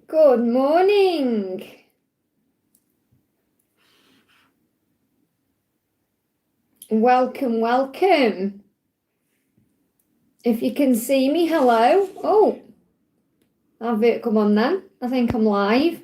Good morning. Welcome, welcome. If you can see me, hello. Oh, have it come on then. I think I'm live.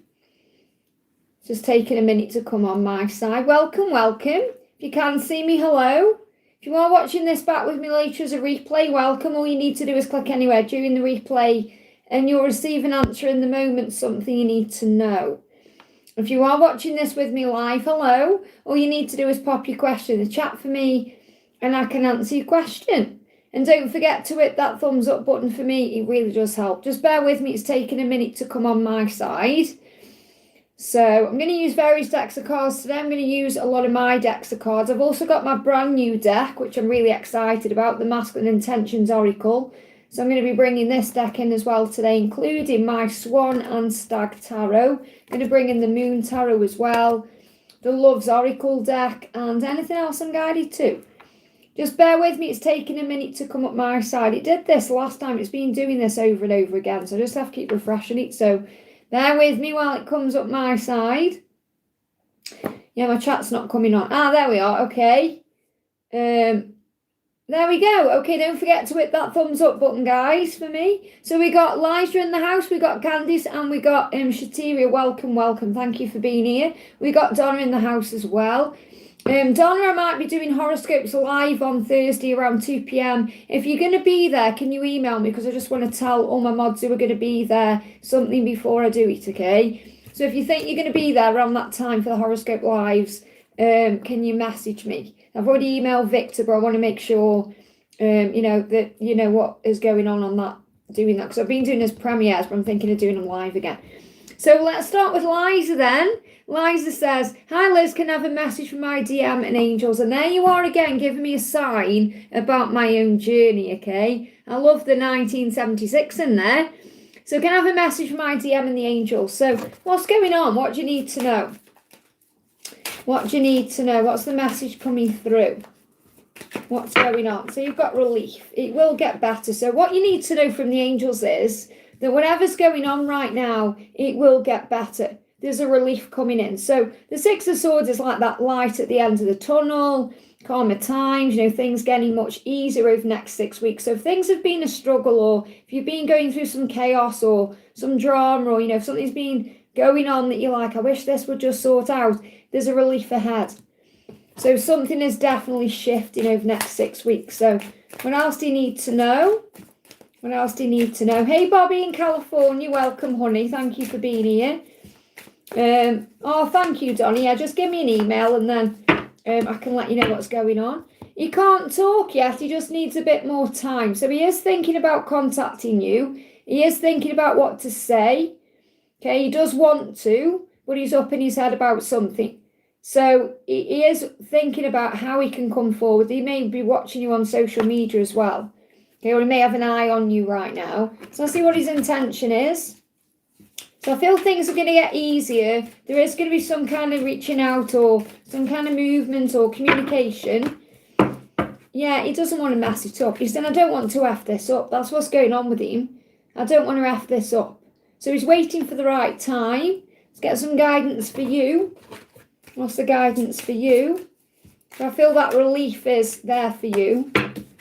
Just taking a minute to come on my side. Welcome, welcome. If you can see me, hello. If you are watching this back with me later as a replay, welcome. All you need to do is click anywhere during the replay and you'll receive an answer in the moment, something you need to know. If you are watching this with me live, hello. All you need to do is pop your question in the chat for me and I can answer your question. And don't forget to hit that thumbs up button for me. It really does help. Just bear with me. It's taking a minute to come on my side. So I'm going to use various decks of cards today. I'm going to use a lot of my decks of cards. I've also got my brand new deck, which I'm really excited about, the Masculine Intentions Oracle. So I'm going to be bringing this deck in as well today, including my Swan and Stag Tarot. I'm going to bring in the Moon Tarot as well, the Love's Oracle deck, and anything else I'm guided to. Just bear with me, it's taking a minute to come up my side. It did this last time, it's been doing this over and over again, so I just have to keep refreshing it. So bear with me while it comes up my side. Yeah, my chat's not coming on. Ah, there we are, okay. There we go. Okay, don't forget to hit that thumbs up button, guys, for me. So we got Liza in the house, we got Candice, and we got Shatiria. Welcome, welcome. Thank you for being here. We got Donna in the house as well. Donna, I might be doing horoscopes live on Thursday around 2 p.m. If you're going to be there, can you email me? Because I just want to tell all my mods who are going to be there something before I do it, okay? So if you think you're going to be there around that time for the horoscope lives, can you message me? I've already emailed Victor, but I want to make sure, that you know what is going on that, doing that. Because I've been doing this premieres, but I'm thinking of doing them live again. So let's start with Liza then. Liza says, hi Liz, can I have a message from my DM and angels? And there you are again, giving me a sign about my own journey, okay? I love the 1976 in there. So can I have a message from my DM and the angels? So what's going on? What do you need to know? What do you need to know? What's the message coming through? What's going on? So you've got relief. It will get better. So what you need to know from the angels is that whatever's going on right now, it will get better. There's a relief coming in. So the Six of Swords is like that light at the end of the tunnel, calmer times, things getting much easier over the next 6 weeks. So if things have been a struggle, or if you've been going through some chaos or some drama, or, if something's been going on that you're like, I wish this would just sort out, there's a relief ahead. So something is definitely shifting over the next 6 weeks. So what else do you need to know? What else do you need to know? Hey, Bobby in California. Welcome, honey. Thank you for being here. Oh, thank you, Donnie. Yeah, just give me an email and then I can let you know what's going on. He can't talk yet. He just needs a bit more time. So he is thinking about contacting you. He is thinking about what to say. Okay, he does want to, but he's up in his head about something. So he is thinking about how he can come forward. He may be watching you on social media as well. Okay, or he may have an eye on you right now. So let's see what his intention is. So I feel things are going to get easier. There is going to be some kind of reaching out or some kind of movement or communication. Yeah, he doesn't want to mess it up. He's saying, I don't want to F this up. That's what's going on with him. I don't want to F this up. So he's waiting for the right time. Let's get some guidance for you. What's the guidance for you? So I feel that relief is there for you.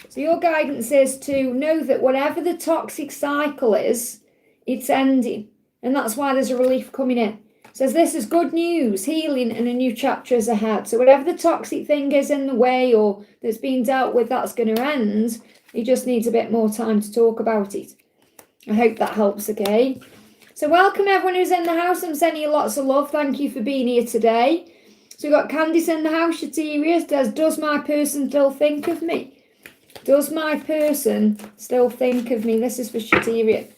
So your guidance is to know that whatever the toxic cycle is, it's ending. And that's why there's a relief coming in. It says this is good news, healing, and a new chapter is ahead. So whatever the toxic thing is in the way or that's being dealt with, that's going to end. He just needs a bit more time to talk about it. I hope that helps, okay? So welcome everyone who's in the house. I'm sending you lots of love. Thank you for being here today. So we've got Candice in the house. Shatiria says, does my person still think of me? Does my person still think of me? This is for Shatiria.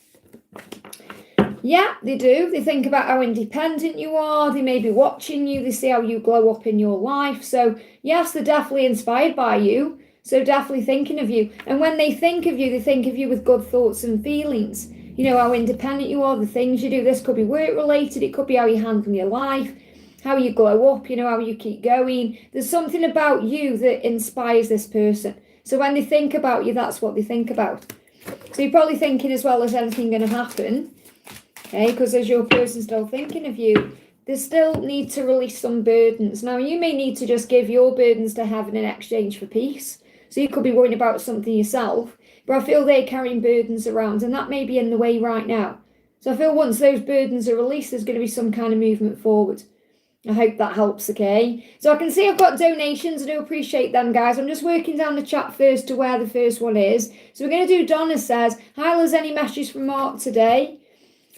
Yeah, they do. They think about how independent you are. They may be watching you. They see how you glow up in your life. So yes, they're definitely inspired by you. So definitely thinking of you. And when they think of you, they think of you with good thoughts and feelings. How independent you are, the things you do. This could be work related. It could be how you handle your life, how you glow up, how you keep going. There's something about you that inspires this person. So when they think about you, that's what they think about. So you're probably thinking as well, is anything going to happen? Okay, because as your person still thinking of you, they still need to release some burdens. Now, you may need to just give your burdens to heaven in exchange for peace. So you could be worrying about something yourself, but I feel they're carrying burdens around, and that may be in the way right now. So I feel once those burdens are released, there's going to be some kind of movement forward. I hope that helps, okay? So I can see I've got donations. I do appreciate them, guys. I'm just working down the chat first to where the first one is. So we're going to do, Donna says, hi, Liz, any messages from Mark today?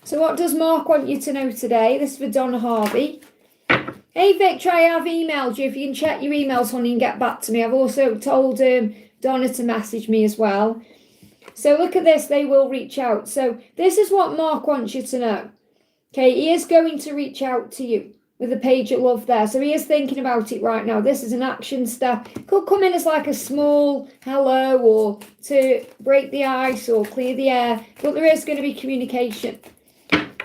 So what does Mark want you to know today? This is for Donna Harvey. Hey, Victor, I have emailed you. If you can check your emails, honey, and get back to me. I've also told Donna to message me as well. So look at this. They will reach out. So this is what Mark wants you to know. Okay, he is going to reach out to you with a page of love there. So he is thinking about it right now. This is an action step. Could come in as like a small hello or to break the ice or clear the air. But there is going to be communication.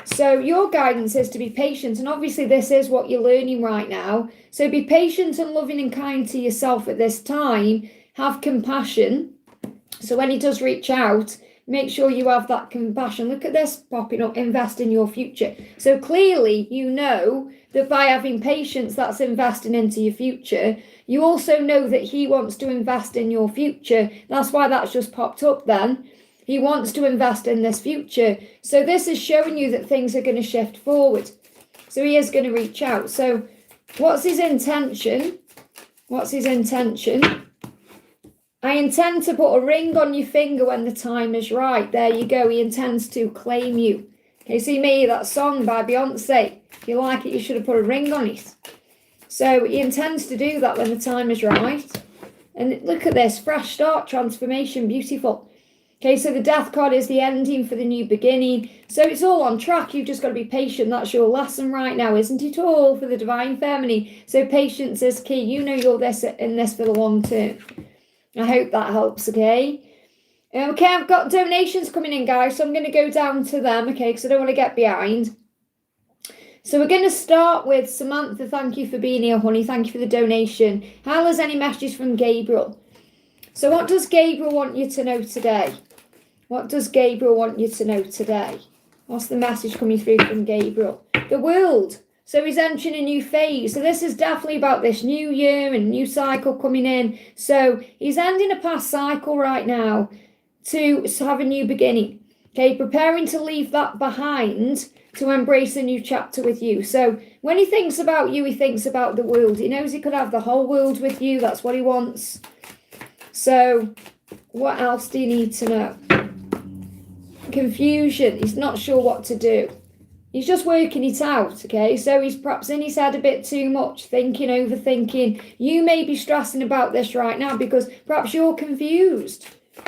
So your guidance is to be patient, and obviously this is what you're learning right now. So be patient and loving and kind to yourself at this time. Have compassion. So when he does reach out, make sure you have that compassion. Look at this popping up, invest in your future. So clearly you know that by having patience, that's investing into your future. You also know that he wants to invest in your future. That's why that's just popped up then. He wants to invest in this future. So this is showing you that things are going to shift forward. So he is going to reach out. So what's his intention? What's his intention? I intend to put a ring on your finger when the time is right. There you go. He intends to claim you. Okay, so you may hear that song by Beyonce. If you like it, you should have put a ring on it. So he intends to do that when the time is right. And look at this. Fresh start, transformation, beautiful. Okay, so the death card is the ending for the new beginning. So it's all on track. You've just got to be patient. That's your lesson right now, isn't it all, for the divine feminine? So patience is key. You know you're in this for the long term. I hope that helps, okay? Okay, I've got donations coming in, guys, so I'm going to go down to them, okay, because I don't want to get behind. So we're going to start with Samantha. Thank you for being here, honey. Thank you for the donation. How is any messages from Gabriel? So what does Gabriel want you to know today? What does Gabriel want you to know today? What's the message coming through from Gabriel? The world. So he's entering a new phase. So this is definitely about this new year and new cycle coming in. So he's ending a past cycle right now to have a new beginning. Okay, preparing to leave that behind to embrace a new chapter with you. So when he thinks about you, he thinks about the world. He knows he could have the whole world with you. That's what he wants. So what else do you need to know? Confusion. He's not sure what to do. He's just working it out, okay? So he's perhaps in his head a bit too much, thinking, overthinking. You may be stressing about this right now because perhaps you're confused.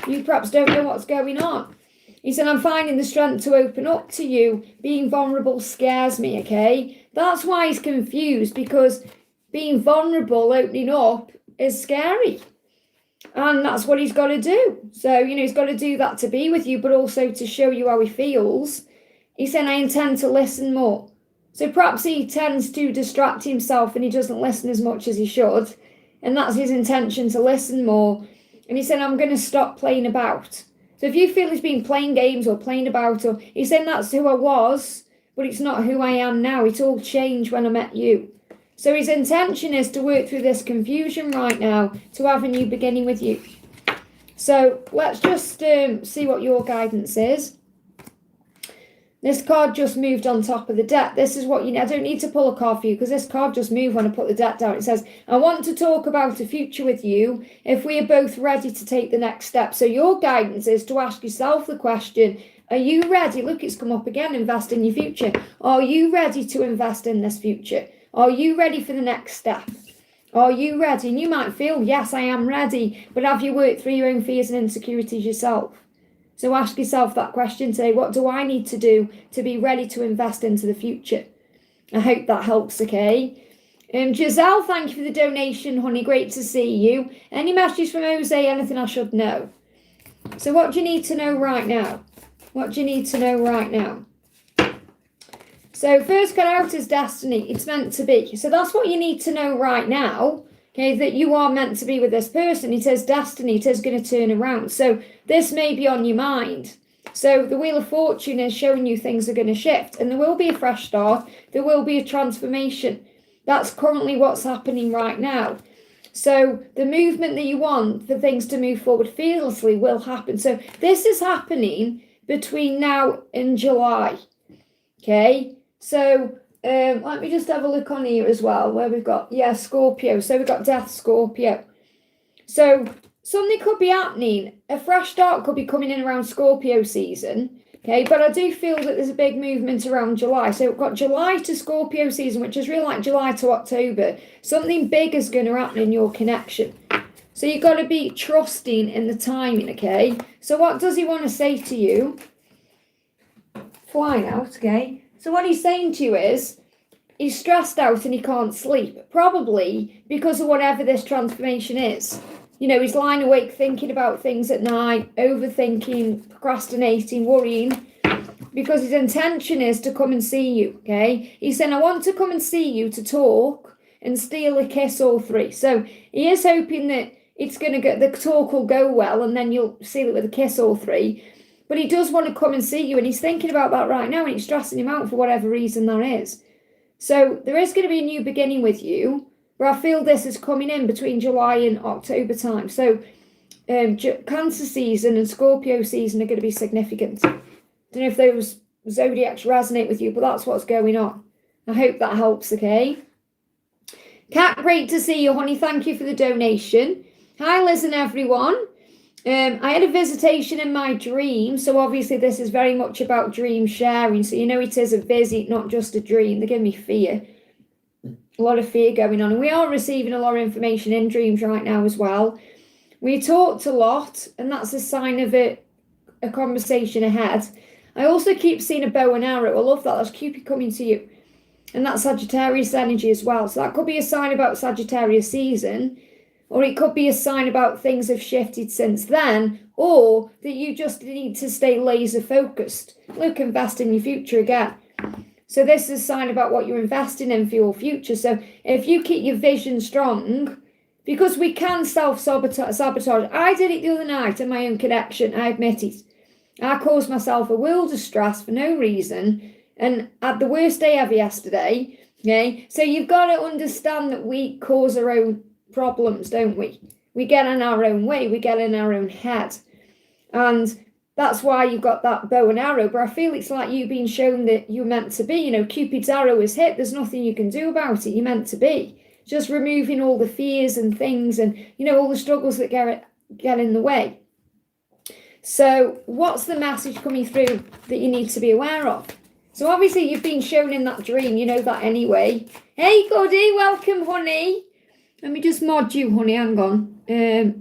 You perhaps don't know what's going on. He said, I'm finding the strength to open up to you. Being vulnerable scares me, okay? That's why he's confused, because being vulnerable, opening up, is scary. And that's what he's got to do. So, he's got to do that to be with you, but also to show you how he feels. He said, I intend to listen more. So perhaps he tends to distract himself and he doesn't listen as much as he should. And that's his intention, to listen more. And he said, I'm going to stop playing about. So if you feel he's been playing games or playing about, or he's saying that's who I was, but it's not who I am now. It all changed when I met you. So his intention is to work through this confusion right now to have a new beginning with you. So let's just see what your guidance is. This card just moved on top of the deck. This is what you need. I don't need to pull a card for you because this card just moved when I put the deck down. It says, I want to talk about a future with you if we are both ready to take the next step. So your guidance is to ask yourself the question, are you ready? Look, it's come up again, invest in your future. Are you ready to invest in this future? Are you ready for the next step? Are you ready? And you might feel, yes, I am ready. But have you worked through your own fears and insecurities yourself? So ask yourself that question today. What do I need to do to be ready to invest into the future? I hope that helps, okay? Giselle, thank you for the donation, honey. Great to see you. Any messages from Jose? Anything I should know? So what do you need to know right now? What do you need to know right now? So first cut out is destiny. It's meant to be. So that's what you need to know right now. Okay, that you are meant to be with this person. It says destiny. It is going to turn around. So this may be on your mind. So the Wheel of Fortune is showing you things are going to shift, and there will be a fresh start. There will be a transformation. That's currently what's happening right now. So the movement that you want for things to move forward fearlessly will happen. So this is happening between now and July. Okay, so let me just have a look on here as well, where we've got, Scorpio. So we've got Death, Scorpio. So something could be happening. A fresh start could be coming in around Scorpio season. Okay, but I do feel that there's a big movement around July. So we've got July to Scorpio season, which is really like July to October. Something big is going to happen in your connection. So you've got to be trusting in the timing, okay? So what does he want to say to you? Flying out, okay? So what he's saying to you is, he's stressed out and he can't sleep. Probably because of whatever this transformation is. You know, he's lying awake thinking about things at night, overthinking, procrastinating, worrying, because his intention is to come and see you, okay? He's saying, I want to come and see you to talk and steal a kiss or three. So he is hoping that it's going to get, the talk will go well and then you'll seal it with a kiss or three. But he does want to come and see you, and he's thinking about that right now, and it's stressing him out for whatever reason that is. So there is going to be a new beginning with you. But I feel this is coming in between July and October time. So Cancer season and Scorpio season are going to be significant. Don't know if those zodiacs resonate with you, but that's what's going on. I hope that helps, okay? Kat, great to see you, honey. Thank you for the donation. Hi, Liz and everyone. I had a visitation in my dream. So obviously this is very much about dream sharing. So you know it is a visit, not just a dream. They give me fear. A lot of fear going on, and we are receiving a lot of information in dreams right now as well. We talked a lot, and that's a sign of a conversation ahead. I also keep seeing a bow and arrow. I love that. That's Cupid coming to you, and that's Sagittarius energy as well. So that could be a sign about Sagittarius season, or it could be a sign about things have shifted since then, or that you just need to stay laser focused. Look, invest in your future again. So this is a sign about what you're investing in for your future. So if you keep your vision strong, because we can self-sabotage. I did it the other night in my own connection, I admit it. I caused myself a world of stress for no reason, and had the worst day ever yesterday. Okay, so you've got to understand that we cause our own problems, don't we? We get in our own way, we get in our own head. And that's why you've got that bow and arrow. But I feel it's like you've been shown that you're meant to be. You know, Cupid's arrow is hit. There's nothing you can do about it. You're meant to be. Just removing all the fears and things and, you know, all the struggles that get in the way. So what's the message coming through that you need to be aware of? So obviously you've been shown in that dream. You know that anyway. Hey, Goody. Welcome, honey. Let me just mod you, honey. Hang on. There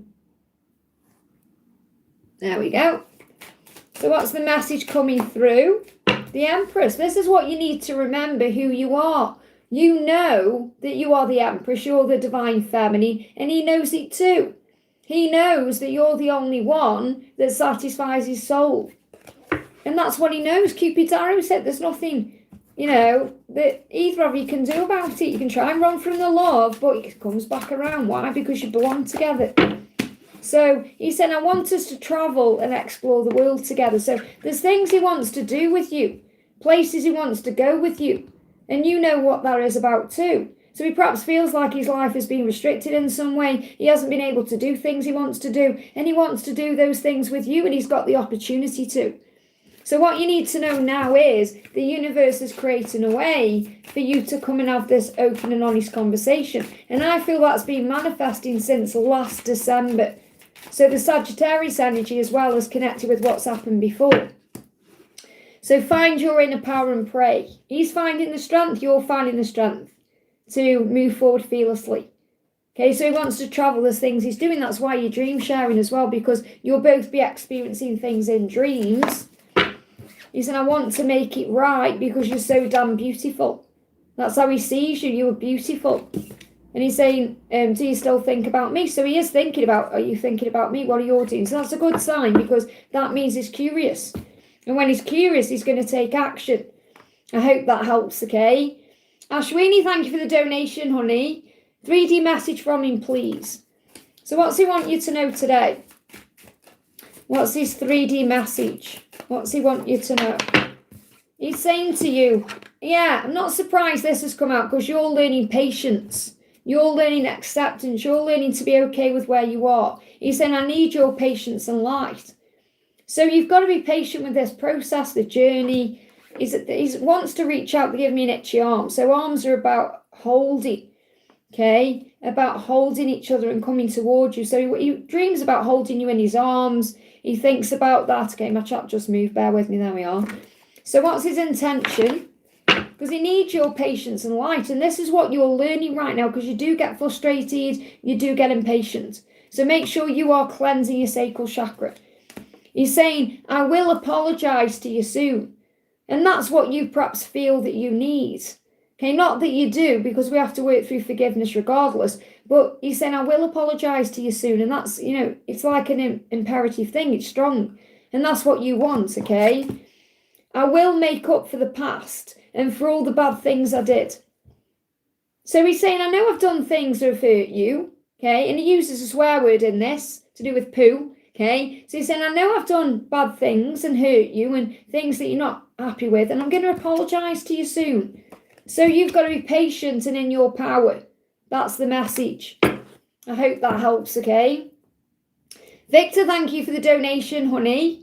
we go. So what's the message coming through? The Empress. This is what you need to remember, who you are. You know that you are the Empress, you're the divine feminine, and he knows it too. He knows that you're the only one that satisfies his soul. And that's what he knows. Cupid's arrow said there's nothing, you know, that either of you can do about it. You can try and run from the love, but it comes back around. Why? Because you belong together. So he said, I want us to travel and explore the world together. So there's things he wants to do with you, places he wants to go with you. And you know what that is about too. So he perhaps feels like his life has been restricted in some way. He hasn't been able to do things he wants to do. And he wants to do those things with you, and he's got the opportunity to. So what you need to know now is the universe is creating a way for you to come and have this open and honest conversation. And I feel that's been manifesting since last December. So the Sagittarius energy as well is connected with what's happened before. So find your inner power and pray. He's finding the strength, you're finding the strength to move forward fearlessly. Okay, so he wants to travel. There's things he's doing. That's why you're dream sharing as well, because you'll both be experiencing things in dreams. He said, I want to make it right because you're so damn beautiful. That's how he sees you. You are beautiful. And he's saying, do you still think about me? So he is thinking about, are you thinking about me? What are you doing? So that's a good sign, because that means he's curious. And when he's curious, he's going to take action. I hope that helps, okay? Ashwini, thank you for the donation, honey. 3D message from him, please. So what's he want you to know today? What's his 3D message? What's he want you to know? He's saying to you, yeah, I'm not surprised this has come out because you're learning patience. You're learning acceptance. You're learning to be okay with where you are. He's saying, I need your patience and light. So you've got to be patient with this process, the journey. He wants to reach out to give me an itchy arm. So arms are about holding, okay? About holding each other and coming towards you. So he dreams about holding you in his arms. He thinks about that. Okay, my chat just moved. Bear with me. There we are. So what's his intention? Because he needs your patience and light. And this is what you're learning right now, because you do get frustrated. You do get impatient. So make sure you are cleansing your sacral chakra. He's saying, I will apologize to you soon. And that's what you perhaps feel that you need. Okay, not that you do, because we have to work through forgiveness regardless. But he's saying, I will apologize to you soon. And that's, it's like an imperative thing. It's strong. And that's what you want, okay? I will make up for the past and for all the bad things I did. So he's saying, I know I've done things that have hurt you. Okay, and he uses a swear word in this to do with poo. Okay, so he's saying, I know I've done bad things and hurt you and things that you're not happy with, and I'm going to apologise to you soon. So you've got to be patient and in your power. That's the message. I hope that helps, okay? Victor, thank you for the donation, honey.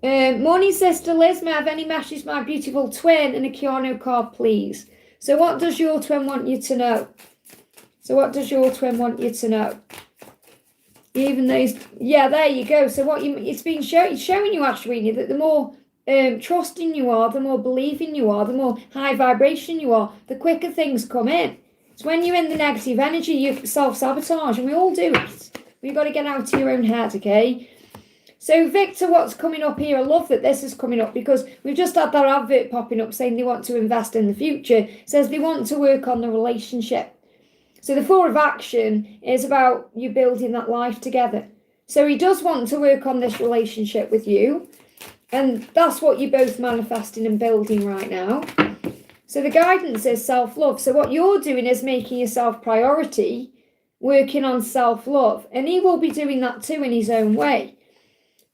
Morning, Sister Liz. May I have any messages, my beautiful twin, and a Keanu card, please? So what does your twin want you to know? Even those, yeah, there you go. So it's showing you, actually, that the more trusting you are, the more believing you are, the more high vibration you are, the quicker things come in. It's when you're in the negative energy, you self-sabotage, and we all do it. We've got to get out of your own head, okay? So Victor, what's coming up here? I love that this is coming up, because we've just had that advert popping up saying they want to invest in the future. It says they want to work on the relationship. So the 4 of action is about you building that life together. So he does want to work on this relationship with you. And that's what you're both manifesting and building right now. So the guidance is self-love. So what you're doing is making yourself priority, working on self-love. And he will be doing that too in his own way.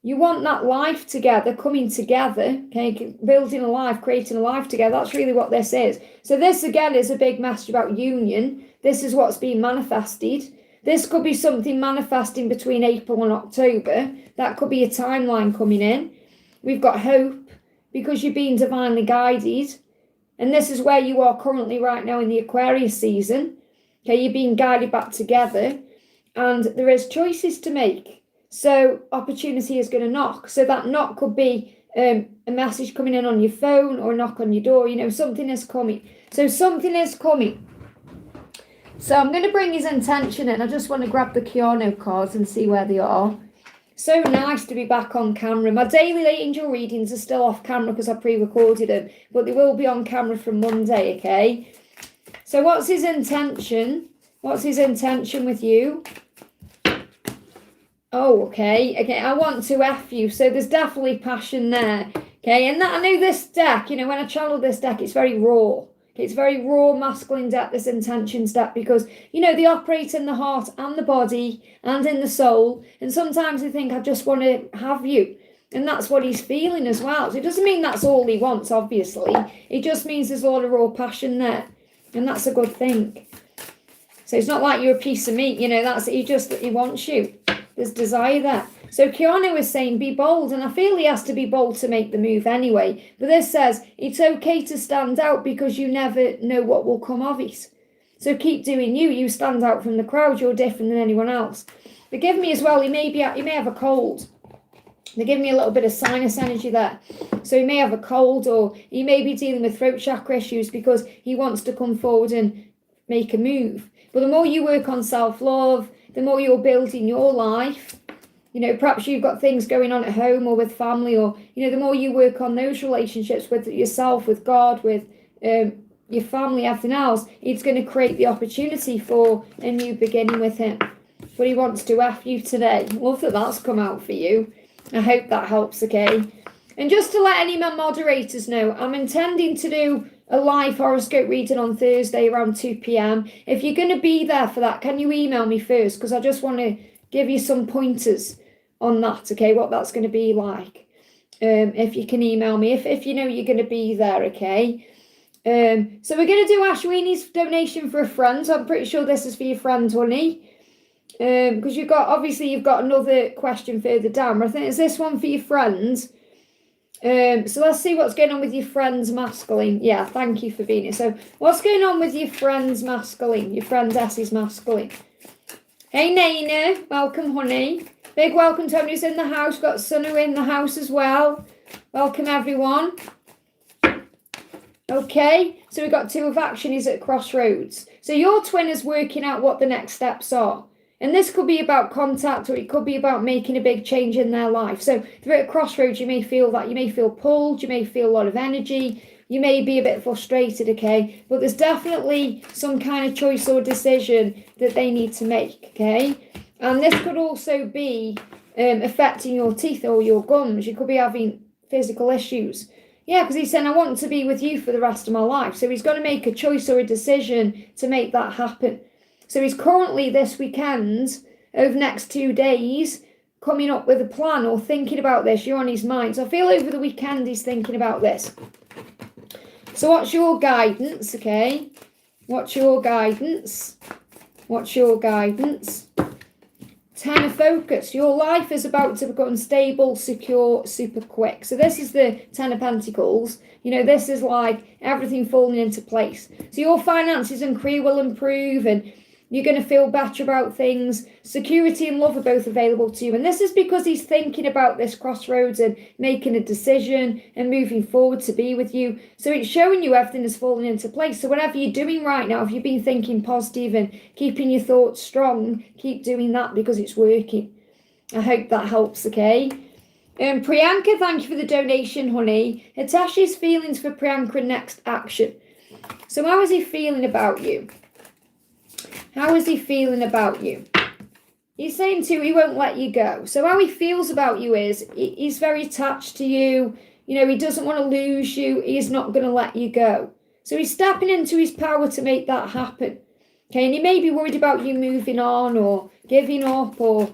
You want that life together, coming together, okay, building a life, creating a life together. That's really what this is. So this, again, is a big message about union. This is what's being manifested. This could be something manifesting between April and October. That could be a timeline coming in. We've got hope, because you're being divinely guided. And this is where you are currently right now in the Aquarius season. Okay, you're being guided back together. And there is choices to make. So opportunity is going to knock. So that knock could be a message coming in on your phone or a knock on your door. Something is coming. So something is coming. So I'm going to bring his intention in. I just want to grab the Keanu cards and see where they are. So nice to be back on camera. My daily angel readings are still off camera because I pre-recorded them. But they will be on camera from Monday, okay? So what's his intention? What's his intention with you? Oh, okay. Okay, I want to F you. So there's definitely passion there. Okay, and that, I know this deck, when I channel this deck, it's very raw. Okay, it's very raw, masculine deck, this intentions deck, because, they operate in the heart and the body and in the soul. And sometimes they think, I just want to have you. And that's what he's feeling as well. So it doesn't mean that's all he wants, obviously. It just means there's a lot of raw passion there. And that's a good thing. So it's not like you're a piece of meat, he wants you. There's desire there. So Keanu is saying, be bold. And I feel he has to be bold to make the move anyway. But this says, it's okay to stand out because you never know what will come of it. So keep doing you. You stand out from the crowd. You're different than anyone else. They give me as well, he may have a cold. They give me a little bit of sinus energy there. So he may have a cold, or he may be dealing with throat chakra issues because he wants to come forward and make a move. But the more you work on self-love, the more you're building your life, perhaps you've got things going on at home or with family, or, the more you work on those relationships with yourself, with God, with your family, everything else, it's going to create the opportunity for a new beginning with him. But he wants to F you today. Love that that's come out for you. I hope that helps, okay? And just to let any of my moderators know, I'm intending to do a live horoscope reading on Thursday around 2 p.m. If you're going to be there for that, can you email me first? Because I just want to give you some pointers on that, okay, what that's going to be like. if you can email me, if you know you're going to be there, okay? So we're going to do Ashwini's donation for a friend. So I'm pretty sure this is for your friend, honey. Because you've got another question further down. But I think it's this one for your friends. So let's see what's going on with your friend's masculine. Yeah, thank you for being here. So what's going on with your friend's masculine? Your friend Essie's masculine. Hey, Naina. Welcome, honey. Big welcome to everyone who's in the house. Got Sunu in the house as well. Welcome, everyone. Okay, so we've got 2 of action. He's at crossroads. So your twin is working out what the next steps are. And this could be about contact, or it could be about making a big change in their life. So if you're at a crossroads, you may feel that. You may feel pulled. You may feel a lot of energy. You may be a bit frustrated, okay? But there's definitely some kind of choice or decision that they need to make, okay? And this could also be affecting your teeth or your gums. You could be having physical issues. Yeah, because he's saying, I want to be with you for the rest of my life. So he's got to make a choice or a decision to make that happen. So he's currently this weekend, over the next 2 days, coming up with a plan or thinking about this. You're on his mind. So I feel over the weekend he's thinking about this. So what's your guidance, okay? What's your guidance? What's your guidance? 10 of focus. Your life is about to become stable, secure, super quick. So this is the 10 of pentacles. You know, this is like everything falling into place. So your finances and career will improve, and you're going to feel better about things. Security and love are both available to you. And this is because he's thinking about this crossroads and making a decision and moving forward to be with you. So it's showing you everything is falling into place. So whatever you're doing right now, if you've been thinking positive and keeping your thoughts strong, keep doing that because it's working. I hope that helps, okay? Priyanka, thank you for the donation, honey. Hiteshi's feelings for Priyanka and next action. So how is he feeling about you? How is he feeling about you? He's saying too, he won't let you go. So how he feels about you is, he's very attached to you. You know, he doesn't want to lose you. He's not going to let you go. So he's stepping into his power to make that happen. Okay, and he may be worried about you moving on or giving up, or,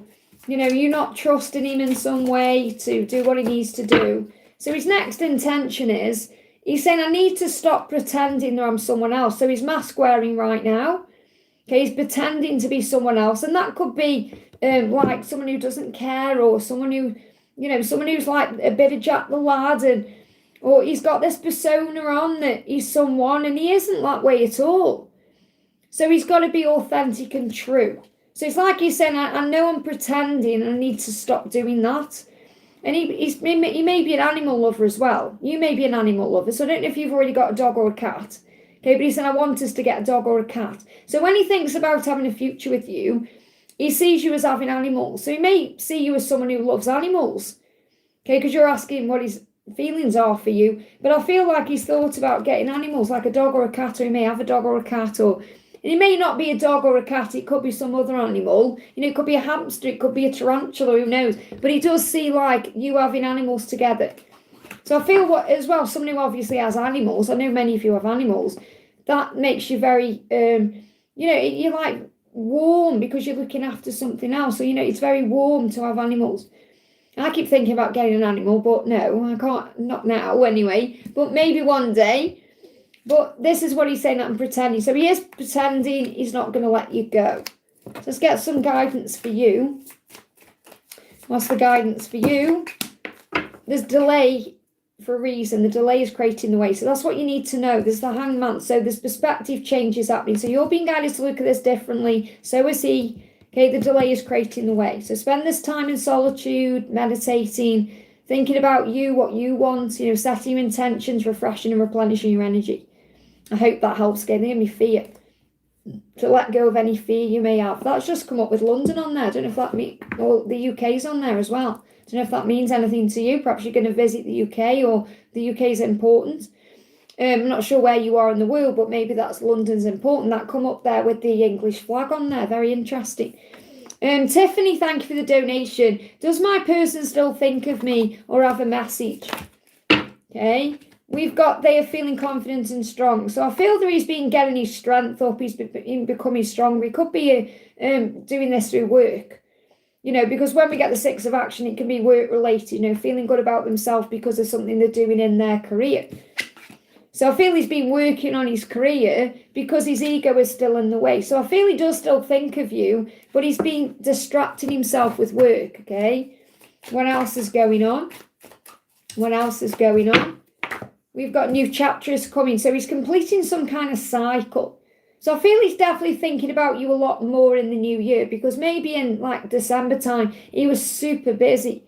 you know, you not trusting him in some way to do what he needs to do. So his next intention is, he's saying, I need to stop pretending that I'm someone else. So he's mask wearing right now. Okay, he's pretending to be someone else, and that could be like someone who doesn't care, or someone who, you know, someone who's like a bit of Jack the Lad, and or he's got this persona on that he's someone, and he isn't that way at all. So he's got to be authentic and true. So it's like he's saying, I know I'm pretending, and I need to stop doing that. And he may be an animal lover as well. You may be an animal lover, so I don't know if you've already got a dog or a cat. Okay, but he said, I want us to get a dog or a cat. So when he thinks about having a future with you, he sees you as having animals. So he may see you as someone who loves animals. Okay, because you're asking what his feelings are for you. But I feel like he's thought about getting animals, like a dog or a cat, or he may have a dog or a cat, or it may not be a dog or a cat, it could be some other animal. You know, it could be a hamster, it could be a tarantula, who knows. But he does see like you having animals together. So I feel as well, someone who obviously has animals, I know many of you have animals, that makes you very, you know, you're like warm because you're looking after something else. So, you know, it's very warm to have animals. I keep thinking about getting an animal, but no, I can't, not now anyway, but maybe one day. But this is what he's saying, that I'm pretending. So he is pretending he's not going to let you go. So let's get some guidance for you. What's the guidance for you? There's delay for a reason. The delay is creating the way. So that's what you need to know. There's the hangman. So there's perspective changes happening. So you're being guided to look at this differently. So is he. Okay, the delay is creating the way. So spend this time in solitude, meditating, thinking about you, what you want, you know, setting your intentions, refreshing and replenishing your energy. I hope that helps. Getting any fear. To let go of any fear you may have. That's just come up with London on there. I don't know if that means, or the UK's on there as well. I don't know if that means anything to you. Perhaps you're going to visit the UK, or the UK is important. I'm not sure where you are in the world, but maybe that's London's important. That come up there with the English flag on there. Very interesting. Tiffany, thank you for the donation. Does my person still think of me or have a message? Okay. We've got, they are feeling confident and strong. So I feel that he's been getting his strength up. He's been becoming stronger. He could be doing this through work. You know, because when we get the 6 of action, it can be work related, you know, feeling good about themselves because of something they're doing in their career. So I feel he's been working on his career because his ego is still in the way. So I feel he does still think of you, but he's been distracting himself with work, okay? What else is going on? What else is going on? We've got new chapters coming. So he's completing some kind of cycle. So I feel he's definitely thinking about you a lot more in the new year, because maybe in like December time, he was super busy.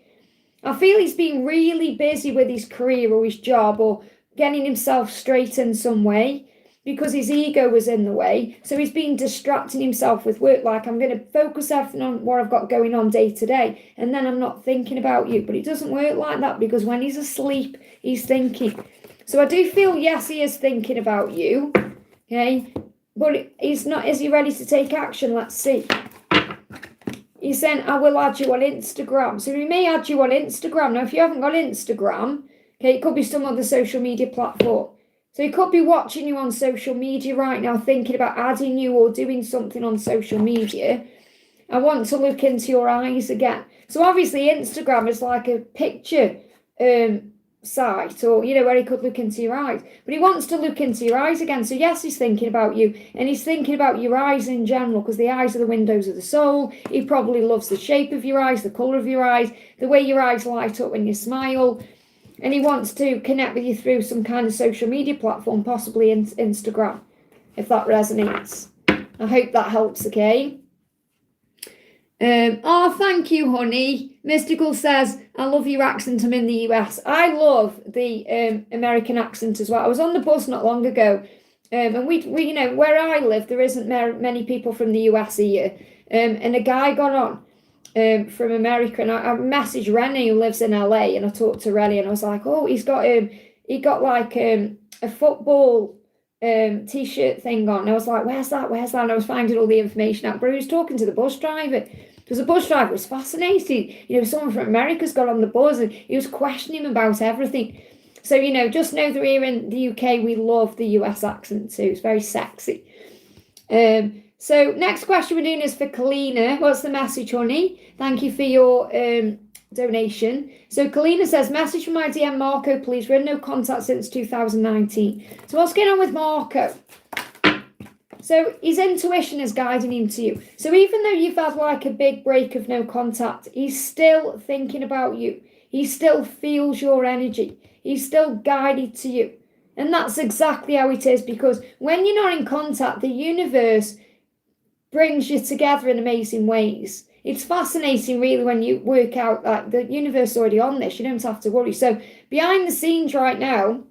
I feel he's been really busy with his career or his job or getting himself straight in some way because his ego was in the way. So he's been distracting himself with work. Like, I'm going to focus everything on what I've got going on day to day, and then I'm not thinking about you. But it doesn't work like that, because when he's asleep, he's thinking. So I do feel, yes, he is thinking about you, okay? But he's not. Is he ready to take action? Let's see. He's saying, I will add you on Instagram. So we may add you on Instagram. Now, if you haven't got Instagram, okay, it could be some other social media platform. So he could be watching you on social media right now, thinking about adding you or doing something on social media. I want to look into your eyes again. So obviously Instagram is like a picture site, or, you know, where he could look into your eyes. But he wants to look into your eyes again. So yes, he's thinking about you, and he's thinking about your eyes in general, because the eyes are the windows of the soul. He probably loves the shape of your eyes, the colour of your eyes, the way your eyes light up when you smile. And he wants to connect with you through some kind of social media platform, possibly Instagram, if that resonates. I hope that helps, okay? Oh, thank you, honey. Mystical says, I love your accent. I'm in the US. I love the American accent as well. I was on the bus not long ago, and we you know, where I live, there isn't many people from the US here. And a guy got on from America, and I messaged Rennie, who lives in LA, and I talked to Rennie, and I was like, oh, he got like a football t-shirt thing on. And I was like, where's that? And I was finding all the information out, but he was talking to the bus driver, because the bus driver was fascinated. You know, someone from America's got on the bus, and he was questioning him about everything. So, you know, just know that here in the UK, we love the US accent too. It's very sexy. So next question we're doing is for Kalina. What's the message, honey? Thank you for your donation. So Kalina says, message from my DM Marco, please. We're in no contact since 2019. So what's going on with Marco? So his intuition is guiding him to you. So even though you've had like a big break of no contact, he's still thinking about you. He still feels your energy. He's still guided to you. And that's exactly how it is, because when you're not in contact, the universe brings you together in amazing ways. It's fascinating, really, when you work out that the universe is already on this. You don't have to worry. So behind the scenes right now,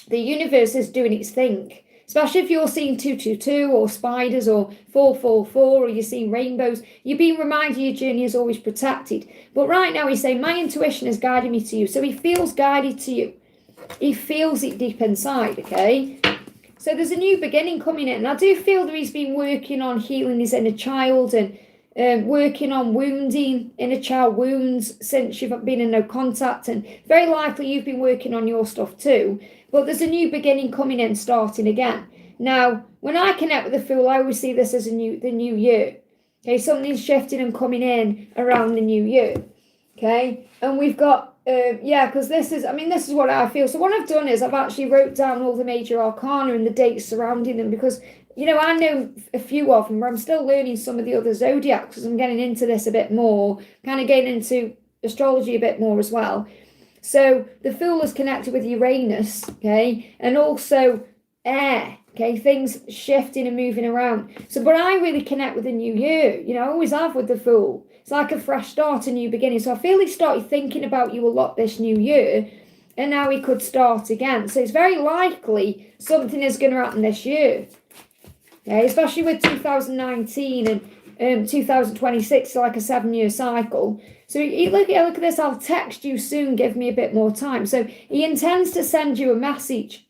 the universe is doing its thing. Especially if you're seeing 222 or spiders or 444, or you're seeing rainbows, you're being reminded your journey is always protected. But right now he's saying, my intuition is guiding me to you. So he feels guided to you. He feels it deep inside, okay? So there's a new beginning coming in. And I do feel that he's been working on healing his inner child and working on wounding inner child wounds since you've been in no contact. And very likely you've been working on your stuff too. But there's a new beginning coming in, starting again. Now, when I connect with the Fool, I always see this as the new year. Okay, something's shifting and coming in around the new year. Okay, and we've got, because this is what I feel. So what I've done is I've actually wrote down all the major arcana and the dates surrounding them, because, you know, I know a few of them, but I'm still learning some of the other zodiacs, because I'm getting into this a bit more, kind of getting into astrology a bit more as well. So the Fool is connected with Uranus, okay, and also air, okay, things shifting and moving around. So, but I really connect with the new year, you know, I always have with the Fool. It's like a fresh start, a new beginning. So I feel he started thinking about you a lot this new year, and now he could start again. So it's very likely something is going to happen this year, okay, especially with 2019 and 2026, like a 7-year cycle. So look at this, I'll text you soon, give me a bit more time. So he intends to send you a message.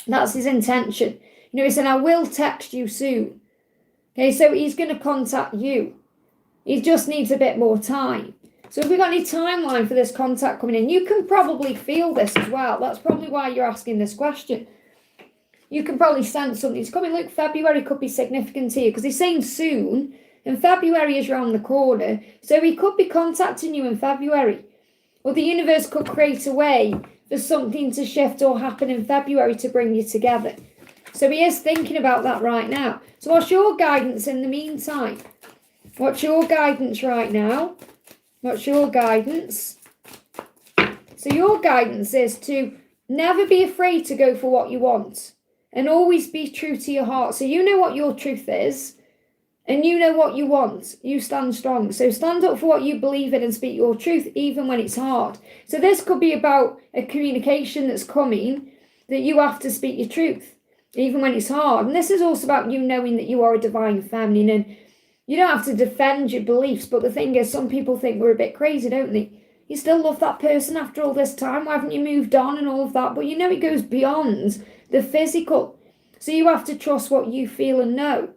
That's his intention. You know, he said, I will text you soon. Okay, so he's going to contact you. He just needs a bit more time. So if we've got any timeline for this contact coming in, you can probably feel this as well. That's probably why you're asking this question. You can probably sense something's coming. Look, February could be significant here, because he's saying soon. And February is round the corner. So he could be contacting you in February. Or the universe could create a way for something to shift or happen in February to bring you together. So he is thinking about that right now. So what's your guidance in the meantime? What's your guidance right now? What's your guidance? So your guidance is to never be afraid to go for what you want and always be true to your heart. So you know what your truth is and you know what you want. You stand strong. So stand up for what you believe in and speak your truth even when it's hard. So this could be about a communication that's coming that you have to speak your truth even when it's hard. And this is also about you knowing that you are a divine feminine and you don't have to defend your beliefs. But the thing is, some people think we're a bit crazy, don't they? You still love that person after all this time. Why haven't you moved on and all of that? But you know it goes beyond the physical. So you have to trust what you feel and know.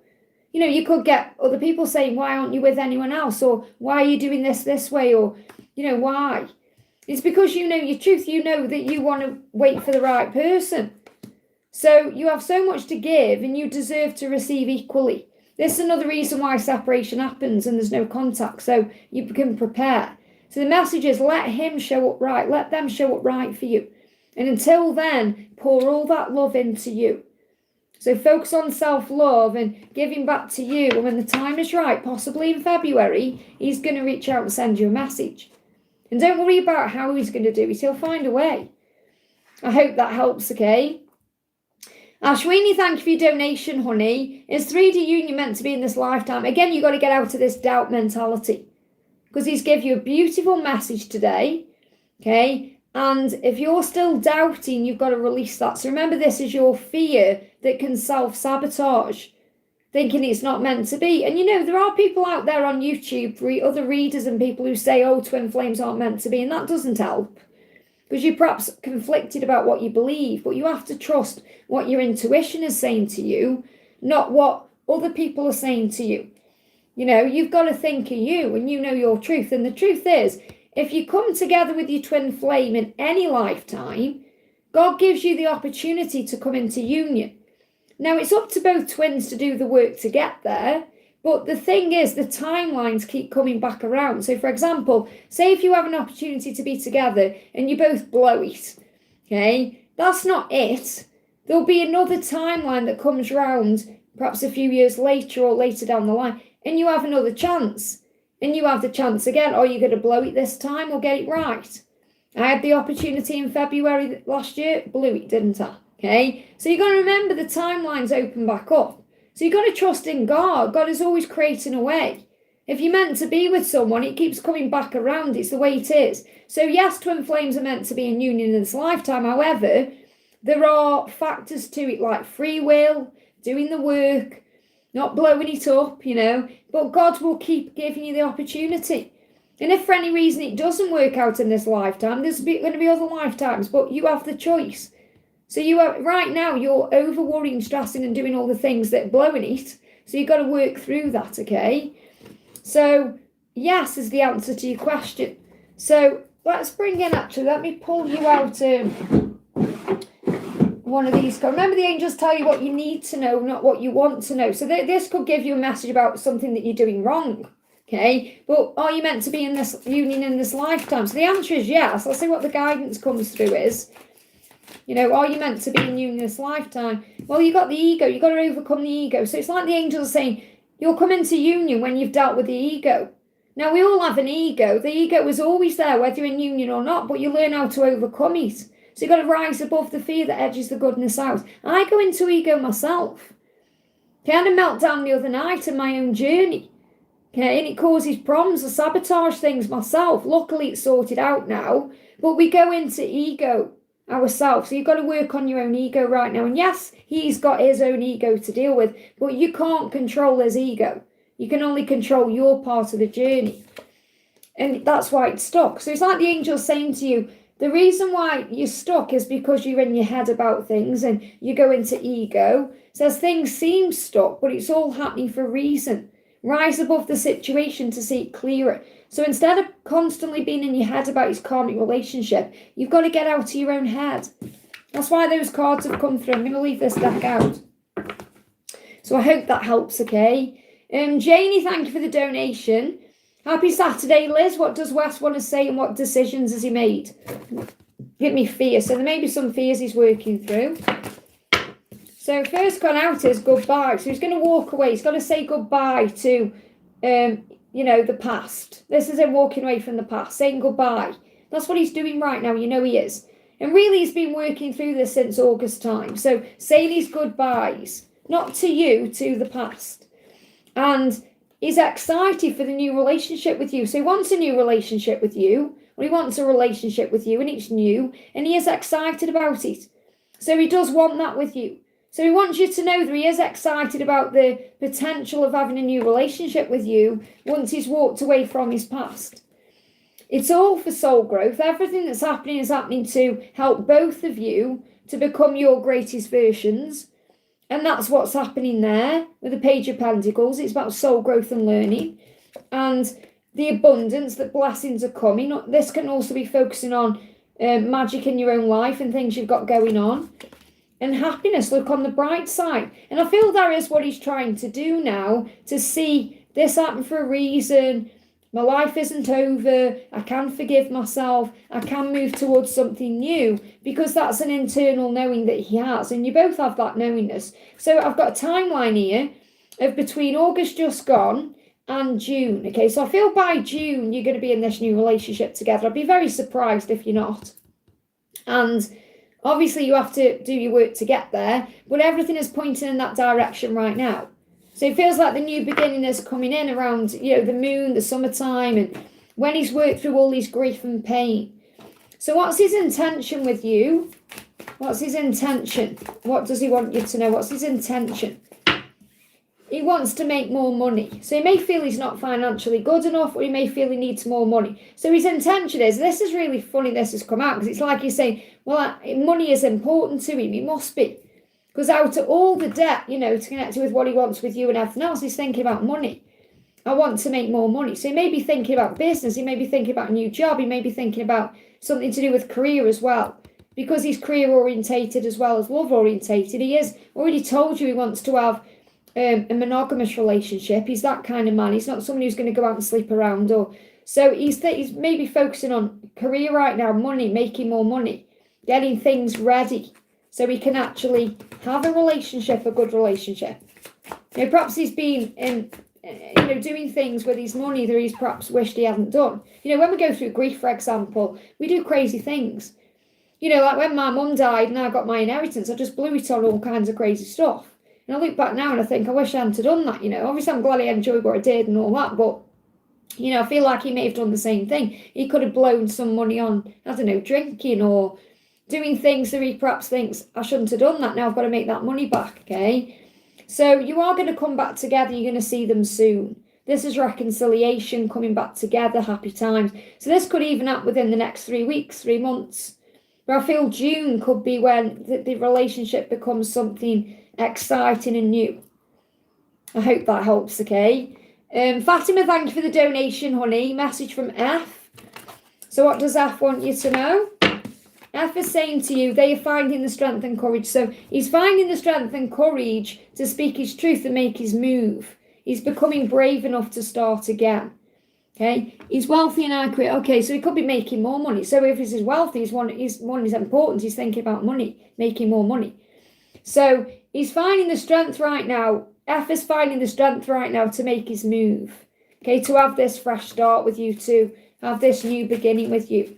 You know, you could get other people saying, why aren't you with anyone else? Or why are you doing this way? Or, you know, why? It's because you know your truth. You know that you want to wait for the right person. So you have so much to give and you deserve to receive equally. This is another reason why separation happens and there's no contact. So you can prepare. So the message is let him show up right. Let them show up right for you. And until then, pour all that love into you. So focus on self-love and giving back to you. And when the time is right, possibly in February, he's going to reach out and send you a message. And don't worry about how he's going to do it. He'll find a way. I hope that helps, okay? Ashwini, thank you for your donation, honey. Is 3D union meant to be in this lifetime? Again, you've got to get out of this doubt mentality. Because he's given you a beautiful message today, okay? And if you're still doubting, you've got to release that. So remember, this is your fear that can self-sabotage, thinking it's not meant to be. And you know, there are people out there on YouTube, other readers and people who say, oh, twin flames aren't meant to be. And that doesn't help. Because you're perhaps conflicted about what you believe. But you have to trust what your intuition is saying to you, not what other people are saying to you. You know, you've got to think of you and you know your truth. And the truth is, if you come together with your twin flame in any lifetime, God gives you the opportunity to come into union. Now, it's up to both twins to do the work to get there. But the thing is, the timelines keep coming back around. So, for example, say if you have an opportunity to be together and you both blow it, okay, that's not it. There'll be another timeline that comes round perhaps a few years later or later down the line. And you have another chance. And you have the chance again. Are you going to blow it this time or get it right? I had the opportunity in February last year. Blew it, didn't I? Okay. So you've got to remember the timeline's open back up. So you've got to trust in God. God is always creating a way. If you're meant to be with someone, it keeps coming back around. It's the way it is. So yes, twin flames are meant to be in union in this lifetime. However, there are factors to it like free will, doing the work, not blowing it up, you know, but God will keep giving you the opportunity. And if for any reason it doesn't work out in this lifetime, there's going to be other lifetimes, but you have the choice. So you are right now, you're over worrying, stressing and doing all the things that are blowing it. So you've got to work through that, okay? So yes is the answer to your question. So let's bring in, actually, let me pull you out one of these. Remember, the angels tell you what you need to know, not what you want to know. So this could give you a message about something that you're doing wrong. Okay, but are you meant to be in this union in this lifetime? So the answer is yes. Let's see what the guidance comes through is. You know, are you meant to be in union this lifetime? Well, you got the ego. You got to overcome the ego. So it's like the angels are saying, you'll come into union when you've dealt with the ego. Now, we all have an ego. The ego is always there, whether you're in union or not, but you learn how to overcome it. So you've got to rise above the fear that edges the goodness out. I go into ego myself. Okay, I had a meltdown the other night in my own journey. Okay, and it causes problems. I sabotage things myself. Luckily, it's sorted out now. But we go into ego ourselves. So you've got to work on your own ego right now. And yes, he's got his own ego to deal with, but you can't control his ego. You can only control your part of the journey. And that's why it's stuck. So it's like the angel saying to you, the reason why you're stuck is because you're in your head about things and you go into ego. So things seem stuck, but it's all happening for a reason. Rise above the situation to see it clearer. So instead of constantly being in your head about his karmic relationship, you've got to get out of your own head. That's why those cards have come through. I'm going to leave this deck out. So I hope that helps, okay? Janie, thank you for the donation. Happy Saturday, Liz. What does Wes want to say and what decisions has he made? Give me fear. So there may be some fears he's working through. So first gone out is goodbye. So he's going to walk away. He's got to say goodbye to, the past. This is him walking away from the past, saying goodbye. That's what he's doing right now. He is. And really, he's been working through this since August time. So saying his goodbyes, not to you, to the past. And he's excited for the new relationship with you. So he wants a new relationship with you. Or he wants a relationship with you and it's new. And he is excited about it. So he does want that with you. So he wants you to know that he is excited about the potential of having a new relationship with you once he's walked away from his past. It's all for soul growth. Everything that's happening is happening to help both of you to become your greatest versions. And that's what's happening there with the Page of Pentacles. It's about soul growth and learning. And the abundance, that blessings are coming. This can also be focusing on magic in your own life and things you've got going on. And happiness, look on the bright side. And I feel that is what he's trying to do now, to see this happen for a reason. My life isn't over. I can forgive myself. I can move towards something new, because that's an internal knowing that he has. And you both have that knowingness. So I've got a timeline here of between August just gone and June. Okay, so I feel by June you're going to be in this new relationship together. I'd be very surprised if you're not. And obviously you have to do your work to get there, but everything is pointing in that direction right now. So it feels like the new beginning is coming in around, the moon, the summertime, and when he's worked through all his grief and pain. So what's his intention with you? What's his intention? What does he want you to know? What's his intention? He wants to make more money. So he may feel he's not financially good enough, or he may feel he needs more money. So his intention is, this is really funny this has come out, because it's like he's saying, well, money is important to him. It must be. Because out of all the debt, to connect with what he wants with you and everything else, he's thinking about money. I want to make more money. So he may be thinking about business. He may be thinking about a new job. He may be thinking about something to do with career as well. Because he's career orientated as well as love orientated. He has already told you he wants to have a monogamous relationship. He's that kind of man. He's not someone who's going to go out and sleep around. So he's maybe focusing on career right now, money, making more money, getting things ready, so he can actually have a relationship, a good relationship. Perhaps he's been doing things with his money that he's perhaps wished he hadn't done. When we go through grief, for example, we do crazy things. Like when my mum died and I got my inheritance, I just blew it on all kinds of crazy stuff. And I look back now and I think, I wish I hadn't done that, Obviously, I'm glad I enjoyed what I did and all that, but, I feel like he may have done the same thing. He could have blown some money on, I don't know, drinking or doing things that he perhaps thinks, I shouldn't have done that. Now I've got to make that money back, okay? So you are going to come back together. You're going to see them soon. This is reconciliation, coming back together, happy times. So this could even happen within the next 3 weeks, 3 months. But I feel June could be when the relationship becomes something exciting and new. I hope that helps, okay? Fatima, thank you for the donation, honey. Message from F. So what does F want you to know? F is saying to you, they are finding the strength and courage. So he's finding the strength and courage to speak his truth and make his move. He's becoming brave enough to start again. Okay, he's wealthy and accurate. Okay, so he could be making more money. So if he's wealthy, he's important. He's thinking about money, making more money. So he's finding the strength right now. F is finding the strength right now to make his move. Okay, to have this fresh start with you, to have this new beginning with you.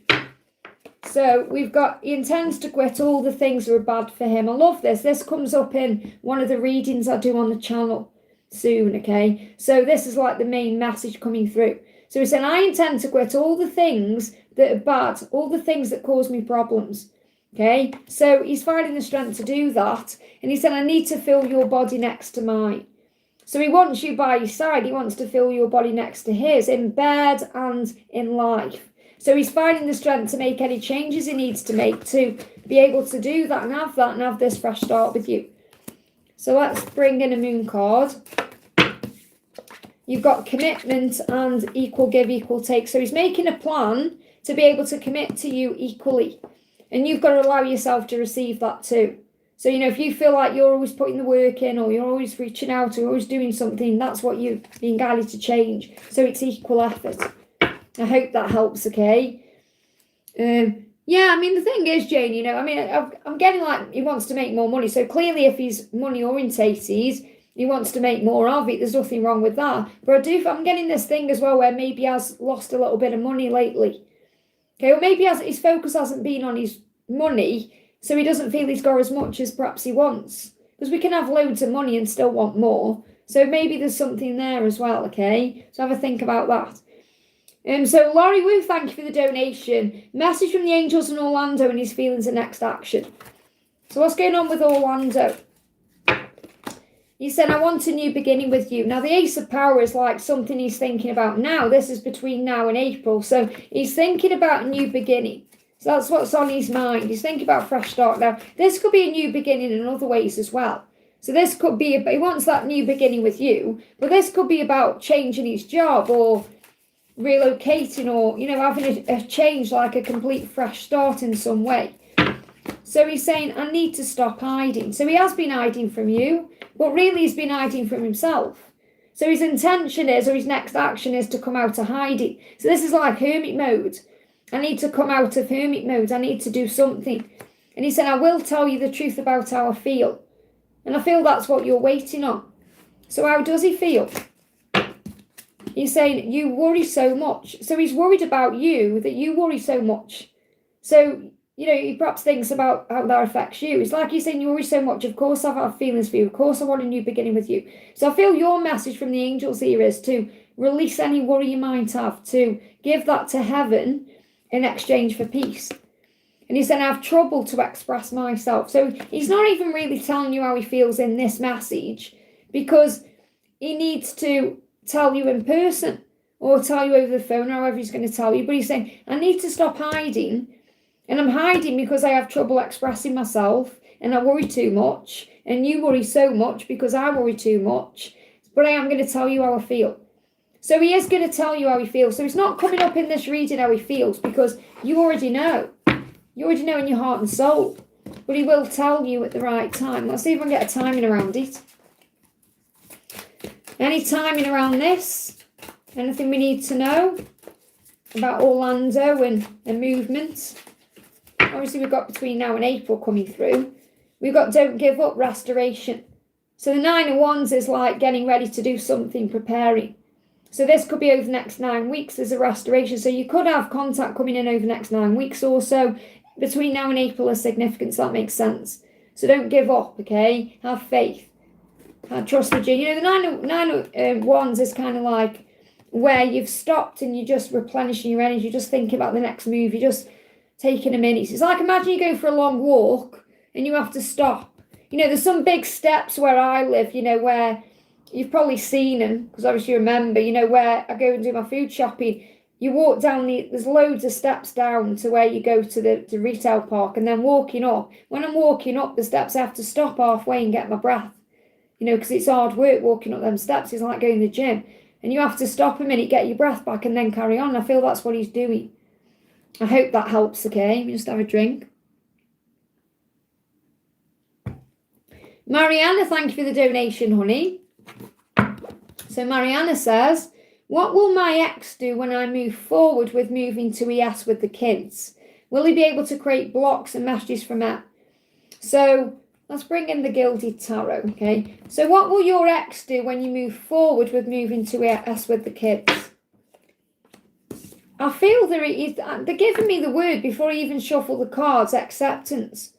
So we've got, he intends to quit all the things that are bad for him. I love this. This comes up in one of the readings I do on the channel soon, okay? So this is like the main message coming through. So he's saying, I intend to quit all the things that are bad, all the things that cause me problems, okay? So he's finding the strength to do that. And he said, I need to feel your body next to mine. So he wants you by his side. He wants to feel your body next to his, in bed and in life. So he's finding the strength to make any changes he needs to make to be able to do that and have this fresh start with you. So let's bring in a moon card. You've got commitment and equal give, equal take. So he's making a plan to be able to commit to you equally. And you've got to allow yourself to receive that too. So, if you feel like you're always putting the work in, or you're always reaching out, or always doing something, that's what you're being guided to change. So it's equal effort. I hope that helps, okay? Yeah, the thing is, Jane, I'm getting like he wants to make more money. So clearly if he's money orientated, he wants to make more of it. There's nothing wrong with that. But I'm getting this thing as well where maybe he has lost a little bit of money lately. Okay, or maybe his focus hasn't been on his money, so he doesn't feel he's got as much as perhaps he wants. Because we can have loads of money and still want more. So maybe there's something there as well, okay? So have a think about that. So Laurie Wu, thank you for the donation. Message from the angels and Orlando and his feelings and next action. So what's going on with Orlando? He said, I want a new beginning with you. Now, the Ace of Power is like something he's thinking about now. This is between now and April. So he's thinking about a new beginning. So that's what's on his mind. He's thinking about a fresh start. Now, this could be a new beginning in other ways as well. So this could be, he wants that new beginning with you. But this could be about changing his job or relocating or, having a change, like a complete fresh start in some way. So he's saying, I need to stop hiding. So he has been hiding from you, but really he's been hiding from himself. So his intention is, or his next action is to come out of hiding. So this is like hermit mode. I need to come out of hermit mode. I need to do something. And he said, I will tell you the truth about how I feel. And I feel that's what you're waiting on. So how does he feel? He's saying, you worry so much. So he's worried about you, that you worry so much. So, he perhaps thinks about how that affects you. It's like he's saying, you worry so much. Of course, I have feelings for you. Of course, I want a new beginning with you. So I feel your message from the angels here is to release any worry you might have, to give that to heaven in exchange for peace. And he said, I have trouble to express myself. So he's not even really telling you how he feels in this message, because he needs to tell you in person or tell you over the phone, or however he's going to tell you. But he's saying, I need to stop hiding. And I'm hiding because I have trouble expressing myself and I worry too much. And you worry so much because I worry too much. But I am going to tell you how I feel. So he is going to tell you how he feels. So it's not coming up in this reading how he feels, because you already know. You already know in your heart and soul. But he will tell you at the right time. Let's see if I can get a timing around it. Any timing around this? Anything we need to know about Orlando and movement? Obviously, we've got between now and April coming through. We've got don't give up, restoration. So the 9 of Wands is like getting ready to do something, preparing. So this could be over the next 9 weeks. There's a restoration. So you could have contact coming in over the next 9 weeks or so. Between now and April is significant, so that makes sense. So don't give up, okay? Have faith. Trust the journey. The 9 of Wands is kind of like where you've stopped and you're just replenishing your energy, just thinking about the next move. You're just taking a minute. It's like, imagine you go for a long walk and you have to stop. There's some big steps where I live, where you've probably seen them, because obviously you remember, where I go and do my food shopping. You walk down there's loads of steps down to where you go to the retail park, and then walking up. When I'm walking up the steps, I have to stop halfway and get my breath, because it's hard work walking up them steps. It's like going to the gym. And you have to stop a minute, get your breath back, and then carry on. I feel that's what he's doing. I hope that helps, okay? Just have a drink. Mariana, thank you for the donation, honey. So Mariana says, what will my ex do when I move forward with moving to ES with the kids? Will he be able to create blocks and messages from that? So let's bring in the Gilded Tarot, okay? So what will your ex do when you move forward with moving to ES with the kids? I feel they're giving me the word before I even shuffle the cards, acceptance.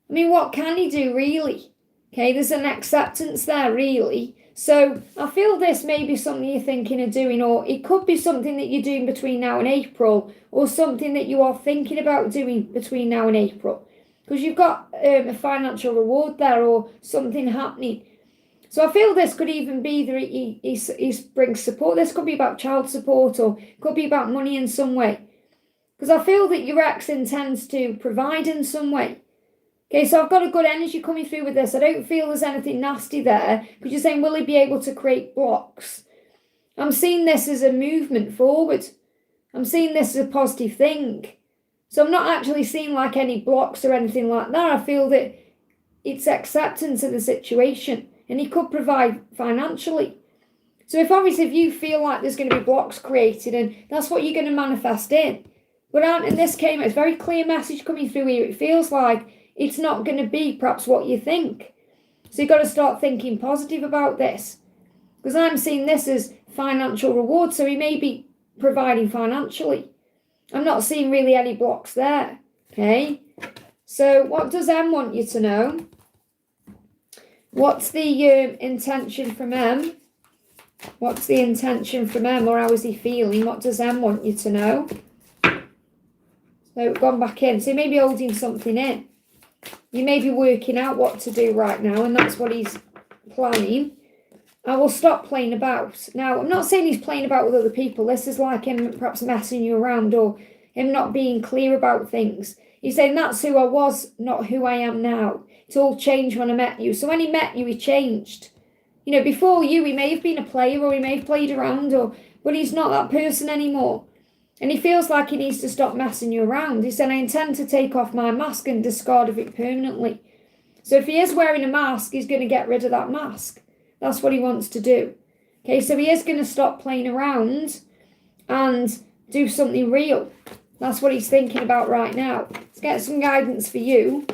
What can he do, really? Okay, there's an acceptance there, really. So I feel this may be something you're thinking of doing, or it could be something that you're doing between now and April, or something that you are thinking about doing between now and April. Because you've got a financial reward there, or something happening. So I feel this could even be that he brings support. This could be about child support, or could be about money in some way. Because I feel that your ex intends to provide in some way. Okay, so I've got a good energy coming through with this. I don't feel there's anything nasty there. Because you're saying, will he be able to create blocks? I'm seeing this as a movement forward. I'm seeing this as a positive thing. So I'm not actually seeing like any blocks or anything like that. I feel that it's acceptance of the situation, and he could provide financially. So if you feel like there's going to be blocks created, and that's what you're going to manifest in. But in this case, it's a very clear message coming through here. It feels like it's not going to be perhaps what you think. So you've got to start thinking positive about this. Because I'm seeing this as financial reward, so he may be providing financially. I'm not seeing really any blocks there. Okay? So what does M want you to know? What's the intention from M? What's the intention from M, or how is he feeling? What does M want you to know? So gone back in. So you may be holding something in. You may be working out what to do right now, and that's what he's planning. I will stop playing about. Now, I'm not saying he's playing about with other people. This is like him perhaps messing you around, or him not being clear about things. He's saying that's who I was, not who I am now. It's all changed when I met you. So when he met you, he changed. You know, before you, he may have been a player, or he may have played around, but he's not that person anymore. And he feels like he needs to stop messing you around. He said, I intend to take off my mask and discard of it permanently. So if he is wearing a mask, he's going to get rid of that mask. That's what he wants to do. Okay, so he is going to stop playing around and do something real. That's what he's thinking about right now. Let's get some guidance for you.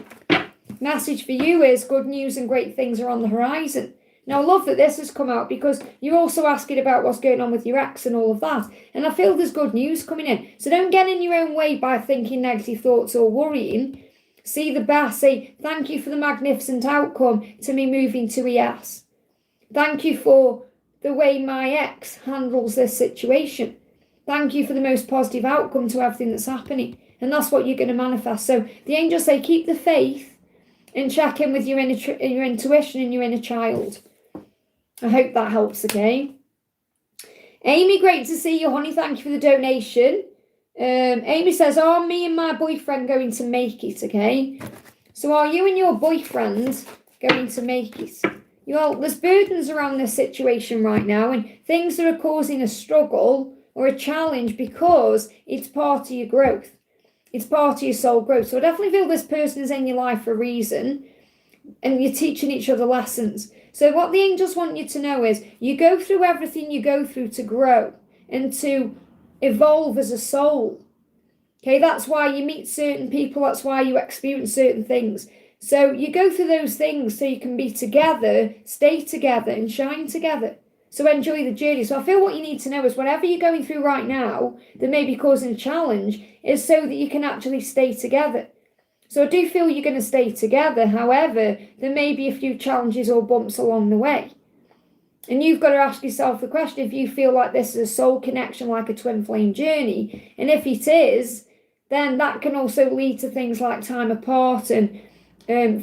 Message for you is good news and great things are on the horizon. Now, I love that this has come out because you're also asking about what's going on with your ex and all of that. And I feel there's good news coming in. So don't get in your own way by thinking negative thoughts or worrying. See the best. Say, thank you for the magnificent outcome to me moving to ES. Thank you for the way my ex handles this situation. Thank you for the most positive outcome to everything that's happening. And that's what you're going to manifest. So the angels say, keep the faith and check in with your intuition and your inner child. I hope that helps, okay? Amy, great to see you, honey. Thank you for the donation. Amy says, are me and my boyfriend going to make it, okay? So are you and your boyfriend going to make it? There's burdens around this situation right now, and things that are causing a struggle or a challenge because it's part of your growth. It's part of your soul growth. So I definitely feel this person is in your life for a reason, and you're teaching each other lessons. So what the angels want you to know is you go through everything you go through to grow and to evolve as a soul. Okay, that's why you meet certain people. That's why you experience certain things. So you go through those things so you can be together, stay together, and shine together. So enjoy the journey. So I feel what you need to know is whatever you're going through right now that may be causing a challenge is so that you can actually stay together. So I do feel you're going to stay together. However, there may be a few challenges or bumps along the way. And you've got to ask yourself the question if you feel like this is a soul connection, like a twin flame journey. And if it is, then that can also lead to things like time apart and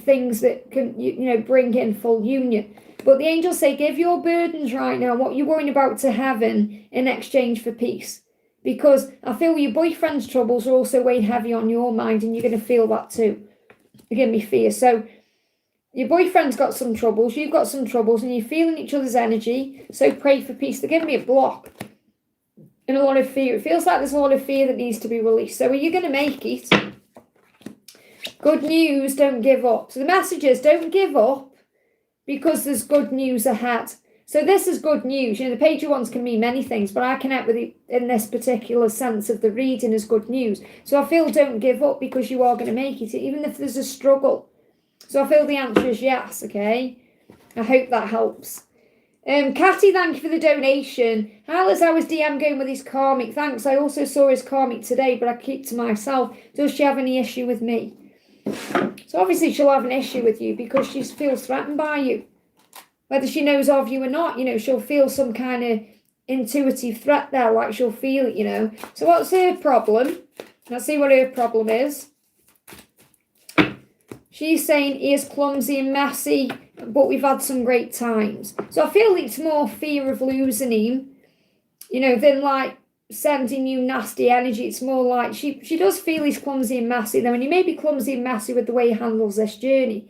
things that can bring in full union. But the angels say, give your burdens right now, what you're worrying about, to heaven in exchange for peace. Because I feel your boyfriend's troubles are also weighing heavy on your mind, and you're going to feel that too. You're going to be fear. So your boyfriend's got some troubles, you've got some troubles, and you're feeling each other's energy. So pray for peace. They're giving me a block and a lot of fear. It feels like there's a lot of fear that needs to be released. So are you going to make it? Good news, don't give up. So the message is, don't give up because there's good news ahead. So this is good news. The page ones can mean many things, but I connect with it in this particular sense of the reading as good news. So I feel don't give up because you are going to make it, even if there's a struggle. So I feel the answer is yes, okay? I hope that helps. Catty, thank you for the donation. Alice, how is DM going with his karmic? Thanks. I also saw his karmic today, but I keep to myself. Does she have any issue with me? So obviously she'll have an issue with you because she feels threatened by you. Whether she knows of you or not, she'll feel some kind of intuitive threat there, like she'll feel it, So what's her problem? Let's see what her problem is. She's saying he is clumsy and messy, but we've had some great times. So I feel it's more fear of losing him, than like sending you nasty energy. It's more like she does feel he's clumsy and messy though, and he may be clumsy and messy with the way he handles this journey.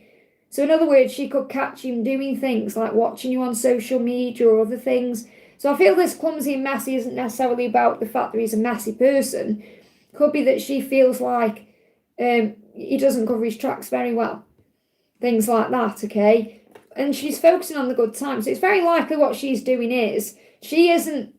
So in other words, she could catch him doing things like watching you on social media or other things. So I feel this clumsy and messy isn't necessarily about the fact that he's a messy person. Could be that she feels like he doesn't cover his tracks very well. things like that, okay? And she's focusing on the good times. So it's very likely what she's doing is she isn't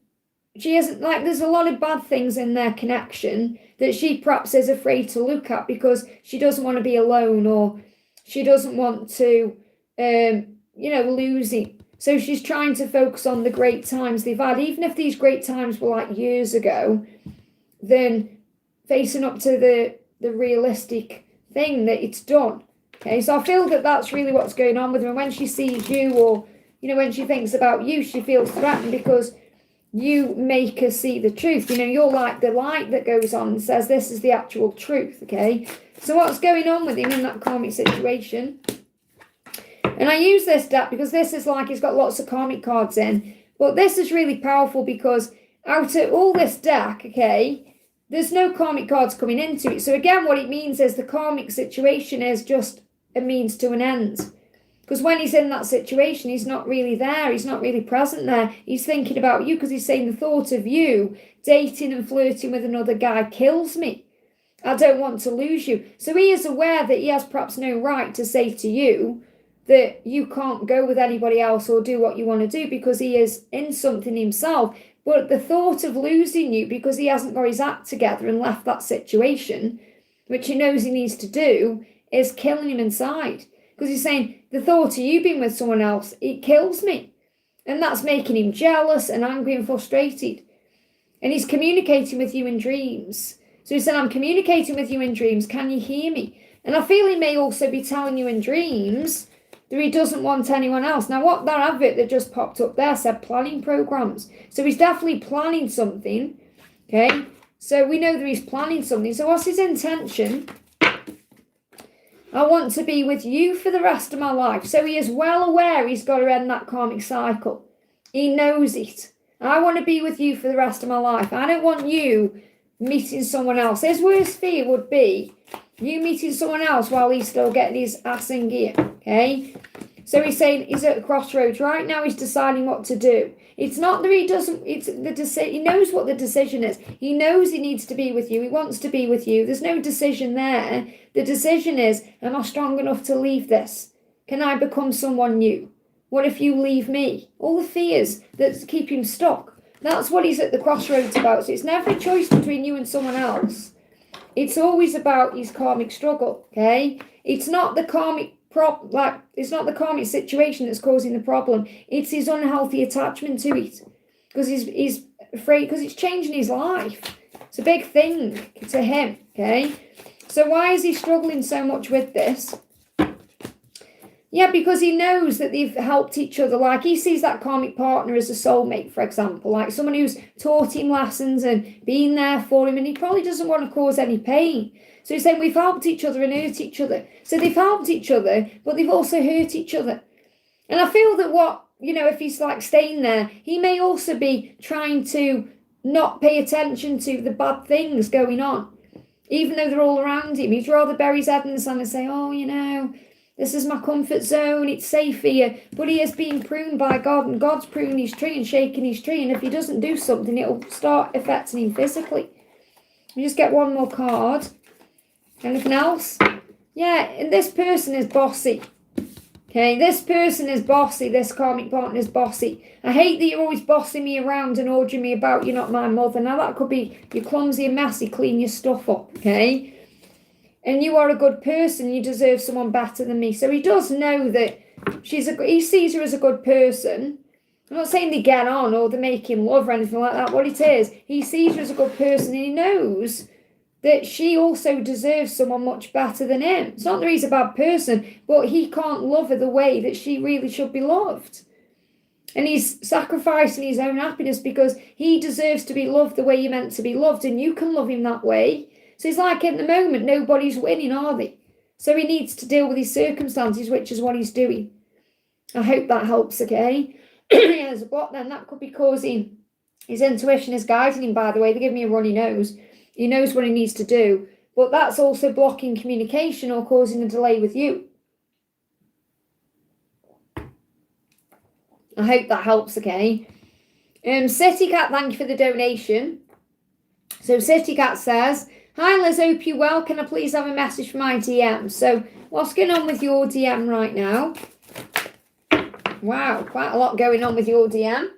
like, there's a lot of bad things in their connection that she perhaps is afraid to look at because she doesn't want to be alone, or she doesn't want to, lose him. So she's trying to focus on the great times they've had. Even if these great times were like years ago, then facing up to the realistic thing that it's done. Okay, so I feel that that's really what's going on with her. And when she sees you, or, when she thinks about you, she feels threatened because you make her see the truth. You're like the light that goes on and says, this is the actual truth, okay? So what's going on with him in that karmic situation? And I use this deck because this is like, it's got lots of karmic cards in. But this is really powerful because out of all this deck, okay, there's no karmic cards coming into it. So again, what it means is the karmic situation is just a means to an end. Because when he's in that situation, he's not really there. He's not really present there. He's thinking about you because he's saying the thought of you dating and flirting with another guy kills me. I don't want to lose you. So he is aware that he has perhaps no right to say to you that you can't go with anybody else or do what you want to do because he is in something himself. But the thought of losing you because he hasn't got his act together and left that situation, which he knows he needs to do, is killing him inside. Because he's saying, the thought of you being with someone else, it kills me. And that's making him jealous and angry and frustrated. And he's communicating with you in dreams. So he said, I'm communicating with you in dreams. Can you hear me? And I feel he may also be telling you in dreams that he doesn't want anyone else. Now, what that advert that just popped up there said planning programs. So he's definitely planning something. Okay? So we know that he's planning something. So what's his intention? I want to be with you for the rest of my life. So he is well aware he's got to end that karmic cycle. He knows it. I want to be with you for the rest of my life. I don't want you meeting someone else. His worst fear would be you meeting someone else while he's still getting his ass in gear. Okay? So he's saying he's at a crossroads. Right now he's deciding what to do. It's not that he doesn't, it's the decision. He knows what the decision is. He knows he needs to be with you. He wants to be with you. There's no decision there. The decision is, am I strong enough to leave this? Can I become someone new? What if you leave me? All the fears that keep him stuck. That's what he's at the crossroads about. So it's never a choice between you and someone else. It's always about his karmic struggle, okay? It's not the karmic it's not the karmic situation that's causing the problem. It's his unhealthy attachment to it. Because he's afraid, because it's changing his life. It's a big thing to him, okay? So why is he struggling so much with this? Yeah, because he knows that they've helped each other. Like, he sees that karmic partner as a soulmate, for example. Like, someone who's taught him lessons and been there for him. And he probably doesn't want to cause any pain. So he's saying we've helped each other and hurt each other. So they've helped each other, but they've also hurt each other. And I feel that if he's like staying there, he may also be trying to not pay attention to the bad things going on. Even though they're all around him, he'd rather bury his head in the sand and say, this is my comfort zone, it's safe here. But he is being pruned by God, and God's pruning his tree and shaking his tree. And if he doesn't do something, it'll start affecting him physically. We just get one more card. Anything else? Yeah, and this person is bossy. Okay, this person is bossy. This karmic partner is bossy. I hate that you're always bossing me around and ordering me about. You're not my mother. Now that could be you're clumsy and messy. Clean your stuff up, okay? And you are a good person. You deserve someone better than me. So he does know that he sees her as a good person. I'm not saying they get on or they make him love or anything like that. What it is, he sees her as a good person and he knows that she also deserves someone much better than him. It's not that he's a bad person, but he can't love her the way that she really should be loved. And he's sacrificing his own happiness because he deserves to be loved the way you're meant to be loved, and you can love him that way. So it's like at the moment, nobody's winning, are they? So he needs to deal with his circumstances, which is what he's doing. I hope that helps, okay? Yeah, there's a block then. That could be causing his intuition is guiding him, by the way. They give me a runny nose. He knows what he needs to do. But that's also blocking communication or causing a delay with you. I hope that helps, okay? City Cat, thank you for the donation. So City Cat says, hi Liz, hope you're well. Can I please have a message for my DM? So what's going on with your DM right now? Wow, quite a lot going on with your DM.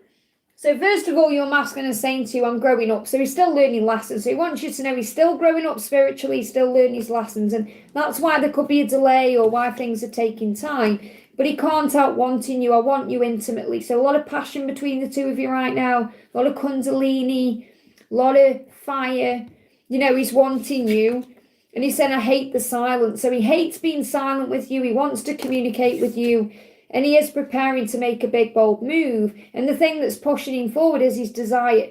So first of all, your masculine is saying to you, I'm growing up. So he's still learning lessons. So he wants you to know he's still growing up spiritually, still learning his lessons. And that's why there could be a delay or why things are taking time. But he can't help wanting you. I want you intimately. So a lot of passion between the two of you right now. A lot of kundalini, a lot of fire. You know, he's wanting you. And he said, I hate the silence. So he hates being silent with you. He wants to communicate with you. And he is preparing to make a big, bold move. And the thing that's pushing him forward is his desire.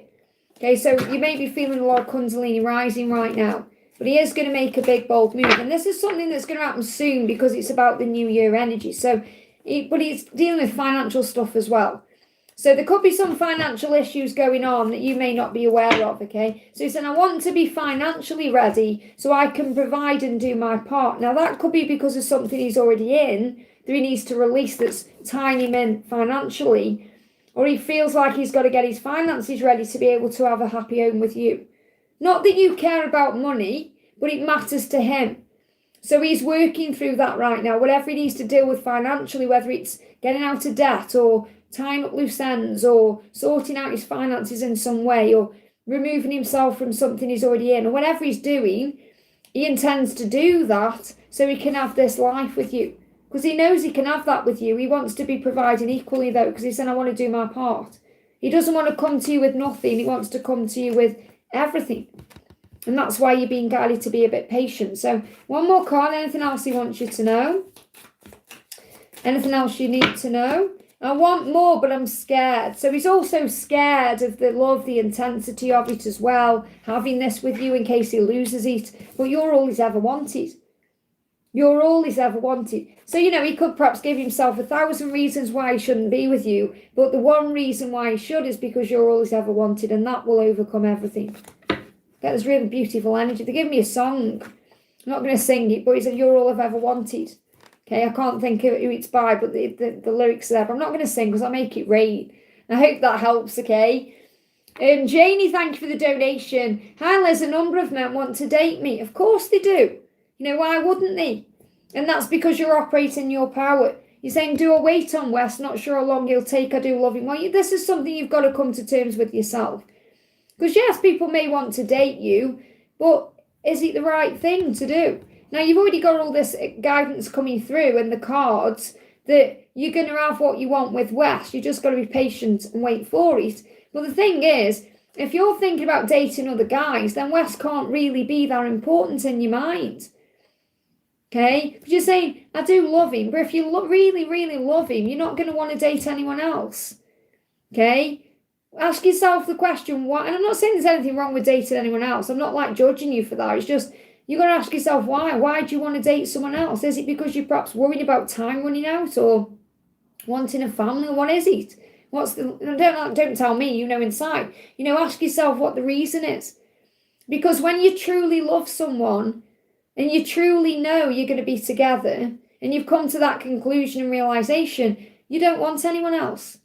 Okay, so you may be feeling a lot of kundalini rising right now. But he is going to make a big, bold move. And this is something that's going to happen soon because it's about the new year energy. So, but he's dealing with financial stuff as well. So there could be some financial issues going on that you may not be aware of, okay? So he said, I want to be financially ready so I can provide and do my part. Now, that could be because of something he's already in that he needs to release that's tying him in financially, or he feels like he's got to get his finances ready to be able to have a happy home with you. Not that you care about money, but it matters to him. So he's working through that right now. Whatever he needs to deal with financially, whether it's getting out of debt or tying up loose ends or sorting out his finances in some way or removing himself from something he's already in or whatever he's doing, he intends to do that so he can have this life with you. Because he knows he can have that with you. He wants to be providing equally though, because he said, I want to do my part. He doesn't want to come to you with nothing. He wants to come to you with everything. And that's why you're being guided to be a bit patient. So one more card. Anything else he wants you to know? Anything else you need to know? I want more, but I'm scared. So he's also scared of the love, the intensity of it as well. Having this with you in case he loses it. But you're all he's ever wanted. You're all he's ever wanted. So, you know, he could perhaps give himself 1,000 reasons why he shouldn't be with you. But the one reason why he should is because you're all he's ever wanted. And that will overcome everything. Get this really beautiful energy. They give me a song. I'm not going to sing it, but he said, you're all I've ever wanted. Okay, I can't think of who it's by, but the lyrics are there. But I'm not going to sing because I'll make it rain. I hope that helps, okay? Janie, thank you for the donation. Hi, Liz, a number of men want to date me. Of course they do. You know, why wouldn't they? And that's because you're operating your power. You're saying, do I wait on Wes? Not sure how long he'll take. I do love him. Well, this is something you've got to come to terms with yourself. Because, yes, people may want to date you, but is it the right thing to do? Now, you've already got all this guidance coming through and the cards that you're going to have what you want with Wes. You just got to be patient and wait for it. But the thing is, if you're thinking about dating other guys, then Wes can't really be that important in your mind. Okay? But you're saying, I do love him. But if you really, really love him, you're not going to want to date anyone else. Okay? Ask yourself the question, why? And I'm not saying there's anything wrong with dating anyone else. I'm not like judging you for that. It's just, you've got to ask yourself why. Why do you want to date someone else? Is it because you're perhaps worried about time running out or wanting a family? Or what is it? Don't tell me, you know inside. You know, ask yourself what the reason is. Because when you truly love someone and you truly know you're going to be together and you've come to that conclusion and realization, you don't want anyone else.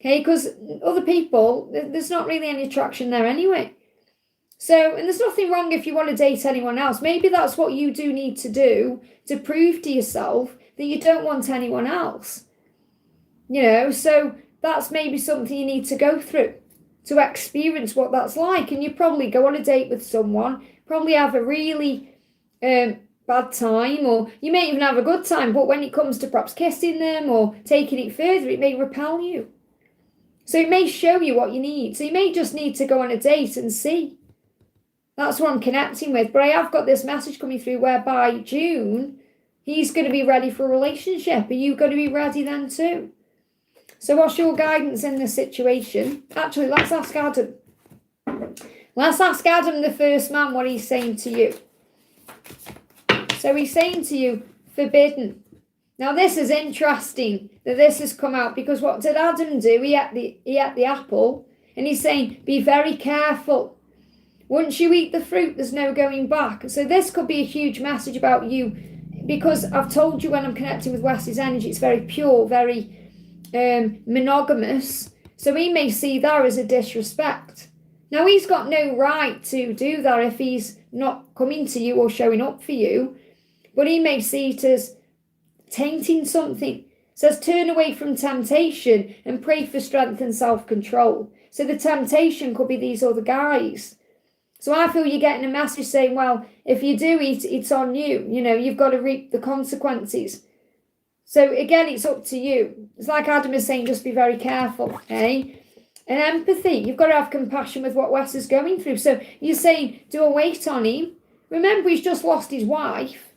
Okay, because other people, there's not really any attraction there anyway. So, and there's nothing wrong if you want to date anyone else. Maybe that's what you do need to do to prove to yourself that you don't want anyone else. You know, so that's maybe something you need to go through to experience what that's like. And you probably go on a date with someone, probably have a really bad time, or you may even have a good time. But when it comes to perhaps kissing them or taking it further, it may repel you. So it may show you what you need. So you may just need to go on a date and see. That's what I'm connecting with. But I have got this message coming through where by June, he's going to be ready for a relationship. Are you going to be ready then too? So what's your guidance in this situation? Actually, let's ask Adam. Let's ask Adam, the first man, what he's saying to you. So he's saying to you, forbidden. Now this is interesting that this has come out, because what did Adam do? He ate the apple, and he's saying, be very careful. Once you eat the fruit, there's no going back. So this could be a huge message about you, because I've told you when I'm connecting with Wes's energy, it's very pure, very monogamous. So he may see that as a disrespect. Now he's got no right to do that if he's not coming to you or showing up for you. but he may see it as tainting something. It says, turn away from temptation and pray for strength and self-control. So the temptation could be these other guys. So I feel you're getting a message saying, well, if you do it, it's on you. You know, you've got to reap the consequences. So again, it's up to you. It's like Adam is saying, just be very careful, okay? And empathy, you've got to have compassion with what Wes is going through. So you're saying, do a wait on him. Remember, he's just lost his wife.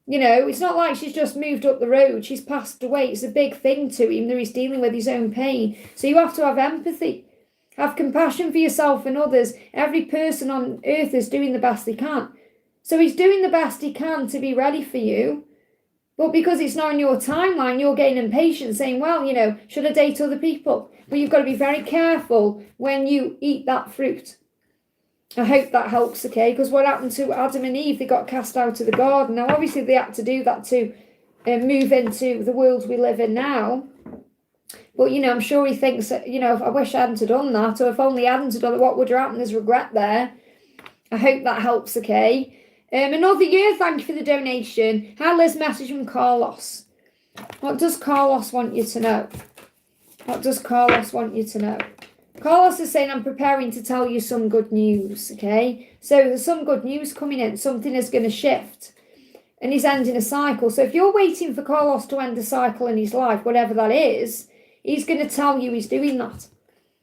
You know, it's not like she's just moved up the road. She's passed away. It's a big thing to him that he's dealing with his own pain. So you have to have empathy. Have compassion for yourself and others. Every person on earth is doing the best they can. So he's doing the best he can to be ready for you. But because it's not on your timeline, you're getting impatient, saying, well, you know, should I date other people? But you've got to be very careful when you eat that fruit. I hope that helps, okay? Because what happened to Adam and Eve, they got cast out of the garden. Now, obviously, they had to do that to move into the world we live in now. But, you know, I'm sure he thinks, that, you know, if I wish I hadn't done that, or if only I hadn't done it, what would have happened? There's regret there. I hope that helps, okay? Another year, thank you for the donation. Hi, Liz, message from Carlos. What does Carlos want you to know? What does Carlos want you to know? Carlos is saying, I'm preparing to tell you some good news, okay? So there's some good news coming in. Something is going to shift. And he's ending a cycle. So if you're waiting for Carlos to end a cycle in his life, whatever that is, he's going to tell you he's doing that.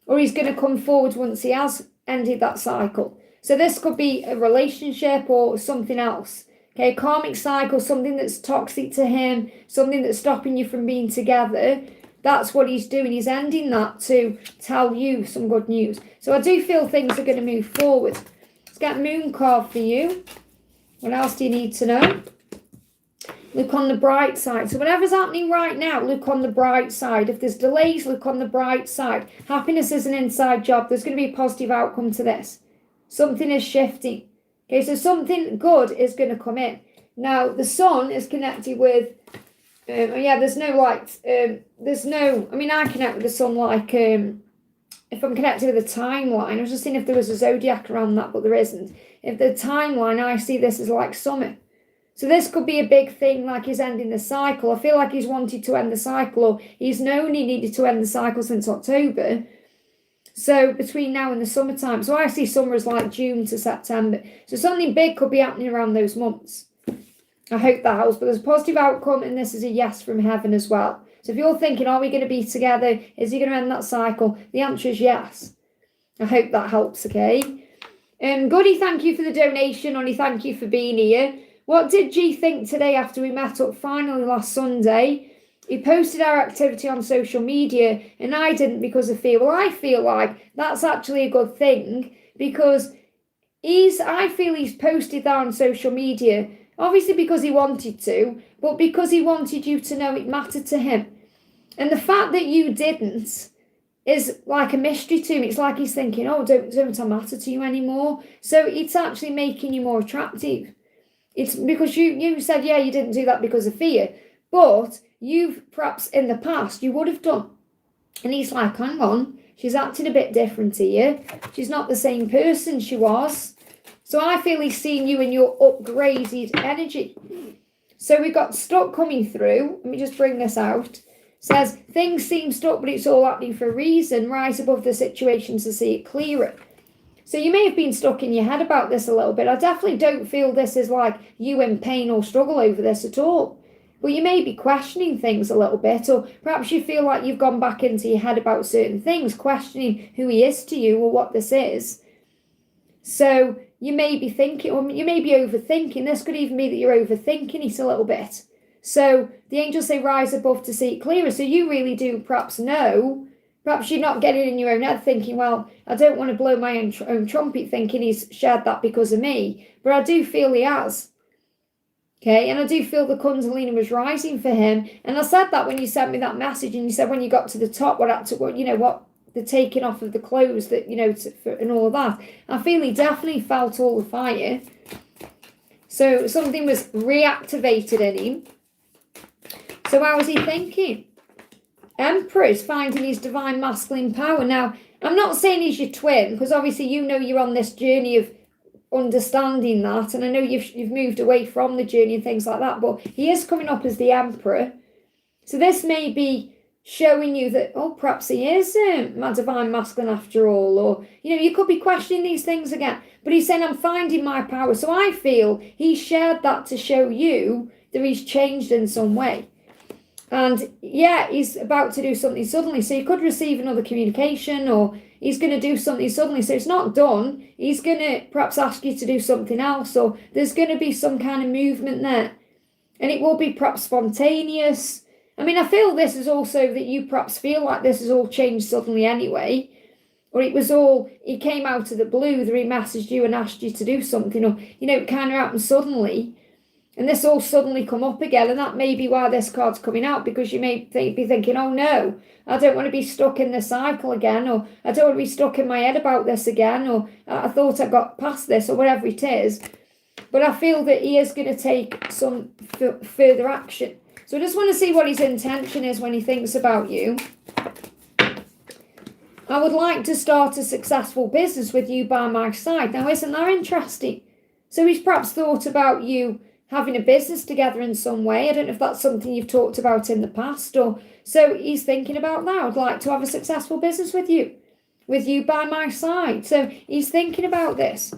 Or he's going to come forward once he has ended that cycle. So this could be a relationship or something else. Okay, karmic cycle, something that's toxic to him, something that's stopping you from being together. That's what he's doing. He's ending that to tell you some good news. So I do feel things are going to move forward. Let's get Moon card for you. What else do you need to know? Look on the bright side. So whatever's happening right now, look on the bright side. If there's delays, look on the bright side. Happiness is an inside job. There's going to be a positive outcome to this. Something is shifting. Okay, so something good is going to come in. Now, the sun is connected with, there's no light. I connect with the sun like, if I'm connected with a timeline, I was just seeing if there was a zodiac around that, but there isn't. If the timeline, I see this as like summer. So this could be a big thing, like he's ending the cycle. I feel like he's wanted to end the cycle, or he's known he needed to end the cycle since October. So between now and the summertime. So I see summer as like June to September. So something big could be happening around those months. I hope that helps. But there's a positive outcome, and this is a yes from heaven as well. So if you're thinking, are we going to be together? Is he going to end that cycle? The answer is yes. I hope that helps, okay? Goody, thank you for the donation. Ollie, thank you for being here. What did G think today after we met up finally last Sunday? He posted our activity on social media, and I didn't because of fear. Well, I feel like that's actually a good thing, because I feel he's posted that on social media, obviously because he wanted to, but because he wanted you to know it mattered to him. And the fact that you didn't is like a mystery to me. It's like he's thinking, oh, don't I matter to you anymore? So it's actually making you more attractive. It's because you said, yeah, you didn't do that because of fear, but you've perhaps in the past, you would have done. And he's like, hang on, she's acting a bit different here. She's not the same person she was. So I feel he's seeing you in your upgraded energy. So we got stuck coming through. Let me just bring this out. Says, things seem stuck, but it's all happening for a reason. Rise above the situation to see it clearer. So you may have been stuck in your head about this a little bit. I definitely don't feel this is like you in pain or struggle over this at all. But you may be questioning things a little bit, or perhaps you feel like you've gone back into your head about certain things, questioning who he is to you or what this is. So you may be thinking, or you may be overthinking. This could even be that you're overthinking it a little bit. So the angels say rise above to see it clearer. So you really do perhaps know. Perhaps you're not getting in your own head thinking, well, I don't want to blow my own trumpet thinking he's shared that because of me. But I do feel he has. Okay, and I do feel the Kundalini was rising for him. And I said that when you sent me that message, and you said when you got to the top, the taking off of the clothes, that, and all of that. I feel he definitely felt all the fire. So something was reactivated in him. So how was he thinking? Emperor is finding his divine masculine power. Now, I'm not saying he's your twin, because obviously you're on this journey of understanding that, and I know you've moved away from the journey and things like that, but he is coming up as the Emperor. So this may be showing you that, oh, perhaps he is my divine masculine after all, or, you could be questioning these things again. But he's saying, I'm finding my power. So I feel he shared that to show you that he's changed in some way. And yeah, he's about to do something suddenly. So you could receive another communication, or he's going to do something suddenly. So it's not done. He's going to perhaps ask you to do something else, or there's going to be some kind of movement there. And it will be perhaps spontaneous. I mean, I feel this is also that you perhaps feel like this has all changed suddenly anyway. Or it was all, he came out of the blue, that he messaged you and asked you to do something. Or, it kind of happened suddenly. And this all suddenly come up again. And that may be why this card's coming out. Because you may be thinking, oh no, I don't want to be stuck in the cycle again. Or I don't want to be stuck in my head about this again. Or I thought I got past this, or whatever it is. But I feel that he is going to take some further action. So I just want to see what his intention is when he thinks about you. I would like to start a successful business with you by my side. Now, isn't that interesting? So he's perhaps thought about you having a business together in some way. I don't know if that's something you've talked about in the past. Or so he's thinking about that. I'd like to have a successful business with you by my side. So he's thinking about this.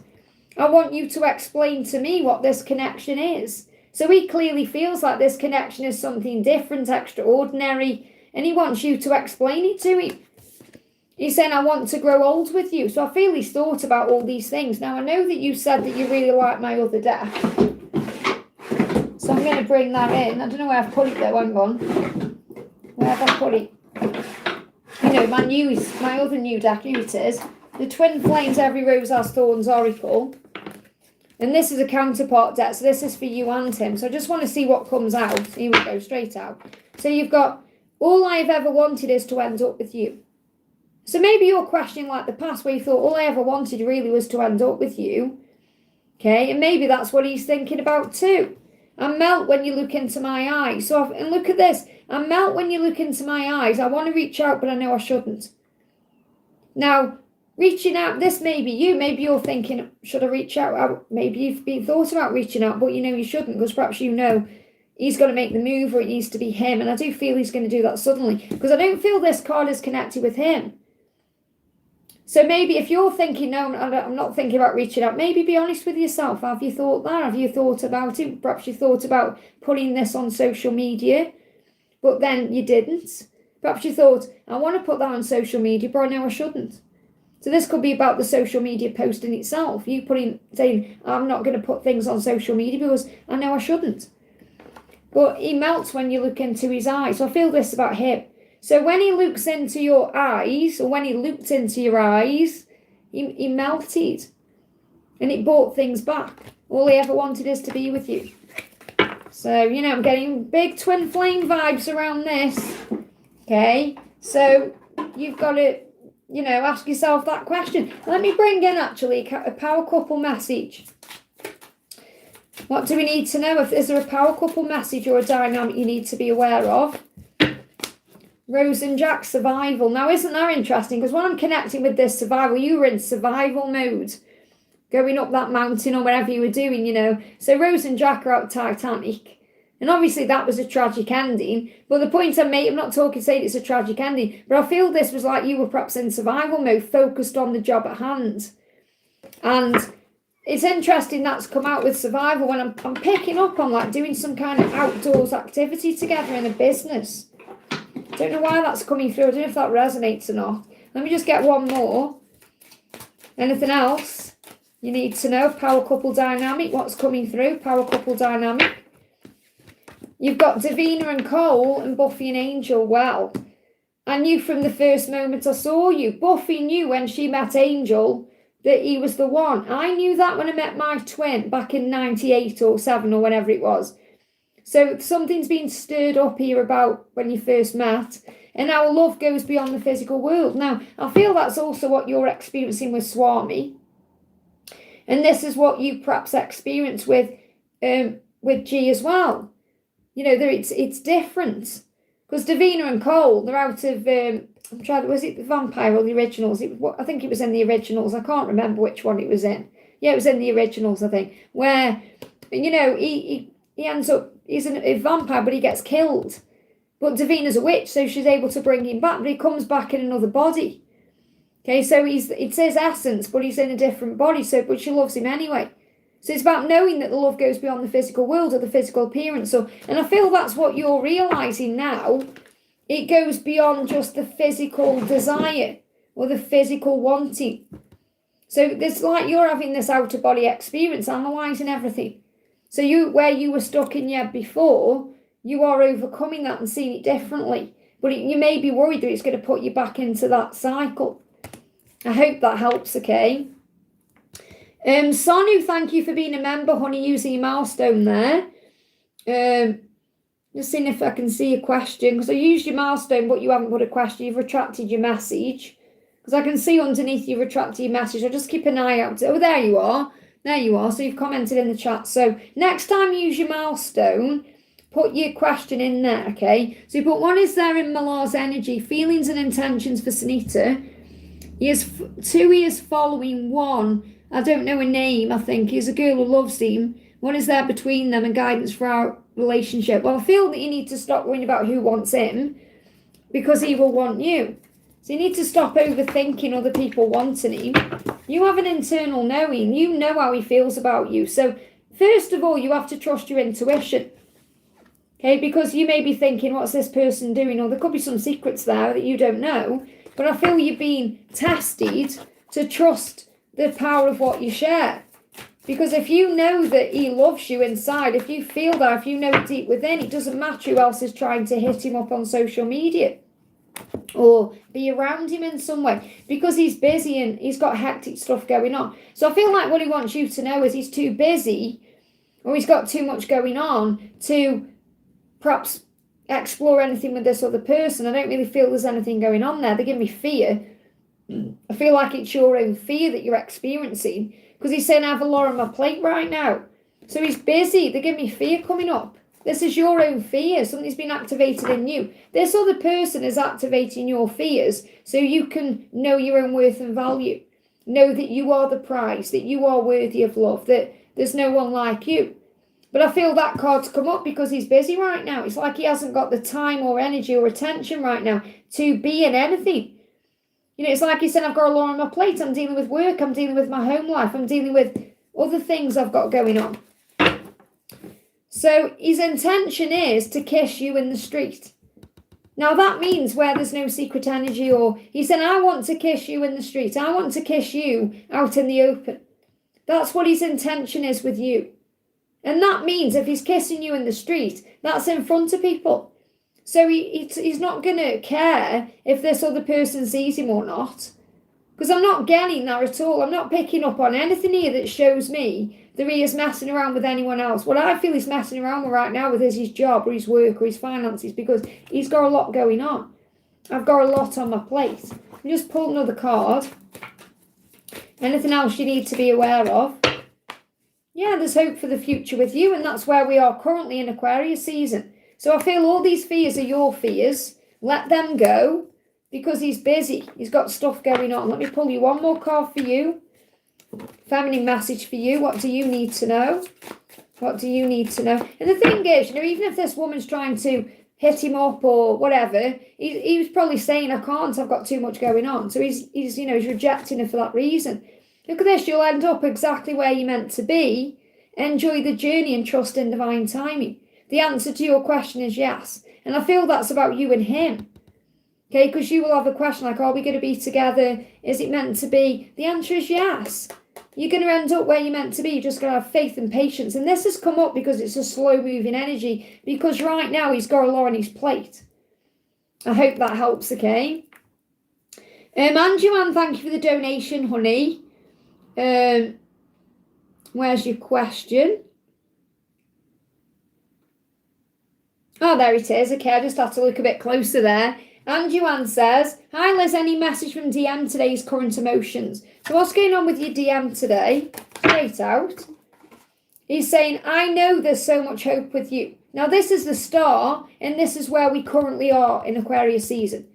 I want you to explain to me what this connection is. So he clearly feels like this connection is something different, extraordinary, and he wants you to explain it to him. He's saying, I want to grow old with you. So I feel he's thought about all these things. Now, I know that you said that you really like my other deck. So I'm going to bring that in. I don't know where I've put it though. Hang on. Where have I put it? My other new deck. Here it is. The Twin Flames Every Rose Has Thorns Oracle. And this is a counterpart deck, so this is for you and him. So I just want to see what comes out. Here we go, straight out. So you've got, all I've ever wanted is to end up with you. So maybe you're questioning like the past, where you thought all I ever wanted really was to end up with you. Okay, and maybe that's what he's thinking about too. I melt when you look into my eyes. And look at this. I melt when you look into my eyes. I want to reach out, but I know I shouldn't. Now, reaching out, this may be you. Maybe you're thinking, should I reach out? Maybe you've been thought about reaching out, but you shouldn't, because perhaps he's going to make the move, or it needs to be him. And I do feel he's going to do that suddenly, because I don't feel this card is connected with him. So maybe if you're thinking, no, I'm not thinking about reaching out, maybe be honest with yourself. Have you thought that? Have you thought about it? Perhaps you thought about putting this on social media, but then you didn't. Perhaps you thought, I want to put that on social media, but I know I shouldn't. So this could be about the social media post in itself. You saying, I'm not going to put things on social media because I know I shouldn't. But he melts when you look into his eyes. So I feel this about him. So when he looks into your eyes, or when he looked into your eyes, he melted. And it brought things back. All he ever wanted is to be with you. So, I'm getting big twin flame vibes around this. Okay? So you've got to, ask yourself that question. Let me bring in, actually, a power couple message. What do we need to know? Is there a power couple message or a dynamic you need to be aware of? Rose and Jack, survival. Now, isn't that interesting? Because when I'm connecting with this survival, you were in survival mode. Going up that mountain or whatever you were doing, So Rose and Jack are out Titanic. And obviously that was a tragic ending. But the point I'm not saying it's a tragic ending. But I feel this was like you were perhaps in survival mode, focused on the job at hand. And it's interesting that's come out with survival when I'm picking up on like doing some kind of outdoors activity together in a business. Don't know why that's coming through. I don't know if that resonates or not. Let me just get one more. Anything else you need to know? Power couple dynamic. What's coming through? Power couple dynamic. You've got Davina and Cole and Buffy and Angel. Well, I knew from the first moment I saw you. Buffy knew when she met Angel that he was the one. I knew that when I met my twin back in 98 or 7 or whenever it was. So something's been stirred up here about when you first met, and our love goes beyond the physical world. Now, I feel that's also what you're experiencing with Swami, and this is what you perhaps experience with G as well. It's different, because Davina and Cole, they're out of was it the Vampire or the originals? I think it was in the originals. I can't remember which one it was in. Yeah, it was in the originals, I think, where, you know, he ends up, he's a vampire, but he gets killed. But Davina's a witch, so she's able to bring him back, but he comes back in another body. Okay, so it's his essence, but he's in a different body, but she loves him anyway. So it's about knowing that the love goes beyond the physical world or the physical appearance. And I feel that's what you're realising now. It goes beyond just the physical desire or the physical wanting. So it's like you're having this outer body experience, analysing everything. So where you were stuck in your head before, you are overcoming that and seeing it differently. But you may be worried that it's going to put you back into that cycle. I hope that helps, okay? Sonu, thank you for being a member, honey, using your milestone there. Just seeing if I can see a question, because I used your milestone, but you haven't put a question. You've retracted your message. Because I can see underneath you retracted your message. I'll just keep an eye out. Oh, there you are. There you are. So you've commented in the chat. So next time you use your milestone, put your question in there, okay? So you put, what is there in Malar's energy, feelings and intentions for Sunita? He is following. 1, I don't know a name, I think. He's a girl who loves him. What is there between them and guidance for our relationship? Well, I feel that you need to stop worrying about who wants him, because he will want you. So you need to stop overthinking other people wanting him. You have an internal knowing. You know how he feels about you. So first of all, you have to trust your intuition. Okay, because you may be thinking, what's this person doing? Or there could be some secrets there that you don't know. But I feel you're being tested to trust the power of what you share. Because if you know that he loves you inside, if you feel that, if you know deep within, it doesn't matter who else is trying to hit him up on social media or be around him in some way, because he's busy and he's got hectic stuff going on. So I feel like what he wants you to know is he's too busy, or he's got too much going on to perhaps explore anything with this other person. I don't really feel there's anything going on there. They give me fear. I feel like it's your own fear that you're experiencing, because he's saying I have a lot on my plate right now. So he's busy. They give me fear coming up. This is your own fear. Something's been activated in you. This other person is activating your fears so you can know your own worth and value. Know that you are the prize, that you are worthy of love, that there's no one like you. But I feel that card's come up because he's busy right now. It's like he hasn't got the time or energy or attention right now to be in anything. You know, it's like he said, I've got a lot on my plate. I'm dealing with work. I'm dealing with my home life. I'm dealing with other things I've got going on. So his intention is to kiss you in the street. Now that means where there's no secret energy, or he said, I want to kiss you in the street. I want to kiss you out in the open. That's what his intention is with you. And that means if he's kissing you in the street, that's in front of people. So he's not going to care if this other person sees him or not. Because I'm not getting that at all. I'm not picking up on anything here that shows me that he is messing around with anyone else. What I feel he's messing around with right now with is his job or his work or his finances, because he's got a lot going on. I've got a lot on my plate. I just pulled another card. Anything else you need to be aware of? Yeah, there's hope for the future with you, and that's where we are currently in Aquarius season. So I feel all these fears are your fears. Let them go, because he's busy. He's got stuff going on. Let me pull you one more card for you. Feminine message for you. What do you need to know? What do you need to know? And the thing is, you know, even if this woman's trying to hit him up or whatever, he was probably saying, I can't, I've got too much going on. So he's rejecting her for that reason. Look at this, you'll end up exactly where you're meant to be. Enjoy the journey and trust in divine timing. The answer to your question is yes. And I feel that's about you and him. Okay, because you will have a question like, are we going to be together? Is it meant to be? The answer is yes. You're going to end up where you're meant to be. You're just going to have faith and patience. And this has come up because it's a slow-moving energy. Because right now he's got a lot on his plate. I hope that helps, okay? Anjuman, thank you for the donation, honey. Where's your question? Oh, there it is. Okay, I just have to look a bit closer there. Anjuan says, hi Liz, any message from DM today's current emotions? So what's going on with your DM today? Straight out. He's saying, I know there's so much hope with you. Now this is the star, and this is where we currently are in Aquarius season.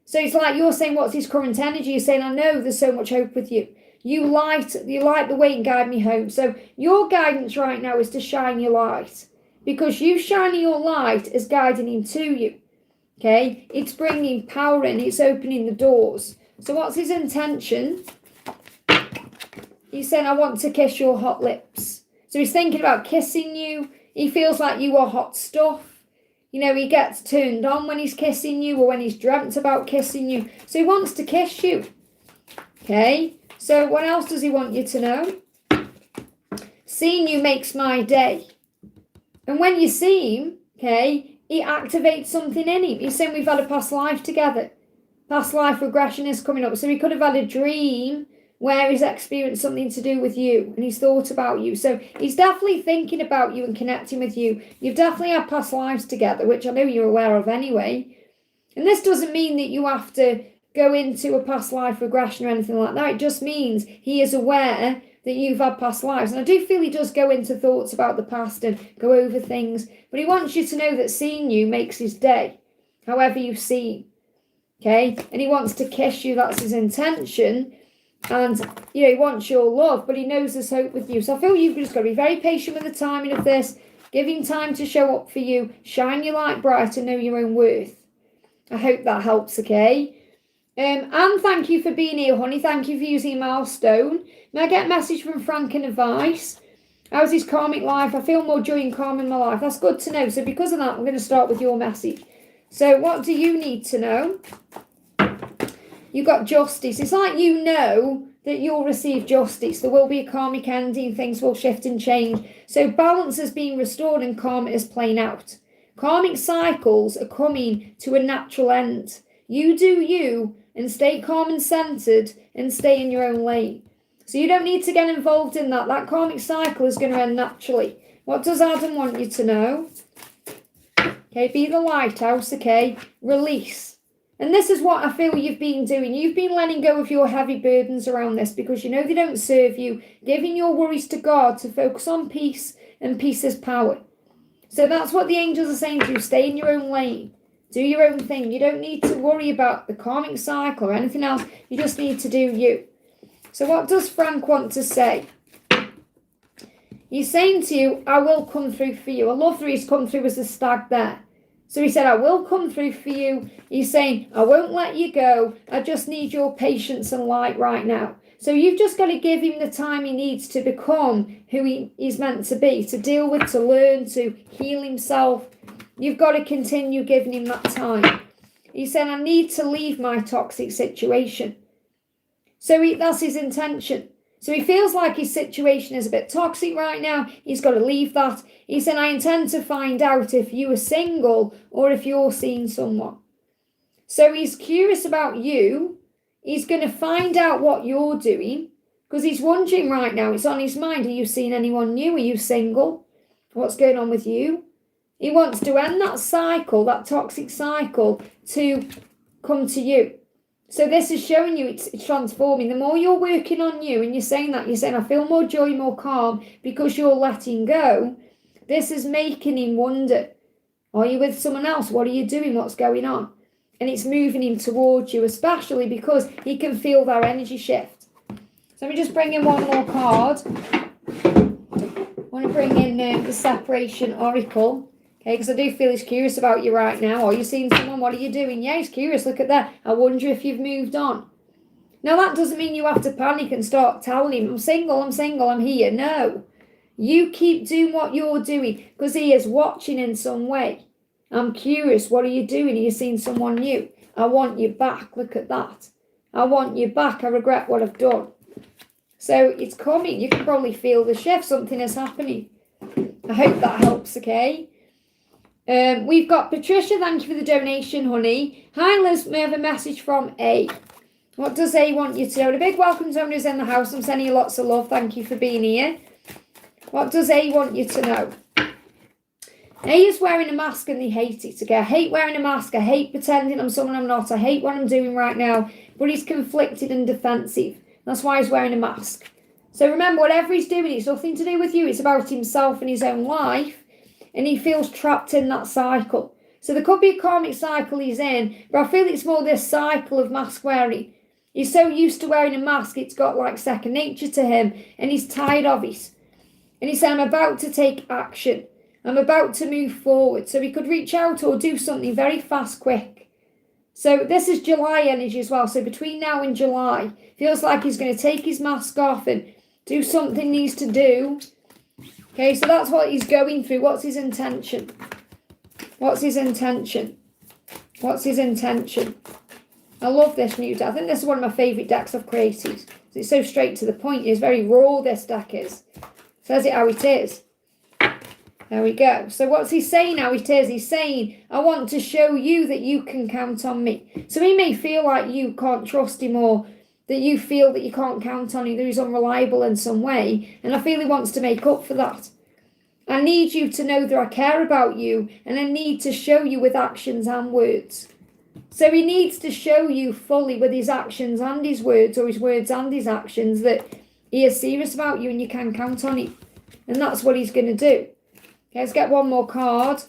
So it's like you're saying, what's his current energy? You're saying, I know there's so much hope with you. You light the way and guide me home. So your guidance right now is to shine your light, because you shining your light is guiding him to you. Okay, it's bringing power in, it's opening the doors. So what's his intention? He's saying, I want to kiss your hot lips. So he's thinking about kissing you. He feels like you are hot stuff. You know, he gets turned on when he's kissing you, or when he's dreamt about kissing you. So he wants to kiss you. Okay, so what else does he want you to know? Seeing you makes my day. And when you see him, okay, it activates something in him. He's saying we've had a past life together. Past life regression is coming up. So he could have had a dream where he's experienced something to do with you and he's thought about you. So he's definitely thinking about you and connecting with you. You've definitely had past lives together, which I know you're aware of anyway. And this doesn't mean that you have to go into a past life regression or anything like that. It just means he is aware that you've had past lives. And I do feel he does go into thoughts about the past and go over things. But he wants you to know that seeing you makes his day, however you see him. Okay? And he wants to kiss you. That's his intention. And, you know, he wants your love, but he knows there's hope with you. So I feel you've just got to be very patient with the timing of this. Give him time to show up for you. Shine your light bright and know your own worth. I hope that helps, okay? And thank you for being here, honey. Thank you for using a milestone. May I get a message from Frank and advice? How's his karmic life? I feel more joy and calm in my life. That's good to know. So because of that, I'm going to start with your message. So what do you need to know? You got justice. It's like you know that you'll receive justice. There will be a karmic ending. Things will shift and change. So balance is being restored and karma is playing out. Karmic cycles are coming to a natural end. You do you and stay calm and centered and stay in your own lane. So you don't need to get involved in that. That karmic cycle is going to end naturally. What does Adam want you to know? Okay, be the lighthouse, okay? Release. And this is what I feel you've been doing. You've been letting go of your heavy burdens around this because you know they don't serve you. Giving your worries to God to focus on peace, and peace is power. So that's what the angels are saying to you. Stay in your own lane. Do your own thing. You don't need to worry about the karmic cycle or anything else. You just need to do you. So what does Frank want to say? He's saying to you, I will come through for you. I love that he's come through as a stag there. So he said, I will come through for you. He's saying, I won't let you go. I just need your patience and light right now. So you've just got to give him the time he needs to become who he's meant to be, to deal with, to learn, to heal himself. You've got to continue giving him that time. He said, I need to leave my toxic situation. So that's his intention. So he feels like his situation is a bit toxic right now. He's got to leave that. He said, I intend to find out if you are single or if you're seeing someone. So he's curious about you. He's going to find out what you're doing because he's wondering right now. It's on his mind. Are you seeing anyone new? Are you single? What's going on with you? He wants to end that cycle, that toxic cycle, to come to you. So this is showing you it's transforming. The more you're working on you and you're saying, I feel more joy, more calm because you're letting go. This is making him wonder, are you with someone else? What are you doing? What's going on? And it's moving him towards you, especially because he can feel their energy shift. So let me just bring in one more card. I want to bring in the separation oracle. Okay, because I do feel he's curious about you right now. Are you seeing someone? What are you doing? Yeah, he's curious. Look at that. I wonder if you've moved on. Now, that doesn't mean you have to panic and start telling him, I'm single, I'm here. No. You keep doing what you're doing because he is watching in some way. I'm curious. What are you doing? Are you seeing someone new? I want you back. Look at that. I want you back. I regret what I've done. So it's coming. You can probably feel the shift. Something is happening. I hope that helps, okay? We've got Patricia, thank you for the donation, honey. Hi, Liz, may I have a message from A? What does A want you to know? And a big welcome to everyone who's in the house. I'm sending you lots of love. Thank you for being here. What does A want you to know? A is wearing a mask and they hate it. Okay, I hate wearing a mask. I hate pretending I'm someone I'm not. I hate what I'm doing right now. But he's conflicted and defensive. That's why he's wearing a mask. So remember, whatever he's doing, it's nothing to do with you. It's about himself and his own life. And he feels trapped in that cycle. So there could be a karmic cycle he's in, but I feel it's more this cycle of mask wearing. He's so used to wearing a mask, it's got like second nature to him, and he's tired of it. And he said, I'm about to take action. I'm about to move forward. So he could reach out or do something very fast, quick. So this is July energy as well. So between now and July, feels like he's going to take his mask off and do something he needs to do. Okay, so that's what he's going through. What's his intention? What's his intention? What's his intention? I love this new deck. I think this is one of my favourite decks I've created. It's so straight to the point. It's very raw, this deck is. Says it how it is. There we go. So what's he saying how it is? He's saying, I want to show you that you can count on me. So he may feel like you can't trust him, or that you feel that you can't count on him, that he's unreliable in some way. And I feel he wants to make up for that. I need you to know that I care about you, and I need to show you with actions and words. So he needs to show you fully with his actions and his words, or his words and his actions, that he is serious about you and you can count on him. And that's what he's going to do. Okay, let's get one more card.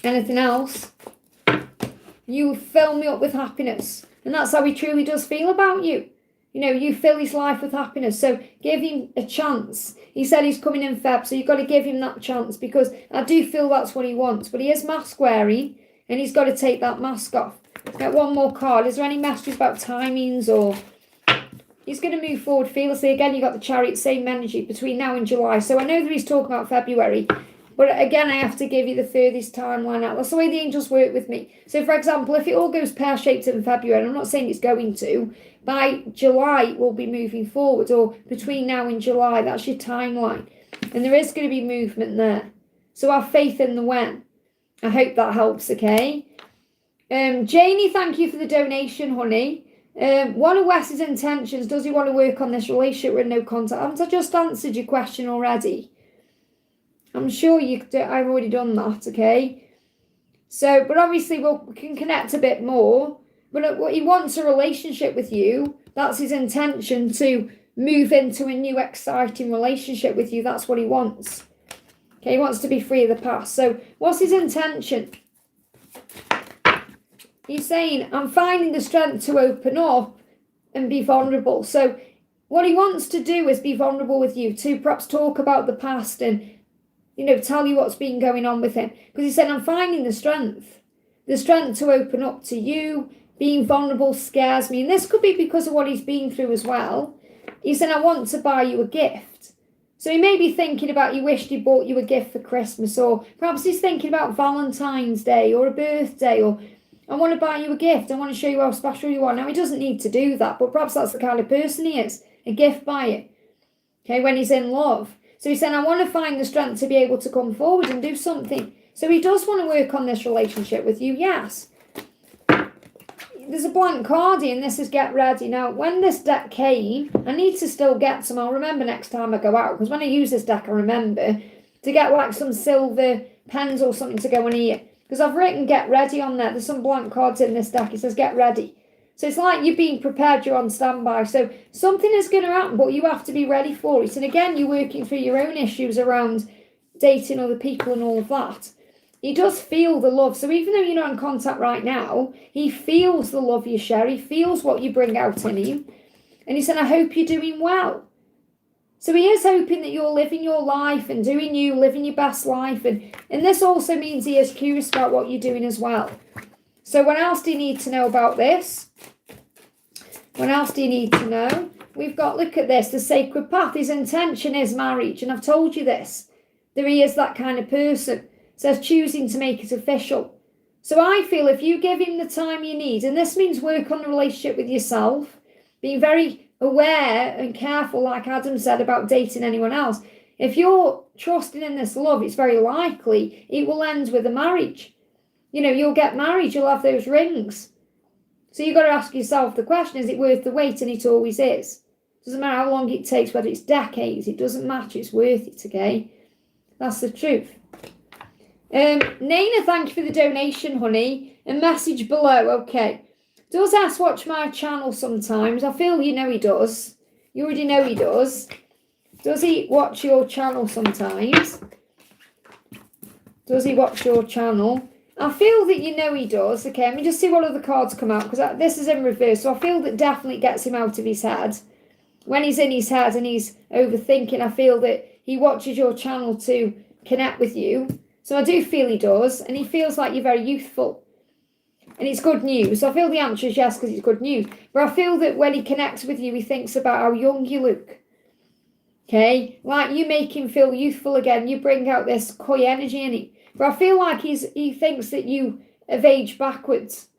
Anything else? You fill me up with happiness. And that's how he truly does feel about you. You know, you fill his life with happiness. So give him a chance. He said he's coming in Feb, so you've got to give him that chance, because I do feel that's what he wants. But he is mask wearing, and he's got to take that mask off. Get one more card. Is there any messages about timings, or... He's going to move forward fearlessly. Again, you got the Chariot, same energy between now and July. So I know that he's talking about February. But again, I have to give you the furthest timeline out. That's the way the angels work with me. So, for example, if it all goes pear-shaped in February, and I'm not saying it's going to, by July we'll be moving forward, or between now and July, that's your timeline. And there is going to be movement there. So have faith in the when. I hope that helps, okay? Janie, thank you for the donation, honey. One of Wes's intentions, does he want to work on this relationship with no contact? Haven't I just answered your question already? I'm sure I've already done that, okay? So, but obviously we can connect a bit more. But he wants a relationship with you. That's his intention, to move into a new exciting relationship with you. That's what he wants. Okay, he wants to be free of the past. So what's his intention? He's saying, I'm finding the strength to open up and be vulnerable. So what he wants to do is be vulnerable with you, to perhaps talk about the past and, you know, tell you what's been going on with him. Because he said, I'm finding the strength to open up to you. Being vulnerable scares me. And this could be because of what he's been through as well. He said, I want to buy you a gift. So he may be thinking about, you wished he bought you a gift for Christmas, or perhaps he's thinking about Valentine's Day or a birthday, or I want to buy you a gift. I want to show you how special you are. Now, he doesn't need to do that, but perhaps that's the kind of person he is, a gift buyer, okay, when he's in love. So he's saying, I want to find the strength to be able to come forward and do something. So he does want to work on this relationship with you, yes. There's a blank card here, and this is get ready. Now, when this deck came, I need to still get some. I'll remember next time I go out, because when I use this deck, I remember to get like some silver pens or something to go on here. Because I've written get ready on there. There's some blank cards in this deck. It says get ready. So it's like you're being prepared, you're on standby. So something is going to happen, but you have to be ready for it. And again, you're working through your own issues around dating other people and all of that. He does feel the love. So even though you're not in contact right now, he feels the love you share. He feels what you bring out in him. And he said, I hope you're doing well. So he is hoping that you're living your life and doing you, living your best life. And this also means he is curious about what you're doing as well. So what else do you need to know about this? What else do you need to know? We've got, look at this, the sacred path. His intention is marriage. And I've told you this, that he is that kind of person. It says choosing to make it official. So I feel if you give him the time you need, and this means work on the relationship with yourself, being very aware and careful, like Adam said, about dating anyone else. If you're trusting in this love, it's very likely it will end with a marriage. You know, you'll get married, you'll have those rings. So you've got to ask yourself the question, is it worth the wait? And it always is. Doesn't matter how long it takes, whether it's decades, it doesn't matter, it's worth it, okay? That's the truth. Naina, thank you for the donation, honey. A message below, okay. Does Ash watch my channel sometimes? I feel you know he does. You already know he does. Does he watch your channel sometimes? Does he watch your channel? I feel that you know he does. Okay, let me just see what other cards come out, because this is in reverse. So I feel that definitely gets him out of his head. When he's in his head and he's overthinking, I feel that he watches your channel to connect with you. So I do feel he does, and he feels like you're very youthful. And it's good news. I feel the answer is yes, because it's good news. But I feel that when he connects with you, he thinks about how young you look. Okay? Like you make him feel youthful again. You bring out this coy energy in him. But I feel like he thinks that you have aged backwards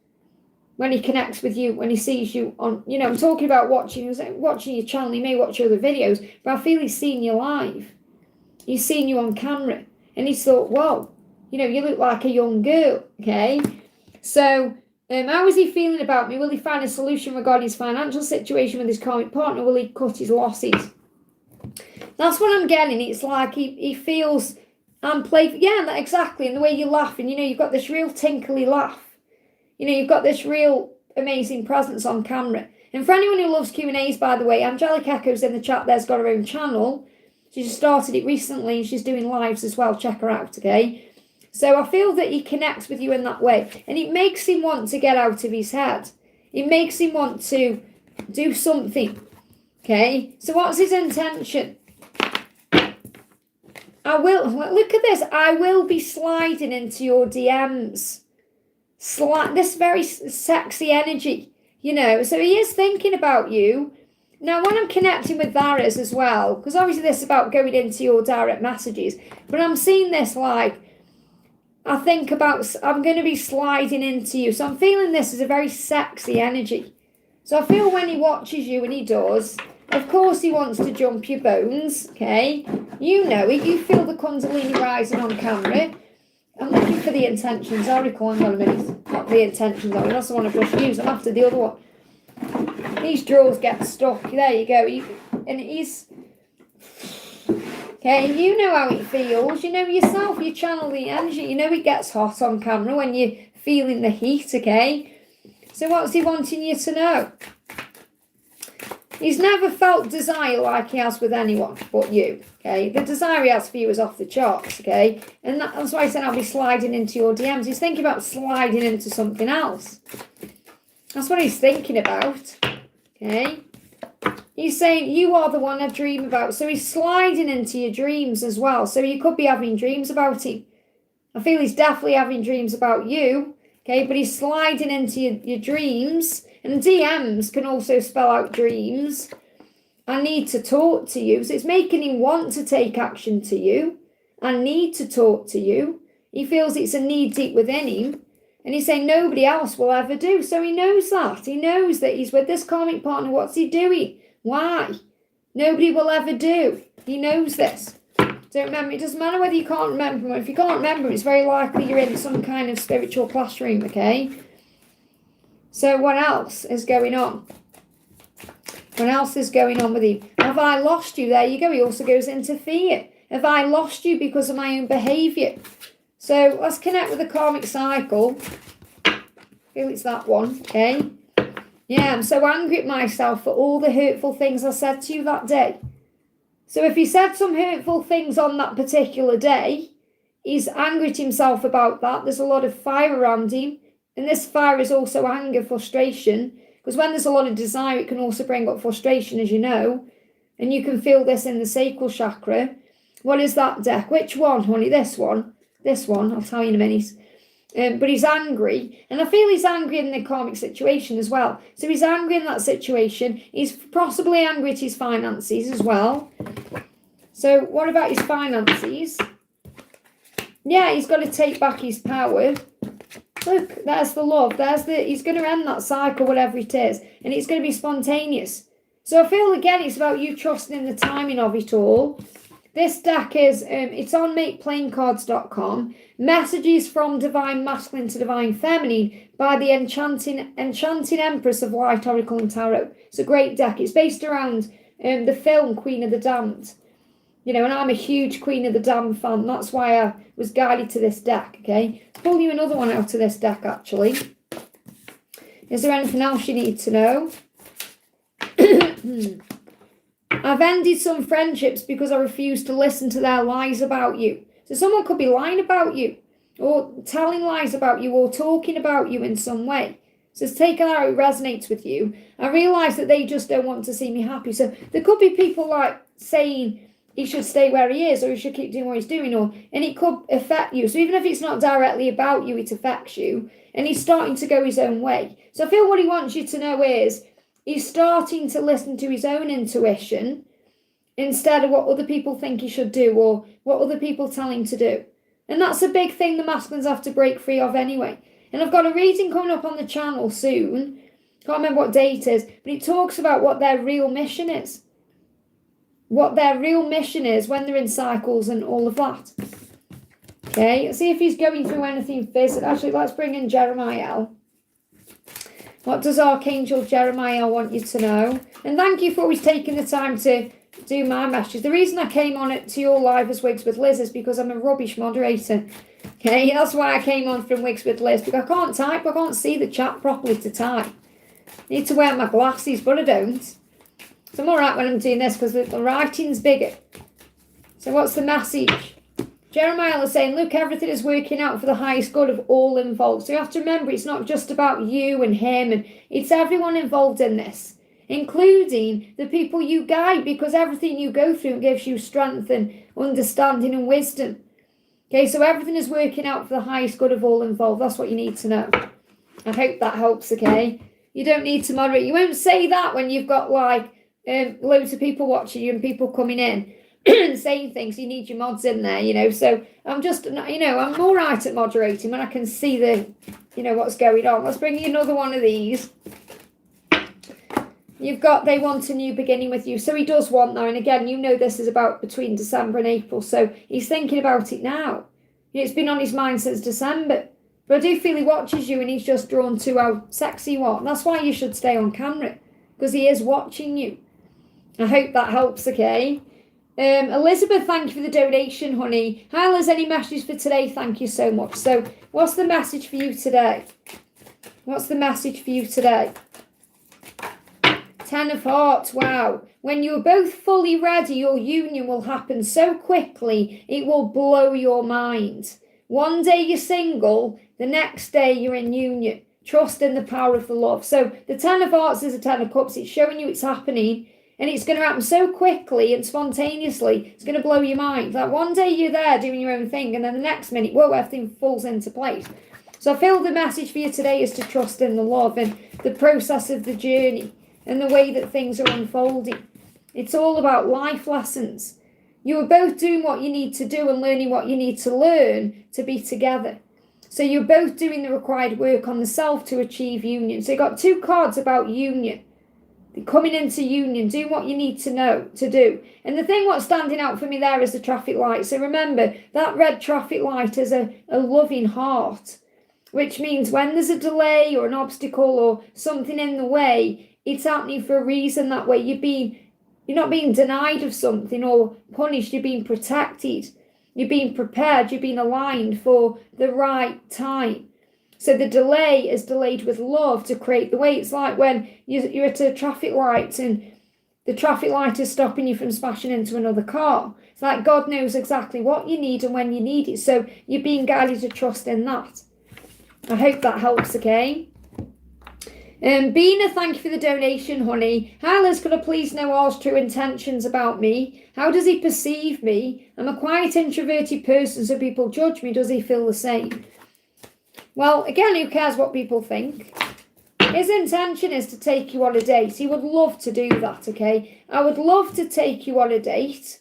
when he connects with you, when he sees you on, I'm talking about watching your channel. He may watch other videos, but I feel he's seen you live. He's seen you on camera, and he's thought, whoa, you look like a young girl, okay? So, how is he feeling about me? Will he find a solution regarding his financial situation with his karmic partner? Will he cut his losses? That's what I'm getting. It's like he feels I'm playful. Yeah, exactly. And the way you're laughing, you've got this real tinkly laugh. You've got this real amazing presence on camera. And for anyone who loves Q&As, by the way, Angelic Echo's in the chat there's got her own channel. She just started it recently, and she's doing lives as well. Check her out, okay? So I feel that he connects with you in that way. And it makes him want to get out of his head. It makes him want to do something, okay? So what's his intention? Look at this. I will be sliding into your DMs. This very sexy energy, so he is thinking about you. Now, when I'm connecting with Varys as well, because obviously this is about going into your direct messages, but I'm seeing this like, I think about, I'm going to be sliding into you. So I'm feeling this as a very sexy energy. So I feel when he watches you, and he does, of course he wants to jump your bones, okay? You know it. You feel the Kundalini rising on camera. I'm looking for the intentions. Oracle, hang on a minute. Not the intentions. I also want to brush use. I'm after the other one. These drawers get stuck. There you go. And he's... Okay, you know how it feels. You know yourself. You channel the energy. You know it gets hot on camera when you're feeling the heat, okay? So what's he wanting you to know? He's never felt desire like he has with anyone but you, okay? The desire he has for you is off the charts, okay? And that's why I said I'll be sliding into your DMs. He's thinking about sliding into something else. That's what he's thinking about, okay? He's saying, you are the one I dream about. So he's sliding into your dreams as well. So you could be having dreams about him. I feel he's definitely having dreams about you, okay? But he's sliding into your dreams. And DMs can also spell out dreams. I need to talk to you. So it's making him want to take action to you. I need to talk to you. He feels it's a need deep within him. And he's saying nobody else will ever do. So he knows that. He knows that he's with this karmic partner. What's he doing? Why? Nobody will ever do. He knows this. Don't remember. It doesn't matter whether you can't remember him. If you can't remember him, it's very likely you're in some kind of spiritual classroom, okay? So what else is going on? What else is going on with him? Have I lost you? There you go. He also goes into fear. Have I lost you because of my own behaviour? So let's connect with the karmic cycle. I feel it's that one, okay? Yeah, I'm so angry at myself for all the hurtful things I said to you that day. So if he said some hurtful things on that particular day, he's angry at himself about that. There's a lot of fire around him. And this fire is also anger, frustration. Because when there's a lot of desire, it can also bring up frustration, as you know. And you can feel this in the sacral chakra. What is that deck? Which one, honey? This one. This one. I'll tell you in a minute. But he's angry. And I feel he's angry in the karmic situation as well. So he's angry in that situation. He's possibly angry at his finances as well. So what about his finances? Yeah, he's got to take back his power. Look, there's the love. He's going to end that cycle, whatever it is. And it's going to be spontaneous. So I feel, again, it's about you trusting in the timing of it all. This deck is, it's on makeplayingcards.com. Messages from Divine Masculine to Divine Feminine by the Enchanting Empress of Light, Oracle and Tarot. It's a great deck. It's based around the film Queen of the Damned. And I'm a huge Queen of the Damned fan. That's why I was guided to this deck, okay? Let's pull you another one out of this deck, actually. Is there anything else you need to know? I've ended some friendships because I refuse to listen to their lies about you. So someone could be lying about you. or telling lies about you or talking about you in some way. So it's taken out, it resonates with you. I realise that they just don't want to see me happy. So there could be people like saying he should stay where he is, or he should keep doing what he's doing, and it could affect you. So even if it's not directly about you, it affects you. And he's starting to go his own way. So I feel what he wants you to know is he's starting to listen to his own intuition instead of what other people think he should do or what other people tell him to do. And that's a big thing the masculines have to break free of anyway. And I've got a reading coming up on the channel soon. Can't remember what date it is, but it talks about what their real mission is. What their real mission is when they're in cycles and all of that. Okay, let's see if he's going through anything physical. Actually, let's bring in Jeremiah. What does Archangel Jeremiah want you to know? And thank you for always taking the time to do my messages. The reason I came on it to your live as Wigs with Liz is because I'm a rubbish moderator. Okay, that's why I came on from Wigs with Liz, because I can't type, I can't see the chat properly to type. I need to wear my glasses, but I don't. So I'm alright when I'm doing this because the writing's bigger. So what's the message? Jeremiah is saying, look, everything is working out for the highest good of all involved. So you have to remember, it's not just about you and him, and it's everyone involved in this, including the people you guide, because everything you go through gives you strength and understanding and wisdom. Okay, so everything is working out for the highest good of all involved. That's what you need to know. I hope that helps, okay? You don't need to moderate. You won't say that when you've got, like, loads of people watching you and people coming in and saying things. You need your mods in there, So I'm just, I'm all right at moderating when I can see what's going on. Let's bring you another one of these. You've got, they want a new beginning with you. So he does want that. And again, this is about between December and April. So he's thinking about it now. It's been on his mind since December. But I do feel he watches you and he's just drawn to how sexy you are. And that's why you should stay on camera, because he is watching you. I hope that helps, okay? Elizabeth, thank you for the donation, honey. Hi, Liz, any messages for today? Thank you so much. So what's the message for you today? What's the message for you today? 10 of Hearts, wow. When you're both fully ready, your union will happen so quickly, it will blow your mind. One day you're single, the next day you're in union. Trust in the power of the love. So the 10 of Hearts is a 10 of Cups. It's showing you it's happening, and it's going to happen so quickly and spontaneously. It's going to blow your mind. Like one day you're there doing your own thing, and then the next minute, whoa, everything falls into place. So I feel the message for you today is to trust in the love and the process of the journey and the way that things are unfolding. It's all about life lessons. You are both doing what you need to do and learning what you need to learn to be together. So you're both doing the required work on the self to achieve union. So you've got two cards about union. Coming into union, doing what you need to know to do. And the thing what's standing out for me there is the traffic light. So remember, that red traffic light is a loving heart, which means when there's a delay or an obstacle or something in the way, it's happening for a reason. That way you're not being denied of something or punished. You're being protected. You're being prepared. You're being aligned for the right time. So the delay is delayed with love to create the way. It's like when you're at a traffic light and the traffic light is stopping you from smashing into another car. It's like God knows exactly what you need and when you need it. So you're being guided to trust in that. I hope that helps, okay? Bina, thank you for the donation, honey. Hi, Liz, could I please know R's true intentions about me? How does he perceive me? I'm a quiet, introverted person, so people judge me. Does he feel the same? Well, again, who cares what people think? His intention is to take you on a date. He would love to do that, okay? I would love to take you on a date.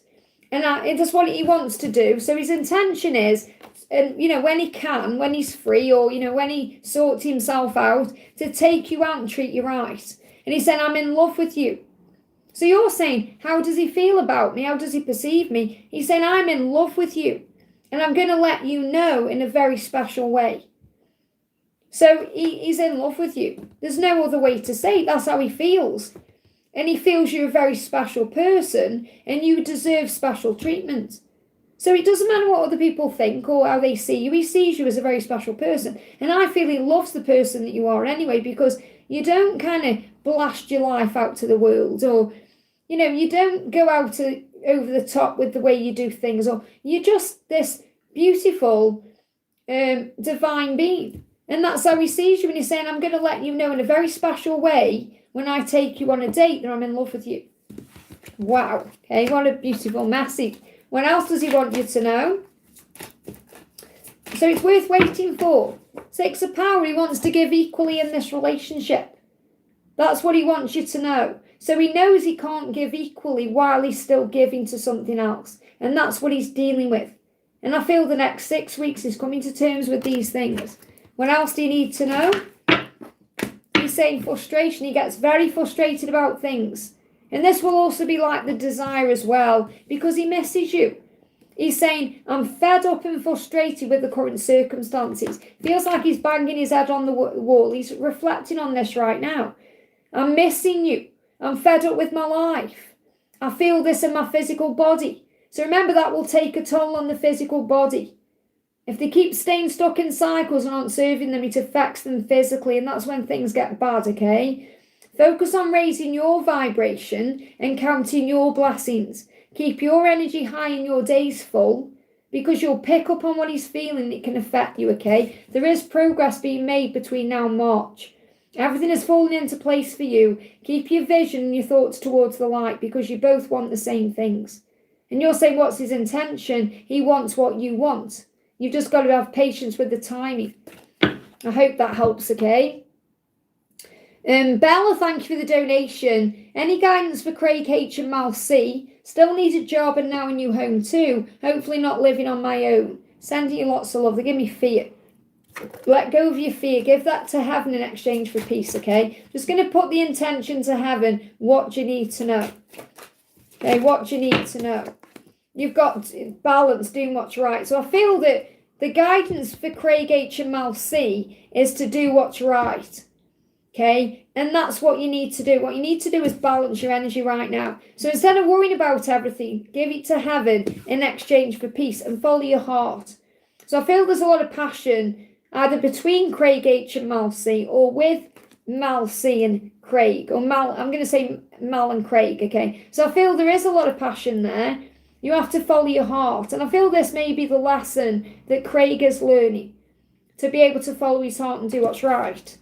And that's what he wants to do. So his intention is, and when he can, when he's free, or when he sorts himself out, to take you out and treat you right. And he said, I'm in love with you. So you're saying, how does he feel about me? How does he perceive me? He's saying, I'm in love with you, and I'm going to let you know in a very special way. So he's in love with you. There's no other way to say it. That's how he feels. And he feels you're a very special person and you deserve special treatment. So it doesn't matter what other people think or how they see you. He sees you as a very special person. And I feel he loves the person that you are anyway, because you don't kind of blast your life out to the world, or, you don't go out over the top with the way you do things, or you're just this beautiful, divine being. And that's how he sees you. And he's saying, I'm going to let you know in a very special way when I take you on a date that I'm in love with you. Wow. Okay, what a beautiful message. What else does he want you to know? So it's worth waiting for. 6 of Power, he wants to give equally in this relationship. That's what he wants you to know. So he knows he can't give equally while he's still giving to something else. And that's what he's dealing with. And I feel the next 6 weeks he's coming to terms with these things. What else do you need to know? He's saying frustration. He gets very frustrated about things. And this will also be like the desire as well, because he misses you. He's saying, I'm fed up and frustrated with the current circumstances. Feels like he's banging his head on the wall. He's reflecting on this right now. I'm missing you. I'm fed up with my life. I feel this in my physical body. So remember, that will take a toll on the physical body. If they keep staying stuck in cycles and aren't serving them, it affects them physically, and that's when things get bad, okay? Focus on raising your vibration and counting your blessings. Keep your energy high and your days full, because you'll pick up on what he's feeling. It can affect you, okay? There is progress being made between now and March. Everything is falling into place for you. Keep your vision and your thoughts towards the light, because you both want the same things. And you're saying, what's his intention? He wants what you want. You've just got to have patience with the timing. I hope that helps, okay? Bella, thank you for the donation. Any guidance for Craig H and Mal C? Still need a job and now a new home too. Hopefully not living on my own. Sending you lots of love. They give me fear. Let go of your fear. Give that to heaven in exchange for peace, okay? Just going to put the intention to heaven. What do you need to know? Okay, what do you need to know? You've got balance, doing what's right. So I feel that the guidance for Craig H and Mal C is to do what's right. Okay, and that's what you need to do. What you need to do is balance your energy right now. So instead of worrying about everything, give it to heaven in exchange for peace and follow your heart. So I feel there's a lot of passion either between Craig H and Mal C, or with Mal C and Craig, or Mal, I'm going to say Mal and Craig, okay? So I feel there is a lot of passion there. You have to follow your heart. And I feel this may be the lesson that Craig is learning, to be able to follow his heart and do what's right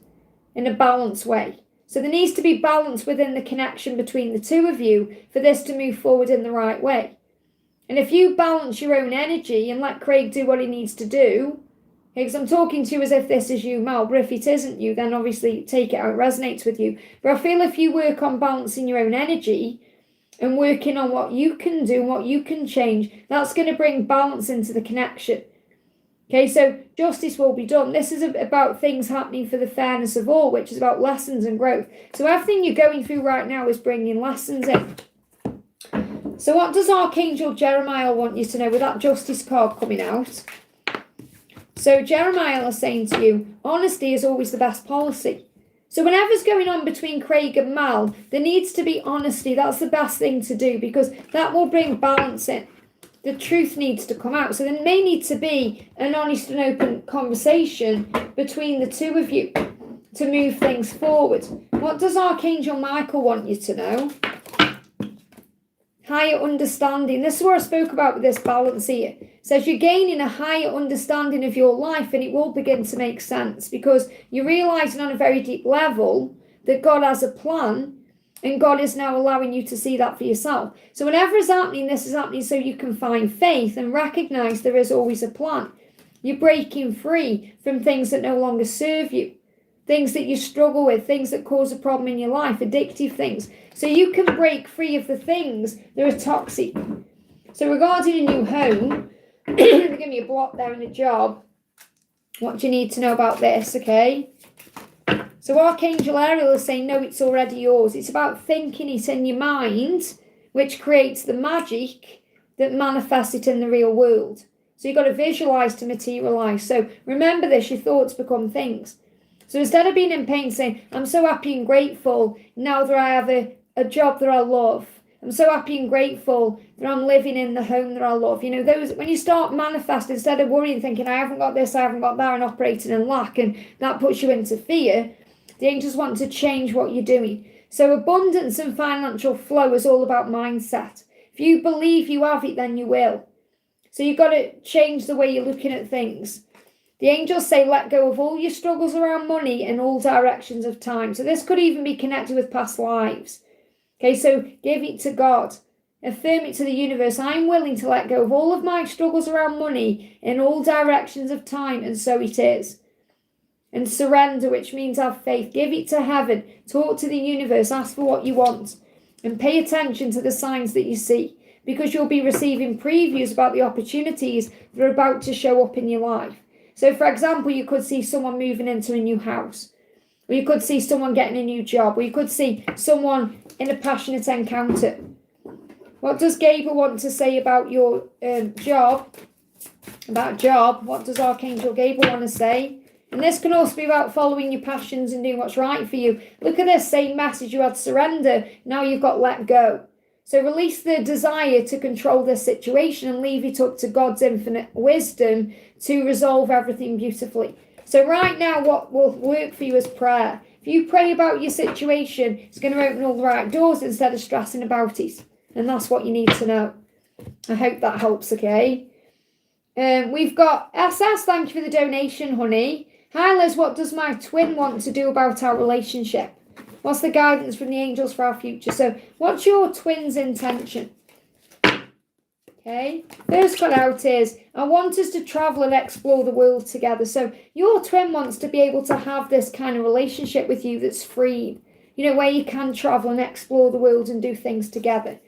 in a balanced way. So there needs to be balance within the connection between the two of you for this to move forward in the right way. And if you balance your own energy and let Craig do what he needs to do, because I'm talking to you as if this is you, Mal, but if it isn't you, then obviously take it how it resonates with you. But I feel if you work on balancing your own energy and working on what you can do, what you can change, that's going to bring balance into the connection. Okay, so justice will be done. This is about things happening for the fairness of all, which is about lessons and growth. So everything you're going through right now is bringing lessons in. So what does Archangel Jeremiah want you to know with that justice card coming out? So Jeremiah is saying to you, honesty is always the best policy. So whenever's going on between Craig and Mal, there needs to be honesty. That's the best thing to do, because that will bring balance in. The truth needs to come out. So there may need to be an honest and open conversation between the two of you to move things forward. What does Archangel Michael want you to know? Higher understanding. This is what I spoke about with this balance here. It says you're gaining a higher understanding of your life, and it will begin to make sense because you're realizing on a very deep level that God has a plan, and God is now allowing you to see that for yourself. So whenever it's happening, this is happening so you can find faith and recognize there is always a plan. You're breaking free from things that no longer serve you, things that you struggle with, things that cause a problem in your life, addictive things. So you can break free of the things that are toxic. So regarding a new home, give me a block there in a job. What do you need to know about this, okay? So Archangel Ariel is saying, no, it's already yours. It's about thinking it in your mind, which creates the magic that manifests it in the real world. So you've got to visualize to materialize. So remember this, your thoughts become things. So instead of being in pain saying, I'm so happy and grateful now that I have a job that I love. I'm so happy and grateful that I'm living in the home that I love. You know, those, when you start manifesting, instead of worrying, thinking, I haven't got this, I haven't got that, and operating in lack, and that puts you into fear, the angels want to change what you're doing. So abundance and financial flow is all about mindset. If you believe you have it, then you will. So you've got to change the way you're looking at things. The angels say let go of all your struggles around money and all directions of time. So this could even be connected with past lives. Okay, so give it to God. Affirm it to the universe. I'm willing to let go of all of my struggles around money in all directions of time, and so it is. And surrender, which means have faith. Give it to heaven. Talk to the universe. Ask for what you want. And pay attention to the signs that you see, because you'll be receiving previews about the opportunities that are about to show up in your life. So, for example, you could see someone moving into a new house. Or you could see someone getting a new job. Or you could see someone in a passionate encounter. What does Gabriel want to say about your job? About job, what does Archangel Gabriel want to say? And this can also be about following your passions and doing what's right for you. Look at this same message. You had surrender. Now you've got let go. So release the desire to control this situation and leave it up to God's infinite wisdom to resolve everything beautifully. So right now, what will work for you is prayer. If you pray about your situation, it's going to open all the right doors instead of stressing about it. And that's what you need to know. I hope that helps, okay? We've got SS, thank you for the donation, honey. Hi, Liz, what does my twin want to do about our relationship? What's the guidance from the angels for our future? So, what's your twin's intention? Okay, first cut out is, I want us to travel and explore the world together. So, your twin wants to be able to have this kind of relationship with you that's free. You know, where you can travel and explore the world and do things together.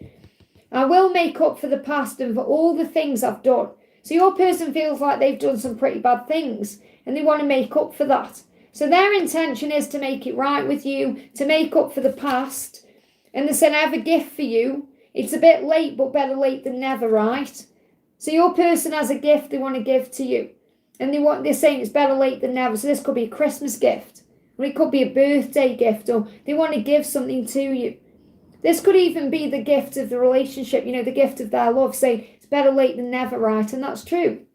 I will make up for the past and for all the things I've done. So your person feels like they've done some pretty bad things and they want to make up for that. So their intention is to make it right with you, to make up for the past. And they said, I have a gift for you. It's a bit late, but better late than never, right? So your person has a gift they want to give to you. And they're saying it's better late than never. So this could be a Christmas gift. Or it could be a birthday gift, or they want to give something to you. This could even be the gift of the relationship, you know, the gift of their love, saying it's better late than never, right? And that's true.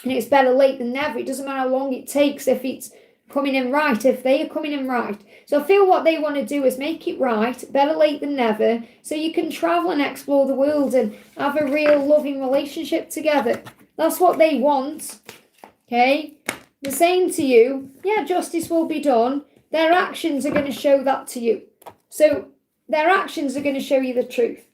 And it's better late than never. It doesn't matter how long it takes if it's coming in right, if they are coming in right. So I feel what they want to do is make it right, better late than never, so you can travel and explore the world and have a real loving relationship together. That's what they want, okay? They're saying to you, yeah, justice will be done. Their actions are going to show that to you. So their actions are going to show you the truth.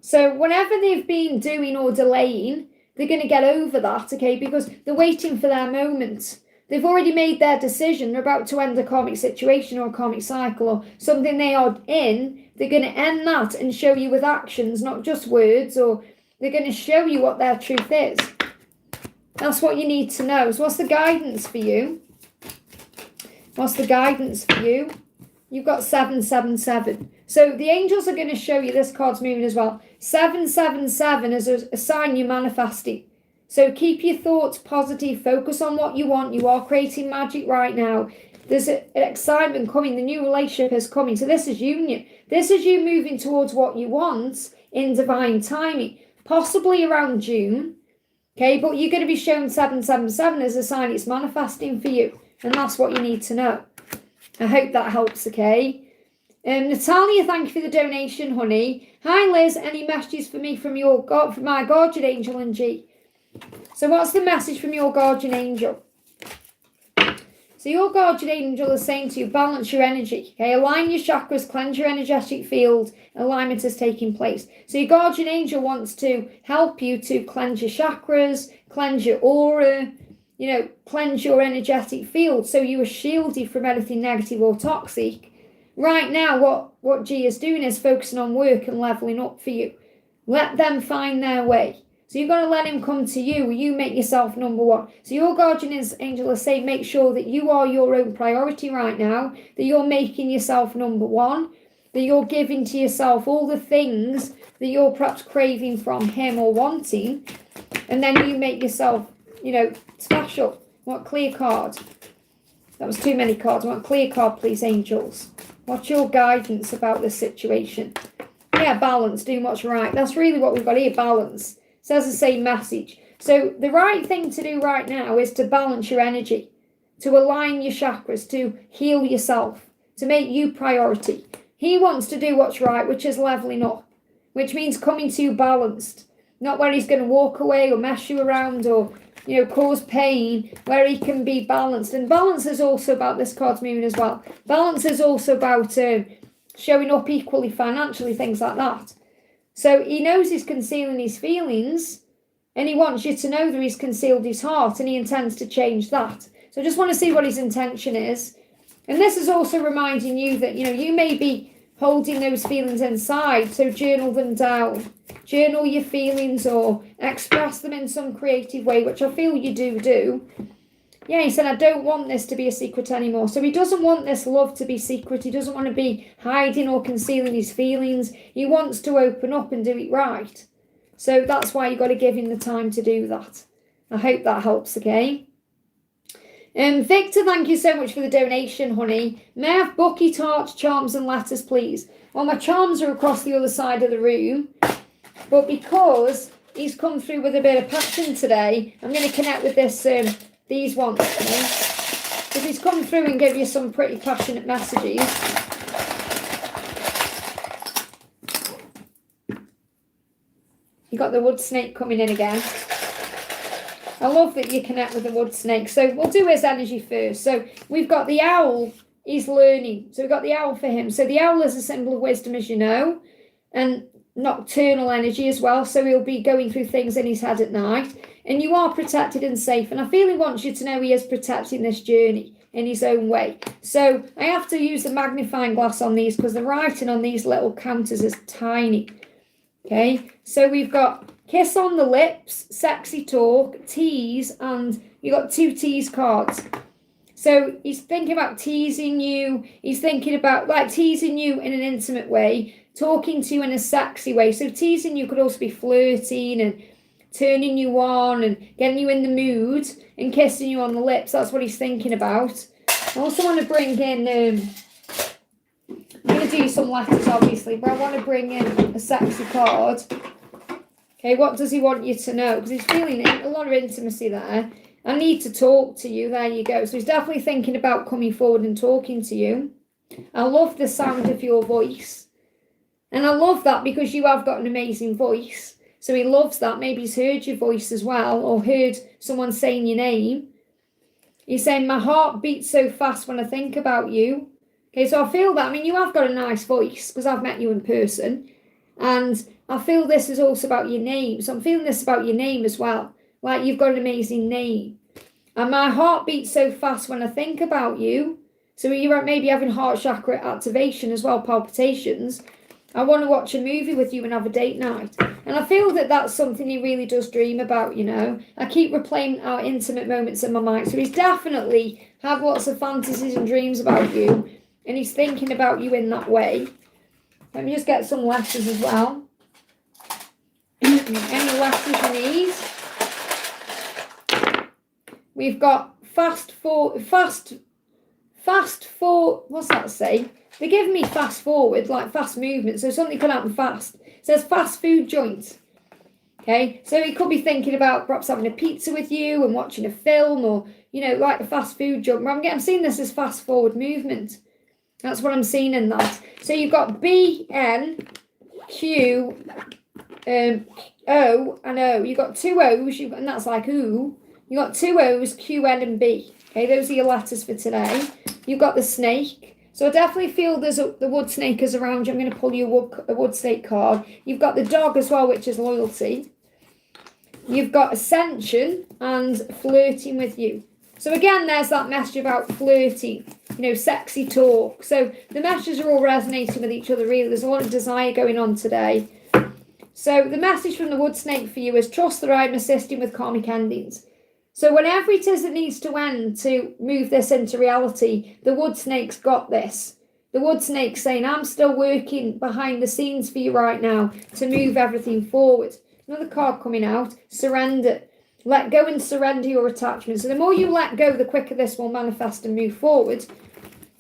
So whatever they've been doing or delaying, they're going to get over that, okay? Because they're waiting for their moment. They've already made their decision. They're about to end a karmic situation or a karmic cycle or something they are in. They're going to end that and show you with actions, not just words, or they're going to show you what their truth is. That's what you need to know. So what's the guidance for you? What's the guidance for you? You've got 777. So the angels are going to show you, this card's moving as well. 777 is a sign you're manifesting. So keep your thoughts positive. Focus on what you want. You are creating magic right now. There's an excitement coming. The new relationship is coming. So this is union. This is you moving towards what you want in divine timing. Possibly around June. Okay, but you're going to be shown 777 as a sign it's manifesting for you. And that's what you need to know. I hope that helps, okay? Natalia, thank you for the donation, honey. Hi, Liz. Any messages for me from from my guardian angel and G? So what's the message from your guardian angel? So your guardian angel is saying to you, balance your energy, okay? Align your chakras, cleanse your energetic field. Alignment is taking place. So your guardian angel wants to help you to cleanse your chakras, cleanse your aura, you know, cleanse your energetic field so you are shielded from anything negative or toxic. Right now, what G is doing is focusing on work and leveling up for you. Let them find their way. So you've got to let him come to you. You make yourself number one. So your guardian angel is saying, make sure that you are your own priority right now, that you're making yourself number one, that you're giving to yourself all the things that you're perhaps craving from him or wanting, and then you make yourself, you know, special. What clear card? That was too many cards. What clear card, please, angels? What's your guidance about this situation? Yeah, balance, doing what's right. That's really what we've got here, balance. Says the same message. So the right thing to do right now is to balance your energy, to align your chakras, to heal yourself, to make you priority. He wants to do what's right, which is leveling up, which means coming to you balanced. Not where he's going to walk away or mess you around or cause pain, where he can be balanced. And balance is also about, this card's moving as well, balance is also about showing up equally financially, things like that. So he knows he's concealing his feelings, and he wants you to know that he's concealed his heart, and he intends to change that. So I just want to see what his intention is. And this is also reminding you that, you may be holding those feelings inside, so journal them down. Journal your feelings or express them in some creative way, which I feel you do. Yeah, he said, I don't want this to be a secret anymore. So he doesn't want this love to be secret. He doesn't want to be hiding or concealing his feelings. He wants to open up and do it right. So that's why you've got to give him the time to do that. I hope that helps, okay? Victor, thank you so much for the donation, honey. May I have bucket arts, charms and letters, please? Well, my charms are across the other side of the room. But because he's come through with a bit of passion today, I'm going to connect with these ones, because he's come through and gave you some pretty passionate messages. You got the wood snake coming in again. I love that you connect with the wood snake. So we'll do his energy first. So we've got the owl, he's learning. So we've got the owl for him. So the owl is a symbol of wisdom, as you know, and nocturnal energy as well. So he'll be going through things in his head at night. And you are protected and safe. And I feel he wants you to know he is protecting this journey in his own way. So I have to use the magnifying glass on these because the writing on these little counters is tiny. Okay, so we've got kiss on the lips, sexy talk, tease, and you got 2 tease cards. So he's thinking about teasing you. He's thinking about teasing you in an intimate way, talking to you in a sexy way. So teasing you could also be flirting and turning you on and getting you in the mood and kissing you on the lips. That's what he's thinking about. I also want to bring in, I'm going to do some letters obviously, but I want to bring in a sexy card. Okay, what does he want you to know? Because he's feeling a lot of intimacy there. I need to talk to you. There you go. So he's definitely thinking about coming forward and talking to you. I love the sound of your voice. And I love that because you have got an amazing voice. So he loves that. Maybe he's heard your voice as well, or heard someone saying your name. He's saying, my heart beats so fast when I think about you. Okay, so I feel that. I mean, you have got a nice voice because I've met you in person. And I feel this is also about your name. So I'm feeling this about your name as well. Like you've got an amazing name. And my heart beats so fast when I think about you. So you're maybe having heart chakra activation as well, palpitations. I want to watch a movie with you and have a date night. And I feel that that's something he really does dream about, I keep replaying our intimate moments in my mind. So he's definitely had lots of fantasies and dreams about you. And he's thinking about you in that way. Let me just get some letters as well. Any letters you need? We've got fast forward, what's that say? They give me fast forward, like fast movement, so something could happen fast. It says fast food joint. Okay, so he could be thinking about perhaps having a pizza with you and watching a film, or, like a fast food joint. I'm seeing this as fast forward movement. That's what I'm seeing in that. So you've got B, N, Q, O, and O. You've got 2 O's, and that's like ooh. You've got 2 O's, Q, N, and B. Okay, those are your letters for today. You've got the snake. So I definitely feel the wood snake is around you. I'm going to pull you a wood snake card. You've got the dog as well, which is loyalty. You've got ascension and flirting with you. So again, there's that message about flirting, sexy talk. So the messages are all resonating with each other, really. There's a lot of desire going on today. So the message from the wood snake for you is trust that I'm assisting with karmic endings. So whenever it is that needs to end to move this into reality, the wood snake's got this. The wood snake's saying, I'm still working behind the scenes for you right now to move everything forward. Another card coming out, surrender. Let go and surrender your attachment. So the more you let go, the quicker this will manifest and move forward.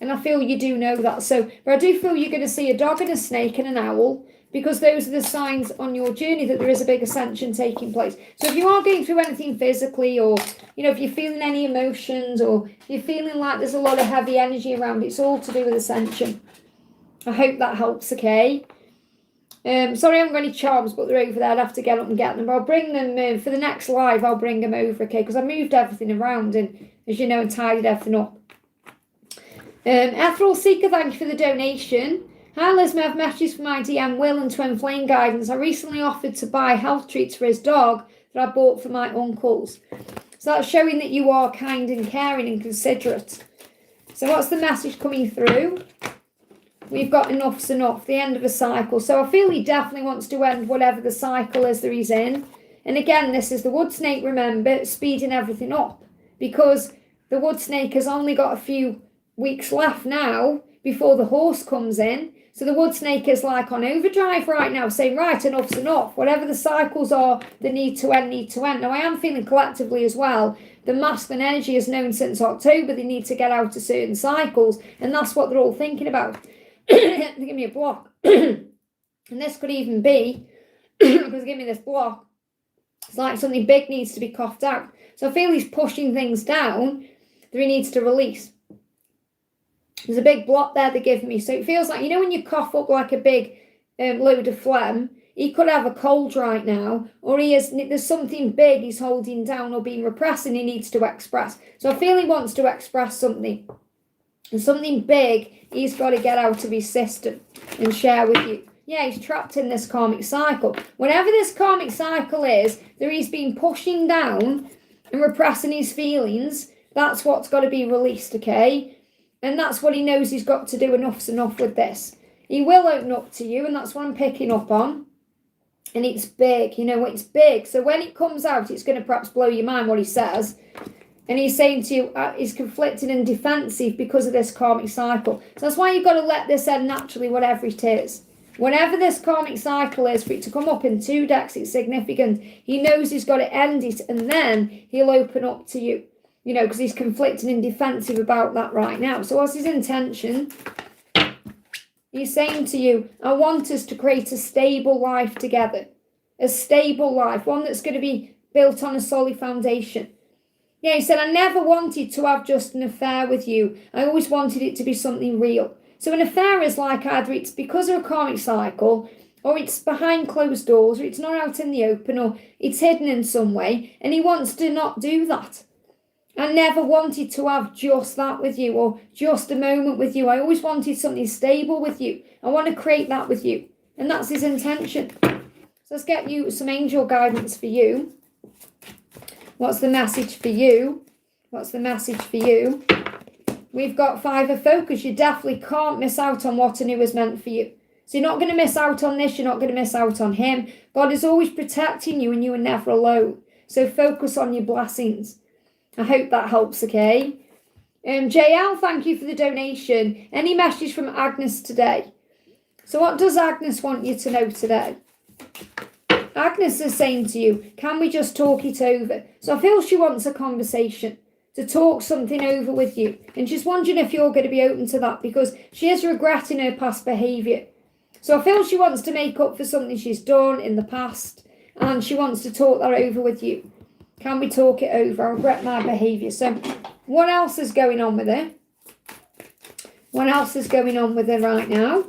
And I feel you do know that. But I do feel you're going to see a dog and a snake and an owl, because those are the signs on your journey that there is a big ascension taking place. So if you are going through anything physically, or, if you're feeling any emotions, or you're feeling like there's a lot of heavy energy around, it's all to do with ascension. I hope that helps, okay? Sorry I haven't got any charms, but they're over there. I'd have to get up and get them. But I'll bring them for the next live. I'll bring them over, okay? Because I moved everything around and, as you know, and tidied everything up. Ethereal Seeker, thank you for the donation. Hi Liz, may I have messages for my DM Will and Twin Flame Guidance. I recently offered to buy health treats for his dog that I bought for my uncles. So that's showing that you are kind and caring and considerate. So what's the message coming through? We've got enough's enough, the end of a cycle. So I feel he definitely wants to end whatever the cycle is that he's in. And again, this is the wood snake, remember, speeding everything up. Because the wood snake has only got a few weeks left now before the horse comes in. So the wood snake is like on overdrive right now, saying, right, enough's enough. Whatever the cycles are that need to end, need to end. Now, I am feeling collectively as well, the masculine energy is known since October. They need to get out of certain cycles. And that's what they're all thinking about. Give me a block. And this could even be, because give me this block, it's like something big needs to be coughed out. So I feel he's pushing things down that he needs to release. There's a big block there they give me. So it feels like, you know, when you cough up like a big load of phlegm, he could have a cold right now, or there's something big he's holding down or being repressed and he needs to express. So I feel he wants to express something. And something big he's got to get out of his system and share with you. Yeah, he's trapped in this karmic cycle. Whatever this karmic cycle is, that he's been pushing down and repressing his feelings, that's what's got to be released, okay? And that's what he knows he's got to do. Enough's enough with this. He will open up to you, and that's what I'm picking up on. And it's big, you know, it's big. So when it comes out, it's going to perhaps blow your mind what he says. And he's saying to you, he's conflicted and defensive because of this karmic cycle. So that's why you've got to let this end naturally, whatever it is. Whenever this karmic cycle is, for it to come up in 2 decks, it's significant. He knows he's got to end it, and then he'll open up to you. You know, because he's conflicted and defensive about that right now. So what's his intention? He's saying to you, I want us to create a stable life together. A stable life. One that's going to be built on a solid foundation. Yeah, he said, I never wanted to have just an affair with you. I always wanted it to be something real. So an affair is like either it's because of a karmic cycle, or it's behind closed doors, or it's not out in the open, or it's hidden in some way. And he wants to not do that. I never wanted to have just that with you, or just a moment with you. I always wanted something stable with you. I want to create that with you. And that's his intention. So let's get you some angel guidance for you. What's the message for you? What's the message for you? We've got 5 of focus. You definitely can't miss out on what and who is meant for you. So you're not going to miss out on this. You're not going to miss out on him. God is always protecting you and you are never alone. So focus on your blessings. I hope that helps, okay? JL, thank you for the donation. Any message from Agnes today? So what does Agnes want you to know today? Agnes is saying to you, can we just talk it over? So I feel she wants a conversation, to talk something over with you. And she's wondering if you're going to be open to that, because she is regretting her past behaviour. So I feel she wants to make up for something she's done in the past, and she wants to talk that over with you. Can we talk it over? I regret my behaviour. So what else is going on with her? What else is going on with her right now?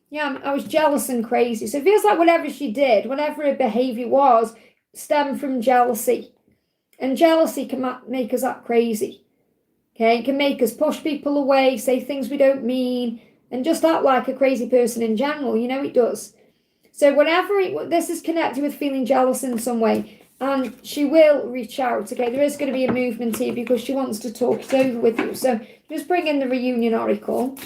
Yeah, I was jealous and crazy. So it feels like whatever she did, whatever her behaviour was, stemmed from jealousy. And jealousy can make us act crazy. Okay, it can make us push people away, say things we don't mean, and just act like a crazy person in general. You know it does. So this is connected with feeling jealous in some way. And she will reach out, okay? There is going to be a movement here because she wants to talk it over with you. So just bring in the reunion oracle.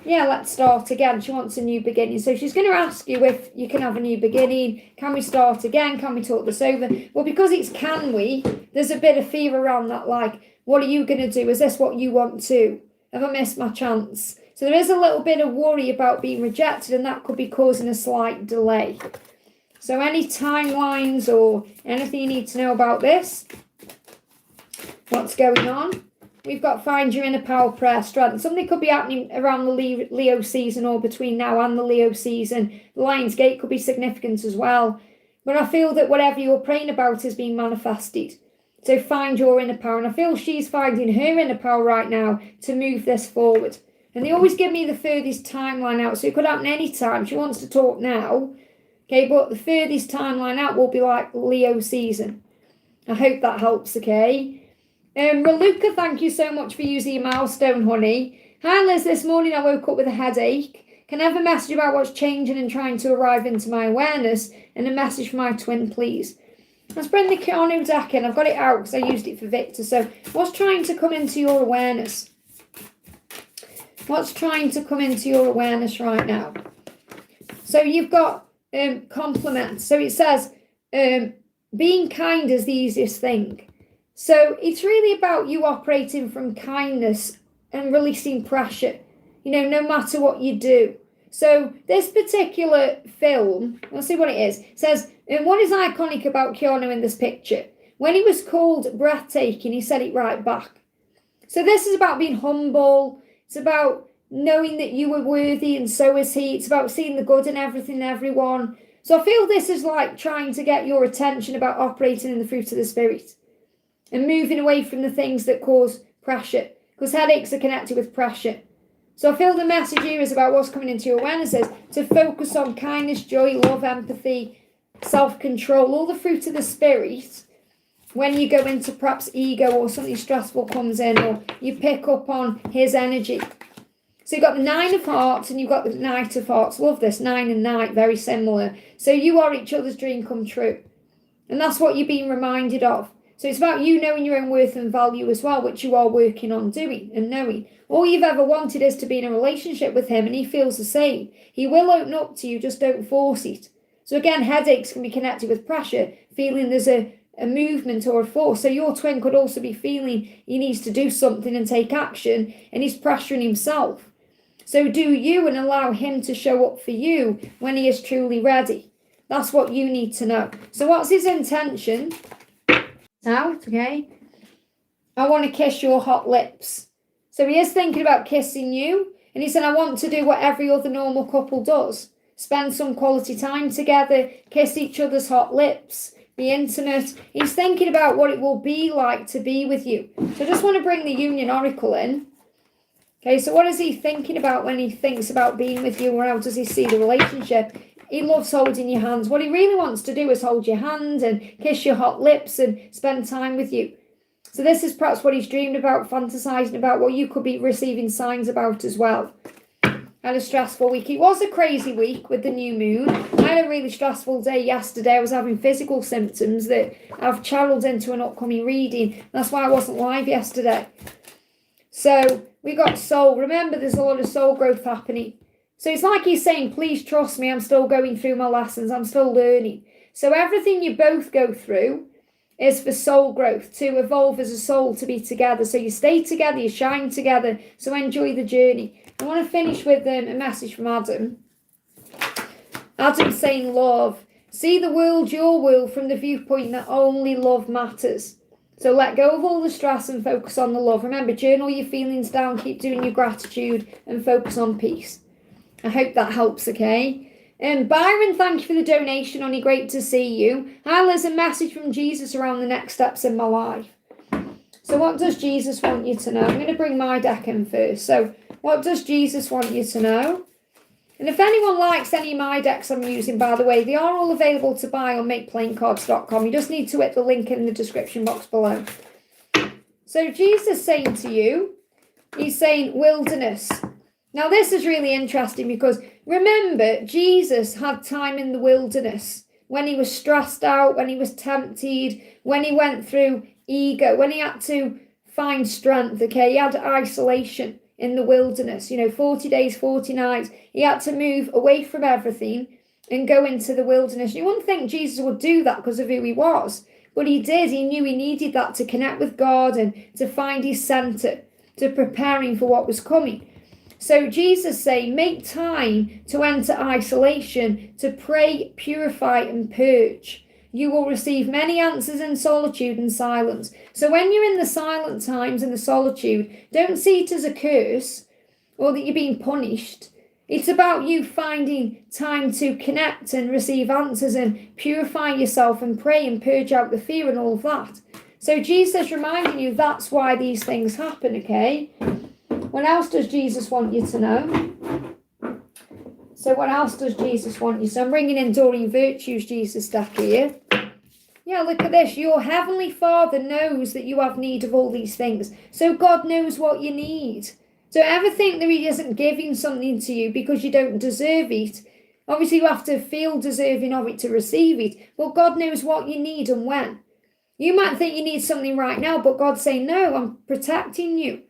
Yeah, let's start again. She wants a new beginning. So she's going to ask you if you can have a new beginning. Can we start again? Can we talk this over? Well, because it's can we, there's a bit of fear around that, like, what are you going to do? Is this what you want to? Have I missed my chance? So there is a little bit of worry about being rejected, and that could be causing a slight delay. So any timelines or anything you need to know about this? What's going on? We've got find your inner power, prayer, strength. Something could be happening around the Leo season or between now and the Leo season. The Lion's Gate could be significant as well. But I feel that whatever you're praying about is being manifested. So find your inner power. And I feel she's finding her inner power right now to move this forward. And they always give me the furthest timeline out, so it could happen any time. She wants to talk now, okay, but the furthest timeline out will be like Leo season. I hope that helps, okay? Raluca, thank you so much for using your milestone, honey. Hi, Liz. This morning I woke up with a headache. Can I have a message about what's changing and trying to arrive into my awareness? And a message for my twin, please. Let's bring the Keanu deck in. I've got it out because I used it for Victor. So what's trying to come into your awareness? What's trying to come into your awareness right now? So you've got compliments. So it says being kind is the easiest thing. So it's really about you operating from kindness and releasing pressure, no matter what you do. So this particular film, let's see what it is. It says, what is iconic about Keanu in this picture? When he was called breathtaking, he said it right back. So this is about being humble. It's about knowing that you were worthy and so is he. It's about seeing the good in everything and everyone. So I feel this is like trying to get your attention about operating in the fruit of the Spirit and moving away from the things that cause pressure, because headaches are connected with pressure. So I feel the message here is about what's coming into your awareness is to focus on kindness, joy, love, empathy, self-control, all the fruit of the Spirit. When you go into perhaps ego or something stressful comes in, or you pick up on his energy. So you've got the 9 of Hearts and you've got the Knight of Hearts. Love this, 9 and Knight, very similar. So you are each other's dream come true. And that's what you're being reminded of. So it's about you knowing your own worth and value as well, which you are working on doing and knowing. All you've ever wanted is to be in a relationship with him, and he feels the same. He will open up to you, just don't force it. So again, headaches can be connected with pressure, feeling there's a movement or a force. So your twin could also be feeling he needs to do something and take action, and he's pressuring himself. So do you and allow him to show up for you when he is truly ready. That's what you need to know. So what's his intention? Out, okay? I want to kiss your hot lips. So he is thinking about kissing you, and he said, I want to do what every other normal couple does. Spend some quality time together, kiss each other's hot lips, be intimate. He's thinking about what it will be like to be with you. So I just want to bring the Union Oracle in. Okay, so what is he thinking about when he thinks about being with you, or how does he see the relationship? He loves holding your hands. What he really wants to do is hold your hand and kiss your hot lips and spend time with you. So this is perhaps what he's dreamed about, fantasizing about, what you could be receiving signs about as well. Had a stressful week. It was a crazy week with the new moon. I had a really stressful day yesterday. I was having physical symptoms that I've channeled into an upcoming reading. That's why I wasn't live yesterday. So we got soul. Remember, there's a lot of soul growth happening. So it's like he's saying, please trust me, I'm still going through my lessons, I'm still learning. So everything you both go through is for soul growth, to evolve as a soul, to be together. So you stay together, you shine together, so enjoy the journey. I want to finish with a message from Adam. Adam's saying, love. See the world, your world, from the viewpoint that only love matters. So let go of all the stress and focus on the love. Remember, journal your feelings down, keep doing your gratitude, and focus on peace. I hope that helps, okay? Byron, thank you for the donation, honey. Great to see you. Hi, Liz, a message from Jesus around the next steps in my life. So what does Jesus want you to know? I'm going to bring my deck in first. So what does Jesus want you to know? And if anyone likes any of my decks I'm using, by the way, they are all available to buy on makeplaincards.com. You just need to hit the link in the description box below. So Jesus saying to you, he's saying wilderness. Now, this is really interesting because, remember, Jesus had time in the wilderness when he was stressed out, when he was tempted, when he went through ego, when he had to find strength, okay? He had isolation in the wilderness, 40 days, 40 nights. He had to move away from everything and go into the wilderness. You wouldn't think Jesus would do that because of who he was, but he did. He knew he needed that to connect with God and to find his center, to prepare him for what was coming. So Jesus saying, make time to enter isolation, to pray, purify and purge. You will receive many answers in solitude and silence. So when you're in the silent times and the solitude, don't see it as a curse or that you're being punished. It's about you finding time to connect and receive answers and purify yourself and pray and purge out the fear and all of that. So Jesus is reminding you that's why these things happen, okay? What else does Jesus want you to know? So what else does Jesus want you? So I'm bringing in Doreen Virtue's Jesus deck here. Yeah, look at this. Your Heavenly Father knows that you have need of all these things. So God knows what you need. Don't ever think that He isn't giving something to you because you don't deserve it. Obviously, you have to feel deserving of it to receive it. But God knows what you need and when. You might think you need something right now, but God's saying, no, I'm protecting you.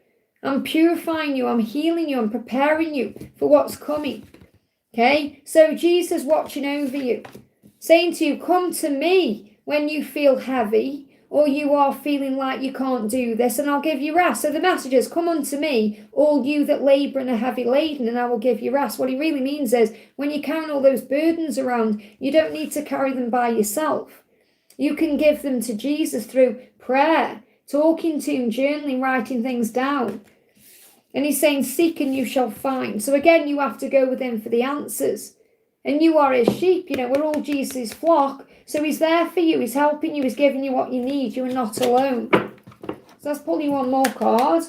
I'm purifying you. I'm healing you. I'm preparing you for what's coming. Okay, so Jesus watching over you, saying to you, come to me when you feel heavy or you are feeling like you can't do this and I'll give you rest. So the message is, come unto me, all you that labour and are heavy laden, and I will give you rest. What he really means is, when you carry all those burdens around, you don't need to carry them by yourself. You can give them to Jesus through prayer, talking to him, journaling, writing things down. And he's saying, seek and you shall find. So again, you have to go with him for the answers. And you are his sheep. We're all Jesus' flock. So he's there for you. He's helping you. He's giving you what you need. You are not alone. So let's pull you one more card.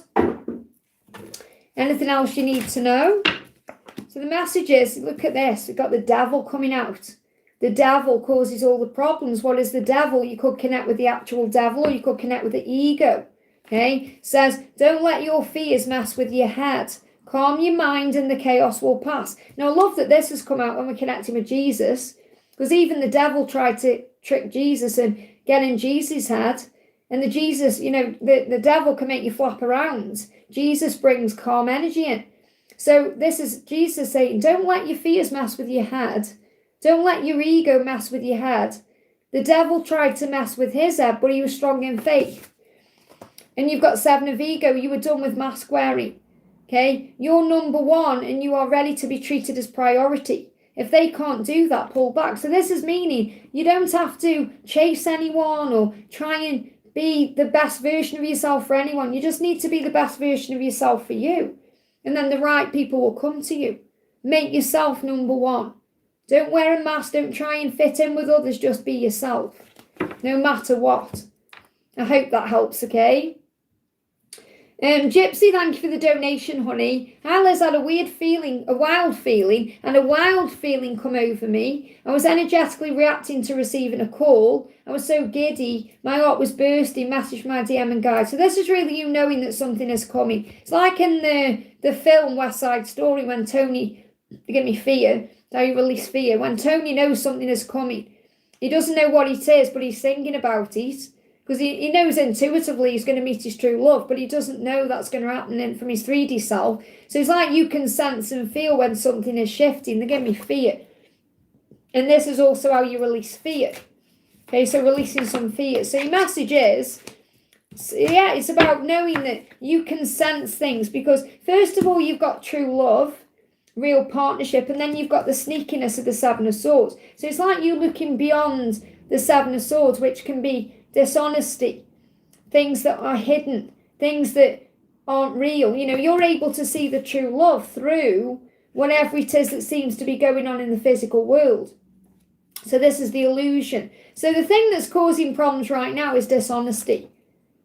Anything else you need to know? So the message is, look at this. We've got the devil coming out. The devil causes all the problems. What is the devil? You could connect with the actual devil, or you could connect with the ego. Okay, says, don't let your fears mess with your head. Calm your mind and the chaos will pass. Now, I love that this has come out when we're connecting with Jesus, because even the devil tried to trick Jesus and get in Jesus' head. And the devil can make you flap around. Jesus brings calm energy in. So this is Jesus saying, don't let your fears mess with your head. Don't let your ego mess with your head. The devil tried to mess with his head, but he was strong in faith. And you've got 7 of ego. You were done with mask wearing. Okay? You're number 1 and you are ready to be treated as priority. If they can't do that, pull back. So this is meaning you don't have to chase anyone or try and be the best version of yourself for anyone. You just need to be the best version of yourself for you. And then the right people will come to you. Make yourself number 1. Don't wear a mask. Don't try and fit in with others. Just be yourself. No matter what. I hope that helps, okay? Gypsy, thank you for the donation, honey. Alice had a wild feeling come over me. I was energetically reacting to receiving a call. I was so giddy. My heart was bursting. Message my DM and guide. So this is really you knowing that something is coming. It's like in the film West Side Story when Tony, forgive me, fear, how you release fear. When Tony knows something is coming. He doesn't know what it is, but he's thinking about it. Because he knows intuitively he's going to meet his true love, but he doesn't know that's going to happen from his 3D self. So it's like you can sense and feel when something is shifting. They give me fear. And this is also how you release fear. Okay, so releasing some fear. So your message is, yeah, it's about knowing that you can sense things. Because first of all, you've got true love, real partnership, and then you've got the sneakiness of the 7 of Swords. So it's like you looking beyond the 7 of Swords, which can be dishonesty, things that are hidden, things that aren't real. You're able to see the true love through whatever it is that seems to be going on in the physical world. So this is the illusion. So the thing that's causing problems right now is dishonesty.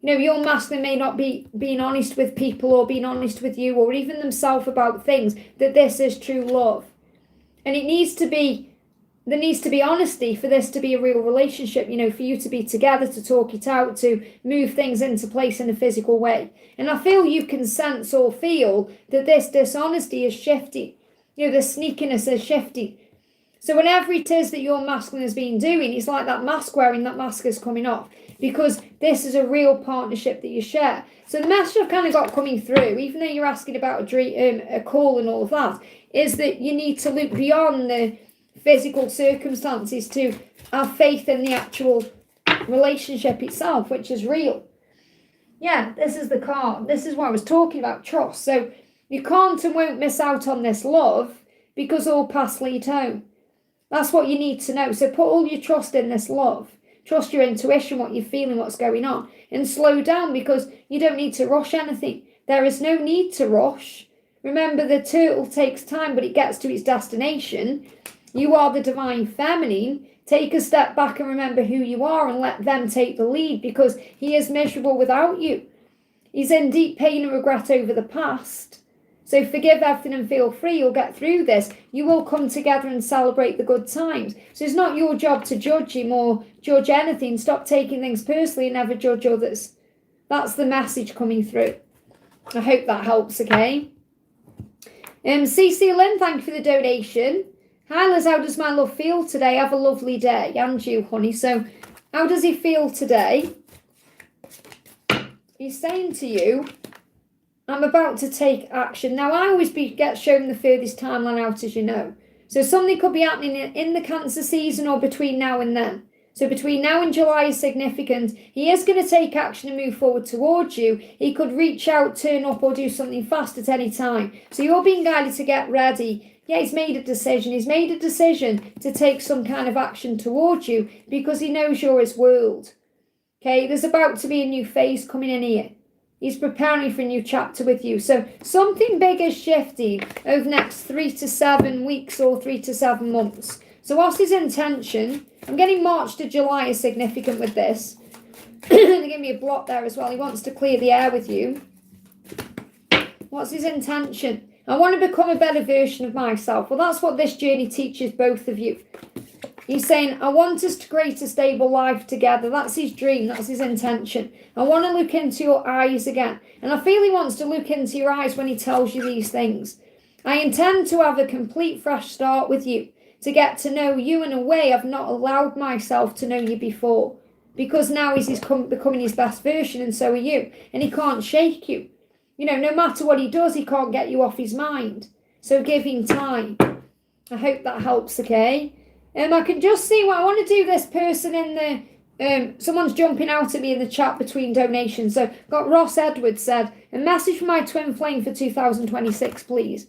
Your masculine may not be being honest with people or being honest with you or even themselves about things, that this is true love. And there needs to be honesty for this to be a real relationship, for you to be together, to talk it out, to move things into place in a physical way. And I feel you can sense or feel that this dishonesty is shifting. The sneakiness is shifting. So whenever it is that your masculine has been doing, it's like that mask wearing, that mask is coming off. Because this is a real partnership that you share. So the message I've kind of got coming through, even though you're asking about a dream, a call and all of that, is that you need to look beyond the physical circumstances to have faith in the actual relationship itself, which is real. Yeah, this is the card. This is what I was talking about, trust. So you can't and won't miss out on this love because all paths lead home. That's what you need to know. So put all your trust in this love. Trust your intuition, what you're feeling, what's going on. And slow down because you don't need to rush anything. There is no need to rush. Remember, the turtle takes time, but it gets to its destination. You are the divine feminine. Take a step back and remember who you are and let them take the lead because he is miserable without you. He's in deep pain and regret over the past. So forgive everything and feel free. You'll get through this. You will come together and celebrate the good times. So it's not your job to judge him or judge anything. Stop taking things personally and never judge others. That's the message coming through. I hope that helps, okay? CC Lynn, thank you for the donation. Hi Liz, how does my love feel today? Have a lovely day. And you, honey. So how does he feel today? He's saying to you, I'm about to take action. Now, I always get shown the furthest timeline out, as you know. So something could be happening in the Cancer season or between now and then. So between now and July is significant. He is going to take action and move forward towards you. He could reach out, turn up, or do something fast at any time. So you're being guided to get ready. Yeah, he's made a decision. He's made a decision to take some kind of action towards you because he knows you're his world. Okay, there's about to be a new phase coming in here. He's preparing for a new chapter with you. So something big is shifting over the next 3 to 7 weeks or 3 to 7 months. So what's his intention? I'm getting March to July is significant with this. They give me a block there as well. He wants to clear the air with you. What's his intention? I want to become a better version of myself. Well, that's what this journey teaches both of you. He's saying, I want us to create a stable life together. That's his dream. That's his intention. I want to look into your eyes again. And I feel he wants to look into your eyes when he tells you these things. I intend to have a complete fresh start with you, to get to know you in a way I've not allowed myself to know you before. Because now he's becoming his best version and so are you. And he can't shake you. You know, no matter what he does, he can't get you off his mind. So give him time. I hope that helps, okay? I can just see what I want to do. This person in the someone's jumping out at me in the chat between donations. So got Ross Edwards said, a message for my twin flame for 2026, please.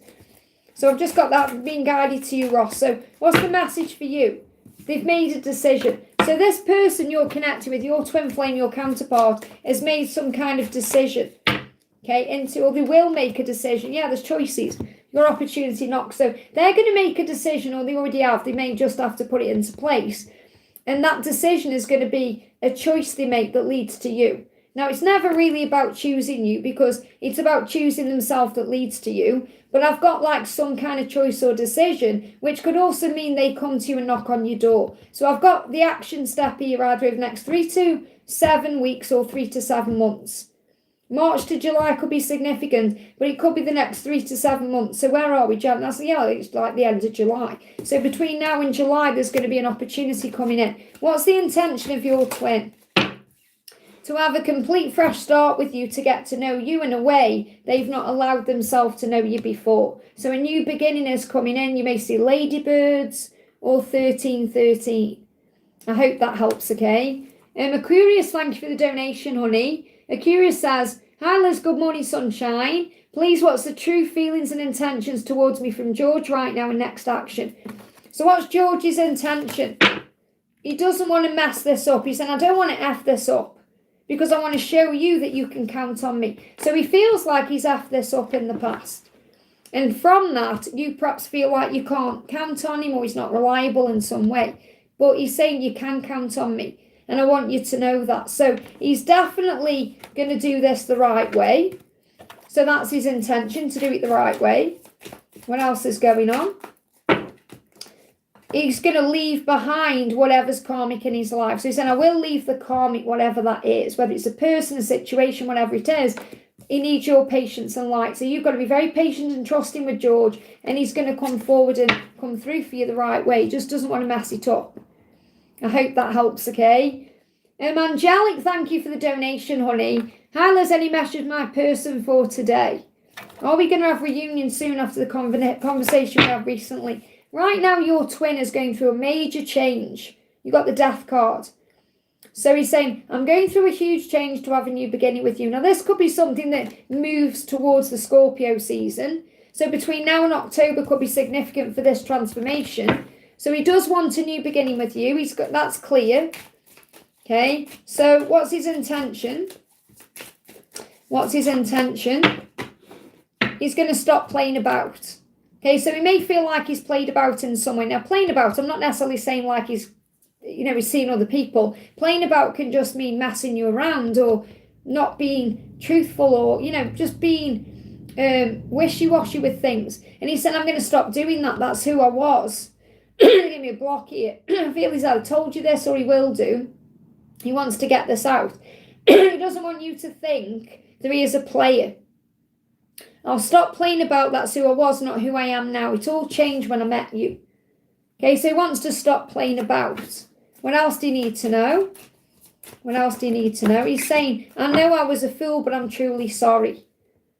So I've just got that being guided to you, Ross. So what's the message for you? They've made a decision. So this person you're connected with, your twin flame, your counterpart, has made some kind of decision. Okay, or they will make a decision. Yeah, there's choices. Your opportunity knocks. So they're going to make a decision, or they already have. They may just have to put it into place. And that decision is going to be a choice they make that leads to you. Now, it's never really about choosing you because it's about choosing themselves that leads to you. But I've got like some kind of choice or decision, which could also mean they come to you and knock on your door. So I've got the action step here either over the next 3 to 7 weeks or 3 to 7 months. March to July could be significant, but it could be the next 3 to 7 months. So where are we, Jan? It's like the end of July. So between now and July, there's going to be an opportunity coming in. What's the intention of your twin? To have a complete fresh start with you, to get to know you in a way they've not allowed themselves to know you before. So a new beginning is coming in. You may see ladybirds or 1313. I hope that helps, okay? Aquarius, thank you for the donation, honey. Aquarius says, hi Liz, good morning sunshine. Please, what's the true feelings and intentions towards me from George right now in next action? So what's George's intention? He doesn't want to mess this up. He said, I don't want to F this up because I want to show you that you can count on me. So he feels like he's F'd this up in the past. And from that, you perhaps feel like you can't count on him or he's not reliable in some way. But he's saying you can count on me. And I want you to know that. So he's definitely going to do this the right way. So that's his intention, to do it the right way. What else is going on? He's going to leave behind whatever's karmic in his life. So he's saying, I will leave the karmic, whatever that is. Whether it's a person, a situation, whatever it is. He needs your patience and light. So you've got to be very patient and trusting with George. And he's going to come forward and come through for you the right way. He just doesn't want to mess it up. I hope that helps, okay? Angelic, thank you for the donation, honey. Hi, Liz, any message my person for today? Are we going to have reunion soon after the conversation we had recently? Right now, your twin is going through a major change. You got the death card. So he's saying, I'm going through a huge change to have a new beginning with you. Now, this could be something that moves towards the Scorpio season. So between now and October could be significant for this transformation. So he does want a new beginning with you. That's clear. Okay, so what's his intention? What's his intention? He's going to stop playing about. Okay, so he may feel like he's played about in some way. Now, playing about, I'm not necessarily saying like he's seeing other people. Playing about can just mean messing you around or not being truthful or, just being wishy-washy with things. And he said, I'm going to stop doing that. That's who I was. Give me a block here. I feel he's either told you this or he will do. He wants to get this out. He doesn't want you to think that he is a player. I'll stop playing about that's who I was, not who I am now. It all changed when I met you. Okay, so he wants to stop playing about. What else do you need to know? What else do you need to know? He's saying, I know I was a fool, but I'm truly sorry.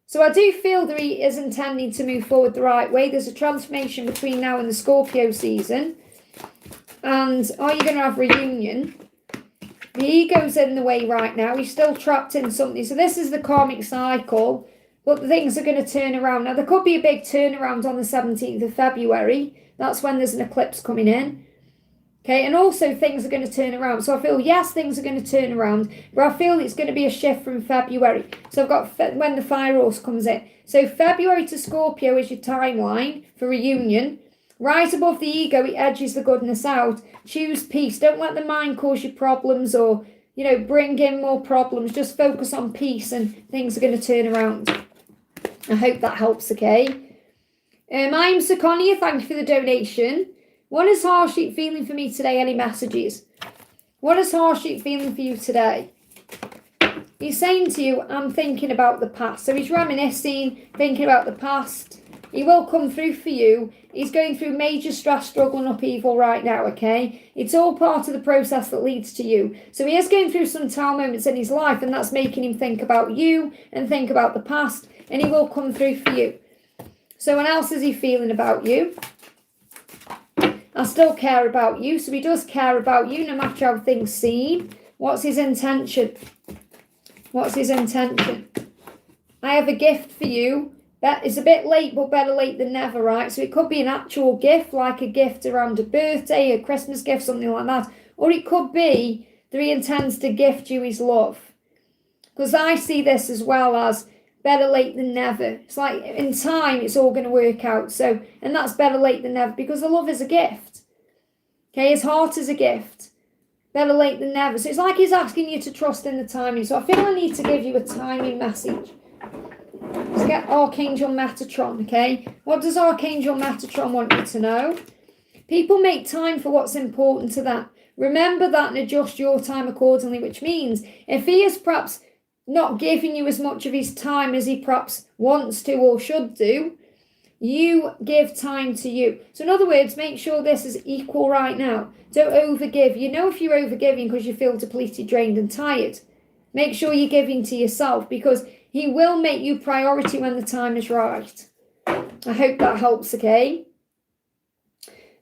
So I do feel that he is intending to move forward the right way. There's a transformation between now and the Scorpio season. And are you going to have reunion? The ego's in the way right now. He's still trapped in something. So this is the karmic cycle. But things are going to turn around. Now, there could be a big turnaround on the 17th of February. That's when there's an eclipse coming in. Okay, and also things are going to turn around. So I feel, yes, things are going to turn around. But I feel it's going to be a shift from February. So I've got when the fire horse comes in. So February to Scorpio is your timeline for reunion. Right above the ego, it edges the goodness out. Choose peace. Don't let the mind cause you problems or, bring in more problems. Just focus on peace and things are going to turn around. I hope that helps, okay? I'm Seconia. Thank you for the donation. What is Heartsheet feeling for me today? Any messages? What is Heartsheet feeling for you today? He's saying to you, I'm thinking about the past. So he's reminiscing, thinking about the past. He will come through for you. He's going through major stress, struggle and upheaval right now, okay? It's all part of the process that leads to you. So he is going through some tough moments in his life, and that's making him think about you and think about the past, and he will come through for you. So what else is he feeling about you? I still care about you. So he does care about you no matter how things seem. What's his intention? What's his intention? I have a gift for you. It's a bit late, but better late than never, right? So it could be an actual gift, like a gift around a birthday, a Christmas gift, something like that. Or it could be that he intends to gift you his love. Because I see this as well as better late than never. It's like in time, it's all going to work out. So, and that's better late than never because the love is a gift. Okay, his heart is a gift. Better late than never. So it's like he's asking you to trust in the timing. So I feel I need to give you a timing message. Let's get Archangel Metatron, okay? What does Archangel Metatron want you to know? People make time for what's important to them. Remember that and adjust your time accordingly, which means if he is perhaps not giving you as much of his time as he perhaps wants to or should do, you give time to you. So in other words, make sure this is equal right now. Don't overgive. You know if you're overgiving because you feel depleted, drained and tired. Make sure you're giving to yourself because he will make you priority when the time is right. I hope that helps, okay?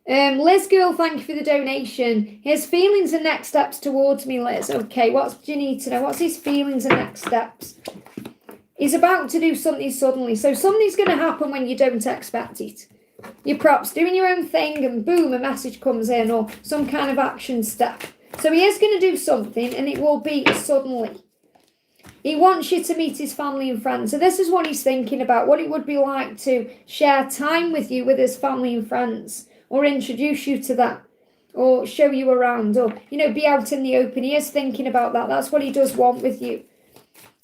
Liz Girl, thank you for the donation. His feelings and next steps towards me, Liz. Okay, what do you need to know? What's his feelings and next steps? He's about to do something suddenly. So something's going to happen when you don't expect it. You're perhaps doing your own thing and boom, a message comes in or some kind of action step. So he is going to do something and it will be suddenly. He wants you to meet his family and friends. So this is what he's thinking about, what it would be like to share time with you with his family and friends or introduce you to that or show you around or, be out in the open. He is thinking about that. That's what he does want with you.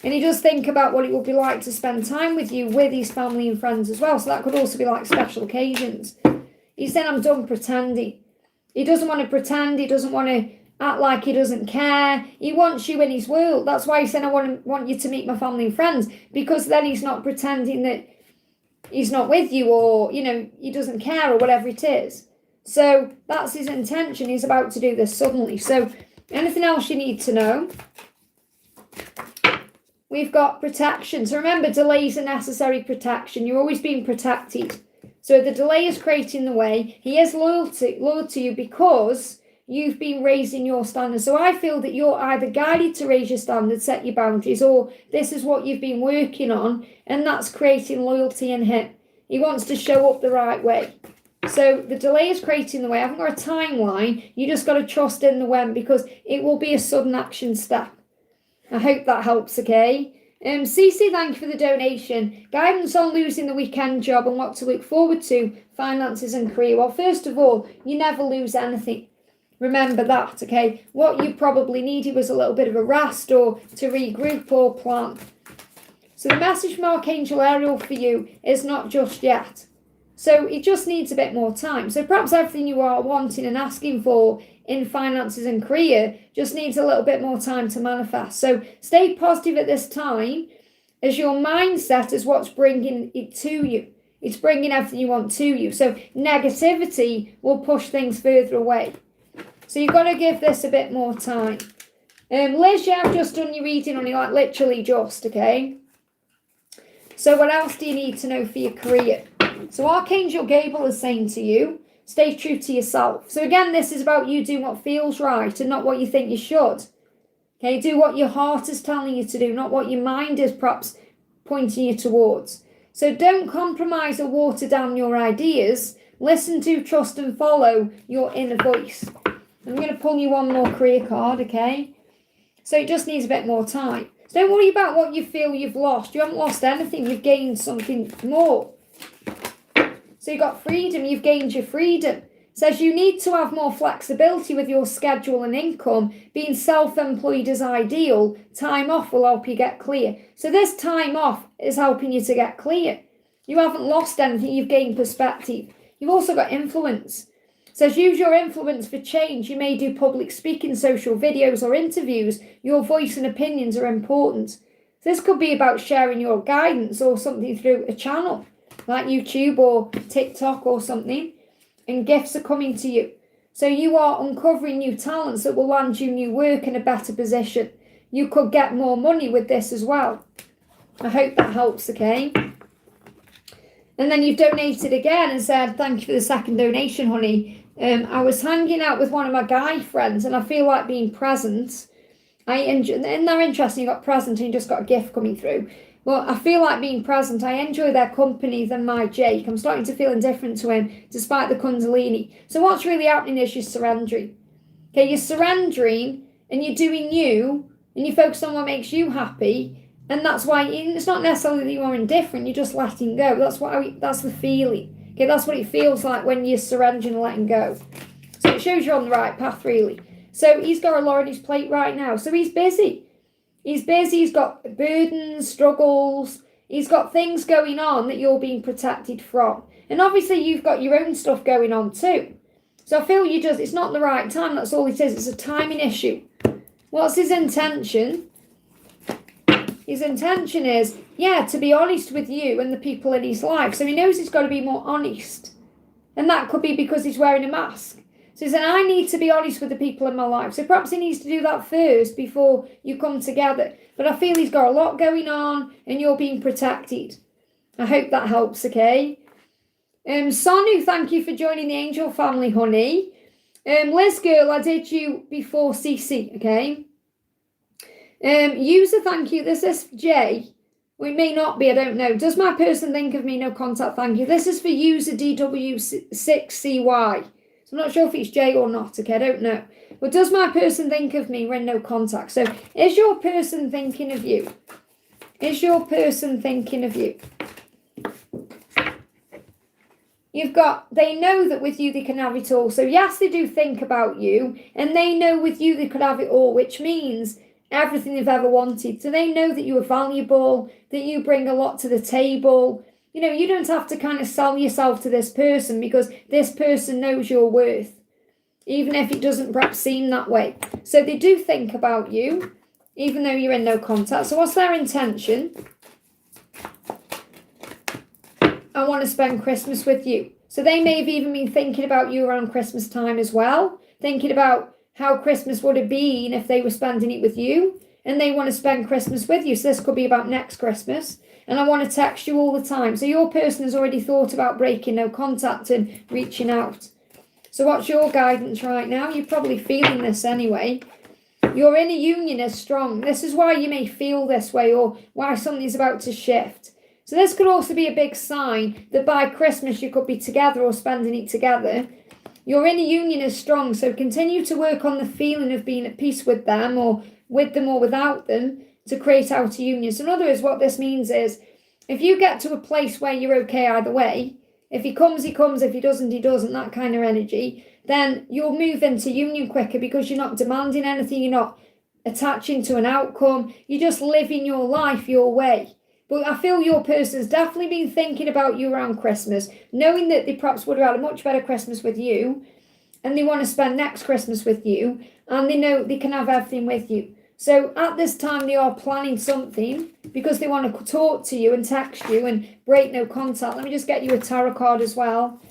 And he does think about what it would be like to spend time with you with his family and friends as well. So that could also be like special occasions. He said, I'm done pretending. He doesn't want to pretend. He doesn't want to act like he doesn't care. He wants you in his world. That's why he said, I want you to meet my family and friends. Because then he's not pretending that he's not with you or, he doesn't care or whatever it is. So that's his intention. He's about to do this suddenly. So anything else you need to know? We've got protection. So remember, delays are necessary protection. You're always being protected. So the delay is creating the way. He is loyal to you because you've been raising your standards. So I feel that you're either guided to raise your standards, set your boundaries, or this is what you've been working on, and that's creating loyalty in him. He wants to show up the right way. So the delay is creating the way. I haven't got a timeline. You just got to trust in the when because it will be a sudden action step. I hope that helps, okay? Cece, thank you for the donation. Guidance on losing the weekend job and what to look forward to, finances and career. Well, first of all, you never lose anything. Remember that, okay? What you probably needed was a little bit of a rest or to regroup or plan. So the message from Archangel Ariel for you is not just yet. So it just needs a bit more time. So perhaps everything you are wanting and asking for in finances and career just needs a little bit more time to manifest. So stay positive at this time, as your mindset is what's bringing it to you. It's bringing everything you want to you. So negativity will push things further away. So you've got to give this a bit more time. Liz, yeah, I've just done your reading on it, like literally just, okay? So what else do you need to know for your career? So Archangel Gabriel is saying to you, stay true to yourself. So again, this is about you doing what feels right and not what you think you should. Okay, do what your heart is telling you to do, not what your mind is perhaps pointing you towards. So don't compromise or water down your ideas. Listen to, trust and follow your inner voice. I'm going to pull you one more career card, okay? So it just needs a bit more time. So don't worry about what you feel you've lost. You haven't lost anything. You've gained something more. So you've got freedom. You've gained your freedom. It says you need to have more flexibility with your schedule and income. Being self-employed is ideal. Time off will help you get clear. So this time off is helping you to get clear. You haven't lost anything. You've gained perspective. You've also got influence. It says use your influence for change. You may do public speaking, social videos or interviews. Your voice and opinions are important. This could be about sharing your guidance or something through a channel like YouTube or TikTok or something, and gifts are coming to you. So you are uncovering new talents that will land you new work in a better position. You could get more money with this as well. I hope that helps, okay? And then you've donated again and said, thank you for the second donation, honey. I was hanging out with one of my guy friends and I feel like being present. And they're interesting, you got present and you just got a gift coming through. Well, I feel like being present. I enjoy their company than my Jake. I'm starting to feel indifferent to him despite the Kundalini. So what's really happening is you're surrendering. Okay, you're surrendering and you're doing you and you focus on what makes you happy. And that's why it's not necessarily that you are indifferent, you're just letting go. That's the feeling. Okay, that's what it feels like when you're surrendering and letting go. So it shows you're on the right path, really. So he's got a lot on his plate right now. So he's busy. He's busy, he's got burdens, struggles. He's got things going on that you're being protected from. And obviously you've got your own stuff going on too. So I feel it's not the right time, that's all it is. It's a timing issue. What's his intention? His intention is, to be honest with you and the people in his life. So he knows he's got to be more honest. And that could be because he's wearing a mask. So he said, I need to be honest with the people in my life. So perhaps he needs to do that first before you come together. But I feel he's got a lot going on and you're being protected. I hope that helps, okay? Sonu, thank you for joining the angel family, honey. Liz girl, I did you before CC, okay? User, thank you. This is Jay. We may not be, I don't know. Does my person think of me? No contact, thank you. This is for user DW6CY. I'm not sure if it's J or not, okay, I don't know. But does my person think of me? We're in no contact. So is your person thinking of you? Is your person thinking of you? They know that with you they can have it all. So yes, they do think about you. And they know with you they could have it all, which means everything they've ever wanted. So they know that you are valuable, that you bring a lot to the table. You don't have to kind of sell yourself to this person because this person knows your worth, even if it doesn't perhaps seem that way. So they do think about you, even though you're in no contact. So what's their intention? I want to spend Christmas with you. So they may have even been thinking about you around Christmas time as well, thinking about how Christmas would have been if they were spending it with you, and they want to spend Christmas with you. So this could be about next Christmas. And I want to text you all the time. So your person has already thought about breaking no contact and reaching out. So what's your guidance right now? You're probably feeling this anyway. Your inner union is strong. This is why you may feel this way or why something's about to shift. So this could also be a big sign that by Christmas you could be together or spending it together. Your inner union is strong. So continue to work on the feeling of being at peace with them or without them, to create outer union. So in other words, what this means is, if you get to a place where you're okay either way, if he comes, he comes, if he doesn't, that kind of energy, then you'll move into union quicker because you're not demanding anything, you're not attaching to an outcome, you're just living your life your way. But I feel your person's definitely been thinking about you around Christmas, knowing that they perhaps would have had a much better Christmas with you, and they want to spend next Christmas with you, and they know they can have everything with you. So at this time, they are planning something because they want to talk to you and text you and break no contact. Let me just get you a tarot card as well.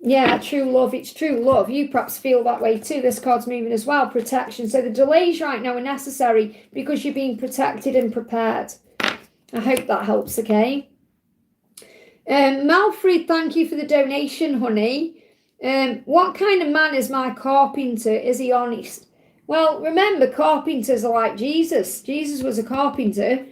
Yeah, true love. It's true love. You perhaps feel that way too. This card's moving as well. Protection. So the delays right now are necessary because you're being protected and prepared. I hope that helps, okay? Malfred, thank you for the donation, honey. What kind of man is my carpenter? Is he honest? Well, remember, carpenters are like Jesus. Jesus was a carpenter.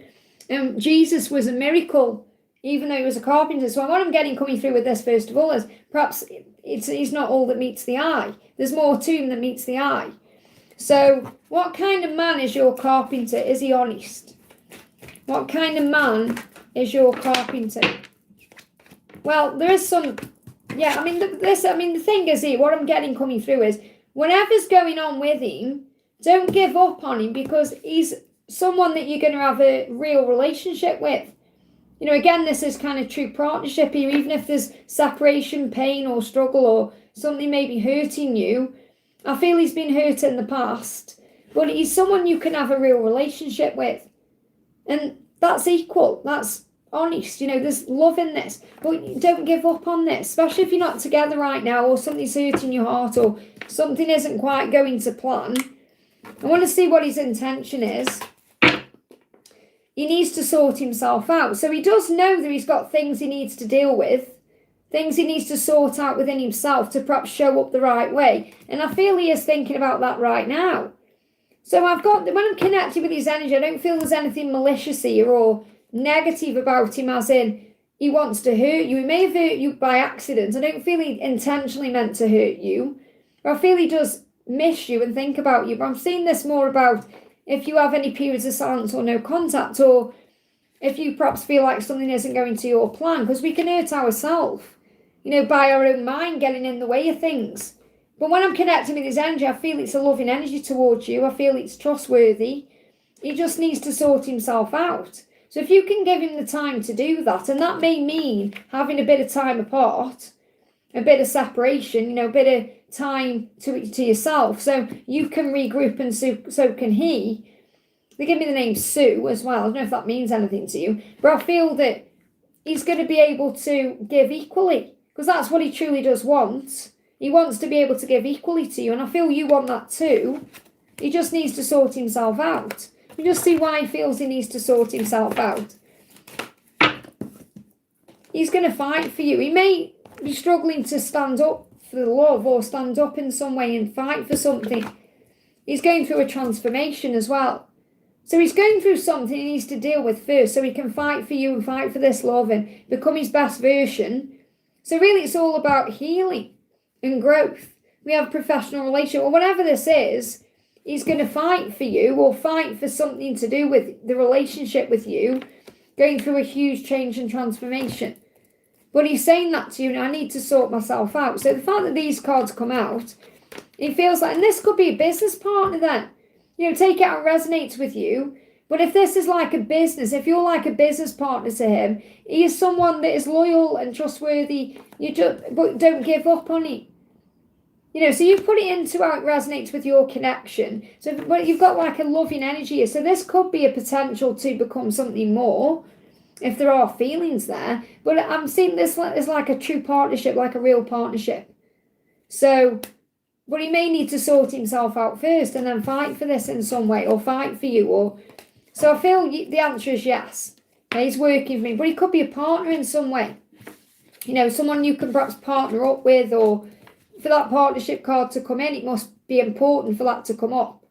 Jesus was a miracle, even though he was a carpenter. So what I'm getting coming through with this, first of all, is perhaps he's not all that meets the eye. There's more to him than meets the eye. So what kind of man is your carpenter? Is he honest? What kind of man is your carpenter? Well, there is some... Yeah, the thing is here, what I'm getting coming through is, whatever's going on with him, don't give up on him because he's someone that you're going to have a real relationship with. You know, again, this is kind of true partnership here, even if there's separation, pain or struggle or something may be hurting you. I feel he's been hurt in the past, but he's someone you can have a real relationship with. And that's equal, that's honest, you know, there's love in this, but don't give up on this, especially if you're not together right now or something's hurting your heart or something isn't quite going to plan. I want to see what his intention is. He needs to sort himself out. So he does know that he's got things he needs to deal with, things he needs to sort out within himself to perhaps show up the right way. And I feel he is thinking about that right now. So when I'm connected with his energy, I don't feel there's anything malicious here or negative about him, as in he wants to hurt you. He may have hurt you by accident. I don't feel he intentionally meant to hurt you. But I feel he does miss you and think about you. But I'm seeing this more about if you have any periods of silence or no contact, or if you perhaps feel like something isn't going to your plan, because we can hurt ourselves, you know, by our own mind getting in the way of things. But when I'm connecting with his energy, I feel it's a loving energy towards you. I feel it's trustworthy. He just needs to sort himself out. So if you can give him the time to do that, and that may mean having a bit of time apart, a bit of separation, you know, a bit of time to yourself, so you can regroup and so can he. They give me the name Sue as well. I don't know if that means anything to you, but I feel that he's going to be able to give equally, because that's what he truly does want. He wants to be able to give equally to you, and I feel you want that too. He just needs to sort himself out. You just see why he feels he needs to sort himself out. He's going to fight for you. He may be struggling to stand up for the love or stand up in some way and fight for something. He's going through a transformation as well. So he's going through something he needs to deal with first so he can fight for you and fight for this love and become his best version. So really it's all about healing and growth. We have a professional relationship or whatever this is. He's going to fight for you or fight for something to do with the relationship with you, going through a huge change and transformation. But he's saying that to you, I need to sort myself out. So the fact that these cards come out, it feels like, and this could be a business partner then. You know, take it out and resonates with you. But if this is like a business, if you're like a business partner to him, he is someone that is loyal and trustworthy, but don't give up on him. You know, so you put it into how it resonates with your connection. So but you've got like a loving energy here. So this could be a potential to become something more if there are feelings there. But I'm seeing this as like a true partnership, like a real partnership. So, but he may need to sort himself out first and then fight for this in some way or fight for you. Or so I feel the answer is yes. Okay, he's working for me. But he could be a partner in some way. You know, someone you can perhaps partner up with, or for that partnership card to come in, it must be important for that to come up.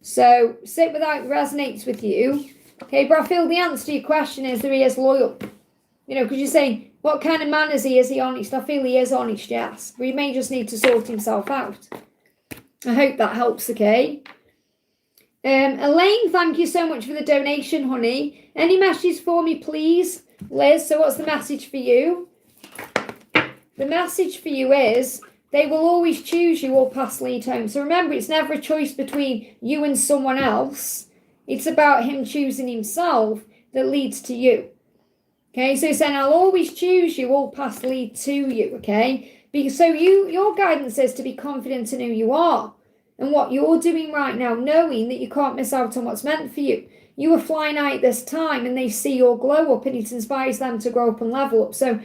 So sit with how it resonates with you. Okay, but I feel the answer to your question is that he is loyal. You know, because you're saying, what kind of man is he? Is he honest? I feel he is honest, yes. But he may just need to sort himself out. I hope that helps, okay? Elaine, thank you so much for the donation, honey. Any messages for me, please? Liz, so what's the message for you? the message for you is they will always choose you or pass lead home. So remember, it's never a choice between you and someone else. It's about him choosing himself that leads to you. Okay, so he's saying, I'll always choose you or pass lead to you, okay? Because so your guidance is to be confident in who you are and what you're doing right now, knowing that you can't miss out on what's meant for you. You are flying out at this time and they see your glow up and it inspires them to grow up and level up. So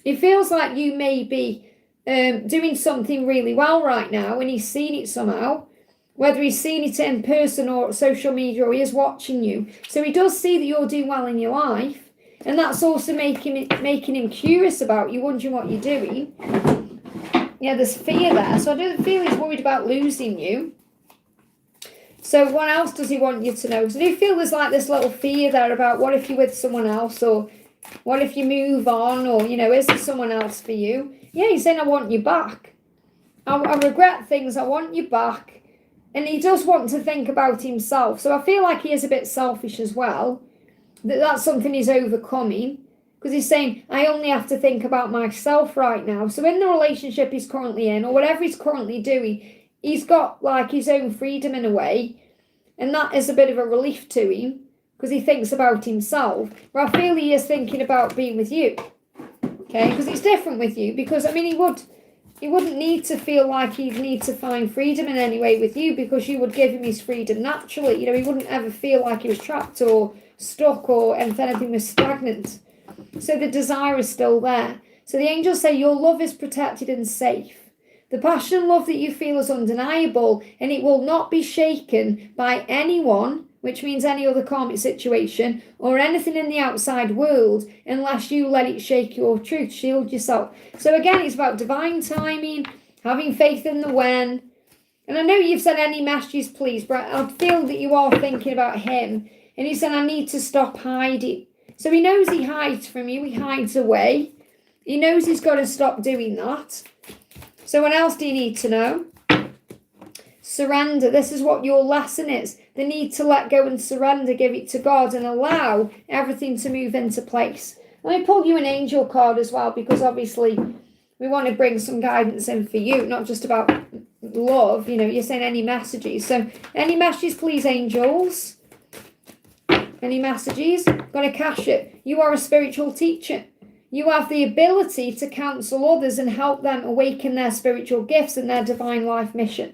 it feels like you may be doing something really well right now and he's seen it somehow, whether he's seen it in person or social media or he is watching you. So he does see that you're doing well in your life. And that's also making him curious about you, wondering what you're doing. Yeah, there's fear there. So I don't feel he's worried about losing you. So what else does he want you to know? So do you feel there's like this little fear there about what if you're with someone else, or what if you move on, or, you know, is there someone else for you? Yeah, he's saying, I want you back. I regret things. I want you back. And he does want to think about himself. So I feel like he is a bit selfish as well. That's something he's overcoming, because he's saying, I only have to think about myself right now. So in the relationship he's currently in, or whatever he's currently doing, he's got like his own freedom in a way, and that is a bit of a relief to him, because he thinks about himself. But I feel he is thinking about being with you, okay, because it's different with you, because I mean he wouldn't need to feel like he'd need to find freedom in any way with you, because you would give him his freedom naturally. You know, he wouldn't ever feel like he was trapped or stuck, or if anything was stagnant. So the desire is still there. So the angels say your love is protected and safe. The passion and love that you feel is undeniable, and it will not be shaken by anyone, which means any other karmic situation or anything in the outside world, unless you let it shake your truth, shield yourself. So again, it's about divine timing, having faith in the when. And I know you've said any messages, please, but I feel that you are thinking about him. And he said, I need to stop hiding. So he knows he hides from you. He hides away. He knows he's got to stop doing that. So what else do you need to know? Surrender. This is what your lesson is. The need to let go and surrender. Give it to God and allow everything to move into place. Let me pull you an angel card as well, because obviously we want to bring some guidance in for you, not just about love. You know, you're saying any messages. So any messages, please, angels. Any messages? Going to cash it. You are a spiritual teacher. You have the ability to counsel others and help them awaken their spiritual gifts and their divine life mission.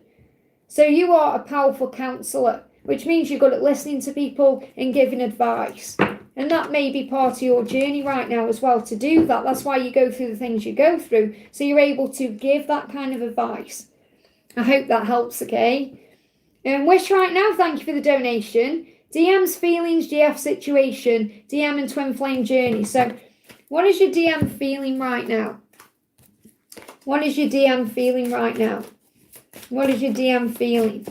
So you are a powerful counsellor, which means you're good at listening to people and giving advice. And that may be part of your journey right now as well to do that. That's why you go through the things you go through. So you're able to give that kind of advice. I hope that helps, okay? And Wish right now, thank you for the donation. DM's feelings, GF situation, DM and twin flame journey. So what is your DM feeling right now? What is your DM feeling right now? What is your DM feeling?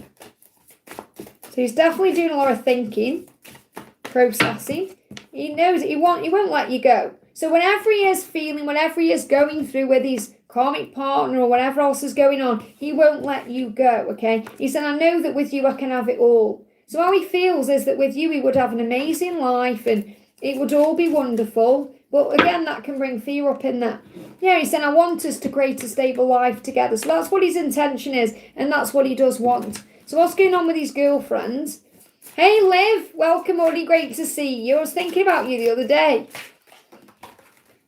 So he's definitely doing a lot of thinking, processing. He knows he won't let you go. So whenever he is feeling, whatever he is going through with his karmic partner or whatever else is going on, he won't let you go, okay? He said, I know that with you I can have it all. So how he feels is that with you he would have an amazing life and it would all be wonderful. But again, that can bring fear up in that. Yeah, he said, I want us to create a stable life together. So that's what his intention is, and that's what he does want. So what's going on with his girlfriends? Hey, Liv, welcome, Audie, great to see you. I was thinking about you the other day.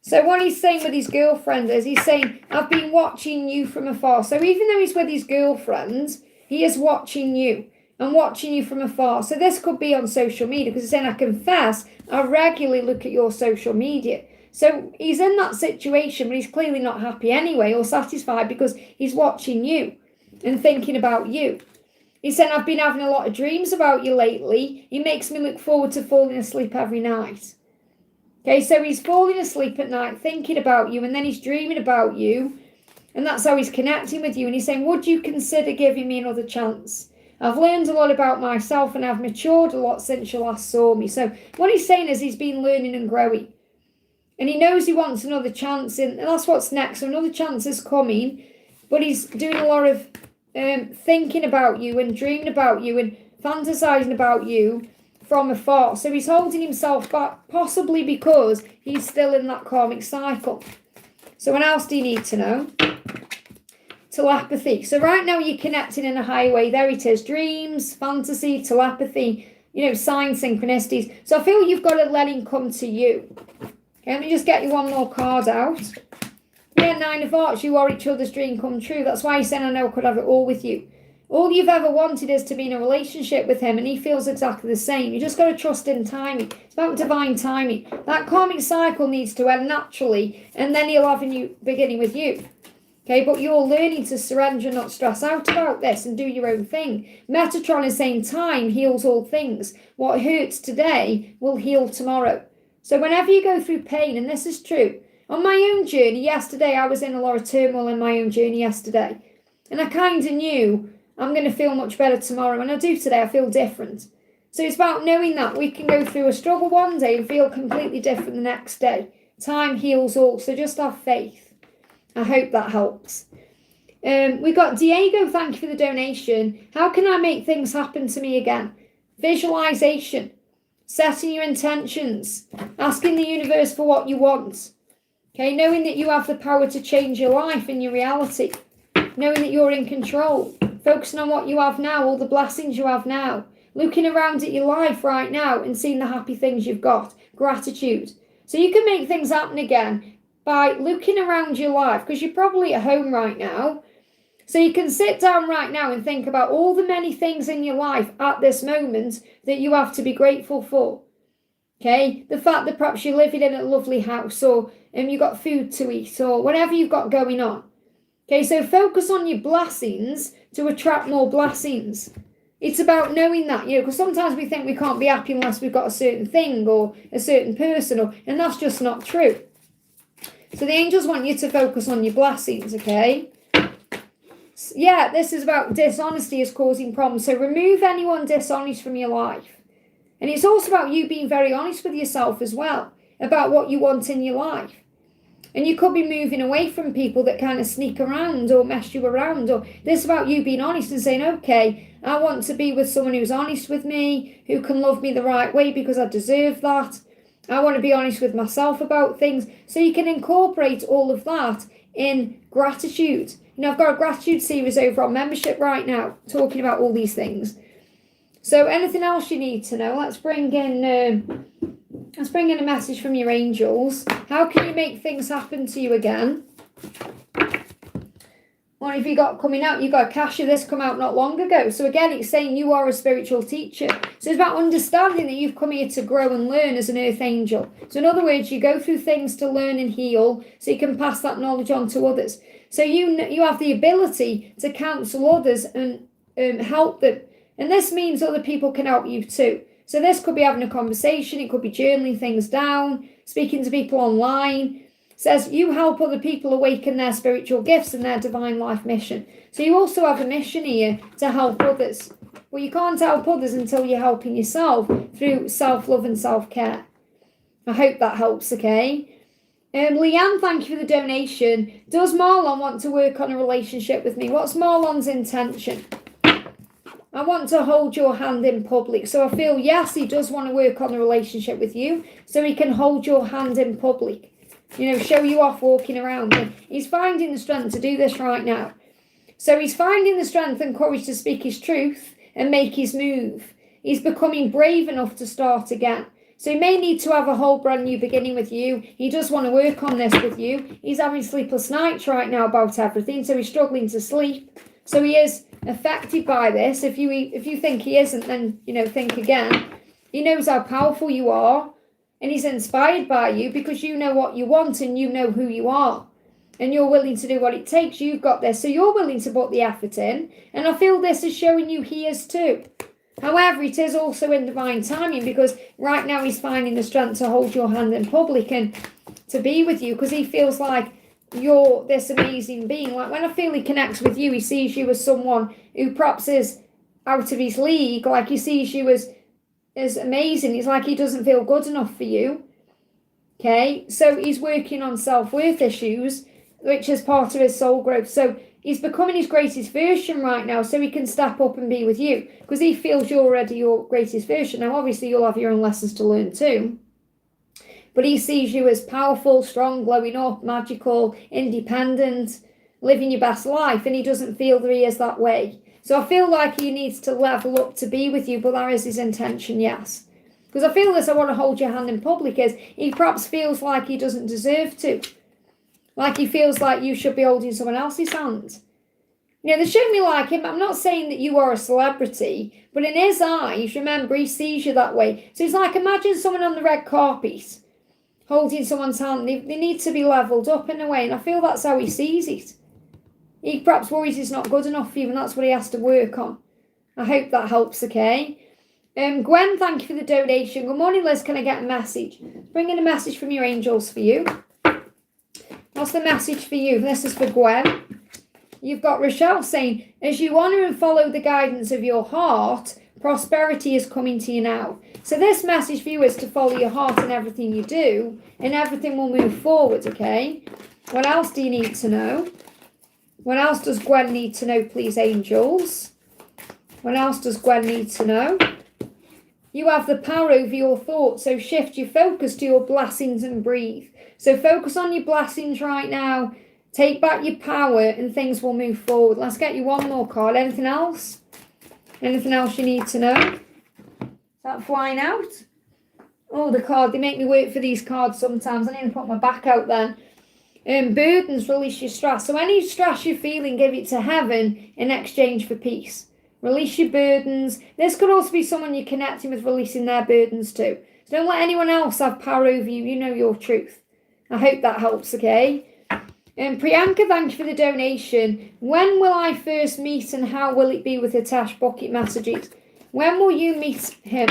So what he's saying with his girlfriend is, he's saying, I've been watching you from afar. So even though he's with his girlfriends, he is watching you. And watching you from afar. So this could be on social media, because he's saying, I confess, I regularly look at your social media. So he's in that situation, but he's clearly not happy anyway or satisfied, because he's watching you and thinking about you. He said, I've been having a lot of dreams about you lately. It makes me look forward to falling asleep every night. Okay, so he's falling asleep at night thinking about you, and then he's dreaming about you, and that's how he's connecting with you. And he's saying, would you consider giving me another chance? I've learned a lot about myself and I've matured a lot since you last saw me. So what he's saying is he's been learning and growing. And he knows he wants another chance, and that's what's next. So another chance is coming, but he's doing a lot of thinking about you and dreaming about you and fantasizing about you from afar. So he's holding himself back, possibly because he's still in that karmic cycle. So what else do you need to know? Telepathy. So right now you're connecting in a higher way. There it is. Dreams, fantasy, telepathy, signs, synchronicities. So I feel you've got to let him come to you. Okay, let me just get you one more card out. Yeah, 9 of Hearts. You are each other's dream come true. That's why he's saying I know I could have it all with you. All you've ever wanted is to be in a relationship with him, and he feels exactly the same. You just got to trust in timing. It's about divine timing. That karmic cycle needs to end naturally, and then he'll have a new beginning with you. Okay, but you're learning to surrender, not stress out about this, and do your own thing. Metatron is saying time heals all things. What hurts today will heal tomorrow. So whenever you go through pain, and this is true, on my own journey yesterday, I was in a lot of turmoil in my own journey yesterday. And I kind of knew I'm going to feel much better tomorrow. And I do today, I feel different. So it's about knowing that we can go through a struggle one day and feel completely different the next day. Time heals all, so just have faith. I hope that helps. We got Diego, thank you for the donation. How can I make things happen to me again? Visualization, setting your intentions, asking the universe for what you want. Okay, knowing that you have the power to change your life and your reality. Knowing that you're in control. Focusing on what you have now, all the blessings you have now. Looking around at your life right now and seeing the happy things you've got. Gratitude. So you can make things happen again by looking around your life, because you're probably at home right now. So you can sit down right now and think about all the many things in your life at this moment that you have to be grateful for. Okay, the fact that perhaps you're living in a lovely house, or you've got food to eat, or whatever you've got going on. Okay, so focus on your blessings to attract more blessings. It's about knowing that, because sometimes we think we can't be happy unless we've got a certain thing or a certain person, and that's just not true. So the angels want you to focus on your blessings, okay? Yeah, this is about dishonesty is causing problems. So remove anyone dishonest from your life. And it's also about you being very honest with yourself as well, about what you want in your life. And you could be moving away from people that kind of sneak around or mess you around. Or this is about you being honest and saying, okay, I want to be with someone who's honest with me, who can love me the right way because I deserve that. I want to be honest with myself about things. So you can incorporate all of that in gratitude. I've got a gratitude series over on membership right now, talking about all these things. So anything else you need to know? Let's bring in a message from your angels. How can you make things happen to you again? What have you got coming out? You got a cache of this come out not long ago. So again, it's saying you are a spiritual teacher. So it's about understanding that you've come here to grow and learn as an earth angel. So in other words, you go through things to learn and heal so you can pass that knowledge on to others. So you have the ability to counsel others and help them. And this means other people can help you too. So this could be having a conversation. It could be journaling things down, speaking to people online. It says you help other people awaken their spiritual gifts and their divine life mission. So you also have a mission here to help others. Well, you can't help others until you're helping yourself through self-love and self-care. I hope that helps, okay? Leanne, thank you for the donation. Does Marlon want to work on a relationship with me? What's Marlon's intention? I want to hold your hand in public. So I feel, yes, he does want to work on a relationship with you so he can hold your hand in public. Show you off walking around. And he's finding the strength to do this right now. So he's finding the strength and courage to speak his truth and make his move. He's becoming brave enough to start again. So he may need to have a whole brand new beginning with you. He does want to work on this with you. He's having sleepless nights right now about everything. So he's struggling to sleep. So he is affected by this. If you think he isn't, then, think again. He knows how powerful you are. And he's inspired by you because you know what you want and you know who you are. And you're willing to do what it takes. You've got this. So you're willing to put the effort in. And I feel this is showing you he is too. However, it is also in divine timing because right now he's finding the strength to hold your hand in public and to be with you because he feels like you're this amazing being. Like when I feel he connects with you, he sees you as someone who perhaps is out of his league. Like he sees you as amazing. It's like he doesn't feel good enough for you. Okay, so he's working on self-worth issues, which is part of his soul growth. So he's becoming his greatest version right now so he can step up and be with you because he feels you're already your greatest version. Now, obviously, you'll have your own lessons to learn too. but he sees you as powerful, strong, glowing up, magical, independent, living your best life, and he doesn't feel that he is that way. So I feel like he needs to level up to be with you, but that is his intention, yes. Because I feel this, I want to hold your hand in public, is he perhaps feels like he doesn't deserve to. Like he feels like you should be holding someone else's hand. You know, they shouldn't be like him. I'm not saying that you are a celebrity, but in his eyes, remember, he sees you that way. So it's like, imagine someone on the red carpet holding someone's hand. They need to be levelled up in a way, and I feel that's how he sees it. He perhaps worries it's not good enough for you, and that's what he has to work on. I hope that helps, okay? Gwen, thank you for the donation. Good morning, Liz. Can I get a message? Bringing a message from your angels for you. What's the message for you? This is for Gwen. You've got Rochelle saying, as you honour and follow the guidance of your heart, prosperity is coming to you now. So this message for you is to follow your heart in everything you do, and everything will move forward, okay? What else do you need to know? What else does Gwen need to know, please, angels? What else does Gwen need to know? You have the power over your thoughts, so shift your focus to your blessings and breathe. So focus on your blessings right now. Take back your power and things will move forward. Let's get you one more card. Anything else? Anything else you need to know? Is that flying out? Oh, the card. They make me work for these cards sometimes. I need to put my back out then. Burdens, release your stress. So any stress you're feeling, give it to heaven in exchange for peace. Release your burdens. This could also be someone you're connecting with, releasing their burdens too. So don't let anyone else have power over you. You know your truth. I hope that helps, okay? Priyanka, thank you for the donation. When will I first meet and how will it be with Hitesh Bucket messages? When will you meet him?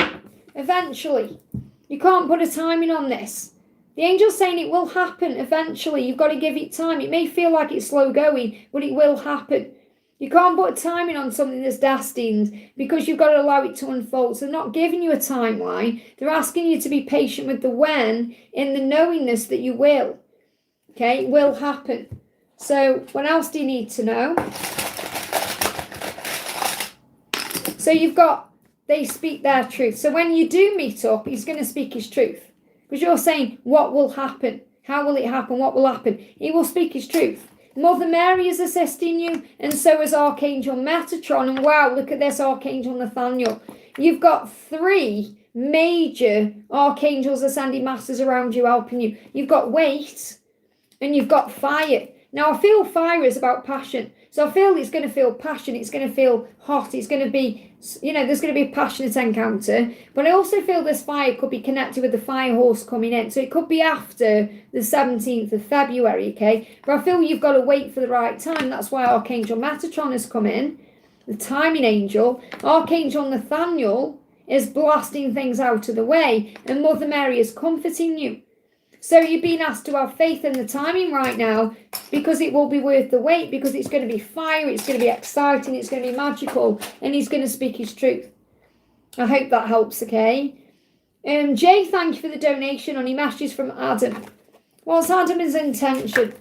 Eventually. You can't put a timing on this. The angel's saying it will happen eventually. You've got to give it time. It may feel like it's slow going, but it will happen. You can't put a timing on something that's destined because you've got to allow it to unfold. So they're not giving you a timeline. They're asking you to be patient with the when in the knowingness that you will. Okay, it will happen. So what else do you need to know? So you've got, they speak their truth. So when you do meet up, he's going to speak his truth. Because you're saying, what will happen? How will it happen? What will happen? He will speak his truth. Mother Mary is assisting you, and so is Archangel Metatron. And wow, look at this, Archangel Nathaniel. You've got 3 major archangels ascending masters around you helping you. You've got weight, and you've got fire. Now, I feel fire is about passion. So I feel it's going to feel passion. It's going to feel hot. It's going to be, you know, there's going to be a passionate encounter. But I also feel this fire could be connected with the fire horse coming in. So it could be after the 17th of February, okay? But I feel you've got to wait for the right time. That's why Archangel Metatron has come in, the timing angel. Archangel Nathaniel is blasting things out of the way. And Mother Mary is comforting you. So you're being asked to have faith in the timing right now because it will be worth the wait, because it's going to be fire, it's going to be exciting, it's going to be magical, and he's going to speak his truth. I hope that helps, okay? Jay, thank you for the donation on your messages from Adam. What's Adam's intention?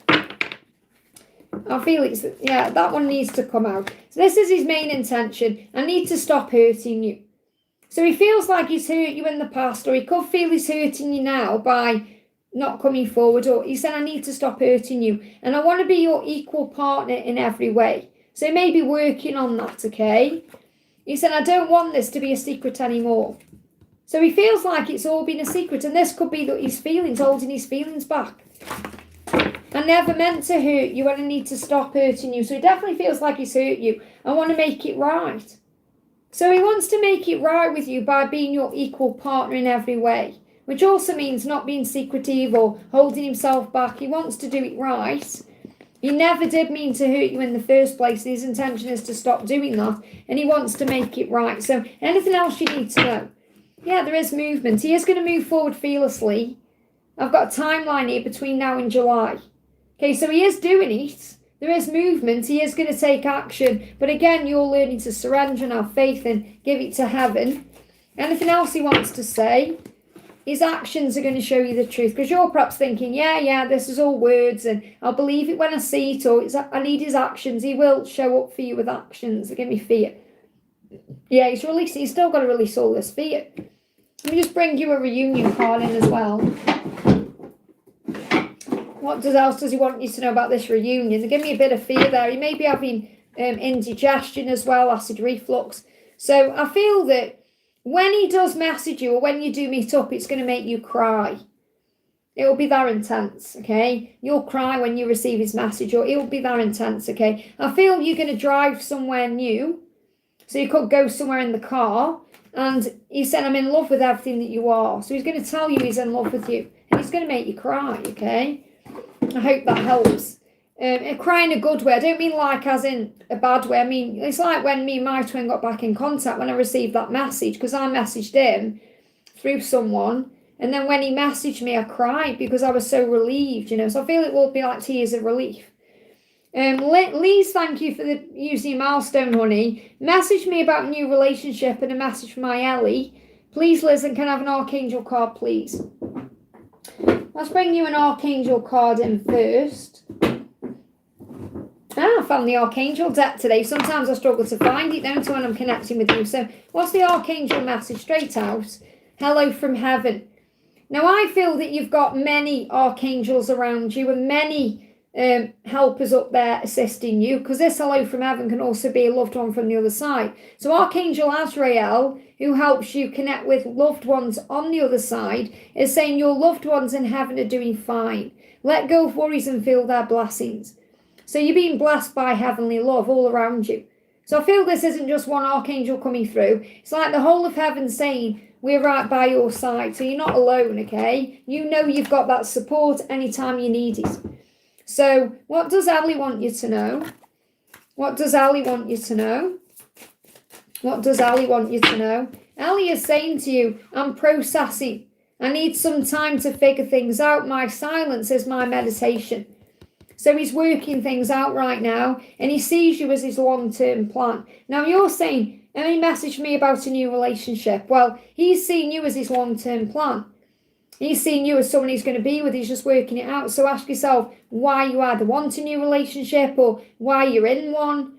I feel it's, yeah, that one needs to come out. So this is his main intention. I need to stop hurting you. So he feels like he's hurt you in the past, or he could feel he's hurting you now by not coming forward, or he said, I need to stop hurting you and I want to be your equal partner in every way. So maybe working on that, okay? He said, I don't want this to be a secret anymore. So he feels like it's all been a secret, and this could be that his feelings, holding his feelings back. I never meant to hurt you and I need to stop hurting you. So he definitely feels like he's hurt you. I want to make it right. So he wants to make it right with you by being your equal partner in every way. Which also means not being secretive or holding himself back. He wants to do it right. He never did mean to hurt you in the first place. His intention is to stop doing that. And he wants to make it right. So anything else you need to know? Yeah, there is movement. He is going to move forward fearlessly. I've got a timeline here between now and July. Okay, so he is doing it. There is movement. He is going to take action. But again, you're learning to surrender and have faith and give it to heaven. Anything else he wants to say? His actions are going to show you the truth, because you're perhaps thinking, yeah, this is all words and I'll believe it when I see it, or I need his actions. He will show up for you with actions that give me fear. Yeah, he's still got to release all this fear. Let me just bring you a reunion card in as well. What else does he want you to know about this reunion? They give me a bit of fear there. He may be having indigestion as well, acid reflux. So I feel that when he does message you or when you do meet up, it's going to make you cry. It'll be that intense, okay? You'll cry when you receive his message, or it'll be that intense, okay? I feel you're going to drive somewhere new. So you could go somewhere in the car, and he said, I'm in love with everything that you are. So he's going to tell you he's in love with you, and he's going to make you cry, okay? I hope that helps. Cry in a good way. I don't mean like as in a bad way. I mean, it's like when me and my twin got back in contact when I received that message, because I messaged him through someone, and then when he messaged me, I cried because I was so relieved, you know. So I feel it will be like tears of relief. Liz, thank you for using your milestone, honey. Message me about a new relationship and a message from my Ellie. Please, Liz, and can I have an Archangel card, please? Let's bring you an Archangel card in first. I found the Archangel deck today. Sometimes I struggle to find it, don't I, when I'm connecting with you. So what's the Archangel message? Straight out. Hello from heaven. Now, I feel that you've got many archangels around you and many helpers up there assisting you, because this hello from heaven can also be a loved one from the other side. So Archangel Azrael, who helps you connect with loved ones on the other side, is saying your loved ones in heaven are doing fine. Let go of worries and feel their blessings. So you're being blessed by heavenly love all around you. So I feel this isn't just one archangel coming through. It's like the whole of heaven saying, we're right by your side. So you're not alone, okay? You know you've got that support anytime you need it. So what does Ali want you to know? What does Ali want you to know? What does Ali want you to know? Ali is saying to you, I'm processing. I need some time to figure things out. My silence is my meditation. So he's working things out right now, and he sees you as his long-term plan. Now you're saying, and he messaged me about a new relationship. Well, he's seeing you as his long-term plan. He's seeing you as someone he's going to be with. He's just working it out. So ask yourself why you either want a new relationship or why you're in one.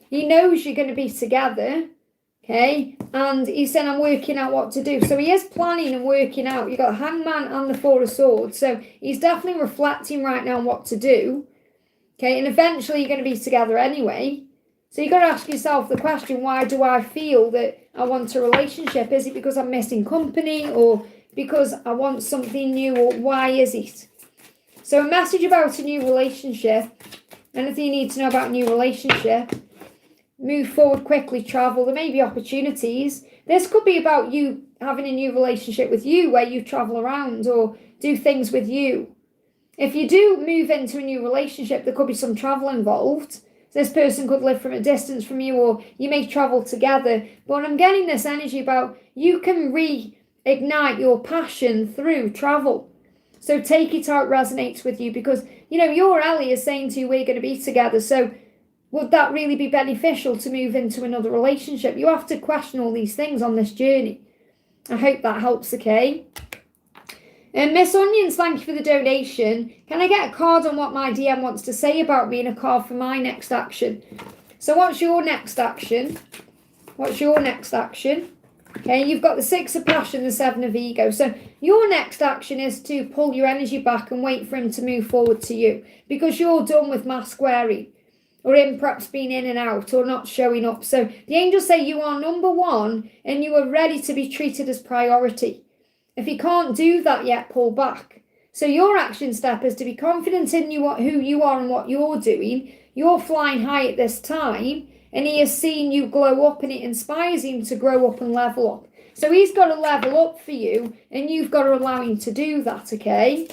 He knows you're going to be together, okay? And he's saying, I'm working out what to do. So he is planning and working out. You've got the Hangman and the Four of Swords. So he's definitely reflecting right now on what to do, okay? And eventually you're going to be together anyway. So you've got to ask yourself the question, why do I feel that I want a relationship? Is it because I'm missing company, or because I want something new, or why is it? So a message about a new relationship, anything you need to know about a new relationship, move forward quickly, travel, there may be opportunities. This could be about you having a new relationship with you, where you travel around or do things with you. If you do move into a new relationship, there could be some travel involved. This person could live from a distance from you, or you may travel together. But I'm getting this energy about you can reignite your passion through travel. So take it how it resonates with you, because, you know, your Ellie is saying to you, we're going to be together. So would that really be beneficial to move into another relationship? You have to question all these things on this journey. I hope that helps, okay? And Miss Onions, thank you for the donation. Can I get a card on what my DM wants to say about me and a card for my next action? So what's your next action? What's your next action? Okay, you've got the Six of Passion, the Seven of Ego. So your next action is to pull your energy back and wait for him to move forward to you, because you're done with mask wearing, or him perhaps being in and out, or not showing up. So the angels say you are number one and you are ready to be treated as priority. If you can't do that yet, pull back. So your action step is to be confident in you, who you are and what you're doing. You're flying high at this time, and he is seeing you glow up, and it inspires him to grow up and level up. So he's got to level up for you, and you've got to allow him to do that, okay?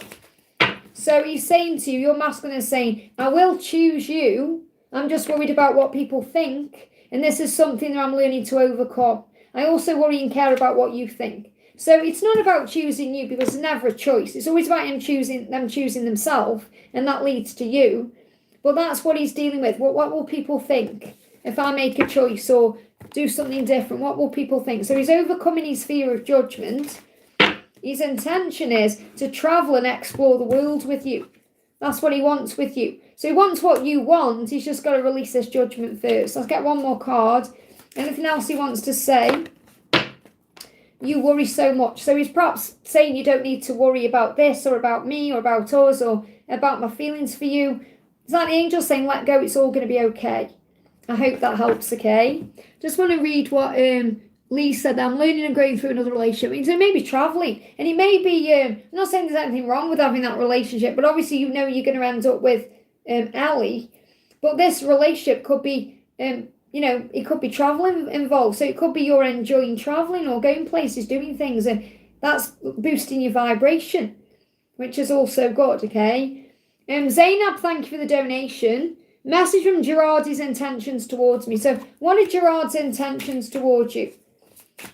So he's saying to you, your masculine is saying, I will choose you. I'm just worried about what people think, and this is something that I'm learning to overcome. I also worry and care about what you think. So it's not about choosing you, because it's never a choice. It's always about them choosing themselves, and that leads to you. But that's what he's dealing with. What will people think if I make a choice or do something different? What will people think? So he's overcoming his fear of judgment. His intention is to travel and explore the world with you. That's what he wants with you. So he wants what you want. He's just got to release this judgment first. Let's get one more card. Anything else he wants to say? You worry so much. So he's perhaps saying you don't need to worry about this or about me or about us or about my feelings for you. It's like the angel saying, let go, it's all going to be okay. I hope that helps, okay? Just want to read what Lee said. I'm learning and going through another relationship. So maybe travelling. And it may be, I'm not saying there's anything wrong with having that relationship, but obviously you know you're going to end up with Ellie. But this relationship could be, it could be travelling involved. So it could be you're enjoying travelling or going places, doing things. And that's boosting your vibration, which is also good, okay? Zainab, thank you for the donation. Message from Gerard, his intentions towards me. So what are Gerard's intentions towards you?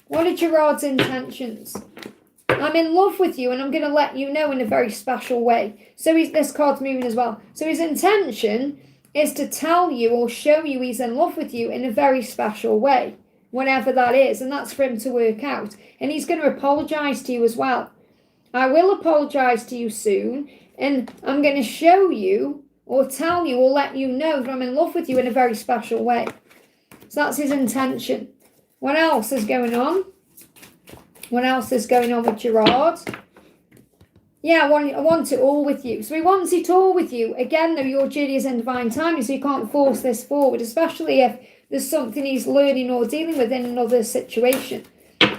What are Gerard's intentions? I'm in love with you and I'm going to let you know in a very special way. So this card's moving as well. So his intention is to tell you or show you he's in love with you in a very special way, whatever that is. And that's for him to work out. And he's going to apologise to you as well. I will apologise to you soon. And I'm going to show you or tell you or let you know that I'm in love with you in a very special way. So that's his intention. What else is going on? What else is going on with Gerard? Yeah, I want it all with you. So he wants it all with you. Again, though, your journey is in divine timing, so you can't force this forward, especially if there's something he's learning or dealing with in another situation.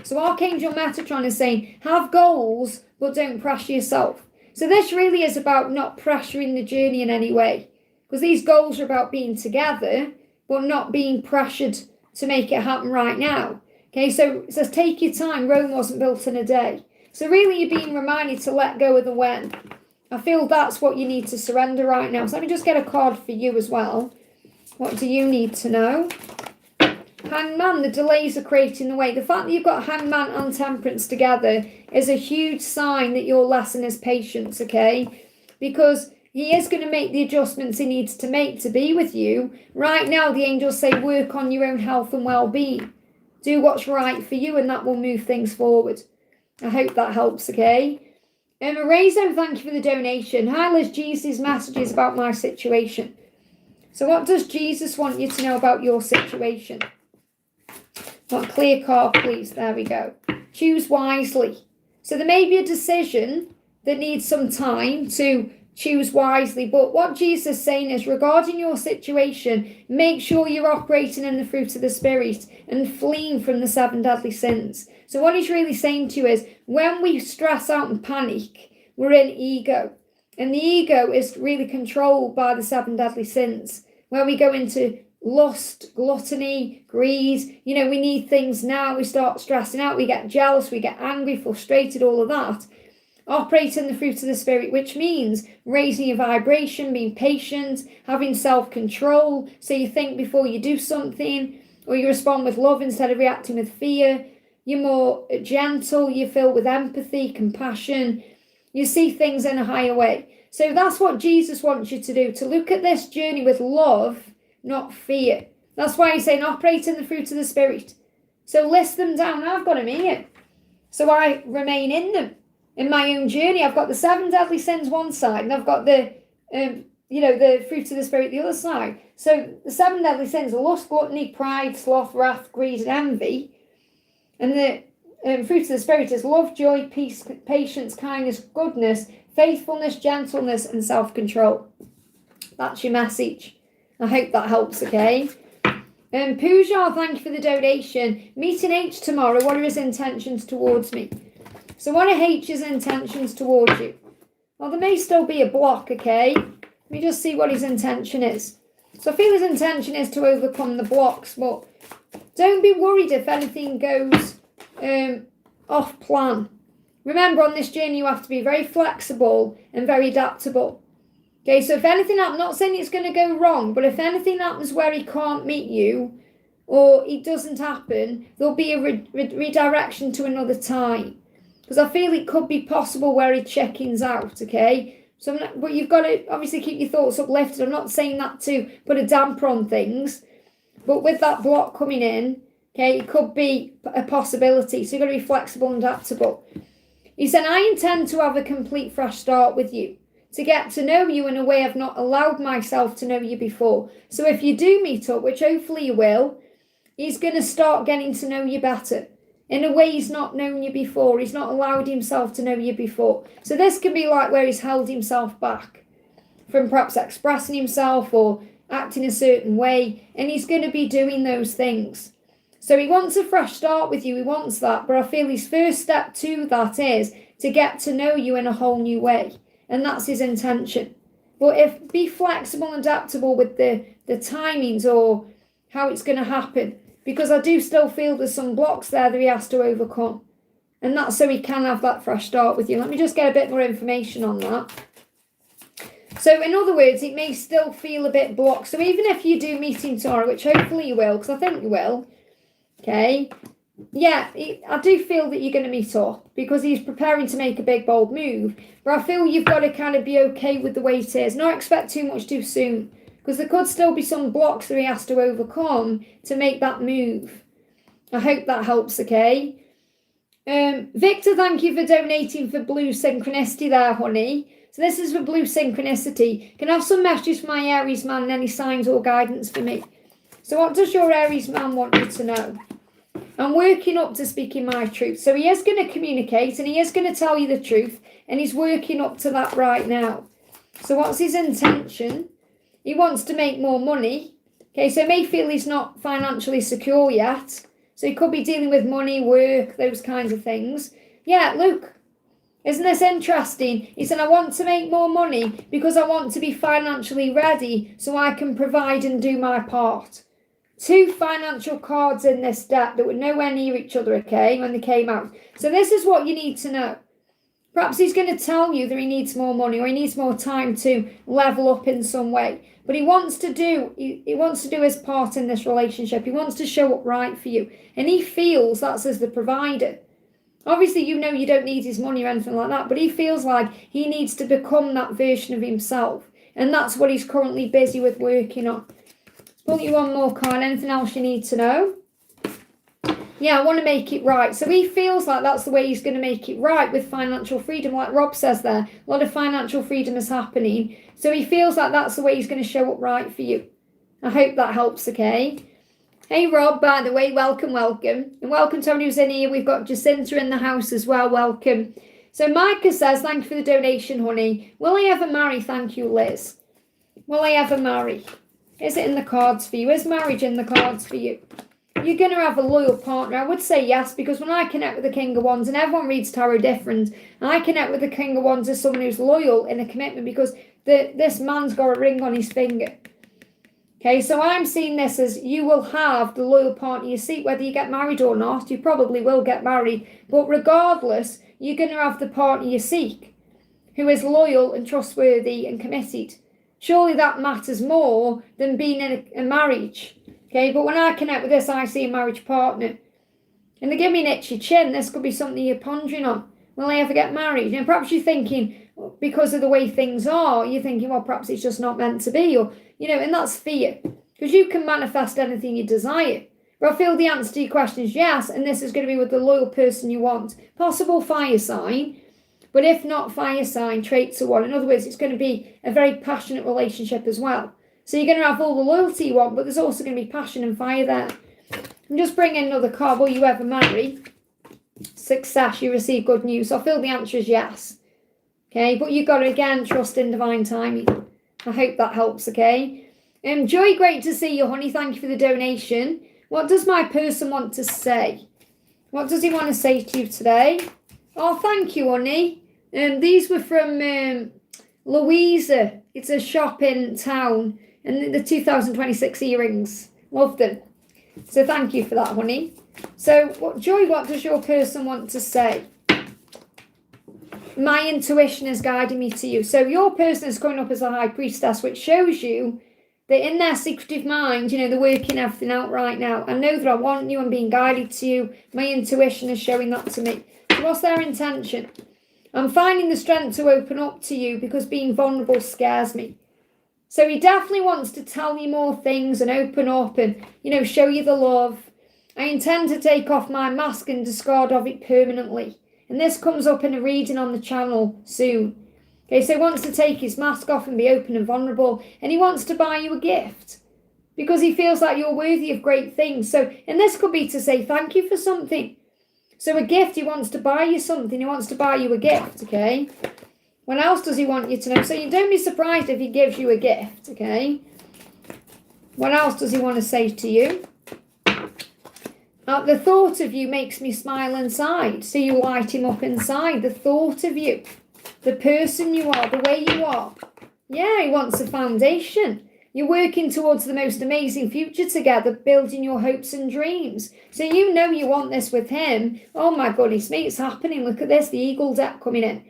So Archangel Metatron is saying, have goals, but don't pressure yourself. So this really is about not pressuring the journey in any way. Because these goals are about being together, but not being pressured to make it happen right now. Okay, so it says take your time. Rome wasn't built in a day. So really you're being reminded to let go of the when. I feel that's what you need to surrender right now. So let me just get a card for you as well. What do you need to know? Hangman, the delays are creating the way. The fact that you've got Hangman and Temperance together is a huge sign that your lesson is patience, okay? Because he is going to make the adjustments he needs to make to be with you. Right now, the angels say work on your own health and well-being. Do what's right for you and that will move things forward. I hope that helps, okay? Rezo, thank you for the donation. Hi, Liz, Jesus' messages about my situation. So what does Jesus want you to know about your situation? What clear card, please. There we go. Choose wisely. So there may be a decision that needs some time to choose wisely. But what Jesus is saying is, regarding your situation, make sure you're operating in the fruit of the Spirit and fleeing from the 7 deadly sins. So what he's really saying to you is, when we stress out and panic, we're in ego. And the ego is really controlled by the 7 deadly sins, where we go into lust, gluttony, greed. We need things now. We start stressing out. We get jealous. We get angry, frustrated, all of that. Operate in the fruit of the Spirit, which means raising your vibration, being patient, having self-control. So you think before you do something, or you respond with love instead of reacting with fear. You're more gentle. You fill with empathy, compassion. You see things in a higher way. So that's what Jesus wants you to do, to look at this journey with love, not fear. That's why he's saying operate in the fruit of the Spirit. So list them down. I've got them here. So I remain in them. In my own journey, I've got the 7 deadly sins one side, and I've got the fruit of the Spirit the other side. So the 7 deadly sins are lust, gluttony, pride, sloth, wrath, greed, and envy. And the fruit of the Spirit is love, joy, peace, patience, kindness, goodness, faithfulness, gentleness, and self-control. That's your message. I hope that helps, okay? Pooja, thank you for the donation. Meeting H tomorrow. What are his intentions towards me? So what are H's intentions towards you? Well, there may still be a block, okay? Let me just see what his intention is. So I feel his intention is to overcome the blocks, but don't be worried if anything goes off plan. Remember, on this journey, you have to be very flexible and very adaptable. Okay, so if anything happens, I'm not saying it's going to go wrong, but if anything happens where he can't meet you or it doesn't happen, there'll be a redirection to another time. Because I feel it could be possible where he check-ins out, okay? But you've got to obviously keep your thoughts uplifted. I'm not saying that to put a damper on things, but with that block coming in, okay, it could be a possibility. So you've got to be flexible and adaptable. He said, I intend to have a complete fresh start with you, to get to know you in a way I've not allowed myself to know you before. So if you do meet up, which hopefully you will, he's going to start getting to know you better. In a way he's not known you before. He's not allowed himself to know you before. So this can be like where he's held himself back. from perhaps expressing himself or acting a certain way, and he's going to be doing those things. So he wants a fresh start with you, he wants that, but I feel his first step to that is to get to know you in a whole new way, and that's his intention. But be flexible and adaptable with the timings or how it's going to happen, because I do still feel there's some blocks there that he has to overcome, and that's so he can have that fresh start with you. Let me just get a bit more information on that. So in other words, it may still feel a bit blocked. So even if you do meet him tomorrow, which hopefully you will, because I think you will, okay, yeah, I do feel that you're going to meet up because he's preparing to make a big, bold move. But I feel you've got to kind of be okay with the way it is. Not expect too much too soon, because there could still be some blocks that he has to overcome to make that move. I hope that helps, okay? Victor, thank you for donating for Blue Synchronicity there, honey. So this is for Blue Synchronicity. Can I have some messages for my Aries man and any signs or guidance for me? So what does your Aries man want you to know? I'm working up to speaking my truth. So he is going to communicate and he is going to tell you the truth, and he's working up to that right now. So what's his intention? He wants to make more money. Okay, so he may feel he's not financially secure yet. So he could be dealing with money, work, those kinds of things. Yeah, look. Isn't this interesting? He said, I want to make more money because I want to be financially ready so I can provide and do my part. Two financial cards in this deck that were nowhere near each other, okay, when they came out. So this is what you need to know. Perhaps he's going to tell you that he needs more money or he needs more time to level up in some way. But he wants to do his part in this relationship. He wants to show up right for you. And he feels that's as the provider. Obviously, you know you don't need his money or anything like that, but he feels like he needs to become that version of himself. And that's what he's currently busy with working on. Let's pull you one more card. Anything else you need to know? Yeah, I want to make it right. So he feels like that's the way he's going to make it right with financial freedom. Like Rob says there, a lot of financial freedom is happening. So he feels like that's the way he's going to show up right for you. I hope that helps, okay? Hey, Rob, by the way, welcome. And welcome to everyone who's in here. We've got Jacinta in the house as well. Welcome. So Micah says, thank you for the donation, honey. Will I ever marry? Thank you, Liz. Will I ever marry? Is it in the cards for you? Is marriage in the cards for you? You're going to have a loyal partner. I would say yes, because when I connect with the King of Wands, and everyone reads tarot different, I connect with the King of Wands as someone who's loyal in a commitment because this man's got a ring on his finger. Okay, so I'm seeing this as you will have the loyal partner you seek, whether you get married or not. You probably will get married, but regardless, you're going to have the partner you seek, who is loyal and trustworthy and committed. Surely that matters more than being in a marriage. Okay, but when I connect with this, I see a marriage partner. And they give me an itchy chin. This could be something you're pondering on. Will I ever get married? And perhaps you're thinking, because of the way things are, you're thinking, well, perhaps it's just not meant to be. Or, and that's fear. Because you can manifest anything you desire. But I feel the answer to your question is yes. And this is going to be with the loyal person you want. Possible fire sign. But if not fire sign, traits are one. In other words, it's going to be a very passionate relationship as well. So you're going to have all the loyalty you want, but there's also going to be passion and fire there. I'm just bringing another card. Will you ever marry? Success, you receive good news. So I feel the answer is yes. Okay, but you've got to, again, trust in divine timing. I hope that helps, okay? Joy, great to see you, honey. Thank you for the donation. What does my person want to say? What does he want to say to you today? Oh, thank you, honey. These were from Louisa. It's a shop in town. And the 2026 earrings. Love them. So thank you for that, honey. So, Joy, what does your person want to say? My intuition is guiding me to you. So your person is coming up as a high priestess, which shows you that in their secretive mind, they're working everything out right now. I know that I want you. I'm being guided to you. My intuition is showing that to me. So what's their intention? I'm finding the strength to open up to you because being vulnerable scares me. So he definitely wants to tell you more things and open up and, show you the love. I intend to take off my mask and discard of it permanently. And this comes up in a reading on the channel soon. Okay, so he wants to take his mask off and be open and vulnerable. And he wants to buy you a gift because he feels like you're worthy of great things. So, and this could be to say thank you for something. So a gift, he wants to buy you something. He wants to buy you a gift, okay? What else does he want you to know? So you don't be surprised if he gives you a gift, okay? What else does he want to say to you? The thought of you makes me smile inside. So you light him up inside. The thought of you, the person you are, the way you are. Yeah, he wants a foundation. You're working towards the most amazing future together, building your hopes and dreams. So you know you want this with him. Oh my goodness me, it's happening. Look at this, the eagle deck coming in.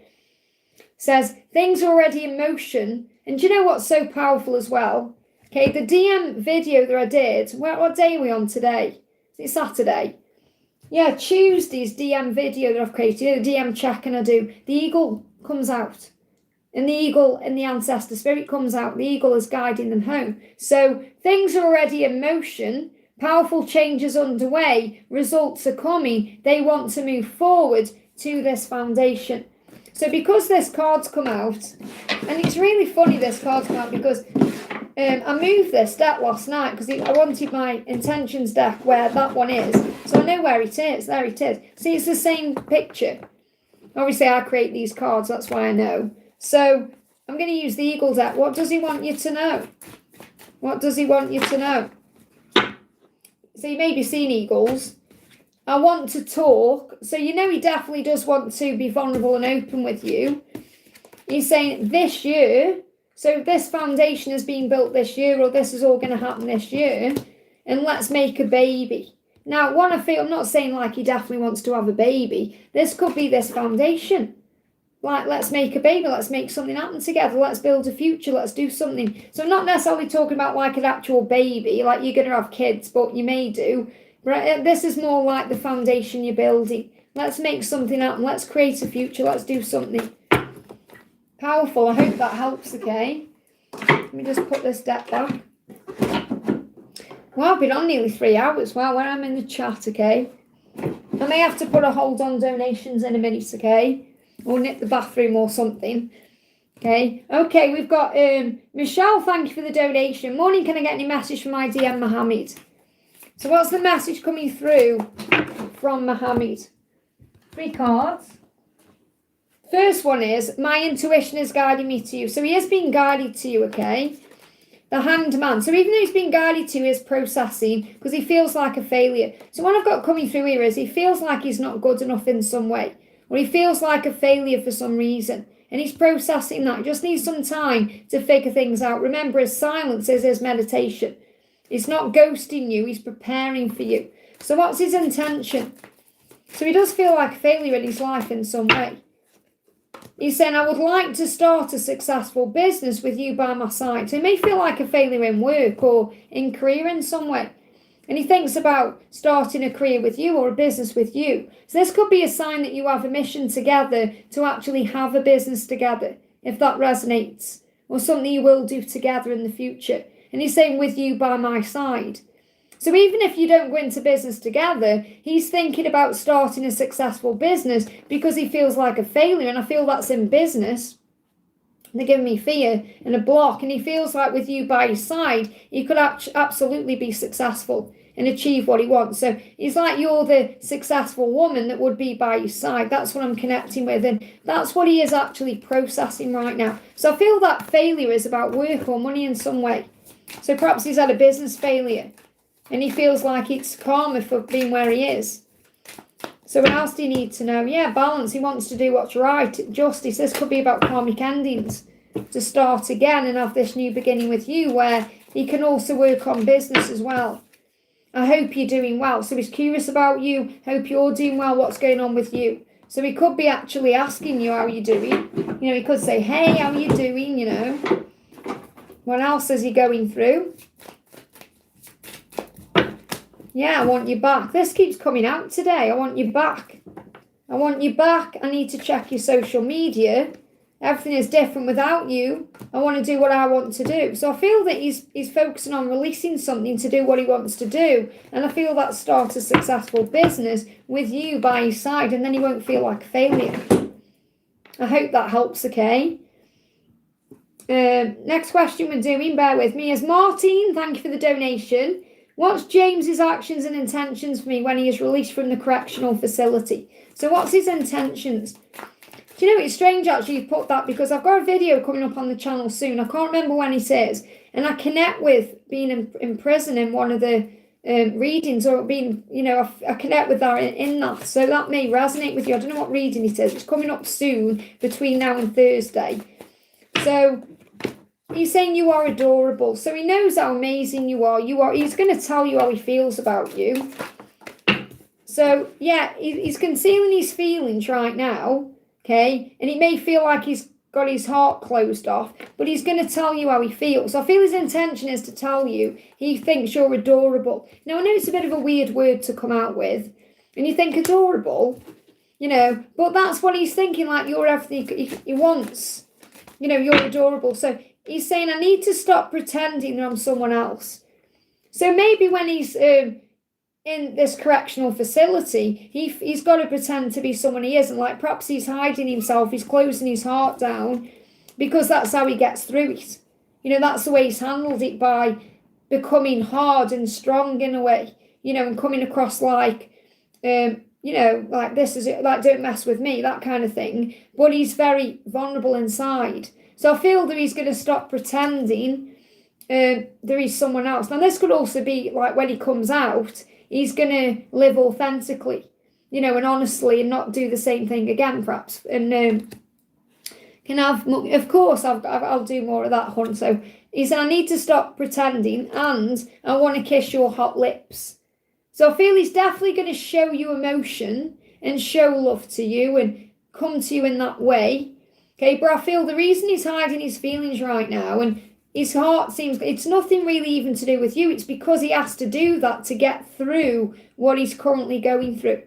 Says, things are already in motion. And do you know what's so powerful as well? Okay, the DM video that I did, what day are we on today? Is it Saturday? Yeah, Tuesday's DM video that I've created, the DM check and I do, the eagle comes out. And the eagle and the ancestor spirit comes out. The eagle is guiding them home. So things are already in motion. Powerful changes underway. Results are coming. They want to move forward to this foundation. So because this card's come out, and it's really funny this card's come out because I moved this deck last night because I wanted my intentions deck where that one is. So I know where it is. There it is. See, it's the same picture. Obviously, I create these cards. That's why I know. So I'm going to use the eagle deck. What does he want you to know? What does he want you to know? So you may be seeing eagles. I want to talk. So you know he definitely does want to be vulnerable and open with you. He's saying this year, so this foundation is being built this year, or this is all going to happen this year, and let's make a baby. Now, what I feel, I'm not saying like he definitely wants to have a baby. This could be this foundation. Like, let's make a baby, let's make something happen together, let's build a future, let's do something. So I'm not necessarily talking about like an actual baby, like you're going to have kids, but you may do. But this is more like the foundation you're building. Let's make something happen, let's create a future, let's do something. Powerful, I hope that helps, okay? Let me just put this deck back. Well, I've been on nearly 3 hours. Well, when I'm in the chat, okay? I may have to put a hold on donations in a minute, okay? Or nip the bathroom or something. Okay, we've got Michelle, thank you for the donation. Morning, can I get any message from my DM Mohammed? So what's the message coming through from Mohammed? 3 cards. First one is, my intuition is guiding me to you. So he is being guided to you, okay? The Hanged Man. So even though he's being guided to you, he's processing because he feels like a failure. So what I've got coming through here is he feels like he's not good enough in some way. Or he feels like a failure for some reason. And he's processing that. He just needs some time to figure things out. Remember, his silence is his meditation. He's not ghosting you. He's preparing for you. So what's his intention? So he does feel like a failure in his life in some way. He's saying, I would like to start a successful business with you by my side. So he may feel like a failure in work or in career in some way. And he thinks about starting a career with you or a business with you. So this could be a sign that you have a mission together to actually have a business together, if that resonates, or something you will do together in the future. And he's saying with you by my side. So even if you don't go into business together, he's thinking about starting a successful business because he feels like a failure. And I feel that's in business. They're giving me fear and a block. And he feels like with you by his side, he could absolutely be successful and achieve what he wants. So he's like you're the successful woman that would be by his side. That's what I'm connecting with. And that's what he is actually processing right now. So I feel that failure is about work or money in some way. So perhaps he's had a business failure and he feels like it's karma for being where he is. So what else do you need to know? Yeah, balance. He wants to do what's right. Justice. This could be about karmic endings. To start again and have this new beginning with you where he can also work on business as well. I hope you're doing well. So he's curious about you. Hope you're doing well. What's going on with you? So he could be actually asking you how you're doing. You know, he could say, hey, how are you doing? You know. What else is he going through? Yeah, I want you back. This keeps coming out today. I want you back. I want you back. I need to check your social media. Everything is different without you. I want to do what I want to do. So I feel that he's focusing on releasing something to do what he wants to do. And I feel that starts a successful business with you by his side. And then he won't feel like a failure. I hope that helps, okay? Next question we're doing, bear with me, is Martin. Thank you for the donation. What's James's actions and intentions for me when he is released from the correctional facility? So what's his intentions? Do you know, it's strange actually you put that, because I've got a video coming up on the channel soon. I can't remember when it is. And I connect with being in prison in one of the readings, or being, I connect with that in that. So that may resonate with you. I don't know what reading it is. It's coming up soon between now and Thursday. So he's saying you are adorable. So he knows how amazing you are. He's going to tell you how he feels about you. So, yeah, he's concealing his feelings right now, okay? And it may feel like he's got his heart closed off, but he's going to tell you how he feels. I feel his intention is to tell you he thinks you're adorable. Now, I know it's a bit of a weird word to come out with, and you think adorable, but that's what he's thinking, like you're everything he wants. You're adorable. So he's saying, I need to stop pretending that I'm someone else. So maybe when he's in this correctional facility, he's got to pretend to be someone he isn't. Like perhaps he's hiding himself, he's closing his heart down, because that's how he gets through it. That's the way he's handled it, by becoming hard and strong in a way, and coming across like, like this is it, like don't mess with me, that kind of thing. But he's very vulnerable inside. So I feel that he's going to stop pretending there is someone else. Now this could also be like when he comes out, he's going to live authentically, and honestly, and not do the same thing again, perhaps. And can have, of course, I'll do more of that, Hunt. So he said, I need to stop pretending, and I want to kiss your hot lips. So I feel he's definitely going to show you emotion and show love to you and come to you in that way. Okay, but I feel the reason he's hiding his feelings right now, and his heart seems, it's nothing really even to do with you. It's because he has to do that to get through what he's currently going through.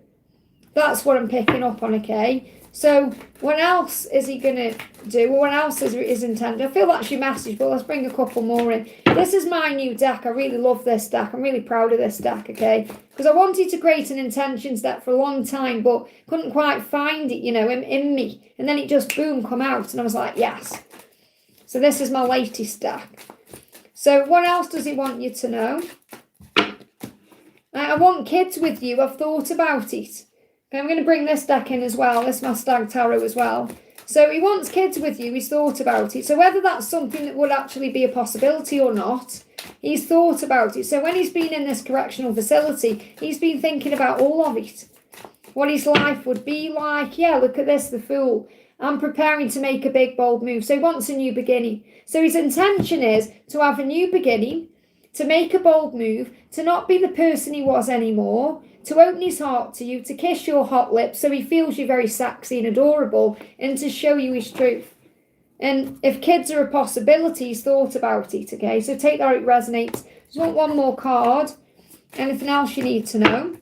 That's what I'm picking up on, okay? So what else is he going to do? What else is his intent? I feel that's your message, but let's bring a couple more in. This is my new deck. I really love this deck. I'm really proud of this deck, okay? Because I wanted to create an intentions deck for a long time, but couldn't quite find it, in me. And then it just, boom, come out. And I was like, yes. So this is my latest deck. So what else does he want you to know? I want kids with you. I've thought about it. Okay, I'm going to bring this deck in as well. This is my Stag Tarot as well. So he wants kids with you. He's thought about it. So whether that's something that would actually be a possibility or not, he's thought about it. So when he's been in this correctional facility, he's been thinking about all of it. What his life would be like. Yeah, look at this, the Fool. I'm preparing to make a big, bold move. So he wants a new beginning. So his intention is to have a new beginning, to make a bold move, to not be the person he was anymore, to open his heart to you, to kiss your hot lips so he feels you very sexy and adorable, and to show you his truth. And if kids are a possibility, he's thought about it, okay? So take that how it resonates. Just want one more card. Anything else you need to know?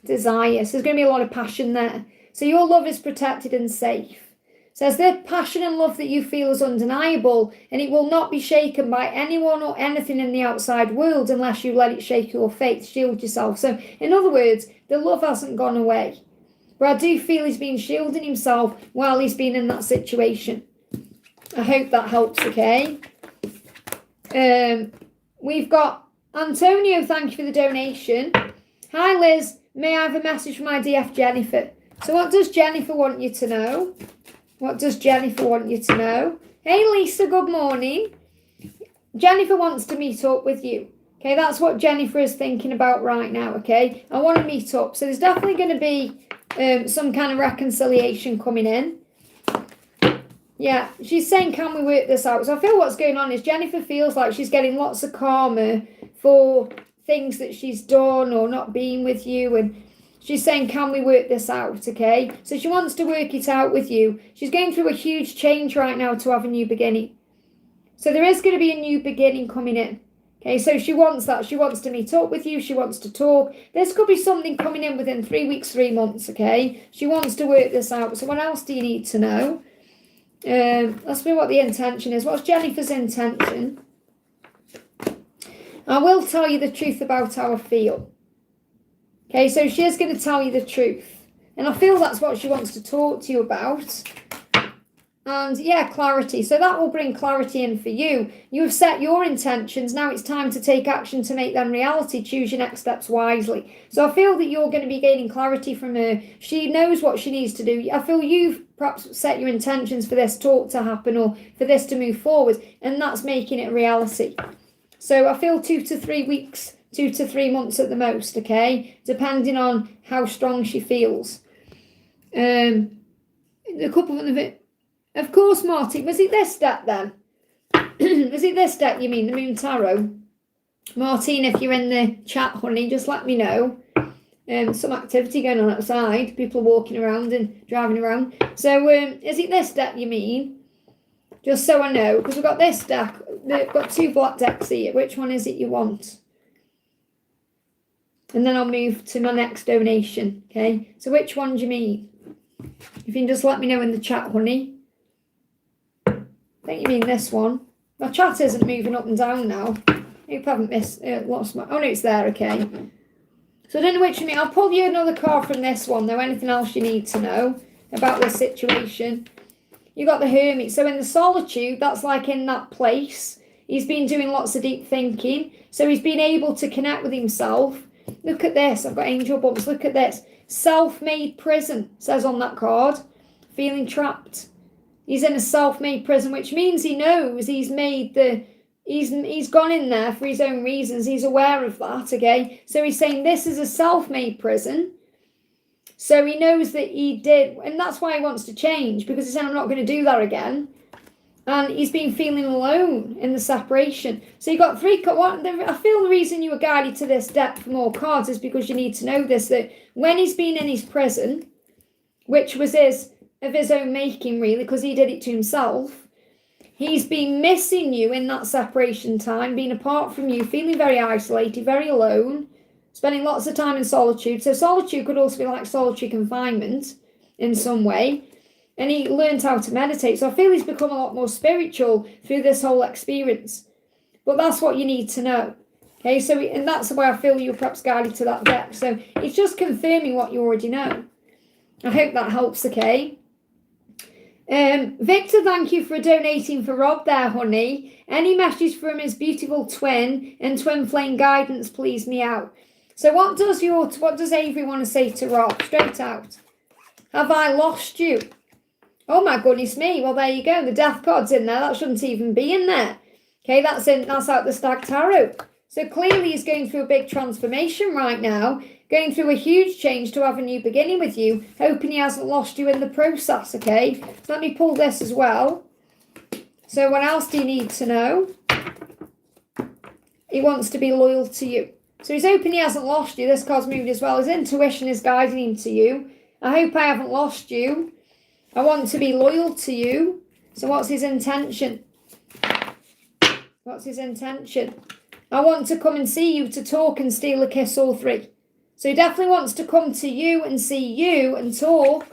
Desire. So there's going to be a lot of passion there. So your love is protected and safe. Says the passion and love that you feel is undeniable, and it will not be shaken by anyone or anything in the outside world unless you let it shake your faith, shield yourself. So in other words, the love hasn't gone away. But I do feel he's been shielding himself while he's been in that situation. I hope that helps, okay? We've got Antonio, thank you for the donation. Hi Liz, may I have a message from my DF Jennifer? So what does Jennifer want you to know? What does Jennifer want you to know? Hey Lisa, good morning. Jennifer wants to meet up with you. Okay, that's what Jennifer is thinking about right now, okay? I want to meet up. So there's definitely going to be some kind of reconciliation coming in. Yeah, she's saying, can we work this out? So I feel what's going on is Jennifer feels like she's getting lots of karma for things that she's done or not being with you, and she's saying, can we work this out, okay? So she wants to work it out with you. She's going through a huge change right now to have a new beginning. So there is going to be a new beginning coming in. Okay, so she wants that. She wants to meet up with you. She wants to talk. This could be something coming in within 3 weeks, 3 months, okay? She wants to work this out. So what else do you need to know? Let's see what the intention is. What's Jennifer's intention? I will tell you the truth about how I feel. Okay, so she is going to tell you the truth. And I feel that's what she wants to talk to you about. And yeah, clarity. So that will bring clarity in for you. You have set your intentions. Now it's time to take action to make them reality. Choose your next steps wisely. So I feel that you're going to be gaining clarity from her. She knows what she needs to do. I feel you've perhaps set your intentions for this talk to happen or for this to move forward. And that's making it a reality. So I feel 2 to 3 weeks, 2 to 3 months at the most, okay? Depending on how strong she feels. A couple of it. Of course, Martin. Was it this deck then? Was it this deck you mean, the Moon Tarot? Martin, if you're in the chat, honey, just let me know. Some activity going on outside. People walking around and driving around. So, is it this deck you mean? Just so I know, because we've got this deck. We've got 2 black decks here. Which one is it you want? And then I'll move to my next donation, okay? So which one do you mean? If you can just let me know in the chat, honey. I think you mean this one. My chat isn't moving up and down now. I hope I haven't lost my... Oh, no, it's there, okay. So I don't know which you mean. I'll pull you another card from this one, though. Anything else you need to know about this situation? You got the Hermit. So in the solitude, that's like in that place. He's been doing lots of deep thinking. So he's been able to connect with himself. Look at this. I've got angel bumps. Look at this. Self-made prison, says on that card. Feeling trapped. He's in a self-made prison, which means he knows he's made the... He's gone in there for his own reasons. He's aware of that, okay? So he's saying this is a self-made prison. So he knows that he did... And that's why he wants to change, because he's saying, I'm not going to do that again. And he's been feeling alone in the separation. So you got 3 cards. I feel the reason you were guided to this deck for more cards is because you need to know this, that when he's been in his prison, which was of his own making, really, because he did it to himself, he's been missing you in that separation time, being apart from you, feeling very isolated, very alone, spending lots of time in solitude. So solitude could also be like solitary confinement in some way. And he learned how to meditate. So I feel he's become a lot more spiritual through this whole experience. But that's what you need to know. Okay, so and that's why I feel you're perhaps guided to that deck. So it's just confirming what you already know. I hope that helps, okay? Victor, thank you for donating for Rob there, honey. Any message from his beautiful twin and twin flame guidance, please me out. So what does Avery want to say to Rob? Straight out. Have I lost you? Oh my goodness me. Well, there you go. The death card's in there. That shouldn't even be in there. Okay, that's out the Stag Tarot. So clearly he's going through a big transformation right now, going through a huge change to have a new beginning with you, hoping he hasn't lost you in the process, okay? So let me pull this as well. So what else do you need to know? He wants to be loyal to you. So he's hoping he hasn't lost you. This card's moved as well. His intuition is guiding him to you. I hope I haven't lost you. I want to be loyal to you. So what's his intention? What's his intention? I want to come and see you to talk and steal a kiss, all 3. So he definitely wants to come to you and see you and talk.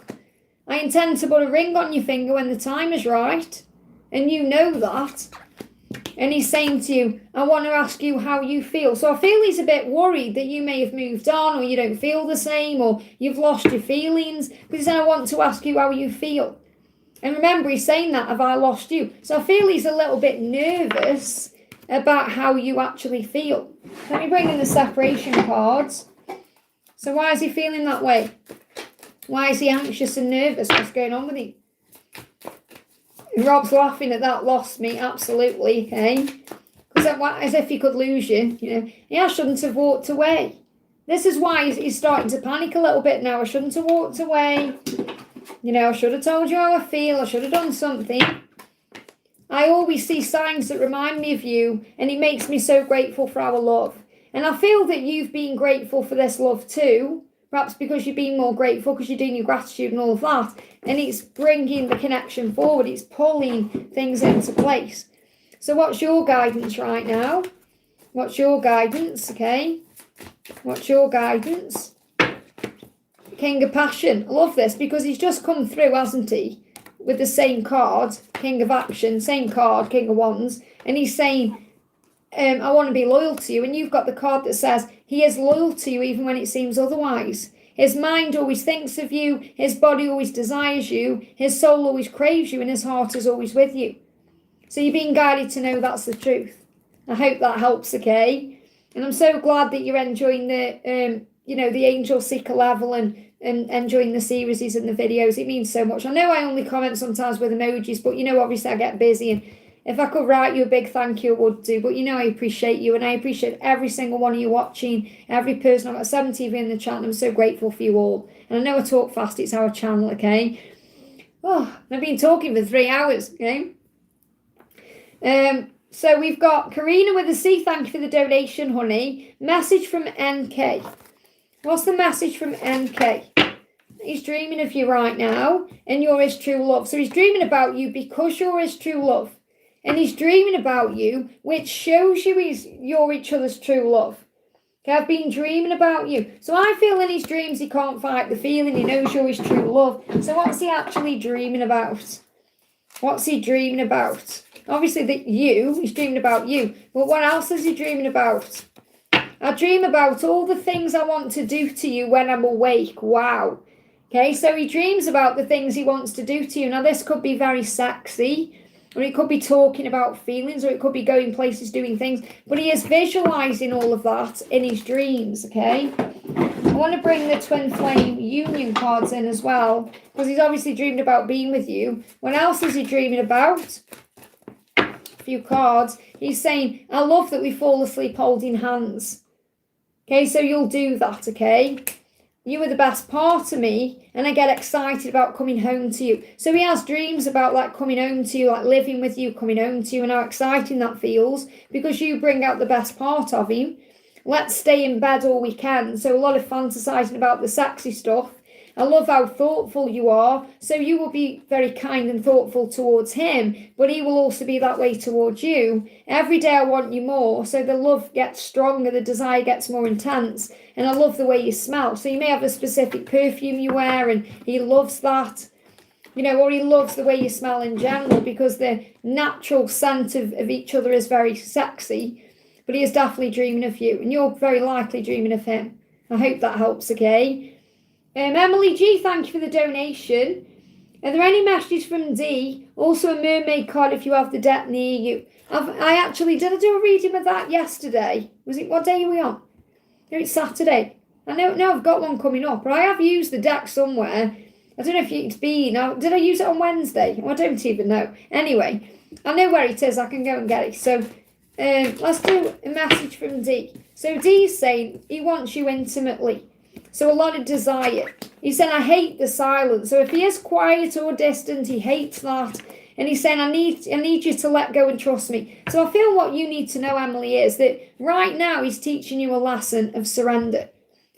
I intend to put a ring on your finger when the time is right. And you know that. And he's saying to you, I want to ask you how you feel. So I feel he's a bit worried that you may have moved on or you don't feel the same or you've lost your feelings. Because he said, I want to ask you how you feel. And remember, he's saying that, have I lost you? So I feel he's a little bit nervous about how you actually feel. Let me bring in the separation cards. So why is he feeling that way? Why is he anxious and nervous? What's going on with him? Rob's laughing at that, lost me, absolutely, okay? Because as if he could lose you, you know. Yeah, I shouldn't have walked away. This is why he's starting to panic a little bit now. I shouldn't have walked away. You know, I should have told you how I feel. I should have done something. I always see signs that remind me of you, and it makes me so grateful for our love. And I feel that you've been grateful for this love too, perhaps because you've been more grateful because you're doing your gratitude and all of that. And it's bringing the connection forward. It's pulling things into place. So what's your guidance right now? What's your guidance, okay? What's your guidance? King of Passion. I love this because he's just come through, hasn't he? With the same card, King of Action, same card, King of Wands. And he's saying, I want to be loyal to you. And you've got the card that says he is loyal to you even when it seems otherwise. His mind always thinks of you, his body always desires you, his soul always craves you, and his heart is always with you. So you're being guided to know that's the truth. I hope that helps, okay? And I'm so glad that you're enjoying the, the Angel Seeker level and enjoying the series and the videos. It means so much. I know I only comment sometimes with emojis, but obviously I get busy, and if I could write you a big thank you, I would do. But I appreciate you, and I appreciate every single one of you watching, every person. I've got 70 of you in the chat, and I'm so grateful for you all. And I know I talk fast, it's our channel, okay? Oh, I've been talking for 3 hours, okay? So we've got Karina with a C. Thank you for the donation, honey. Message from NK. What's the message from NK? He's dreaming of you right now, and you're his true love. So he's dreaming about you because you're his true love. And he's dreaming about you, which shows you you're each other's true love. Okay, I've been dreaming about you. So I feel in his dreams he can't fight the feeling. He knows you're his true love. So what's he actually dreaming about? What's he dreaming about? Obviously he's dreaming about you. But what else is he dreaming about? I dream about all the things I want to do to you when I'm awake. Wow. Okay, so he dreams about the things he wants to do to you. Now this could be very sexy, or it could be talking about feelings, or it could be going places, doing things. But he is visualizing all of that in his dreams, okay? I want to bring the Twin Flame Union cards in as well, because he's obviously dreamed about being with you. What else is he dreaming about? A few cards. He's saying, I love that we fall asleep holding hands. Okay, so you'll do that, okay? You are the best part of me, and I get excited about coming home to you. So he has dreams about coming home to you, living with you, coming home to you, and how exciting that feels, because you bring out the best part of him. Let's stay in bed all weekend. So a lot of fantasizing about the sexy stuff. I love how thoughtful you are. So you will be very kind and thoughtful towards him, but he will also be that way towards you. Every day I want you more. So the love gets stronger, the desire gets more intense. And I love the way you smell. So you may have a specific perfume you wear, and he loves that. Or he loves the way you smell in general, because the natural scent of each other is very sexy. But he is definitely dreaming of you, and you're very likely dreaming of him. I hope that helps, okay? Emily G, thank you for the donation. Are there any messages from D? Also a mermaid card if you have the deck near you. Did I do a reading of that yesterday? What day are we on? No, it's Saturday. I know I've got one coming up, but I have used the deck somewhere. I don't know if it's been. Did I use it on Wednesday? I don't even know. Anyway, I know where it is. I can go and get it. So let's do a message from D. So D's saying he wants you intimately. So a lot of desire. He said, I hate the silence. So if he is quiet or distant, he hates that. And he's saying, I need you to let go and trust me. So I feel what you need to know, Emily, is that right now he's teaching you a lesson of surrender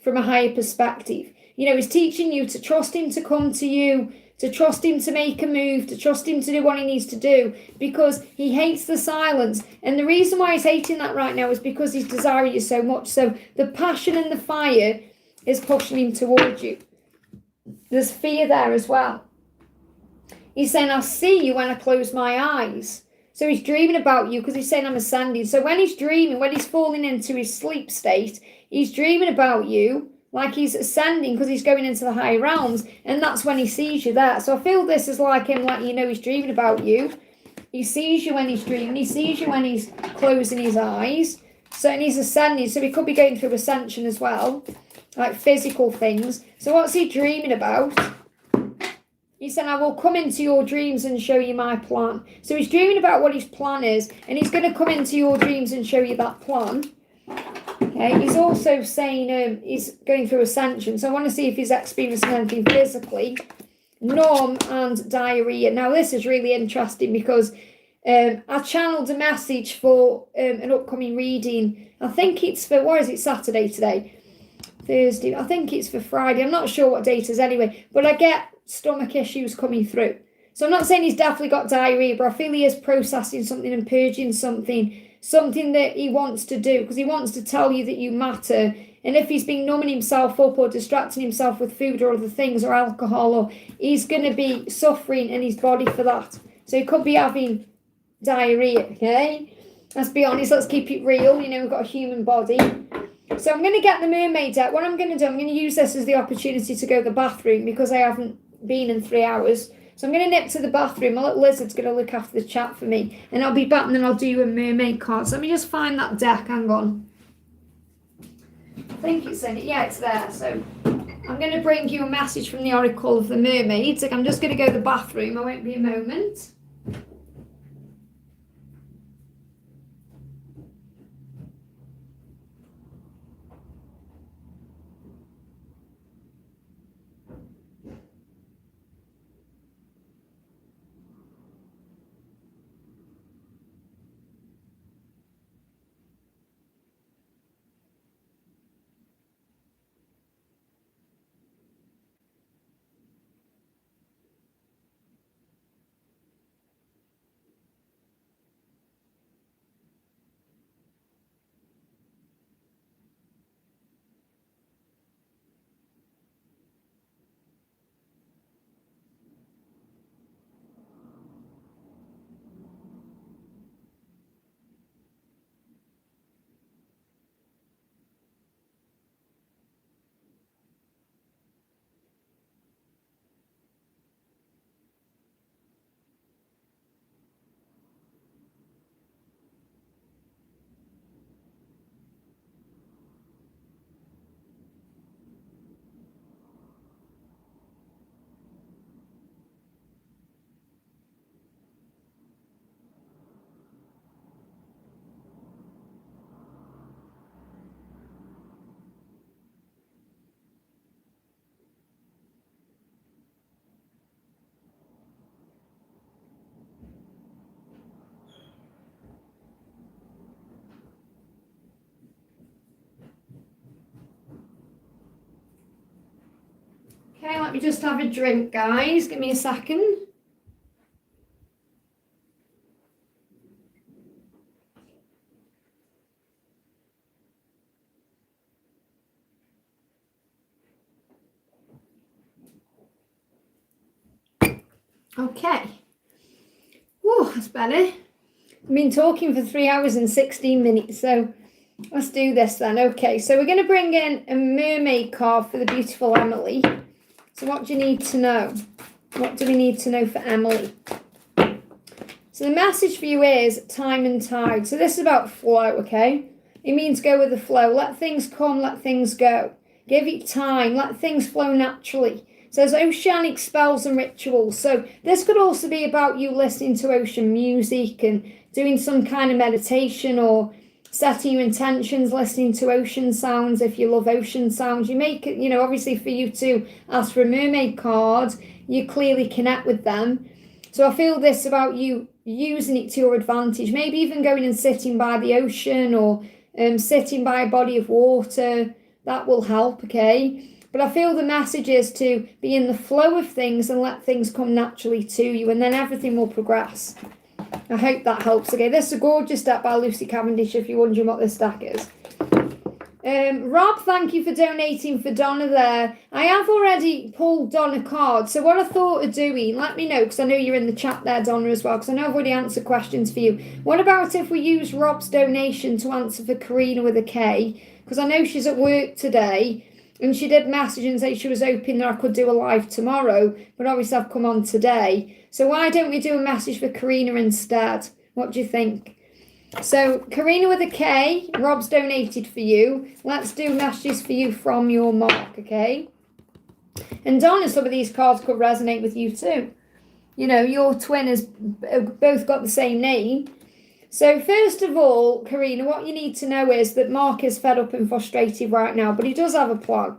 from a higher perspective. He's teaching you to trust him to come to you, to trust him to make a move, to trust him to do what he needs to do, because he hates the silence. And the reason why he's hating that right now is because he's desiring you so much. So the passion and the fire is pushing him towards you. There's fear there as well. He's saying, I'll see you when I close my eyes. So he's dreaming about you because he's saying I'm ascending. So when he's dreaming, when he's falling into his sleep state, he's dreaming about you like he's ascending because he's going into the higher realms. And that's when he sees you there. So I feel this is like him letting you know he's dreaming about you. He sees you when he's dreaming. He sees you when he's closing his eyes. So and he's ascending. So he could be going through ascension as well. Like physical things. So what's he dreaming about? He said, I will come into your dreams and show you my plan. So he's dreaming about what his plan is, and he's going to come into your dreams and show you that plan. Okay. He's also saying he's going through ascension. So I want to see if he's experiencing anything physically. Numb and diarrhea. Now this is really interesting because I channeled a message for an upcoming reading. I think it's for, what is it, Saturday today? Thursday. I think it's for Friday. I'm not sure what date it is anyway. But I get stomach issues coming through. So I'm not saying he's definitely got diarrhea, but I feel he is processing something and purging something that he wants to do, because he wants to tell you that you matter. And if he's been numbing himself up or distracting himself with food or other things or alcohol, or he's going to be suffering in his body for that. So he could be having diarrhea, okay? Let's be honest, let's keep it real. We've got a human body. So I'm going to get the mermaid deck. What I'm going to do, I'm going to use this as the opportunity to go to the bathroom because I haven't been in 3 hours. So I'm going to nip to the bathroom. My little lizard's going to look after the chat for me. And I'll be back and then I'll do you a mermaid card. So let me just find that deck. Hang on. I think it's in it. Yeah, it's there. So I'm going to bring you a message from the Oracle of the Mermaids. Like, I'm just going to go to the bathroom. I won't be a moment. Okay, let me just have a drink, guys. Give me a second. Okay. Whoa, that's better. I've been talking for 3 hours and 16 minutes, so let's do this then. Okay, so we're going to bring in a mermaid card for the beautiful Emily. So what do you need to know? What do we need to know for Emily? So the message for you is time and tide. So this is about flow, okay? It means go with the flow. Let things come, let things go. Give it time, let things flow naturally. So there's oceanic spells and rituals. So this could also be about you listening to ocean music and doing some kind of meditation or setting your intentions, listening to ocean sounds. If you love ocean sounds, you make it, obviously for you to ask for a mermaid card, you clearly connect with them. So I feel this about you using it to your advantage, maybe even going and sitting by the ocean or sitting by a body of water. That will help, okay? But I feel the message is to be in the flow of things and let things come naturally to you, and then everything will progress. I hope that helps. Okay, this is a gorgeous deck by Lucy Cavendish, if you're wondering what this deck is. Rob, thank you for donating for Donna there. I have already pulled Donna card. So what I thought of doing, let me know, because I know you're in the chat there, Donna, as well, because I know I've already answered questions for you. What about if we use Rob's donation to answer for Karina with a K? Because I know she's at work today, and she did message and say she was hoping that I could do a live tomorrow, but obviously I've come on today. So why don't we do a message for Karina instead? What do you think? So Karina with a K, Rob's donated for you. Let's do messages for you from your mark, okay? And Donna, some of these cards could resonate with you too. Your twin has both got the same name. So first of all, Karina, what you need to know is that Mark is fed up and frustrated right now, but he does have a plan.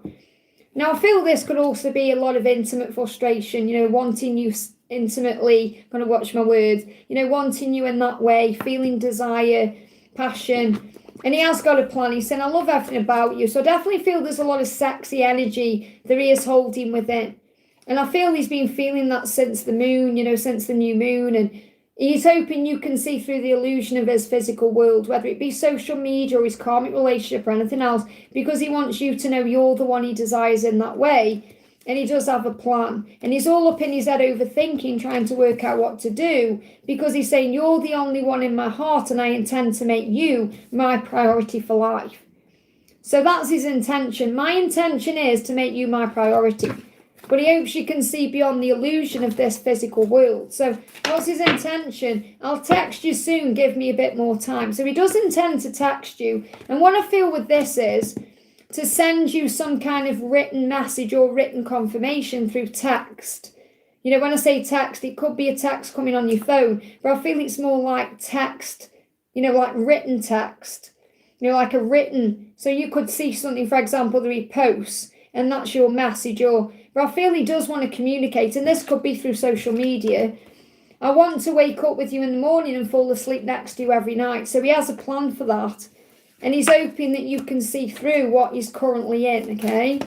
Now, I feel this could also be a lot of intimate frustration, wanting you intimately, going to watch my words, wanting you in that way, feeling desire, passion. And he has got a plan. He's saying, I love everything about you. So I definitely feel there's a lot of sexy energy that he is holding within. And I feel he's been feeling that since the moon, since the new moon. And he's hoping you can see through the illusion of his physical world, whether it be social media or his karmic relationship or anything else, because he wants you to know you're the one he desires in that way. And he does have a plan. And he's all up in his head overthinking, trying to work out what to do, because he's saying, you're the only one in my heart and I intend to make you my priority for life. So that's his intention. My intention is to make you my priority. But he hopes you can see beyond the illusion of this physical world. So what's his intention? I'll text you soon, give me a bit more time. So he does intend to text you. And what I feel with this is to send you some kind of written message or written confirmation through text. You know, when I say text, it could be a text coming on your phone, but I feel it's more like text, you know, like written text, you know, like a written. So you could see something, for example, that he posts, and that's your message, but I feel he does want to communicate, and this could be through social media. I want to wake up with you in the morning and fall asleep next to you every night. So he has a plan for that, and he's hoping that you can see through what he's currently in, okay?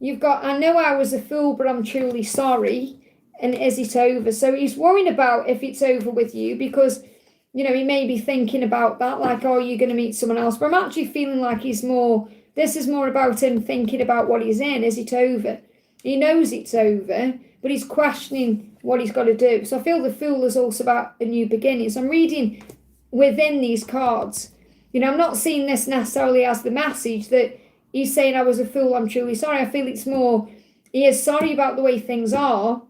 You've got, I know I was a fool, but I'm truly sorry, and is it over? So he's worrying about if it's over with you, because, you know, he may be thinking about that, like, oh, you're going to meet someone else. But I'm actually feeling like this is more about him thinking about what he's in. Is it over? He knows it's over, but he's questioning what he's got to do. So I feel the Fool is also about a new beginning. So I'm reading within these cards. You know, I'm not seeing this necessarily as the message that he's saying, I was a fool, I'm truly sorry. I feel it's more, he is sorry about the way things are,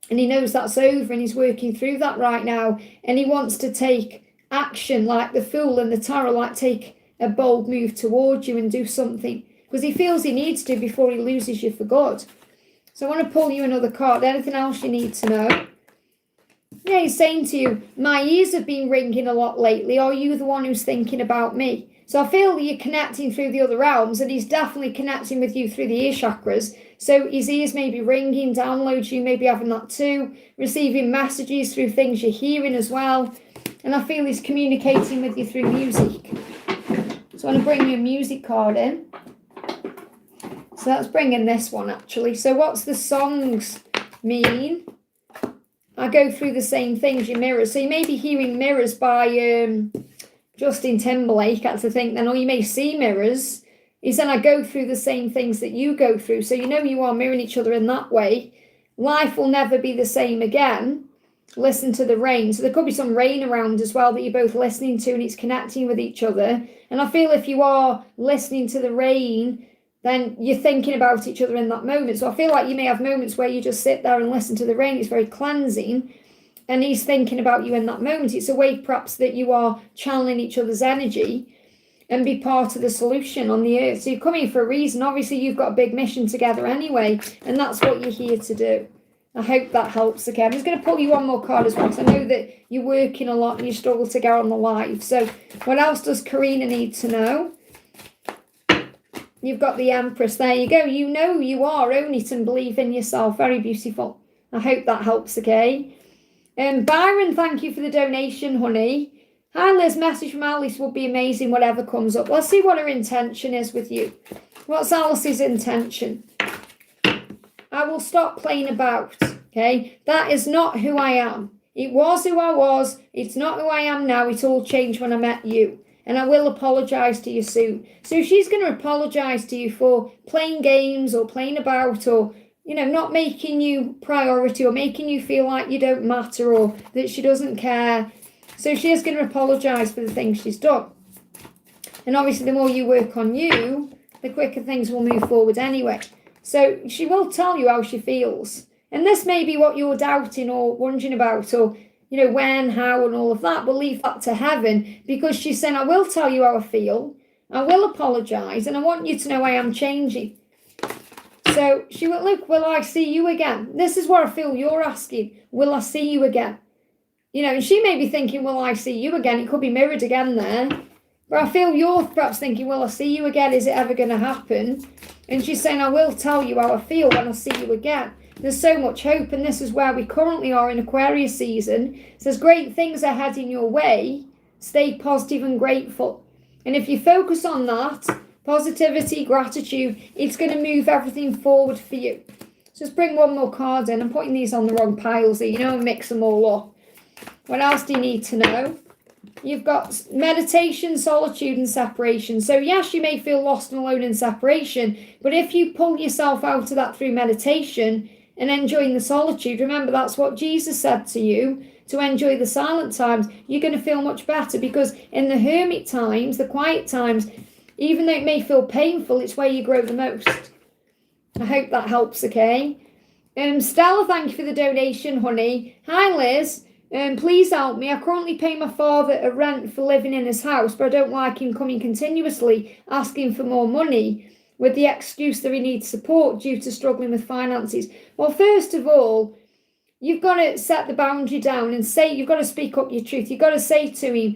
and he knows that's over, and he's working through that right now, and he wants to take action like the Fool and the Tarot, like take a bold move towards you and do something, because he feels he needs to before he loses you for good. So I want to pull you another card. Anything else you need to know? Yeah, he's saying to you, my ears have been ringing a lot lately. Are you the one who's thinking about me? So I feel that you're connecting through the other realms, and he's definitely connecting with you through the ear chakras. So his ears may be ringing, downloads, you may be having that too, receiving messages through things you're hearing as well. And I feel he's communicating with you through music. So I want to bring you a music card in. So that's bringing this one, actually. So what's the songs mean? I go through the same things, your mirrors. So you may be hearing Mirrors by Justin Timberlake, that's the thing. Then, or you may see Mirrors. He said, I go through the same things that you go through. So you know you are mirroring each other in that way. Life will never be the same again. Listen to the rain. So there could be some rain around as well that you're both listening to, and it's connecting with each other. And I feel if you are listening to the rain, then you're thinking about each other in that moment. So I feel like you may have moments where you just sit there and listen to the rain. It's very cleansing. And he's thinking about you in that moment. It's a way perhaps that you are channeling each other's energy and be part of the solution on the earth. So you're coming for a reason. Obviously, you've got a big mission together anyway, and that's what you're here to do. I hope that helps. Okay, I'm just going to pull you one more card as well, because I know that you're working a lot and you struggle to get on the live. So what else does Karina need to know? You've got the Empress. There you go. You know you are. Own it and believe in yourself. Very beautiful. I hope that helps, okay? Byron, thank you for the donation, honey. Hi, Liz. Message from Alice would be amazing, whatever comes up. Let's see what her intention is with you. What's Alice's intention? I will stop playing about, okay? That is not who I am. It was who I was. It's not who I am now. It all changed when I met you. And I will apologise to you soon. So she's going to apologise to you for playing games or playing about, or, you know, not making you priority, or making you feel like you don't matter, or that she doesn't care. So she is going to apologise for the things she's done. And obviously the more you work on you, the quicker things will move forward anyway. So she will tell you how she feels. And this may be what you're doubting or wondering about, or, you know, when, how, and all of that. But leave that to heaven, because she's saying, I will tell you how I feel. I will apologise, and I want you to know I am changing. So she went, look, will I see you again? This is what I feel you're asking. Will I see you again? You know, and she may be thinking, will I see you again? It could be mirrored again there. But I feel you're perhaps thinking, will I see you again? Is it ever going to happen? And she's saying, I will tell you how I feel when I see you again. There's so much hope, and this is where we currently are in Aquarius season. It says great things are heading your way. Stay positive and grateful. And if you focus on that, positivity, gratitude, it's going to move everything forward for you. Just bring one more card in. I'm putting these on the wrong piles here. You know, mix them all up. What else do you need to know? You've got meditation, solitude, and separation. So yes, you may feel lost and alone in separation, but if you pull yourself out of that through meditation and enjoying the solitude, remember that's what Jesus said to you, to enjoy the silent times, you're going to feel much better, because in the hermit times, the quiet times, even though it may feel painful, it's where you grow the most. I hope that helps, okay? Stella, thank you for the donation, honey. Hi, Liz. Please help me. I currently pay my father a rent for living in his house, but I don't like him coming continuously asking for more money with the excuse that he needs support due to struggling with finances. Well, first of all, you've got to set the boundary down and say, you've got to speak up your truth. You've got to say to him,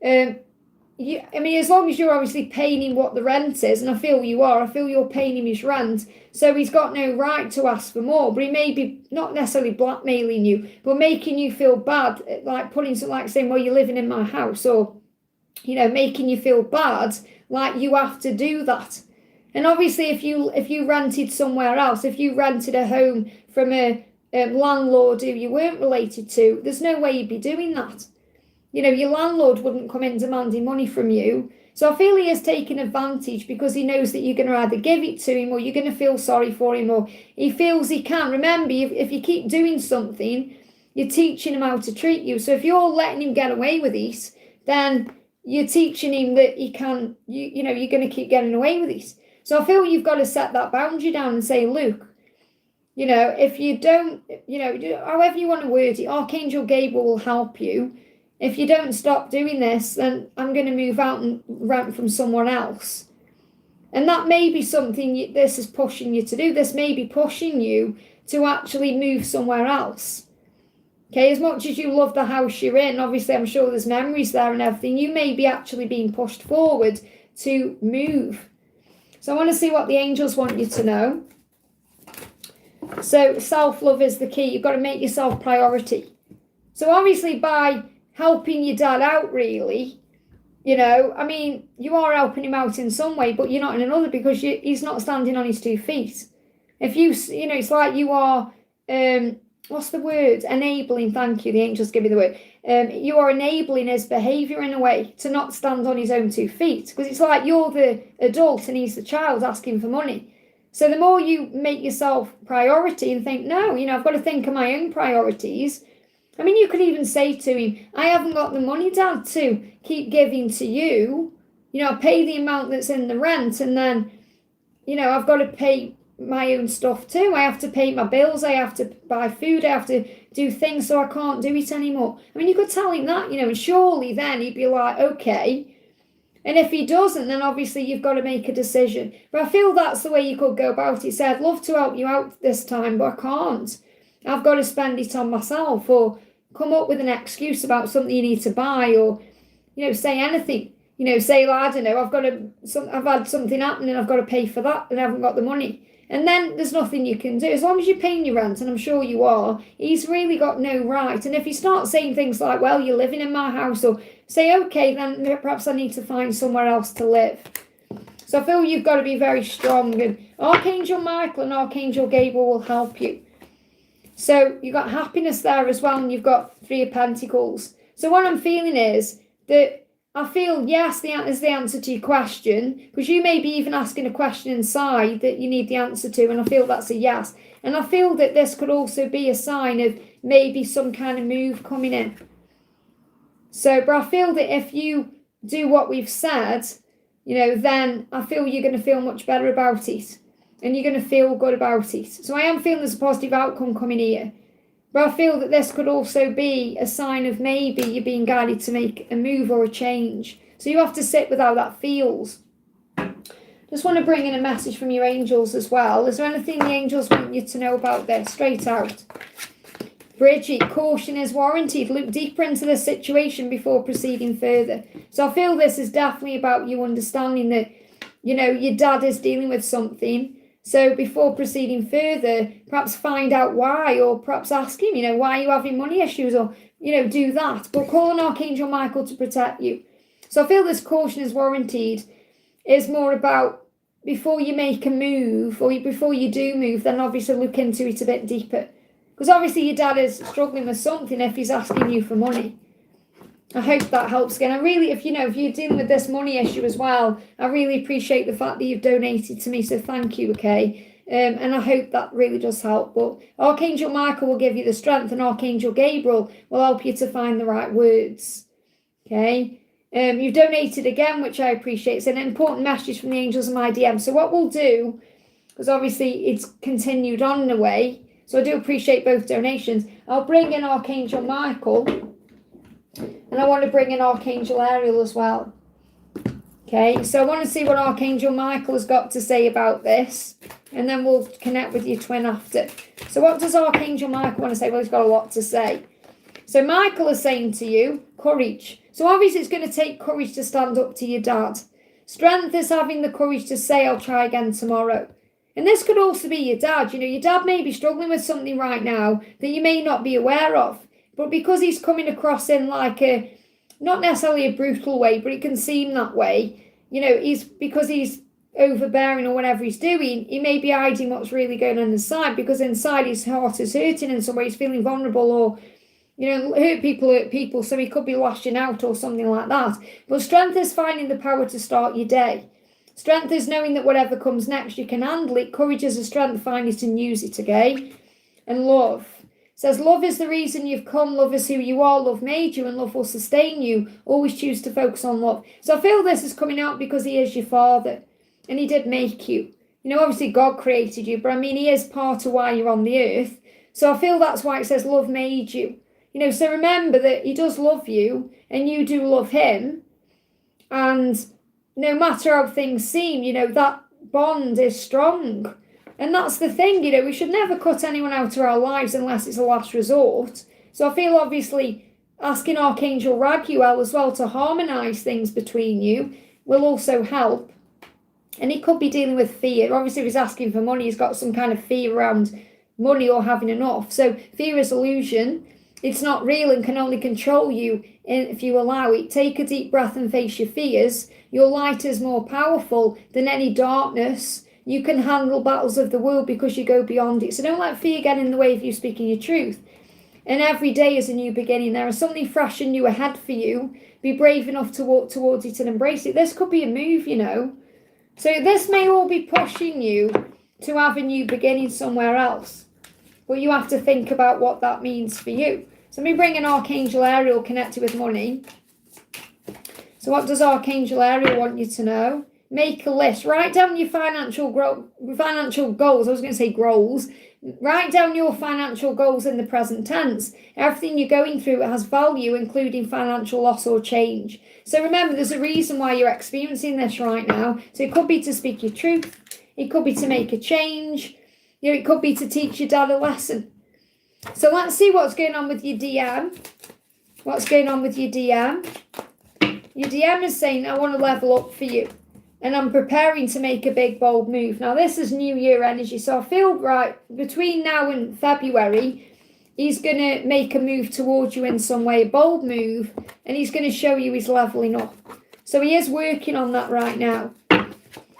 as long as you're obviously paying him what the rent is, and I feel you are, I feel you're paying him his rent, so he's got no right to ask for more, but he may be not necessarily blackmailing you, but making you feel bad, like putting something like saying, well, you're living in my house, or, making you feel bad, like you have to do that. And obviously, if you rented somewhere else, if you rented a home from a landlord who you weren't related to, there's no way you'd be doing that. Your landlord wouldn't come in demanding money from you. So I feel he is taking advantage because he knows that you're going to either give it to him or you're going to feel sorry for him, or he feels he can. Remember, if you keep doing something, you're teaching him how to treat you. So if you're letting him get away with this, then you're teaching him that he can, you're going to keep getting away with this. So I feel you've got to set that boundary down and say, look, if you don't, however you want to word it, Archangel Gabriel will help you. If you don't stop doing this, then I'm going to move out and rent from someone else. And that may be something this is pushing you to do. This may be pushing you to actually move somewhere else. Okay, as much as you love the house you're in, obviously I'm sure there's memories there and everything, you may be actually being pushed forward to move. So I want to see what the angels want you to know. So self-love is the key. You've got to make yourself priority. So obviously by helping your dad out, really, you are helping him out in some way, but you're not in another, because he's not standing on his 2 feet. If it's like you are, what's the word? Enabling, thank you, the angels give me the word. You are enabling his behaviour in a way to not stand on his own 2 feet, because it's like you're the adult and he's the child asking for money. So the more you make yourself priority and think, no, I've got to think of my own priorities. You could even say to him, I haven't got the money, Dad, to keep giving to you. I pay the amount that's in the rent, and then, I've got to pay my own stuff too. I have to pay my bills, I have to buy food, I have to do things, so I can't do it anymore. You could tell him that, and surely then he'd be like, okay. And if he doesn't, then obviously you've got to make a decision. But I feel that's the way you could go about it. Say, I'd love to help you out this time, but I can't. I've got to spend it on myself, or come up with an excuse about something you need to buy, or, say anything. Say, well, I don't know, I've had something happen and I've got to pay for that and I haven't got the money. And then there's nothing you can do. As long as you're paying your rent, and I'm sure you are, he's really got no right. And if you start saying things like, well, you're living in my house, or say, okay, then perhaps I need to find somewhere else to live. So I feel you've got to be very strong. And Archangel Michael and Archangel Gabriel will help you. So you've got happiness there as well, and you've got 3 of Pentacles. So what I'm feeling is that I feel, yes, that is the answer to your question, because you may be even asking a question inside that you need the answer to, and I feel that's a yes. And I feel that this could also be a sign of maybe some kind of move coming in. So, but I feel that if you do what we've said, then I feel you're going to feel much better about it. And you're going to feel good about it. So I am feeling there's a positive outcome coming here. But I feel that this could also be a sign of maybe you're being guided to make a move or a change. So you have to sit with how that feels. Just want to bring in a message from your angels as well. Is there anything the angels want you to know about this? Straight out. Bridget, caution is warranted. Look deeper into the situation before proceeding further. So I feel this is definitely about you understanding that, your dad is dealing with something. So before proceeding further, perhaps find out why, or perhaps ask him, why are you having money issues, or, do that. But call on Archangel Michael to protect you. So I feel this caution is warranted is more about before you make a move, or before you do move, then obviously look into it a bit deeper. Because obviously your dad is struggling with something if he's asking you for money. I hope that helps again. I really, if you're dealing with this money issue as well, I really appreciate the fact that you've donated to me. So thank you, okay? And I hope that really does help. But Archangel Michael will give you the strength, and Archangel Gabriel will help you to find the right words. Okay? You've donated again, which I appreciate. It's an important message from the angels in my DM. So what we'll do, because obviously it's continued on in a way, so I do appreciate both donations. I'll bring in Archangel Michael, and I want to bring in Archangel Ariel as well. Okay, so I want to see what Archangel Michael has got to say about this, and then we'll connect with your twin after. So what does Archangel Michael want to say? Well, he's got a lot to say. So Michael is saying to you, courage. So obviously it's going to take courage to stand up to your dad. Strength is having the courage to say, I'll try again tomorrow. And this could also be your dad. Your dad may be struggling with something right now that you may not be aware of. But because he's coming across in like not necessarily a brutal way, but it can seem that way, because he's overbearing or whatever he's doing, he may be hiding what's really going on inside, because inside his heart is hurting in some way, he's feeling vulnerable, or hurt people, so he could be lashing out or something like that. But strength is finding the power to start your day. Strength is knowing that whatever comes next, you can handle it. Courage is a strength, find it and use it, okay? And love. It says, love is the reason you've come, love is who you are, love made you, and love will sustain you. Always choose to focus on love. So I feel this is coming out because he is your father, and he did make you. Obviously God created you, but he is part of why you're on the earth. So I feel that's why it says love made you. So remember that he does love you and you do love him. And no matter how things seem, that bond is strong. And that's the thing, we should never cut anyone out of our lives unless it's a last resort. So I feel obviously asking Archangel Raguel as well to harmonise things between you will also help. And he could be dealing with fear. Obviously, if he's asking for money, he's got some kind of fear around money or having enough. So fear is illusion. It's not real and can only control you if you allow it. Take a deep breath and face your fears. Your light is more powerful than any darkness. You can handle battles of the world because you go beyond it. So don't let fear get in the way of you speaking your truth. And every day is a new beginning. There is something fresh and new ahead for you. Be brave enough to walk towards it and embrace it. This could be a move, So this may all be pushing you to have a new beginning somewhere else. But you have to think about what that means for you. So let me bring in Archangel Ariel connected with money. So what does Archangel Ariel want you to know? Make a list. Write down your financial goals. I was going to say goals. Write down your financial goals in the present tense. Everything you're going through has value, including financial loss or change. So remember, there's a reason why you're experiencing this right now. So it could be to speak your truth. It could be to make a change. It could be to teach your dad a lesson. So let's see what's going on with your DM. What's going on with your DM? Your DM is saying, I want to level up for you. And I'm preparing to make a big, bold move. Now, this is New Year energy. So I feel right between now and February, he's going to make a move towards you in some way, a bold move. And he's going to show you he's leveling up. So he is working on that right now.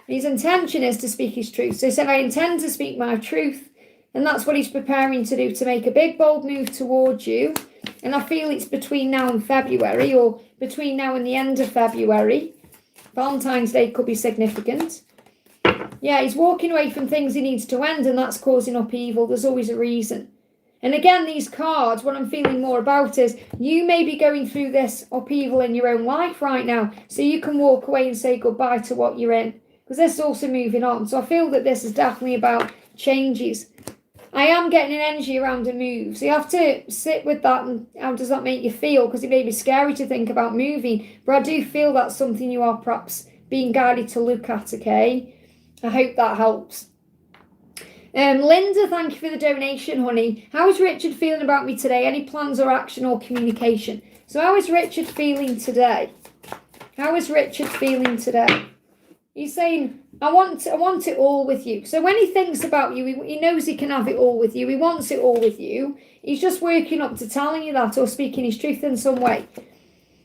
His intention is to speak his truth. So he said, I intend to speak my truth. And that's what he's preparing to do, to make a big, bold move towards you. And I feel it's between now and February, or between now and the end of February. Valentine's Day could be significant. Yeah, he's walking away from things he needs to end, and that's causing upheaval. There's always a reason. And again, these cards, what I'm feeling more about is you may be going through this upheaval in your own life right now. So you can walk away and say goodbye to what you're in. Because this is also moving on. So I feel that this is definitely about changes. I am getting an energy around a move. So you have to sit with that and how does that make you feel? Because it may be scary to think about moving. But I do feel that's something you are perhaps being guided to look at, okay? I hope that helps. Linda, thank you for the donation, honey. How is Richard feeling about me today? Any plans or action or communication? So how is Richard feeling today? How is Richard feeling today? He's saying, I want it all with you. So when he thinks about you, he knows he can have it all with you. He wants it all with you. He's just working up to telling you that or speaking his truth in some way.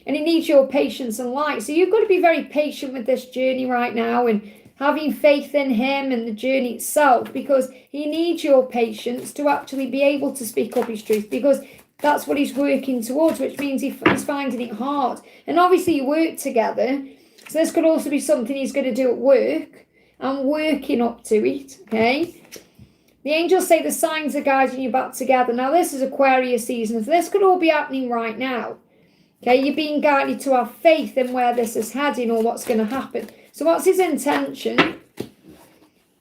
And he needs your patience and light. So you've got to be very patient with this journey right now and having faith in him and the journey itself, because he needs your patience to actually be able to speak up his truth, because that's what he's working towards, which means he's finding it hard. And obviously you work together. So this could also be something he's going to do at work and working up to it, okay? The angels say the signs are guiding you back together. Now, this is Aquarius season, so this could all be happening right now, Okay, you're being guided to have faith in where this is heading or what's going to happen. So what's his intention?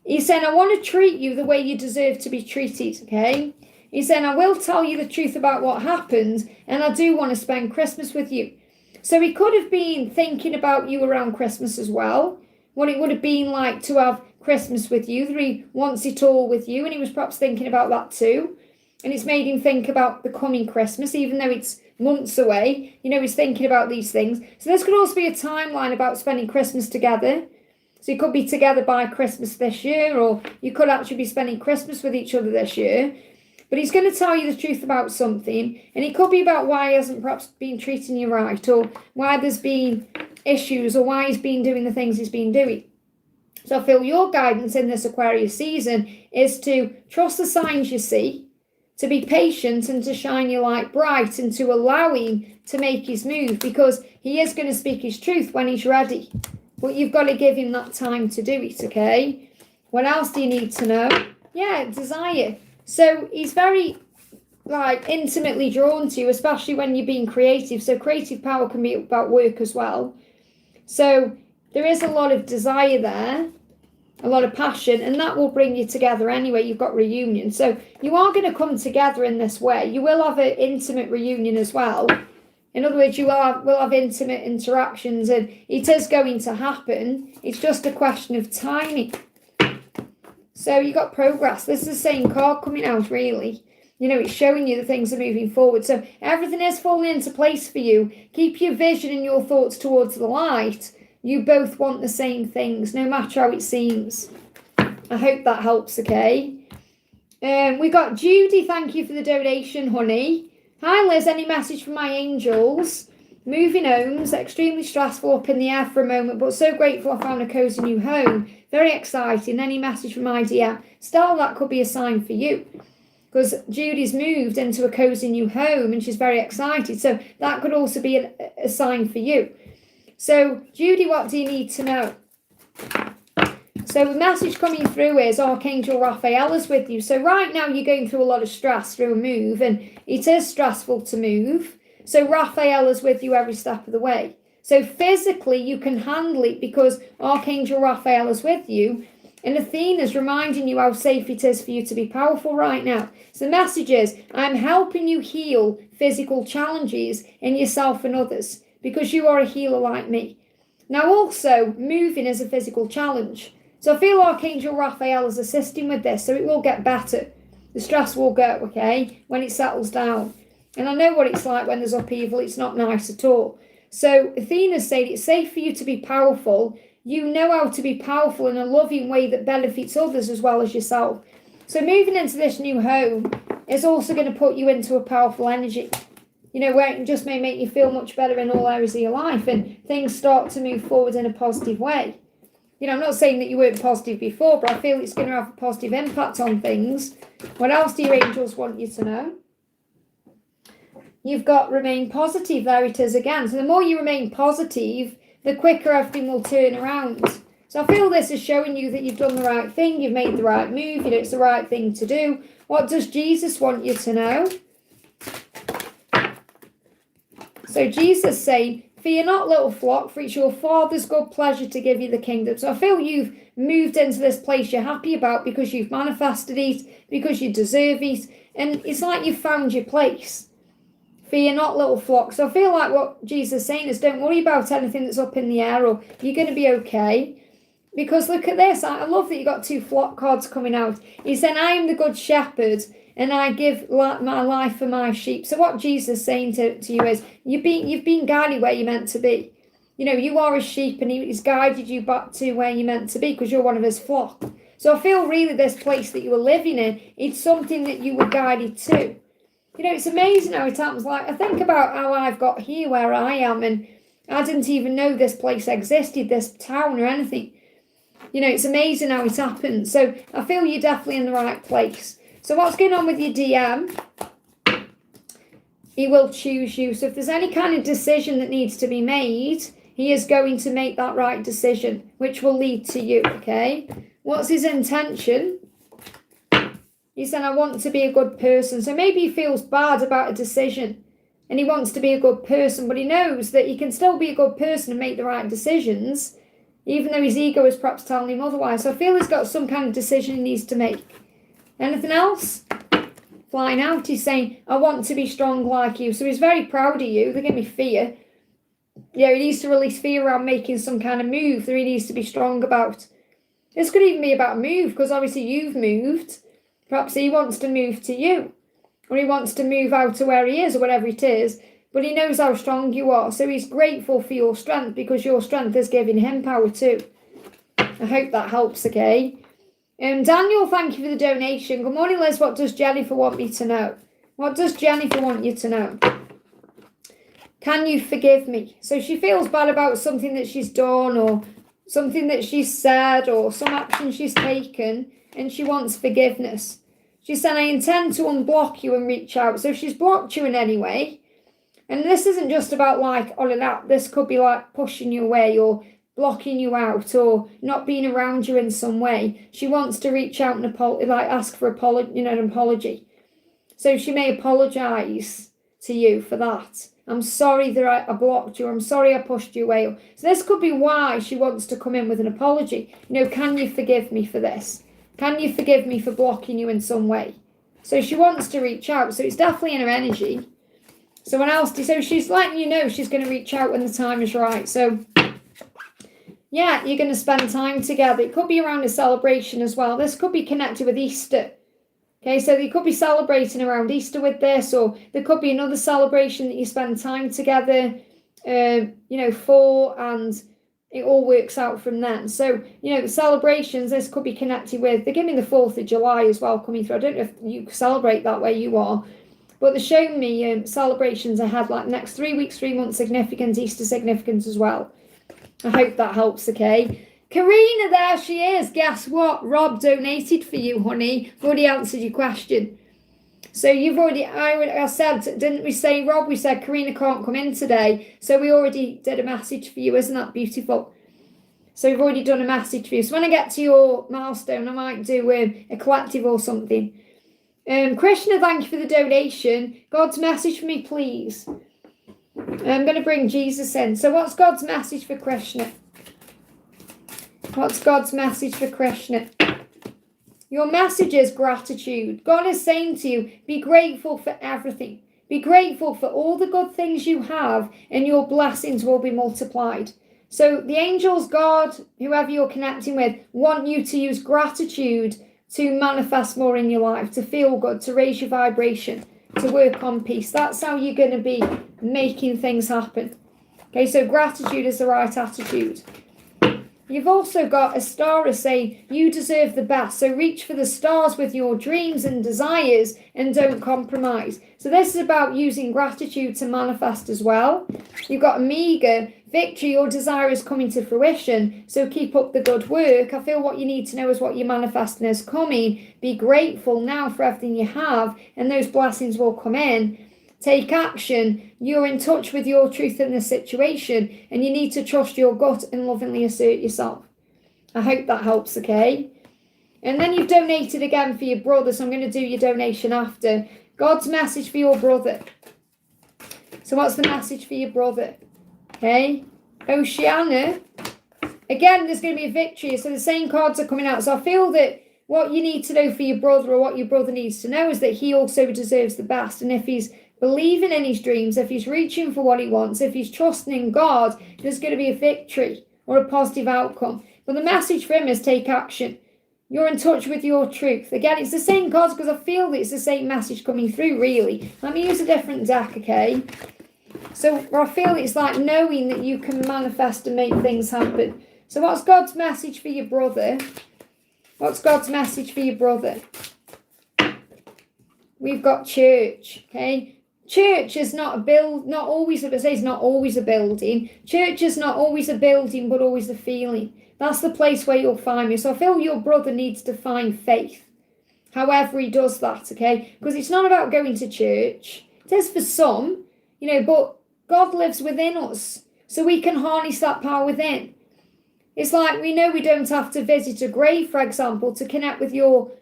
He's saying, I want to treat you the way you deserve to be treated, okay? He's saying, I will tell you the truth about what happened, and I do want to spend Christmas with you. So he could have been thinking about you around Christmas as well, what it would have been like to have Christmas with you, that he wants it all with you, and he was perhaps thinking about that too. And it's made him think about the coming Christmas, even though it's months away. You know, he's thinking about these things. So this could also be a timeline about spending Christmas together. So you could be together by Christmas this year, or you could actually be spending Christmas with each other this year. But he's going to tell you the truth about something, and it could be about why he hasn't perhaps been treating you right, or why there's been issues, or why he's been doing the things he's been doing. So I feel your guidance in this Aquarius season is to trust the signs you see, to be patient and to shine your light bright, and to allow him to make his move, because he is going to speak his truth when he's ready. But you've got to give him that time to do it, okay? What else do you need to know? Yeah, desire. So he's very, intimately drawn to you, especially when you're being creative. So creative power can be about work as well. So there is a lot of desire there, a lot of passion, and that will bring you together anyway. You've got reunion. So you are going to come together in this way. You will have an intimate reunion as well. In other words, you will have intimate interactions, and it is going to happen. It's just a question of timing. So you got progress. This is the same card coming out, really. You know, it's showing you that things are moving forward. So everything is falling into place for you. Keep your vision and your thoughts towards the light. You both want the same things, no matter how it seems. I hope that helps, okay? We got Judy. Thank you for the donation, honey. Hi, Liz. Any message from my angels? Moving homes, extremely stressful, up in the air for a moment, but so grateful I found a cozy new home. Very exciting. Any message from my dear? Stella, that could be a sign for you, because Judy's moved into a cozy new home and she's very excited. So that could also be a sign for you. So Judy, what do you need to know? So the message coming through is Archangel Raphael is with you. So right now you're going through a lot of stress through a move, and it is stressful to move. So Raphael is with you every step of the way. So physically you can handle it because Archangel Raphael is with you, and Athena's reminding you how safe it is for you to be powerful right now. So the message is, I'm helping you heal physical challenges in yourself and others, because you are a healer like me. Now also, moving is a physical challenge. So I feel Archangel Raphael is assisting with this, so it will get better. The stress will go, okay, when it settles down. And I know what it's like when there's upheaval. It's not nice at all. So Athena's saying it's safe for you to be powerful. You know how to be powerful in a loving way that benefits others as well as yourself. So moving into this new home is also going to put you into a powerful energy. You know, where it just may make you feel much better in all areas of your life, and things start to move forward in a positive way. You know, I'm not saying that you weren't positive before, but I feel it's going to have a positive impact on things. What else do your angels want you to know? You've got remain positive. There it is again. So the more you remain positive, the quicker everything will turn around. So I feel this is showing you that you've done the right thing. You've made the right move. You know, it's the right thing to do. What does Jesus want you to know? So Jesus saying, fear not, little flock, for it's your Father's good pleasure to give you the kingdom. So I feel you've moved into this place you're happy about because you've manifested it, because you deserve it. And it's like you've found your place. Fear not, little flock. So I feel like what Jesus is saying is, don't worry about anything that's up in the air, or you're going to be okay. Because look at this. I love that you got two flock cards coming out. He said, I am the good shepherd, and I give my life for my sheep. So what Jesus is saying to you is, you've been guided where you're meant to be. You know, you are a sheep, and he's guided you back to where you're meant to be because you're one of his flock. So I feel really this place that you were living in, it's something that you were guided to. You know, it's amazing how it happens. Like, I think about how I've got here where I am, and I didn't even know this place existed, this town or anything. You know, it's amazing how it happens. So I feel you're definitely in the right place. So what's going on with your DM? He will choose you. So if there's any kind of decision that needs to be made, he is going to make that right decision, which will lead to you, okay? What's his intention? He said, I want to be a good person. So maybe he feels bad about a decision. and he wants to be a good person, but he knows that he can still be a good person and make the right decisions, even though his ego is perhaps telling him otherwise. So I feel he's got some kind of decision he needs to make. Anything else? Flying out, he's saying, I want to be strong like you. So he's very proud of you. They're giving me fear. Yeah, he needs to release fear around making some kind of move that he needs to be strong about. This could even be about a move, because obviously you've moved. Perhaps he wants to move to you, or he wants to move out to where he is, or whatever it is, but he knows how strong you are, so he's grateful for your strength, because your strength is giving him power too. I hope that helps, okay? Daniel, thank you for the donation. Good morning, Liz. What does Jennifer want me to know? What does Jennifer want you to know? Can you forgive me? So she feels bad about something that she's done, or something that she's said, or some action she's taken, and she wants forgiveness. She said, I intend to unblock you and reach out. So she's blocked you in any way. And this isn't just about like on an app. This could be like pushing you away, or blocking you out, or not being around you in some way. She wants to reach out and ask for an apology. So she may apologise to you for that. I'm sorry that I blocked you. I'm sorry I pushed you away. So this could be why she wants to come in with an apology. Can you forgive me for this? Can you forgive me for blocking you in some way? So she wants to reach out. So it's definitely in her energy. So she's letting you know she's going to reach out when the time is right. So yeah, you're going to spend time together. It could be around a celebration as well. This could be connected with Easter. Okay, so you could be celebrating around Easter with this, or there could be another celebration that you spend time together, for, and it all works out from then. So, the celebrations, this could be connected with, they're giving the 4th of July as well coming through. I don't know if you celebrate that where you are, but they're showing me celebrations ahead, like next 3 weeks, 3 months significance, Easter significance as well. I hope that helps, okay? Karina, there she is. Guess what? Rob donated for you, honey. I've already answered your question. So I said, didn't we say, Rob? We said Karina can't come in today. So we already did a message for you. Isn't that beautiful? So we've already done a message for you. So when I get to your milestone, I might do a collective or something. Krishna, thank you for the donation. God's message for me, please. I'm going to bring Jesus in. So what's God's message for Krishna? What's God's message for Krishna? Your message is gratitude. God is saying to you, be grateful for everything. Be grateful for all the good things you have, and your blessings will be multiplied. So the angels, God, whoever you're connecting with, want you to use gratitude to manifest more in your life, to feel good, to raise your vibration, to work on peace. That's how you're going to be making things happen. Okay, so gratitude is the right attitude. You've also got a star saying you deserve the best. So reach for the stars with your dreams and desires and don't compromise. So this is about using gratitude to manifest as well. You've got Amiga, victory, your desire is coming to fruition. So keep up the good work. I feel what you need to know is what you're manifesting is coming. Be grateful now for everything you have, and those blessings will come in. Take action. You're in touch with your truth in this situation, and you need to trust your gut and lovingly assert yourself. I hope that helps, okay? And then you've donated again for your brother, so I'm going to do your donation after. God's message for your brother. So what's the message for your brother? Okay? Oceana. Again, there's going to be a victory, so the same cards are coming out. So I feel that what you need to know for your brother, or what your brother needs to know, is that he also deserves the best. And if he's believing in his dreams, if he's reaching for what he wants, if he's trusting in God, there's going to be a victory or a positive outcome. But the message for him is take action. You're in touch with your truth. Again, it's the same cards because I feel that it's the same message coming through, really. Let me use a different deck, okay? So I feel it's like knowing that you can manifest and make things happen. So what's God's message for your brother? What's God's message for your brother? We've got church, okay? Church is not always a building. Church is not always a building, but always a feeling. That's the place where you'll find me. So I feel your brother needs to find faith. However he does that, okay? Because it's not about going to church. It is for some, but God lives within us. So we can harness that power within. It's like we know we don't have to visit a grave, for example, to connect with your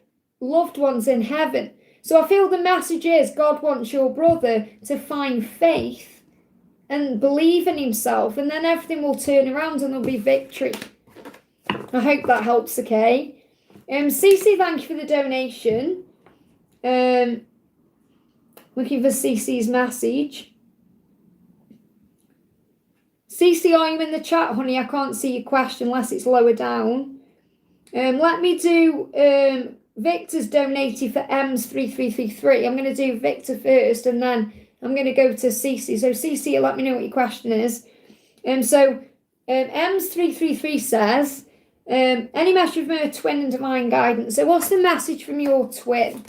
loved ones in heaven. So I feel the message is God wants your brother to find faith and believe in himself, and then everything will turn around and there'll be victory. I hope that helps, okay? Cece, thank you for the donation. Looking for Cece's message. Cece, are you in the chat, honey? I can't see your question unless it's lower down. Let me do Victor's donated for M's 3333. I'm going to do Victor first, and then I'm going to go to Cece. So Cece, let me know what your question is. M's 333 says, any message from her twin and divine guidance. So what's the message from your twin?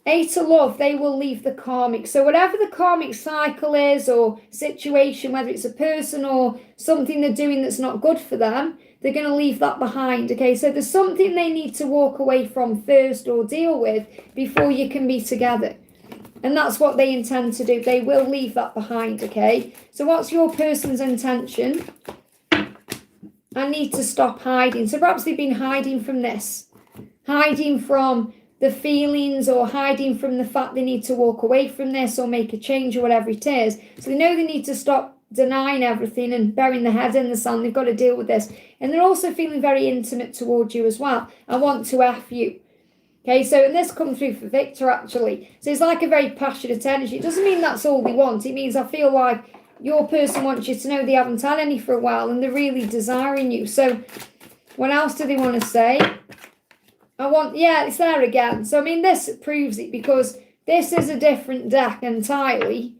8 of love, they will leave the karmic. So whatever the karmic cycle is or situation, whether it's a person or something they're doing that's not good for them, they're going to leave that behind, okay? So there's something they need to walk away from first or deal with before you can be together. And that's what they intend to do. They will leave that behind, okay? So what's your person's intention? I need to stop hiding. So perhaps they've been hiding from this. Hiding from the feelings or hiding from the fact they need to walk away from this or make a change or whatever it is. So they know they need to stop denying everything and burying their head in the sand. They've got to deal with this. And they're also feeling very intimate towards you as well. I want to F you. Okay, so, and this comes through for Victor actually. So it's like a very passionate energy. It doesn't mean that's all they want. It means I feel like your person wants you to know they haven't had any for a while and they're really desiring you. So what else do they want to say? Yeah, it's there again. So, I mean, this proves it because this is a different deck entirely.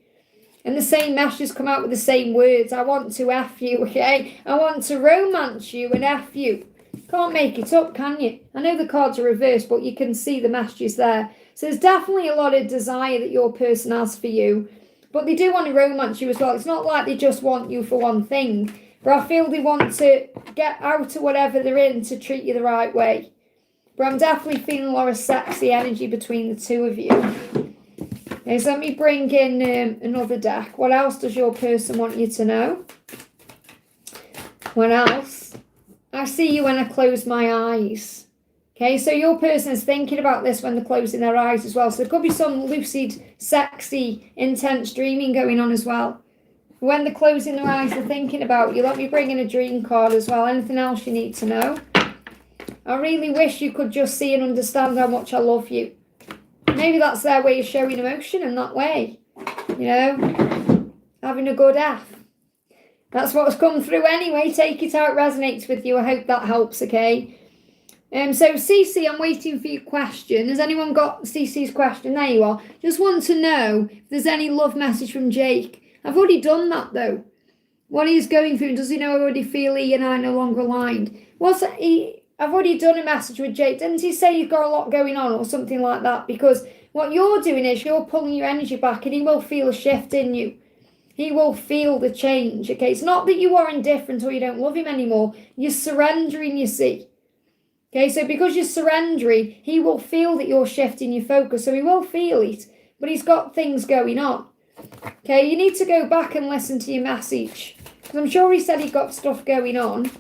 And the same messages come out with the same words. I want to F you, okay? I want to romance you and F you. Can't make it up, can you? I know the cards are reversed, but you can see the messages there. So there's definitely a lot of desire that your person has for you. But they do want to romance you as well. It's not like they just want you for one thing. But I feel they want to get out of whatever they're in to treat you the right way. But I'm definitely feeling a lot of sexy energy between the two of you. Okay, so let me bring in another deck. What else does your person want you to know? What else? I see you when I close my eyes. Okay, so your person is thinking about this when they're closing their eyes as well. So there could be some lucid, sexy, intense dreaming going on as well. When they're closing their eyes, they're thinking about you. Let me bring in a dream card as well. Anything else you need to know? I really wish you could just see and understand how much I love you. Maybe that's their way of showing emotion in that way. You know, having a good F. That's what's come through anyway. Take it how it resonates with you. I hope that helps, okay? So, Cece, I'm waiting for your question. Has anyone got Cece's question? There you are. Just want to know if there's any love message from Jake. I've already done that, though. What he's going through, does he know I already feel he and I no longer aligned? I've already done a message with Jake. Didn't he say you've got a lot going on or something like that? Because what you're doing is you're pulling your energy back and he will feel a shift in you. He will feel the change, okay? It's not that you are indifferent or you don't love him anymore. You're surrendering, you see. Okay, so because you're surrendering, he will feel that you're shifting your focus. So he will feel it, but he's got things going on. Okay, you need to go back and listen to your message. Because I'm sure he said he got stuff going on.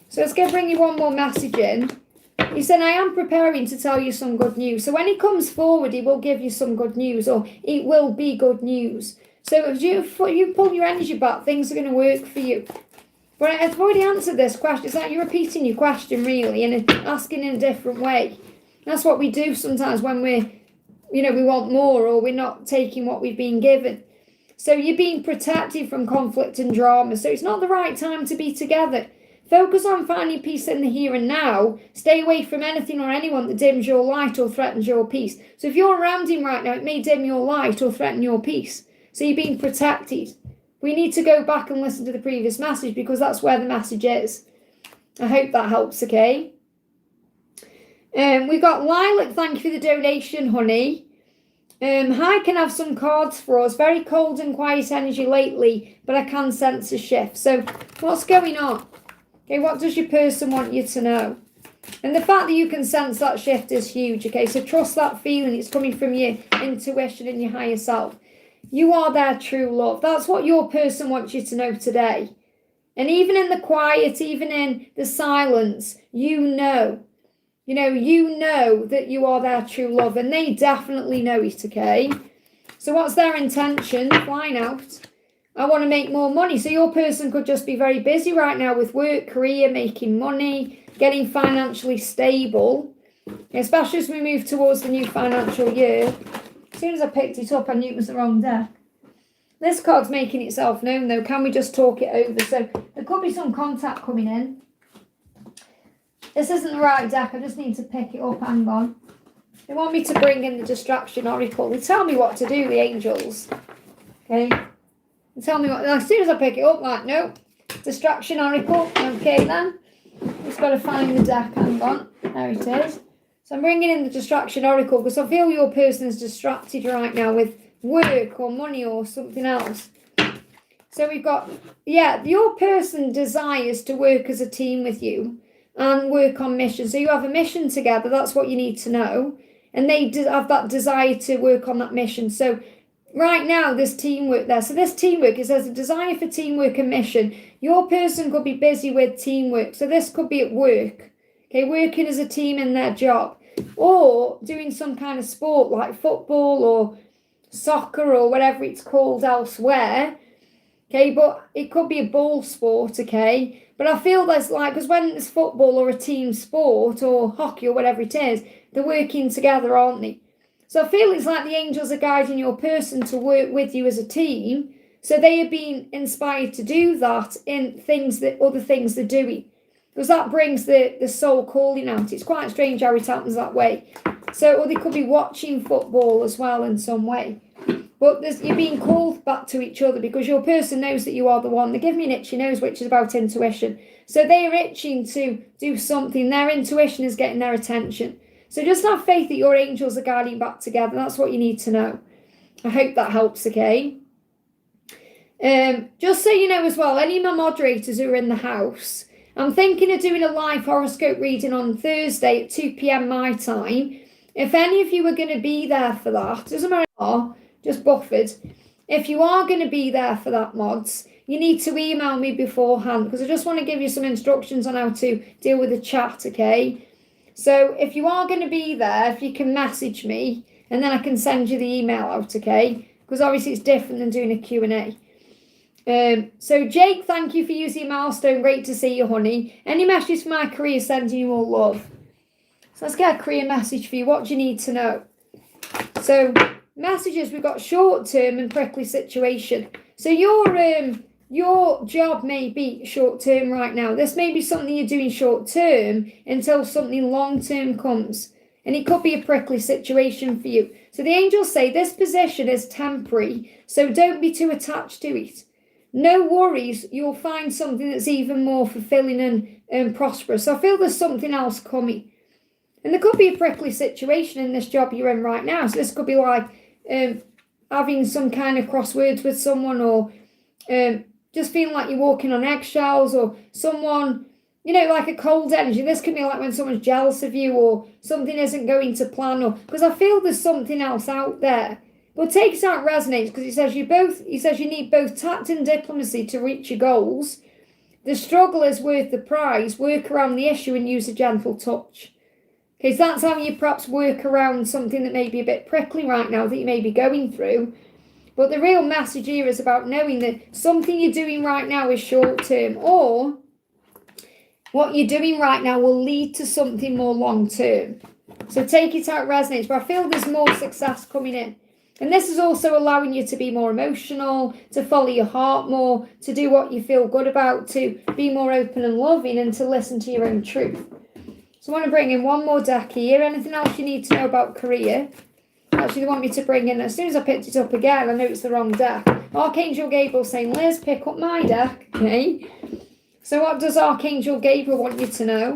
So let's go bring you one more message in. He said, I am preparing to tell you some good news. So when he comes forward, he will give you some good news, or it will be good news. So if you pull your energy back, things are going to work for you. But I've already answered this question. It's like you're repeating your question, really, and asking in a different way. That's what we do sometimes when we want more, or we're not taking what we've been given. So you're being protected from conflict and drama. So it's not the right time to be together. Focus on finding peace in the here and now. Stay away from anything or anyone that dims your light or threatens your peace. So if you're around him right now, it may dim your light or threaten your peace. So you're being protected. We need to go back and listen to the previous message because that's where the message is. I hope that helps, okay? We've got Lilac, thank you for the donation, honey. Hi, can I have some cards for us? Very cold and quiet energy lately, but I can sense a shift. So what's going on? Okay, what does your person want you to know? And the fact that you can sense that shift is huge, okay? So trust that feeling. It's coming from your intuition and your higher self. You are their true love. That's what your person wants you to know today. And even in the quiet, even in the silence, you know you know that you are their true love, and they definitely know it, okay? So what's their intention? Flying out. I want to make more money. So your person could just be very busy right now with work, career, making money, getting financially stable, especially as we move towards the new financial year. As soon as I picked it up, I knew it was the wrong deck. This card's making itself known, though. Can we just talk it over? So there could be some contact coming in. This isn't the right deck. I just need to pick it up. Hang on. They want me to bring in the distraction oracle. They tell me what to do, the angels. Okay. They tell me what. As soon as I pick it up, like, no. Distraction oracle. Okay, then. Just got to find the deck. Hang on. There it is. So I'm bringing in the distraction oracle because I feel your person is distracted right now with work or money or something else. So we've got, your person desires to work as a team with you and work on mission. So you have a mission together. That's what you need to know. And they have that desire to work on that mission. So right now, there's teamwork there. So this teamwork, it says a desire for teamwork and mission. Your person could be busy with teamwork. So this could be at work. Okay, working as a team in their job. Or doing some kind of sport like football or soccer or whatever it's called elsewhere. Okay, but it could be a ball sport, okay? But I feel there's because when it's football or a team sport or hockey or whatever it is, they're working together, aren't they? So I feel it's like the angels are guiding your person to work with you as a team. So they are being inspired to do that in other things they're doing. Because that brings the soul calling out. It's quite strange how it happens that way. So, or they could be watching football as well in some way. But you're being called back to each other because your person knows that you are the one. They give me an itchy nose, which is about intuition. So they are itching to do something. Their intuition is getting their attention. So just have faith that your angels are guiding back together. That's what you need to know. I hope that helps, okay? Just so you know as well, any of my moderators who are in the house, I'm thinking of doing a live horoscope reading on Thursday at 2 p.m. my time. If any of you are going to be there for that, doesn't matter, just buffered. If you are going to be there for that, mods, you need to email me beforehand because I just want to give you some instructions on how to deal with the chat, okay? So if you are going to be there, if you can message me and then I can send you the email out, okay? Because obviously it's different than doing a Q&A. So Jake, thank you for using milestone. Great to see you, honey. Any messages for my career, sending you all love. So let's get a career message for you. What do you need to know? So messages, we've got short term and prickly situation. So your job may be short term right now. This may be something you're doing short term until something long term comes. And it could be a prickly situation for you. So the angels say this position is temporary. So don't be too attached to it. No worries, you'll find something that's even more fulfilling and prosperous. So I feel there's something else coming. And there could be a prickly situation in this job you're in right now. So this could be like having some kind of crosswords with someone or just feeling like you're walking on eggshells or someone, like a cold energy. This could be like when someone's jealous of you or something isn't going to plan or because I feel there's something else out there. But take it out resonates because he says you need both tact and diplomacy to reach your goals. The struggle is worth the prize. Work around the issue and use a gentle touch. Okay, so that's how you perhaps work around something that may be a bit prickly right now that you may be going through. But the real message here is about knowing that something you're doing right now is short term or what you're doing right now will lead to something more long term. So take it out resonates. But I feel there's more success coming in. And this is also allowing you to be more emotional, to follow your heart more, to do what you feel good about, to be more open and loving, and to listen to your own truth. So I want to bring in one more deck here. Anything else you need to know about career? Actually, they want me to bring in, as soon as I picked it up again, I know it's the wrong deck. Archangel Gabriel saying, Liz, pick up my deck. Okay. So what does Archangel Gabriel want you to know?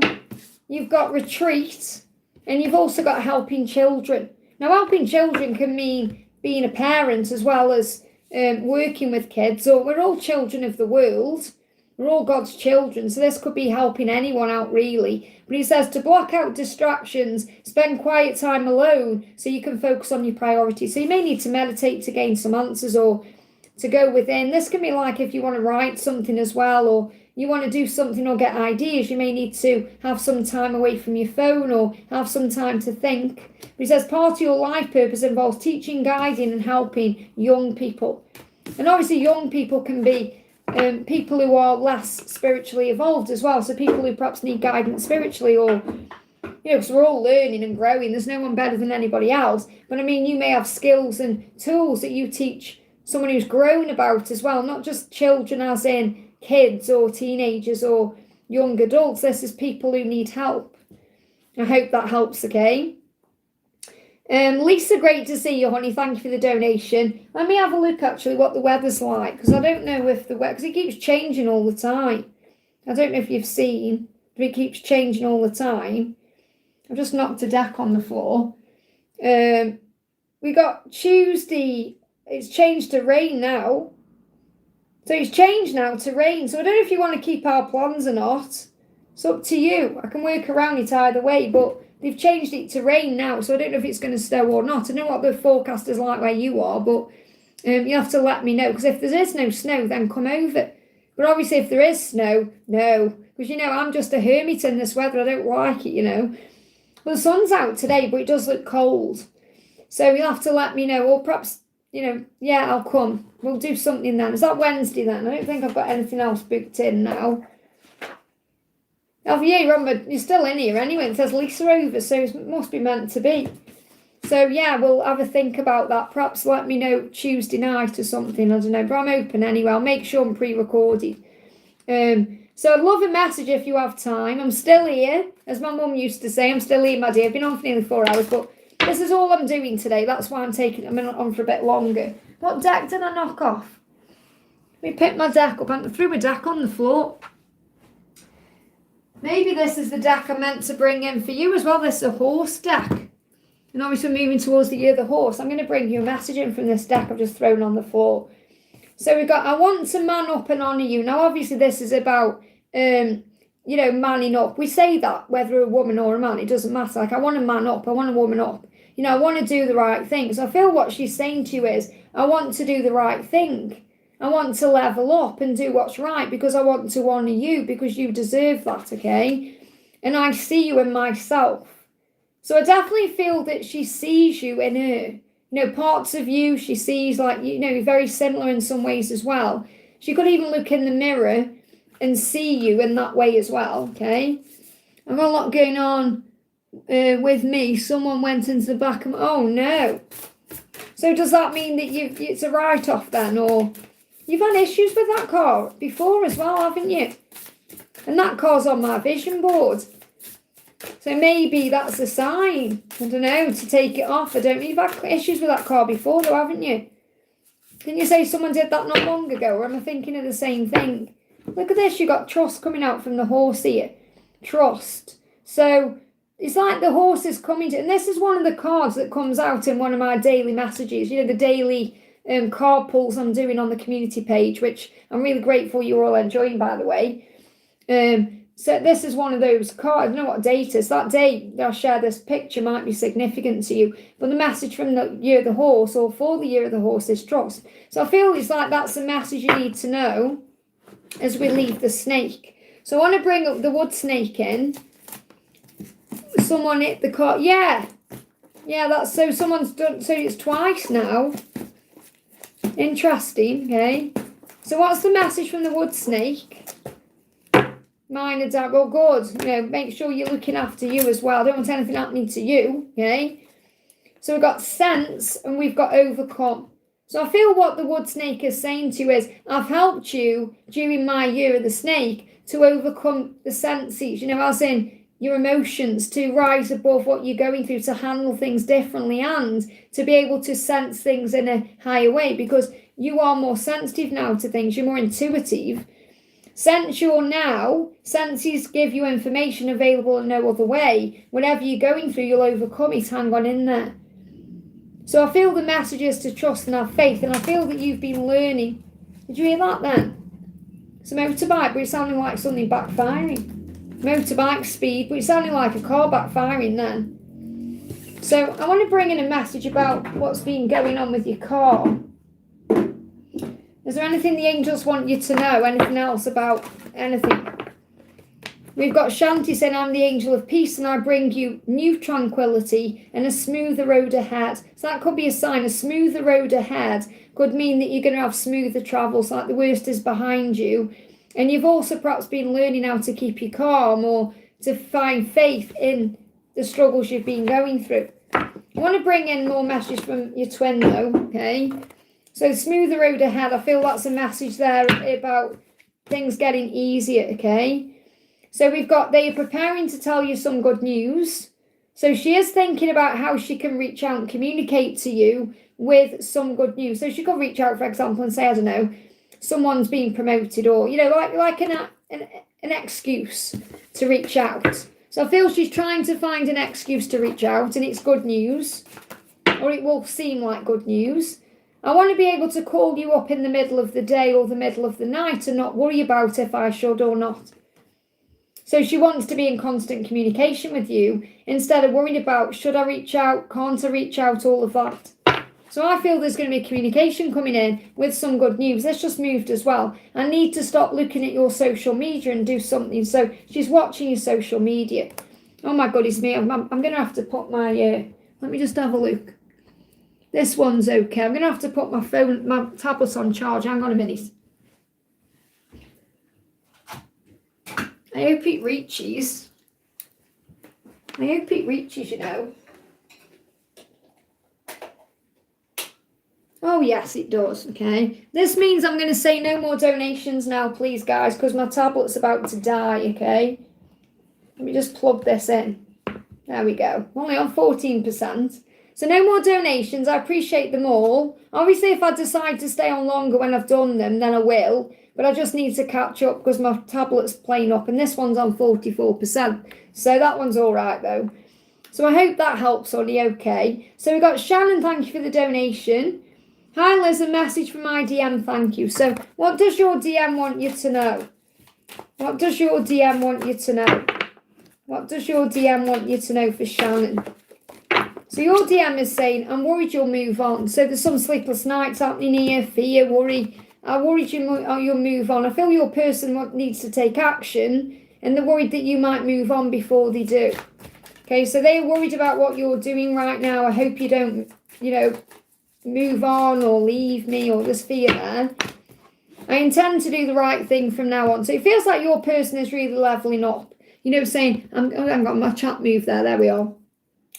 You've got retreat, and you've also got helping children. Now, helping children can mean being a parent as well as working with kids. So we're all children of the world. We're all God's children. So this could be helping anyone out really. But he says to block out distractions, spend quiet time alone so you can focus on your priorities. So you may need to meditate to gain some answers or to go within. This can be like if you want to write something as well or, you want to do something or get ideas, you may need to have some time away from your phone or have some time to think. But he says part of your life purpose involves teaching, guiding and helping young people. And obviously young people can be people who are less spiritually evolved as well. So people who perhaps need guidance spiritually, or, because we're all learning and growing. There's no one better than anybody else. But I mean, you may have skills and tools that you teach someone who's grown about as well, not just children as in kids or teenagers or young adults. This is people who need help. I hope that helps, okay? Lisa, great to see you, honey. Thank you for the donation. Let me have a look, actually, what the weather's like, because I don't know if the weather, because it keeps changing all the time. I don't know if you've seen, but it keeps changing all the time. I've just knocked a deck on the floor. We got Tuesday, it's changed to rain now. So it's changed now to rain. So I don't know if you want to keep our plans or not. It's up to you. I can work around it either way, but they've changed it to rain now, so I don't know if it's going to snow or not. I don't know what the forecast is like where you are, but you have to let me know. Because if there is no snow, then come over. But obviously if there is snow, no. Because, I'm just a hermit in this weather. I don't like it, Well, the sun's out today, but it does look cold. So you'll have to let me know. Or perhaps, yeah, I'll come. We'll do something then. Is that Wednesday then? I don't think I've got anything else booked in now. Oh, yeah, you're still in here anyway. It says Lisa over, so it must be meant to be. So, yeah, we'll have a think about that. Perhaps let me know Tuesday night or something. I don't know. But I'm open anyway. I'll make sure I'm pre-recorded. So I'd love a message if you have time. I'm still here. As my mum used to say, I'm still here, my dear. I've been on for nearly 4 hours, but this is all I'm doing today. That's why I'm on for a bit longer. What deck did I knock off? Let me pick my deck up. I threw a deck on the floor. Maybe this is the deck I meant to bring in for you as well. This is a horse deck. And obviously we're moving towards the year of the horse. I'm going to bring you a message in from this deck I've just thrown on the floor. So we've got, I want to man up and honour you. Now, obviously this is about, manning up. We say that, whether a woman or a man, it doesn't matter. Like, I want a man up. I want a woman up. I want to do the right thing. So I feel what she's saying to you is, I want to do the right thing. I want to level up and do what's right because I want to honour you because you deserve that, okay? And I see you in myself. So I definitely feel that she sees you in her. Parts of you she sees like, very similar in some ways as well. She could even look in the mirror and see you in that way as well, okay? I've got a lot going on with me. Someone went into the back of oh no. So does that mean that it's a write-off then, or... You've had issues with that car before as well, haven't you? And that car's on my vision board. So maybe that's a sign, I don't know, to take it off. I don't know. You've had issues with that car before though, haven't you? Didn't you say someone did that not long ago? Or am I thinking of the same thing? Look at this. You've got trust coming out from the horse here. Trust. So it's like the horse is coming to... And this is one of the cards that comes out in one of my daily messages. The daily... card pulls I'm doing on the community page, which I'm really grateful you're all enjoying, by the way. So this is one of those cards. I don't know what date is. That day I'll share this picture might be significant to you, but the message from the year of the horse, or for the year of the horse, is trust. So I feel it's like that's the message you need to know as we leave the snake. So I want to bring up the wood snake in. Someone hit the card. Yeah, that's so someone's done. So it's twice now. Interesting, okay. So what's the message from the wood snake? Minor doubt. Well, good. Make sure you're looking after you as well. I don't want anything happening to you, okay. So we've got sense and we've got overcome. So I feel what the wood snake is saying to you is, I've helped you during my year of the snake to overcome the senses, as in your emotions, to rise above what you're going through, to handle things differently and to be able to sense things in a higher way because you are more sensitive now to things. You're more intuitive. Sensual now, senses give you information available in no other way. Whatever you're going through, you'll overcome it. Hang on in there. So I feel the message is to trust and have faith, and I feel that you've been learning. Did you hear that then? It's a motorbike, but it sounded like something backfiring. Motorbike speed, but it sounded like a car backfiring then. So I want to bring in a message about what's been going on with your car. Is there anything the angels want you to know? Anything else about anything. We've got Shanti saying, I'm the angel of peace and I bring you new tranquility and a smoother road ahead. So that could be a sign. A smoother road ahead could mean that you're going to have smoother travels, like the worst is behind you. And you've also perhaps been learning how to keep you calm or to find faith in the struggles you've been going through. I want to bring in more messages from your twin though, okay? So smoother road ahead, I feel that's a message there about things getting easier, okay? So we've got, they are preparing to tell you some good news. So she is thinking about how she can reach out and communicate to you with some good news. So she could reach out, for example, and say, I don't know, someone's being promoted or, you know, like an excuse to reach out. So I feel she's trying to find an excuse to reach out and it's good news, or it will seem like good news. I want to be able to call you up in the middle of the day or the middle of the night and not worry about if I should or not. So she wants to be in constant communication with you instead of worried about, should I reach out, can't I reach out, all of that. So I feel there's going to be communication coming in with some good news. This just moved as well. I need to stop looking at your social media and do something. So she's watching your social media. Oh my goodness me, I'm going to have to put my, let me just have a look. This one's okay. I'm going to have to put my tablet on charge. Hang on a minute. I hope it reaches. You know. Oh, yes, it does. Okay. This means I'm going to say no more donations now, please, guys, because my tablet's about to die, okay? Let me just plug this in. There we go. Only on 14%. So no more donations. I appreciate them all. Obviously, if I decide to stay on longer when I've done them, then I will. But I just need to catch up because my tablet's playing up. And this one's on 44%. So that one's all right, though. So I hope that helps, Honey. Okay. So we've got Shannon, thank you for the donation. Hi, Liz, a message from my DM, thank you. So what does your DM want you to know? What does your DM want you to know? What does your DM want you to know for Shannon? So your DM is saying, I'm worried you'll move on. So there's some sleepless nights happening here, fear, worry. I'm worried you'll move on. I feel your person needs to take action and they're worried that you might move on before they do. Okay, so they're worried about what you're doing right now. I hope you don't, move on or leave me or there's fear there. I intend to do the right thing from now on. So it feels like your person is really leveling up. Saying, I've got my chat move there. There we are.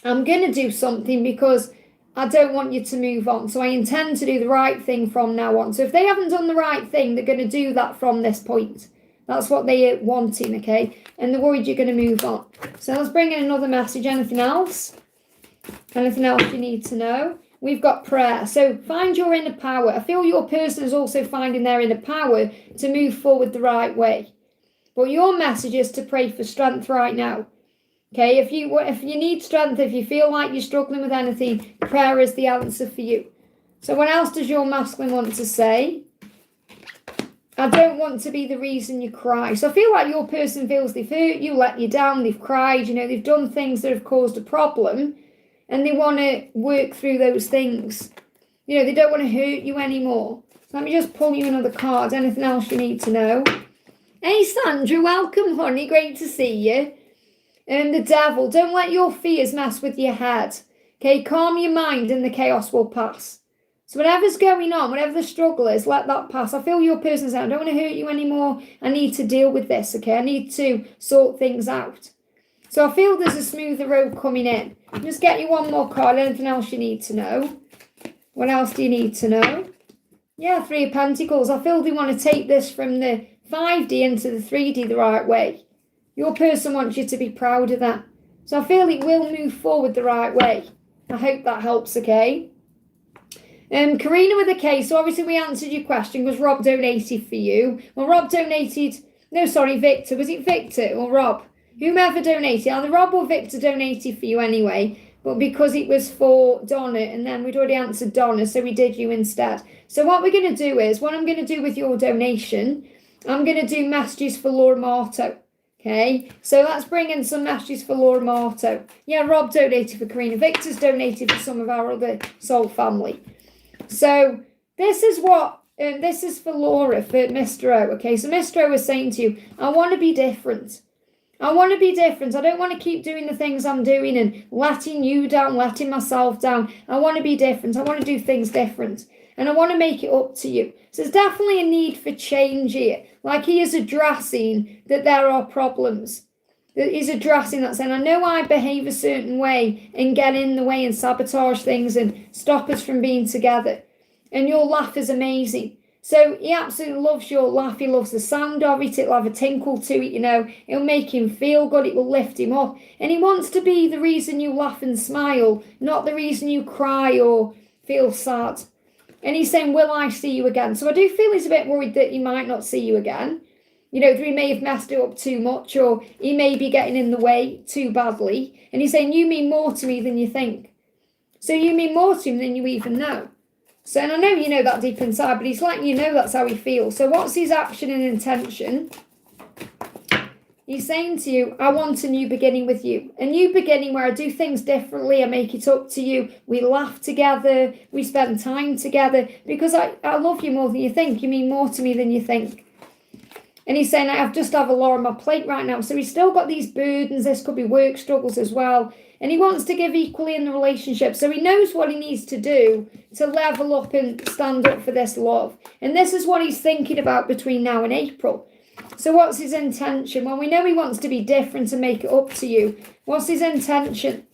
I'm going to do something because I don't want you to move on. So I intend to do the right thing from now on. So if they haven't done the right thing, they're going to do that from this point. That's what they're wanting, okay? And they're worried you're going to move on. So let's bring in another message. Anything else? Anything else you need to know? We've got prayer. So find your inner power. I feel your person is also finding their inner power to move forward the right way. But your message is to pray for strength right now. Okay, if you need strength, if you feel like you're struggling with anything, prayer is the answer for you. So what else does your masculine want to say? I don't want to be the reason you cry. So I feel like your person feels they've hurt you, let you down, they've cried, they've done things that have caused a problem and they want to work through those things. They don't want to hurt you anymore. So let me just pull you another card. Anything else you need to know? Hey, Sandra, welcome, honey. Great to see you. And the devil, don't let your fears mess with your head. Okay, calm your mind and the chaos will pass. So whatever's going on, whatever the struggle is, let that pass. I feel your person saying, I don't want to hurt you anymore. I need to deal with this, okay? I need to sort things out. So I feel there's a smoother road coming in. Just get you one more card. Anything else you need to know? What else do you need to know? Yeah, 3 of Pentacles. I feel they want to take this from the 5D into the 3D the right way. Your person wants you to be proud of that. So I feel it will move forward the right way. I hope that helps, okay? Karina with a K. So obviously we answered your question because Rob donated for you. Well, Rob donated... No, sorry, Victor. Was it Victor or Rob? Whomever donated. Either Rob or Victor donated for you anyway. But because it was for Donna and then we'd already answered Donna, so we did you instead. So what we're going to do is, what I'm going to do with your donation, I'm going to do messages for Laura Marto. Okay, so let's bring in some messages for Laura Marto. Yeah, Rob donated for Karina. Victor's donated for some of our other soul family. So this is what This is for Laura, for Mr. O. Okay, so Mr. O was saying to you, I want to be different. I want to be different. I don't want to keep doing the things I'm doing and letting you down, letting myself down. I want to be different. I want to do things different. And I want to make it up to you. So there's definitely a need for change here. Like he is addressing that there are problems. That he's addressing that, saying, I know I behave a certain way and get in the way and sabotage things and stop us from being together. And your laugh is amazing. So he absolutely loves your laugh. He loves the sound of it. It'll have a tinkle to it, you know. It'll make him feel good. It will lift him up. And he wants to be the reason you laugh and smile, not the reason you cry or feel sad. And he's saying, will I see you again? So I do feel he's a bit worried that he might not see you again. You know, he may have messed it up too much, or he may be getting in the way too badly. And he's saying, you mean more to me than you think. So you mean more to him than you even know. So, and I know you know that deep inside, but he's letting you know that's how he feels. So what's his action and intention? He's saying to you, I want a new beginning with you. A new beginning where I do things differently. I make it up to you. We laugh together. We spend time together. Because I love you more than you think. You mean more to me than you think. And he's saying, I just have a lot on my plate right now. So he's still got these burdens. This could be work struggles as well. And he wants to give equally in the relationship. So he knows what he needs to do to level up and stand up for this love. And this is what he's thinking about between now and April. So what's his intention? Well, we know he wants to be different and make it up to you. What's his intention?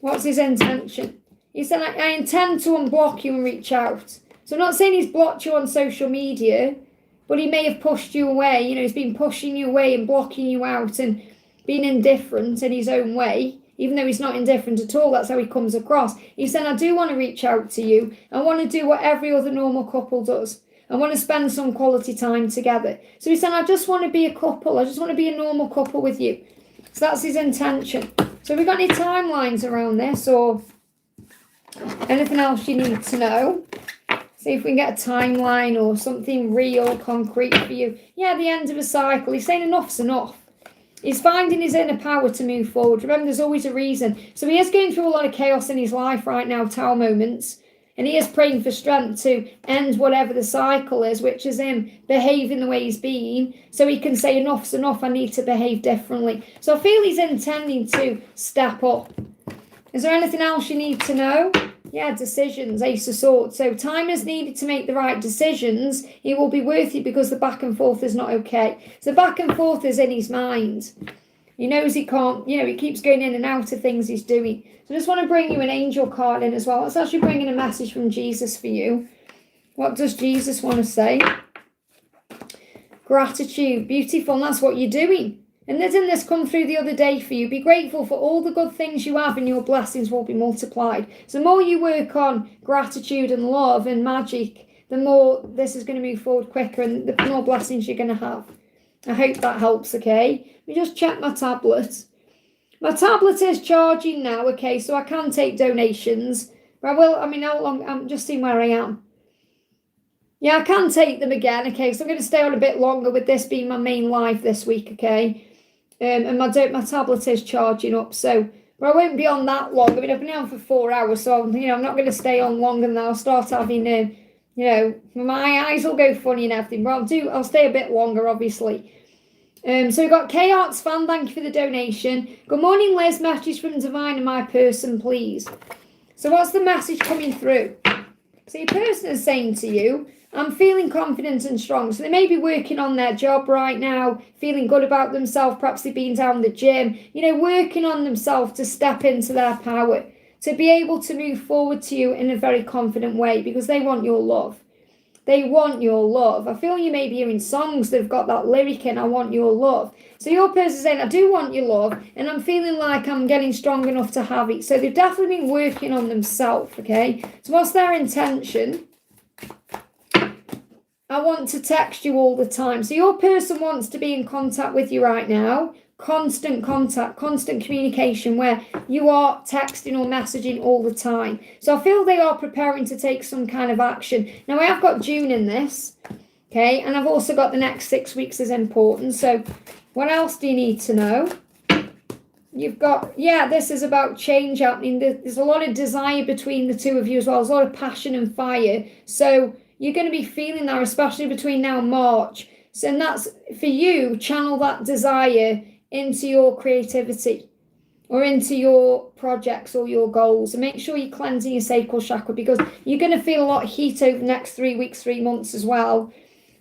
What's his intention? He said, I intend to unblock you and reach out. So I'm not saying he's blocked you on social media, but he may have pushed you away. You know, he's been pushing you away and blocking you out and being indifferent in his own way. Even though he's not indifferent at all, that's how he comes across. He said, I do want to reach out to you. I want to do what every other normal couple does. I want to spend some quality time together. So he said, I just want to be a couple. I just want to be a normal couple with you. So that's his intention. So have we got any timelines around this or anything else you need to know? See if we can get a timeline or something real, concrete for you. Yeah, the end of a cycle. He's saying enough's enough. He's finding his inner power to move forward. Remember, there's always a reason. So he is going through a lot of chaos in his life right now, tower moments. And he is praying for strength to end whatever the cycle is, which is him behaving the way he's been. So he can say, enough's enough, I need to behave differently. So I feel he's intending to step up. Is there anything else you need to know? Yeah, decisions, Ace of Swords. So time is needed to make the right decisions. He will be worth it because the back and forth is not okay. So back and forth is in his mind. He knows he can't, you know, he keeps going in and out of things he's doing. So I just want to bring you an angel card in as well. It's actually bringing a message from Jesus for you. What does Jesus want to say? Gratitude, beautiful, and that's what you're doing. And didn't this come through the other day for you? Be grateful for all the good things you have and your blessings will be multiplied. So the more you work on gratitude and love and magic, the more this is going to move forward quicker and the more blessings you're going to have. I hope that helps, okay? Let me just check my tablet. My tablet is charging now, okay, so I can take donations. But I will, how long? I'm just seeing where I am. Yeah, I can take them again, okay, so I'm going to stay on a bit longer with this being my main live this week, okay? And my tablet is charging up, so but I won't be on that long. I've been on for 4 hours, so I'm not going to stay on longer than that. I'll start having, my eyes will go funny and everything, but I'll stay a bit longer, obviously. So we've got K-Arts fan, thank you for the donation. Good morning, Liz, message from Divine and my person, please. So what's the message coming through? So your person is saying to you, I'm feeling confident and strong. So they may be working on their job right now, feeling good about themselves. Perhaps they've been down the gym, working on themselves to step into their power, to be able to move forward to you in a very confident way because they want your love. They want your love. I feel you may be hearing songs that have got that lyric in, I want your love. So your person is saying, I do want your love, and I'm feeling like I'm getting strong enough to have it. So they've definitely been working on themselves, okay? So what's their intention? I want to text you all the time. So your person wants to be in contact with you right now. Constant contact, constant communication where you are texting or messaging all the time. So I feel they are preparing to take some kind of action. Now I have got June in this, okay? And I've also got the next 6 weeks is important. So what else do you need to know? You've got, this is about change happening. There's a lot of desire between the two of you as well. There's a lot of passion and fire. So you're going to be feeling that, especially between now and March. So, and that's for you, channel that desire into your creativity or into your projects or your goals, and make sure you're cleansing your sacral chakra, because you're going to feel a lot of heat over the next 3 weeks, 3 months as well.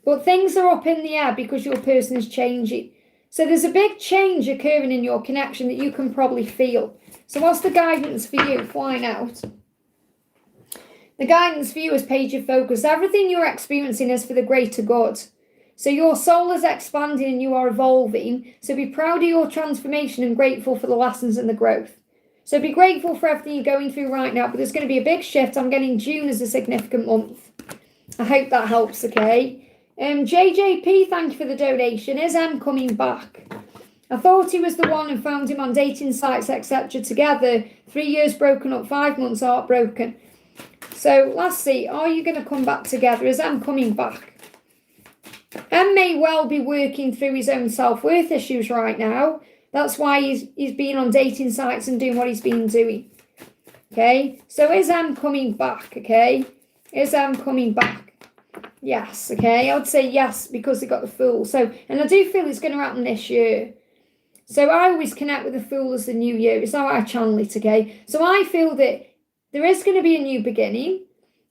But things are up in the air because your person is changing. So there's a big change occurring in your connection that you can probably feel. So what's the guidance for you flying out? The guidance for you is page of focus. Everything you're experiencing is for the greater good. So your soul is expanding and you are evolving. So be proud of your transformation and grateful for the lessons and the growth. So be grateful for everything you're going through right now, but there's going to be a big shift. I'm getting June as a significant month. I hope that helps, okay? JJP, thank you for the donation. Is M coming back? I thought he was the one and found him on dating sites, etc. Together, 3 years broken up, 5 months heartbroken. So let's see, are you going to come back together? Is M coming back? M may well be working through his own self-worth issues right now. That's why he's been on dating sites and doing what he's been doing. Okay, so is M coming back? Okay, is M coming back? Yes, okay, I would say yes because they got the Fool. So, and I do feel it's going to happen this year. So I always connect with the Fool as the new year. It's how I channel it, okay? So I feel that there is going to be a new beginning.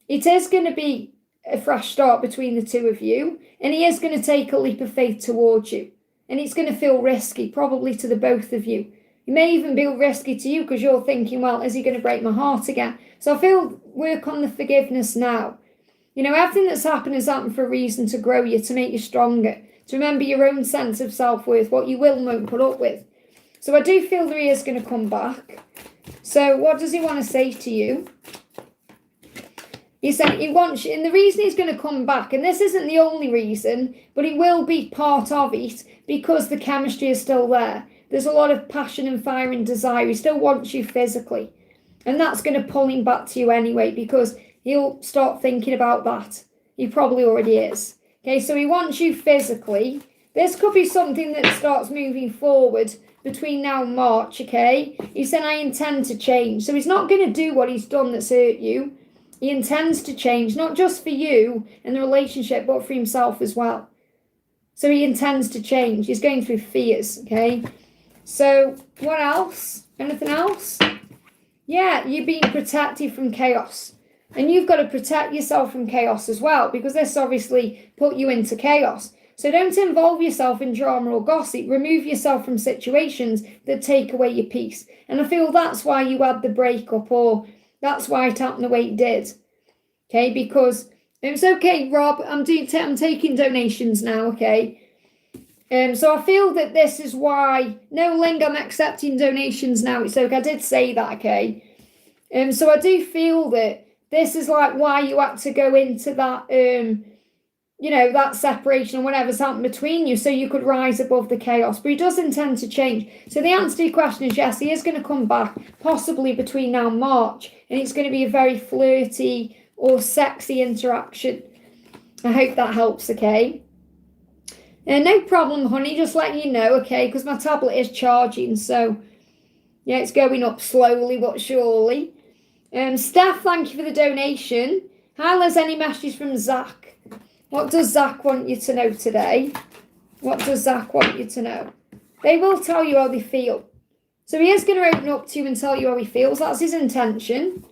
It is going to be a fresh start between the two of you. And he is going to take a leap of faith towards you. And it's going to feel risky, probably to the both of you. It may even feel risky to you because you're thinking, well, is he going to break my heart again? So I feel work on the forgiveness now. You know, everything that's happened has happened for a reason, to grow you, to make you stronger, to remember your own sense of self-worth, what you will and won't put up with. So I do feel that he is going to come back. So what does he want to say to you? He said he wants you, and the reason he's going to come back, and this isn't the only reason, but it will be part of it, because the chemistry is still there. There's a lot of passion and fire and desire. He still wants you physically. And that's going to pull him back to you anyway, because he'll start thinking about that. He probably already is. Okay, so he wants you physically. This could be something that starts moving forward between now and March, okay? He said, I intend to change. So he's not going to do what he's done that's hurt you. He intends to change, not just for you and the relationship, but for himself as well. So he intends to change. He's going through fears, okay? So what else? Anything else? Yeah, you're being protected from chaos. And you've got to protect yourself from chaos as well, because this obviously put you into chaos. So don't involve yourself in drama or gossip. Remove yourself from situations that take away your peace. And I feel that's why you had the breakup, or that's why it happened the way it did. Okay, because it's okay, Rob. I'm taking donations now, okay? So I feel that this is why... No, Ling, I'm accepting donations now. It's okay. I did say that, okay? So I do feel that this is like why you had to go into that, that separation or whatever's happened between you, so you could rise above the chaos. But he does intend to change. So the answer to your question is yes, he is going to come back, possibly between now and March. And it's going to be a very flirty or sexy interaction. I hope that helps, okay? No problem, honey, just letting you know, okay, because my tablet is charging, so yeah, it's going up slowly but surely. Steph, thank you for the donation. Hi, Liz, any messages from Zach? What does Zach want you to know today? What does Zach want you to know? They will tell you how they feel. So he is going to open up to you and tell you how he feels. That's his intention.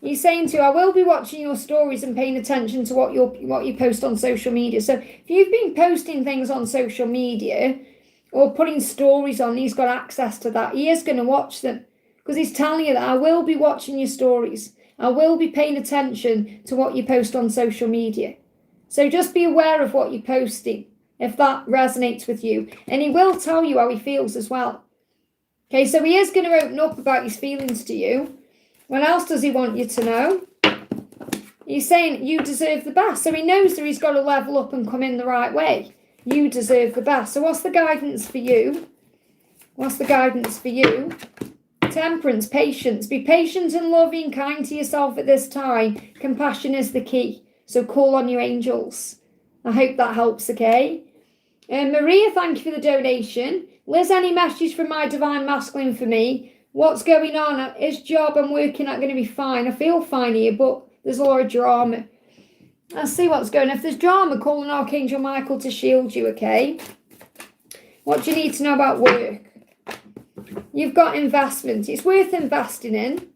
He's saying to you, I will be watching your stories and paying attention to what you post on social media. So if you've been posting things on social media or putting stories on, he's got access to that. He is going to watch them, because he's telling you that I will be watching your stories. I will be paying attention to what you post on social media. So just be aware of what you're posting, if that resonates with you. And he will tell you how he feels as well. Okay, so he is going to open up about his feelings to you. What else does he want you to know? He's saying you deserve the best. So he knows that he's got to level up and come in the right way. You deserve the best. So what's the guidance for you? What's the guidance for you? Temperance, patience. Be patient and loving, kind to yourself at this time. Compassion is the key. So call on your angels. I hope that helps, okay? Maria, thank you for the donation. Liz, any message from my divine masculine for me? What's going on? His job I'm working at going to be fine. I feel fine here, but there's a lot of drama. Let's see what's going on. If there's drama, call on Archangel Michael to shield you, okay? What do you need to know about work? You've got investment. It's worth investing in.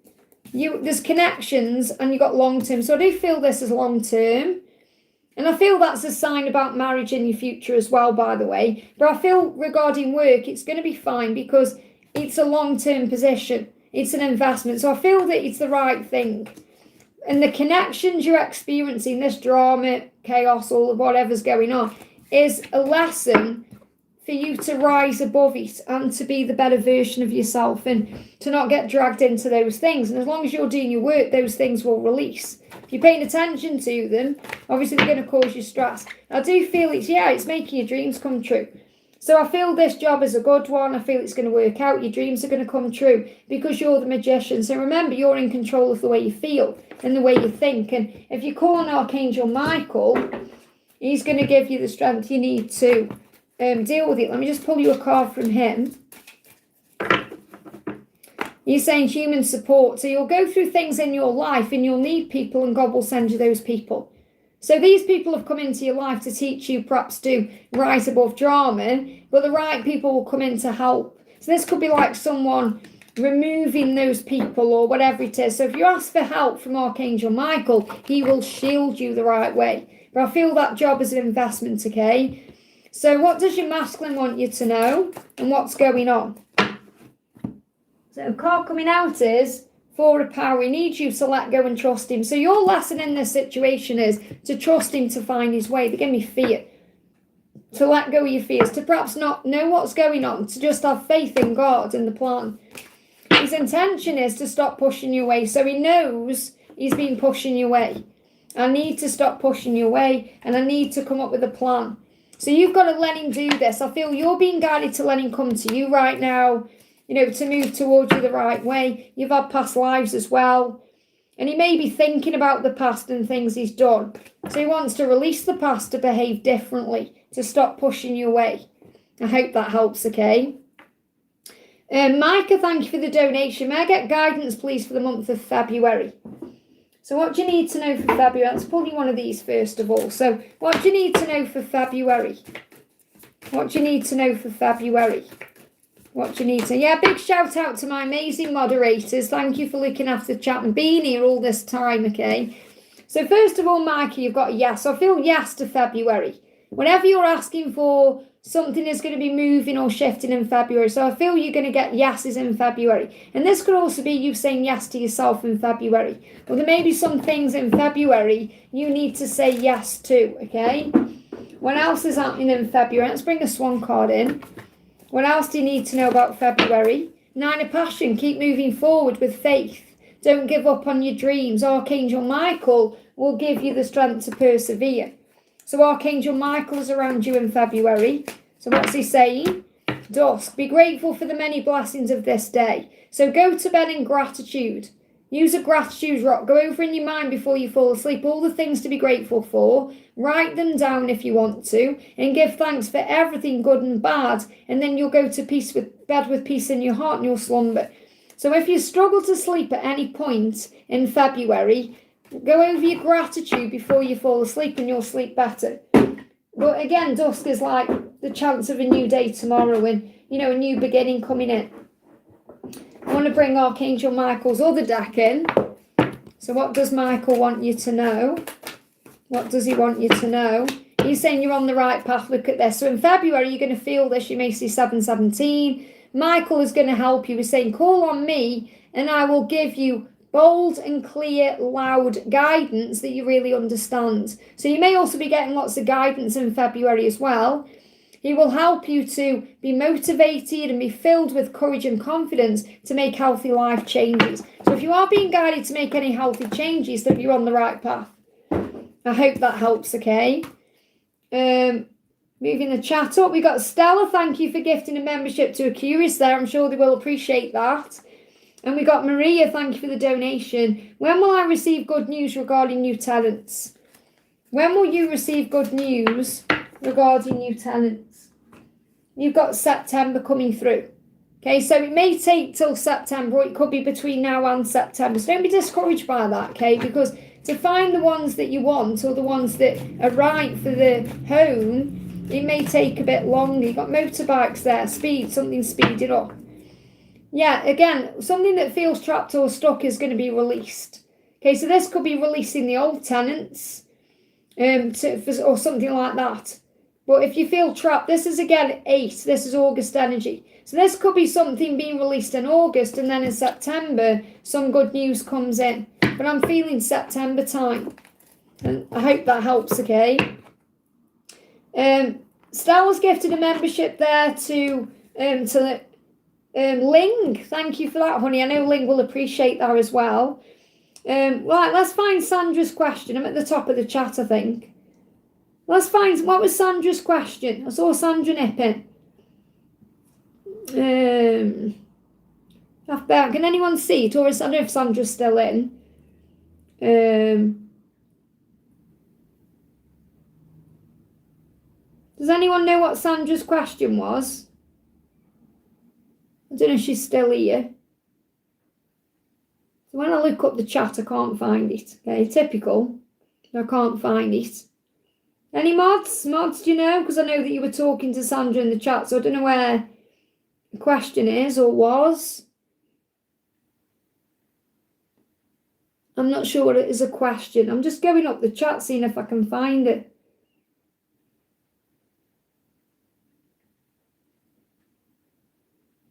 There's connections and you've got long-term. So I do feel this is long-term. And I feel that's a sign about marriage in your future as well, by the way. But I feel regarding work, it's going to be fine because it's a long-term position. It's an investment. So I feel that it's the right thing. And the connections you're experiencing, this drama, chaos, all of whatever's going on, is a lesson for you to rise above it and to be the better version of yourself and to not get dragged into those things. And as long as you're doing your work, those things will release. If you're paying attention to them, obviously they're going to cause you stress. I do feel it's making your dreams come true. So I feel this job is a good one. I feel it's going to work out. Your dreams are going to come true because you're the magician. So remember, you're in control of the way you feel and the way you think. And if you call on Archangel Michael, he's going to give you the strength you need to deal with it. Let me just pull you a card from him. You're saying human support. So you'll go through things in your life and you'll need people and God will send you those people. So these people have come into your life to teach you perhaps to rise above drama, but the right people will come in to help. So this could be like someone removing those people or whatever it is. So if you ask for help from Archangel Michael, he will shield you the right way. But I feel that job is an investment, okay? So what does your masculine want you to know and what's going on? So the card coming out is Four of Power. He needs you to let go and trust him. So your lesson in this situation is to trust him to find his way. They give me fear. To let go of your fears. To perhaps not know what's going on. To just have faith in God and the plan. His intention is to stop pushing you away. So he knows he's been pushing you away. I need to stop pushing you away. And I need to come up with a plan. So you've got to let him do this. I feel you're being guided to let him come to you right now. You know, to move towards you the right way. You've had past lives as well. And he may be thinking about the past and things he's done. So he wants to release the past to behave differently. To stop pushing you away. I hope that helps, okay? Micah, thank you for the donation. May I get guidance, please, for the month of February? So what do you need to know for February? Let's pull you one of these first of all. So what do you need to know for February? What do you need to know for February? What do you need to... Yeah, big shout out to my amazing moderators. Thank you for looking after the chat and being here all this time, okay? So first of all, Mikey, you've got a yes. So I feel yes to February. Whenever you're asking for something is going to be moving or shifting in February. So I feel you're going to get yeses in February. And this could also be you saying yes to yourself in February. Well, there may be some things in February you need to say yes to, okay? What else is happening in February? Let's bring a swan card in. What else do you need to know about February? 9 of Passion. Keep moving forward with faith. Don't give up on your dreams. Archangel Michael will give you the strength to persevere. So Archangel Michael is around you in February. So what's he saying? Dusk. Be grateful for the many blessings of this day. So go to bed in gratitude. Use a gratitude rock. Go over in your mind before you fall asleep all the things to be grateful for. Write them down if you want to. And give thanks for everything good and bad. And then you'll go to bed with peace in your heart and you'll slumber. So if you struggle to sleep at any point in February, go over your gratitude before you fall asleep and you'll sleep better. But again, dusk is like the chance of a new day tomorrow and, you know, a new beginning coming in. I want to bring Archangel Michael's other deck in. So what does Michael want you to know? What does he want you to know? He's saying you're on the right path. Look at this. So in February, you're going to feel this. You may see 717. Michael is going to help you. He's saying, call on me and I will give you bold and clear, loud guidance that you really understand. So you may also be getting lots of guidance in February as well. He will help you to be motivated and be filled with courage and confidence to make healthy life changes. So if you are being guided to make any healthy changes, that you're on the right path. I hope that helps, okay? Moving the chat up, we got Stella. Thank you for gifting a membership to Aquarius there. I'm sure they will appreciate that. And we got Maria. Thank you for the donation. When will I receive good news regarding new tenants? When will you receive good news regarding new tenants? You've got September coming through. Okay, so it may take till September, or it could be between now and September. So don't be discouraged by that, okay? Because to find the ones that you want or the ones that are right for the home, it may take a bit longer. You've got motorbikes there, something speeding up. Yeah, again, something that feels trapped or stuck is going to be released. Okay, so this could be releasing the old tenants or something like that. But if you feel trapped, this is again 8, this is August energy. So this could be something being released in August, and then in September, some good news comes in. But I'm feeling September time. And I hope that helps, okay? Stella's gifted a membership there to Ling. Thank you for that, honey. I know Ling will appreciate that as well. Right, let's find Sandra's question. I'm at the top of the chat, I think. Let's find, what was Sandra's question? I saw Sandra nipping. Can anyone see it? Or I don't know if Sandra's still in. Does anyone know what Sandra's question was? I don't know if she's still here. So when I look up the chat, I can't find it. Okay, typical. I can't find it. Any mods? Mods, do you know? Because I know that you were talking to Sandra in the chat, so I don't know where the question is or was. I'm not sure what it is a question. I'm just going up the chat, seeing if I can find it.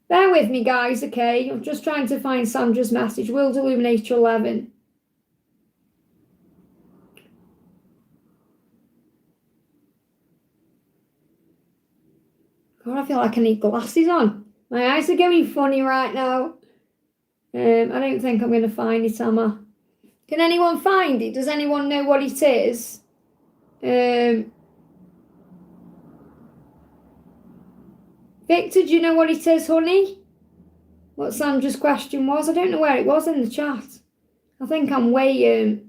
Bear with me, guys, okay? I'm just trying to find Sandra's message. World Illuminator 11. God, I feel like I need glasses on. My eyes are going funny right now. I don't think I'm going to find it, am I? Can anyone find it? Does anyone know what it is? Victor, do you know what it is, honey? What Sandra's question was? I don't know where it was in the chat. I think I'm way,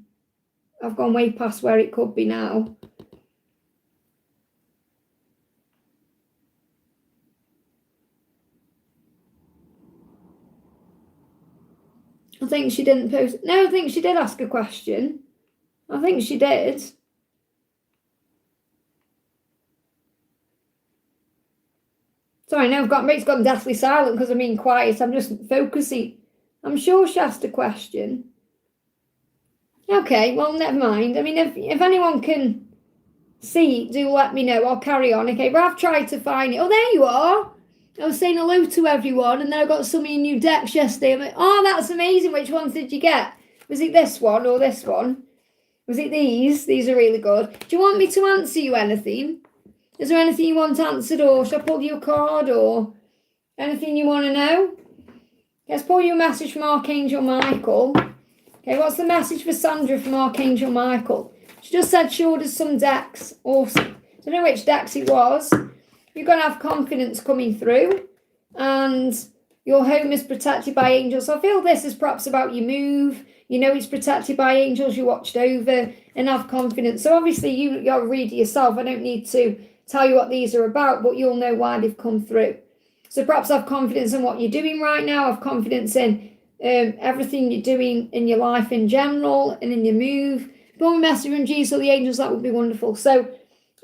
I've gone way past where it could be now. I think she didn't post. No, I think she did ask a question. I think she did. Sorry, no, it's gone deathly silent because I'm being quiet. I'm just focusing. I'm sure she asked a question. Okay, well, never mind. I mean, if anyone can see, do let me know. I'll carry on. Okay, but I've tried to find it. Oh, there you are. I was saying hello to everyone, and then I got some of your new decks yesterday. I'm like, oh, that's amazing. Which ones did you get? Was it this one or this one? Was it these? These are really good. Do you want me to answer you anything? Is there anything you want answered, or should I pull you a card, or anything you want to know? Let's pull you a message from Archangel Michael. Okay, what's the message for Sandra from Archangel Michael? She just said she ordered some decks. Awesome. I don't know which decks it was. You're going to have confidence coming through, and your home is protected by angels. So I feel this is perhaps about your move. You know it's protected by angels you watched over, and have confidence. So obviously you'll read it yourself. I don't need to tell you what these are about, but you'll know why they've come through. So perhaps have confidence in what you're doing right now. Have confidence in everything you're doing in your life in general and in your move. Go and message from Jesus or the angels. That would be wonderful. So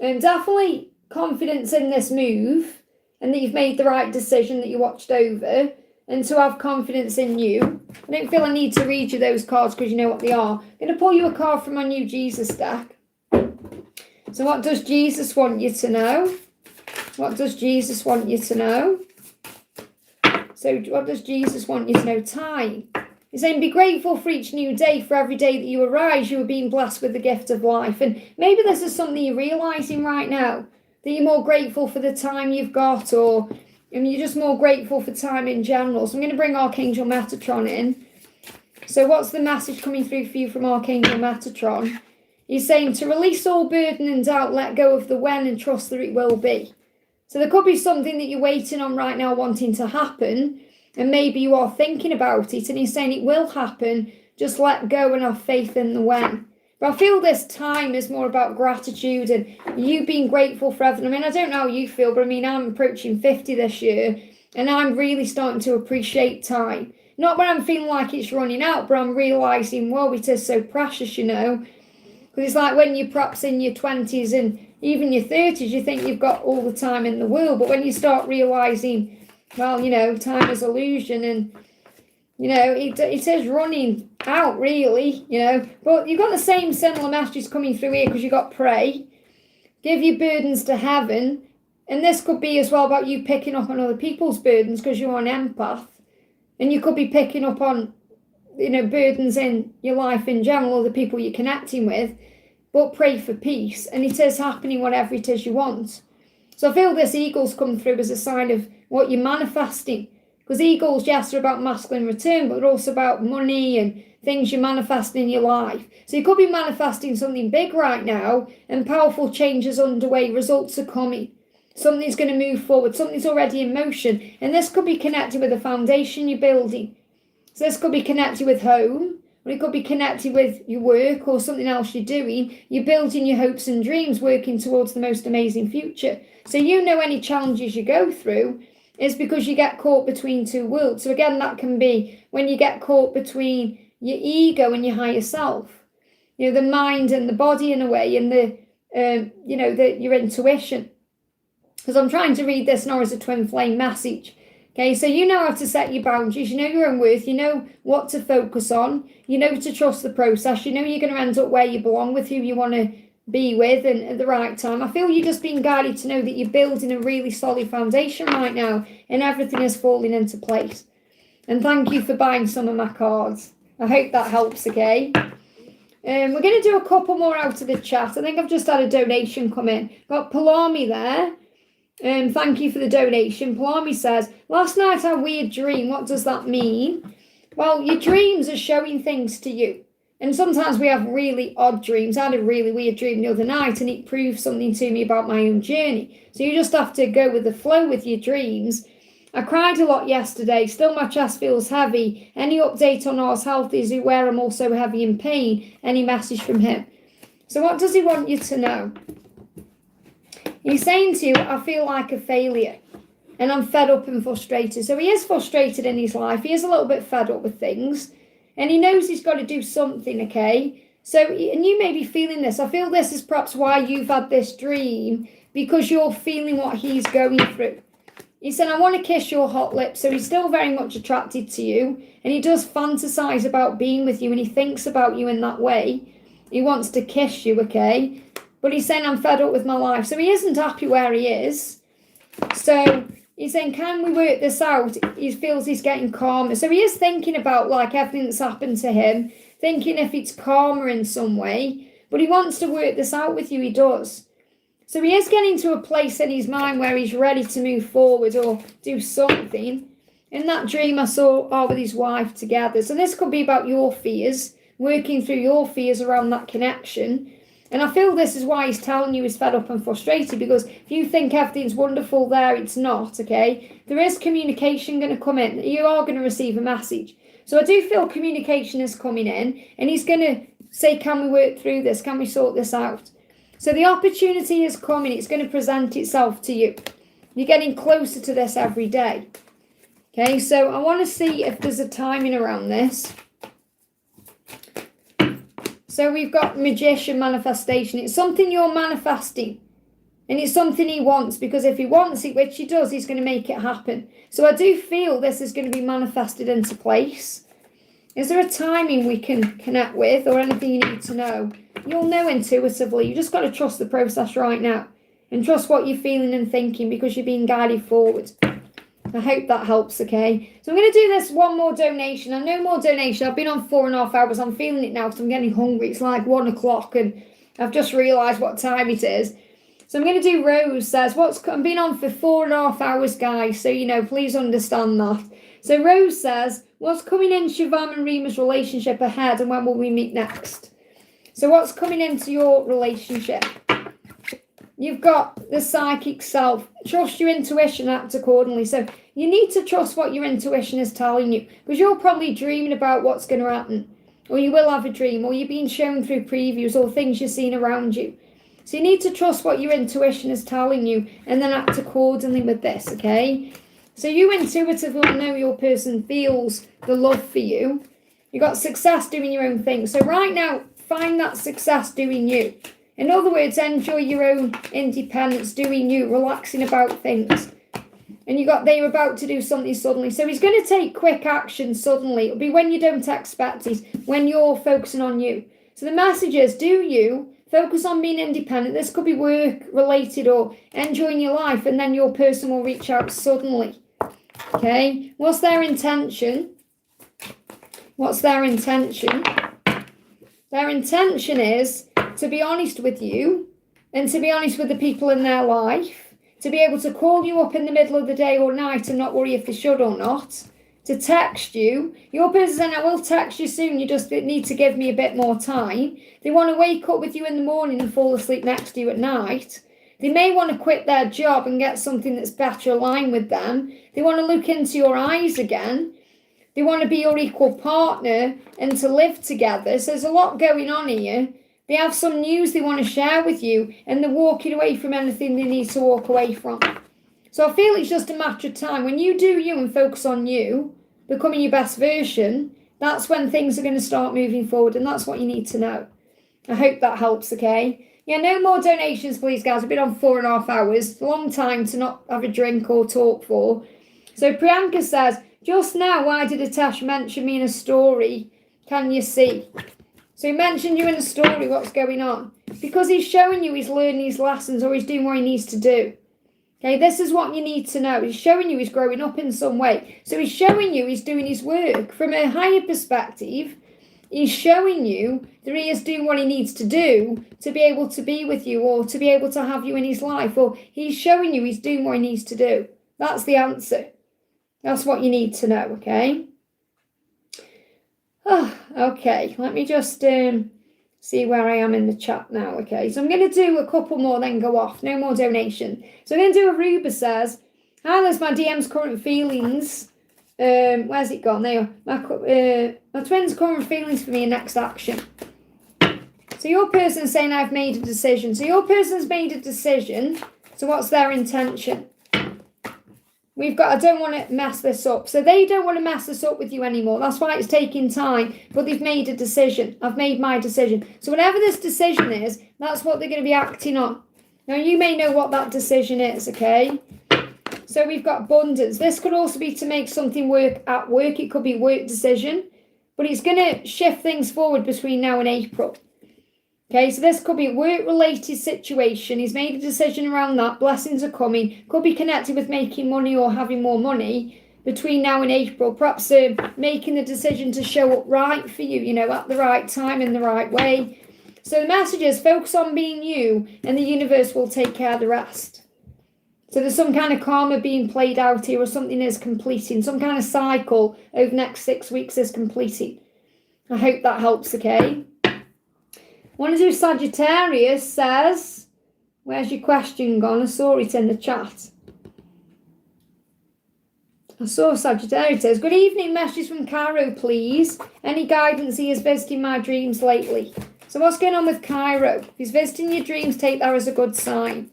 definitely confidence in this move, and that you've made the right decision, that you watched over, and to have confidence in you. I don't feel I need to read you those cards because you know what they are. I'm going to pull you a card from my new Jesus deck. So what does Jesus want you to know? What does Jesus want you to know? So what does Jesus want you to know? Time. He's saying, be grateful for each new day. For every day that you arise, you are being blessed with the gift of life. And maybe this is something you're realising right now, that you're more grateful for the time you've got, or you're just more grateful for time in general. So I'm going to bring Archangel Metatron in. So what's the message coming through for you from Archangel Metatron? He's saying to release all burden and doubt, let go of the when, and trust that it will be. So there could be something that you're waiting on right now, wanting to happen, and maybe you are thinking about it, and he's saying it will happen, just let go and have faith in the when. But I feel this time is more about gratitude and you being grateful for everything. I mean, I don't know how you feel, but I mean, I'm approaching 50 this year, and I'm really starting to appreciate time. Not when I'm feeling like it's running out, but I'm realising, whoa, it is so precious, you know. Because it's like when you're perhaps in your 20s and even your 30s, you think you've got all the time in the world. But when you start realising, well, you know, time is illusion and, you know, it is running out, really, you know. But you've got the same similar messages coming through here because you've got pray, give your burdens to heaven. And this could be as well about you picking up on other people's burdens because you're an empath. And you could be picking up on, you know, burdens in your life in general, or the people you're connecting with. But pray for peace. And it is happening whatever it is you want. So I feel this eagles come through as a sign of what you're manifesting. Because eagles, yes, are about masculine return, but they're also about money and things you're manifesting in your life. So you could be manifesting something big right now, and powerful changes underway, results are coming. Something's going to move forward, something's already in motion. And this could be connected with the foundation you're building. So this could be connected with home, or it could be connected with your work or something else you're doing. You're building your hopes and dreams, working towards the most amazing future. So you know any challenges you go through is because you get caught between two worlds. So again, that can be when you get caught between your ego and your higher self. You know, the mind and the body in a way, and the, you know, your intuition. Because I'm trying to read this now as a twin flame message. Okay, so you know how to set your boundaries, you know your own worth, you know what to focus on, you know to trust the process, you know you're going to end up where you belong with who you want to be with and at the right time. I feel you're just being guided to know that you're building a really solid foundation right now and everything is falling into place. And thank you for buying some of my cards. I hope that helps, okay? We're going to do a couple more out of the chat. I think I've just had a donation come in. Got Palami there. Thank you for the donation. Palami says, last night I had a weird dream. What does that mean? Well, your dreams are showing things to you. And sometimes we have really odd dreams. I had a really weird dream the other night and it proved something to me about my own journey. So you just have to go with the flow with your dreams. I cried a lot yesterday. Still my chest feels heavy. Any update on R's health? Is he aware I'm also heavy in pain? Any message from him? So what does he want you to know? He's saying to you, I feel like a failure and I'm fed up and frustrated. So he is frustrated in his life. He is a little bit fed up with things and he knows he's got to do something, okay? So, and you may be feeling this. I feel this is perhaps why you've had this dream, because you're feeling what he's going through. He said, I want to kiss your hot lips. So he's still very much attracted to you and he does fantasize about being with you and he thinks about you in that way. He wants to kiss you, okay? But he's saying, I'm fed up with my life. So he isn't happy where he is. So he's saying, can we work this out? He feels he's getting calmer. So he is thinking about like everything that's happened to him, thinking if it's karma in some way. But he wants to work this out with you. He does. So he is getting to a place in his mind where he's ready to move forward or do something. In that dream I saw with his wife together. So this could be about your fears, working through your fears around that connection. And I feel this is why he's telling you he's fed up and frustrated, because if you think everything's wonderful there, it's not, okay? There is communication going to come in. You are going to receive a message. So I do feel communication is coming in and he's going to say, can we work through this? Can we sort this out? So the opportunity is coming. It's going to present itself to you. You're getting closer to this every day. Okay, so I want to see if there's a timing around this. So we've got magician manifestation. It's something you're manifesting. And it's something he wants, because if he wants it, which he does, he's going to make it happen. So I do feel this is going to be manifested into place. Is there a timing we can connect with or anything you need to know? You'll know intuitively. You just got to trust the process right now. And trust what you're feeling and thinking, because you're being guided forward. I hope that helps, okay? So I'm going to do this one more donation. I know more donation. I've been on 4.5 hours. I'm feeling it now because I'm getting hungry. It's like 1 o'clock and I've just realised what time it is. So I'm going to do Rose says, I've been on for 4.5 hours, guys. So, you know, please understand that. So Rose says, what's coming in Shivam and Rima's relationship ahead and when will we meet next? So what's coming into your relationship? You've got the psychic self. Trust your intuition, act accordingly. So you need to trust what your intuition is telling you, because you're probably dreaming about what's going to happen, or you will have a dream, or you're being shown through previews or things you're seeing around you. So you need to trust what your intuition is telling you and then act accordingly with this, okay? So you intuitively know your person feels the love for you. You got success doing your own thing. So right now, find that success doing you. In other words, enjoy your own independence, doing you, relaxing about things. And they're about to do something suddenly. So he's going to take quick action suddenly. It'll be when you don't expect it, when you're focusing on you. So the message is, do you focus on being independent. This could be work related or enjoying your life, and then your person will reach out suddenly. Okay, what's their intention? What's their intention? Their intention is to be honest with you and to be honest with the people in their life, to be able to call you up in the middle of the day or night and not worry if they should or not, to text you. Your person saying, I will text you soon, you just need to give me a bit more time. They want to wake up with you in the morning and fall asleep next to you at night. They may want to quit their job and get something that's better aligned with them. They want to look into your eyes again. They want to be your equal partner and to live together. So there's a lot going on here. They have some news they want to share with you, and they're walking away from anything they need to walk away from. So I feel it's just a matter of time. When you do you and focus on you, becoming your best version, that's when things are going to start moving forward, and that's what you need to know. I hope that helps, okay? Yeah, no more donations, please, guys. I've been on 4.5 hours. A long time to not have a drink or talk for. So Priyanka says, just now, why did Atesh mention me in a story? Can you see? So he mentioned you in a story. What's going on? Because he's showing you he's learning his lessons, or he's doing what he needs to do. Okay, this is what you need to know. He's showing you he's growing up in some way. So he's showing you he's doing his work. From a higher perspective, he's showing you that he is doing what he needs to do to be able to be with you, or to be able to have you in his life. Or he's showing you he's doing what he needs to do. That's the answer. That's what you need to know, okay? Oh, okay, let me just see where I am in the chat now, okay? So I'm going to do a couple more, then go off. No more donation. So I'm going to do a Ruba says, hi, there's my DM's current feelings. Where's it gone? There. My twins' current feelings for me and next action. So your person's saying I've made a decision. So your person's made a decision. So what's their intention? We've got, I don't want to mess this up. So they don't want to mess this up with you anymore. That's why it's taking time. But they've made a decision. I've made my decision. So whatever this decision is, that's what they're going to be acting on. Now, you may know what that decision is, okay? So we've got abundance. This could also be to make something work at work. It could be work decision. But it's going to shift things forward between now and April. Okay, so this could be a work-related situation. He's made a decision around that. Blessings are coming. Could be connected with making money or having more money between now and April. Perhaps making the decision to show up right for you, you know, at the right time in the right way. So the message is focus on being you, and the universe will take care of the rest. So there's some kind of karma being played out here, or something is completing. Some kind of cycle over the next 6 weeks is completing. I hope that helps, okay? Want to do Sagittarius says, where's your question gone? I saw it in the chat. I saw Sagittarius says, good evening, messages from Cairo, please. Any guidance? He is visiting my dreams lately. So what's going on with Cairo? If he's visiting your dreams, take that as a good sign.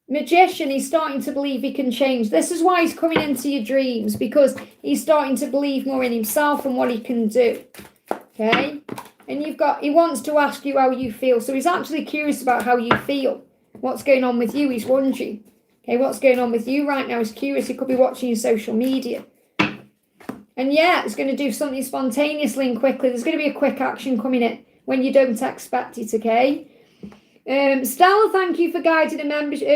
Magician, he's starting to believe he can change. This is why he's coming into your dreams, because he's starting to believe more in himself and what he can do. Okay? And he wants to ask you how you feel. So he's actually curious about how you feel. What's going on with you? He's wondering. Okay, what's going on with you right now? He's curious. He could be watching your social media. And yeah, it's going to do something spontaneously and quickly. There's going to be a quick action coming in when you don't expect it, okay? Stella, thank you for guiding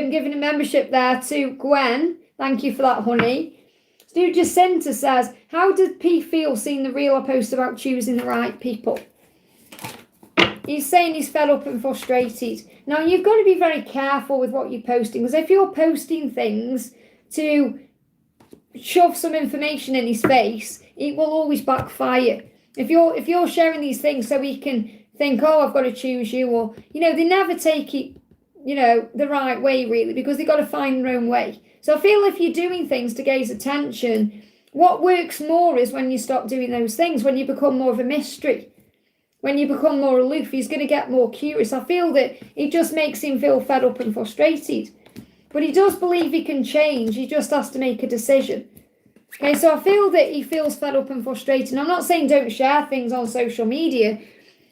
giving a membership there to Gwen. Thank you for that, honey. Stu Jacinta says, how did P feel seeing the reel I post about choosing the right people? He's saying he's fed up and frustrated. Now, you've got to be very careful with what you're posting, because if you're posting things to shove some information in his face, it will always backfire. If you're sharing these things so he can think, oh, I've got to choose you, or, you know, they never take it, you know, the right way, really, because they've got to find their own way. So I feel if you're doing things to gain his attention, what works more is when you stop doing those things, when you become more of a mystery. When you become more aloof, he's going to get more curious. I feel that it just makes him feel fed up and frustrated. But he does believe he can change. He just has to make a decision. Okay, so I feel that he feels fed up and frustrated. I'm not saying don't share things on social media,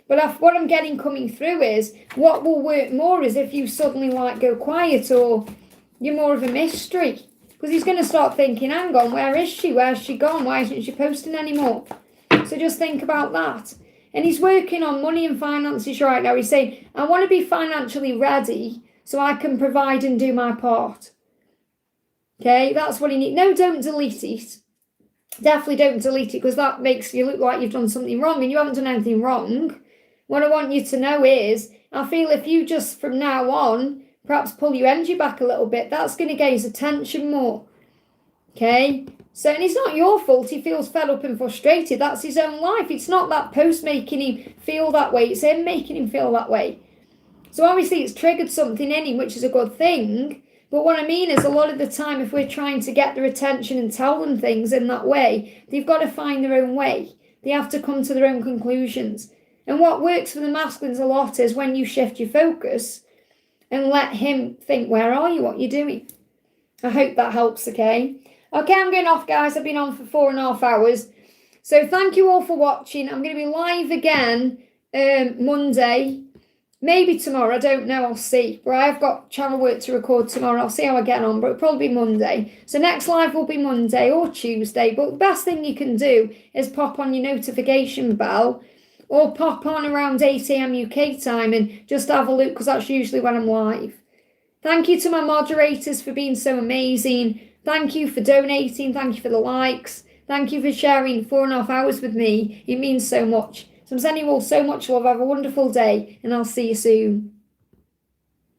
but what I'm getting coming through is what will work more is if you suddenly go quiet or you're more of a mystery. Because he's going to start thinking, hang on, where is she? Where's she gone? Why isn't she posting anymore? So just think about that. And he's working on money and finances right now. He's saying, I want to be financially ready so I can provide and do my part. Okay, that's what he needs. No, don't delete it. Definitely don't delete it, because that makes you look like you've done something wrong, and you haven't done anything wrong. What I want you to know is, I feel if you just from now on perhaps pull your energy back a little bit, that's going to get his attention more. Okay? So, and it's not your fault he feels fed up and frustrated. That's his own life. It's not that post making him feel that way. It's him making him feel that way. So obviously it's triggered something in him, which is a good thing. But what I mean is, a lot of the time, if we're trying to get their attention and tell them things in that way, they've got to find their own way. They have to come to their own conclusions. And what works for the masculines a lot is when you shift your focus and let him think, where are you? What are you doing? I hope that helps, okay? Okay, I'm going off, guys. I've been on for 4.5 hours. So thank you all for watching. I'm going to be live again Monday. Maybe tomorrow. I don't know. I'll see. But I've got channel work to record tomorrow. I'll see how I get on. But it'll probably be Monday. So next live will be Monday or Tuesday. But the best thing you can do is pop on your notification bell, or pop on around 8 a.m. UK time and just have a look, because that's usually when I'm live. Thank you to my moderators for being so amazing. Thank you for donating. Thank you for the likes. Thank you for sharing 4.5 hours with me. It means so much. So I'm sending you all so much love. Have a wonderful day, and I'll see you soon.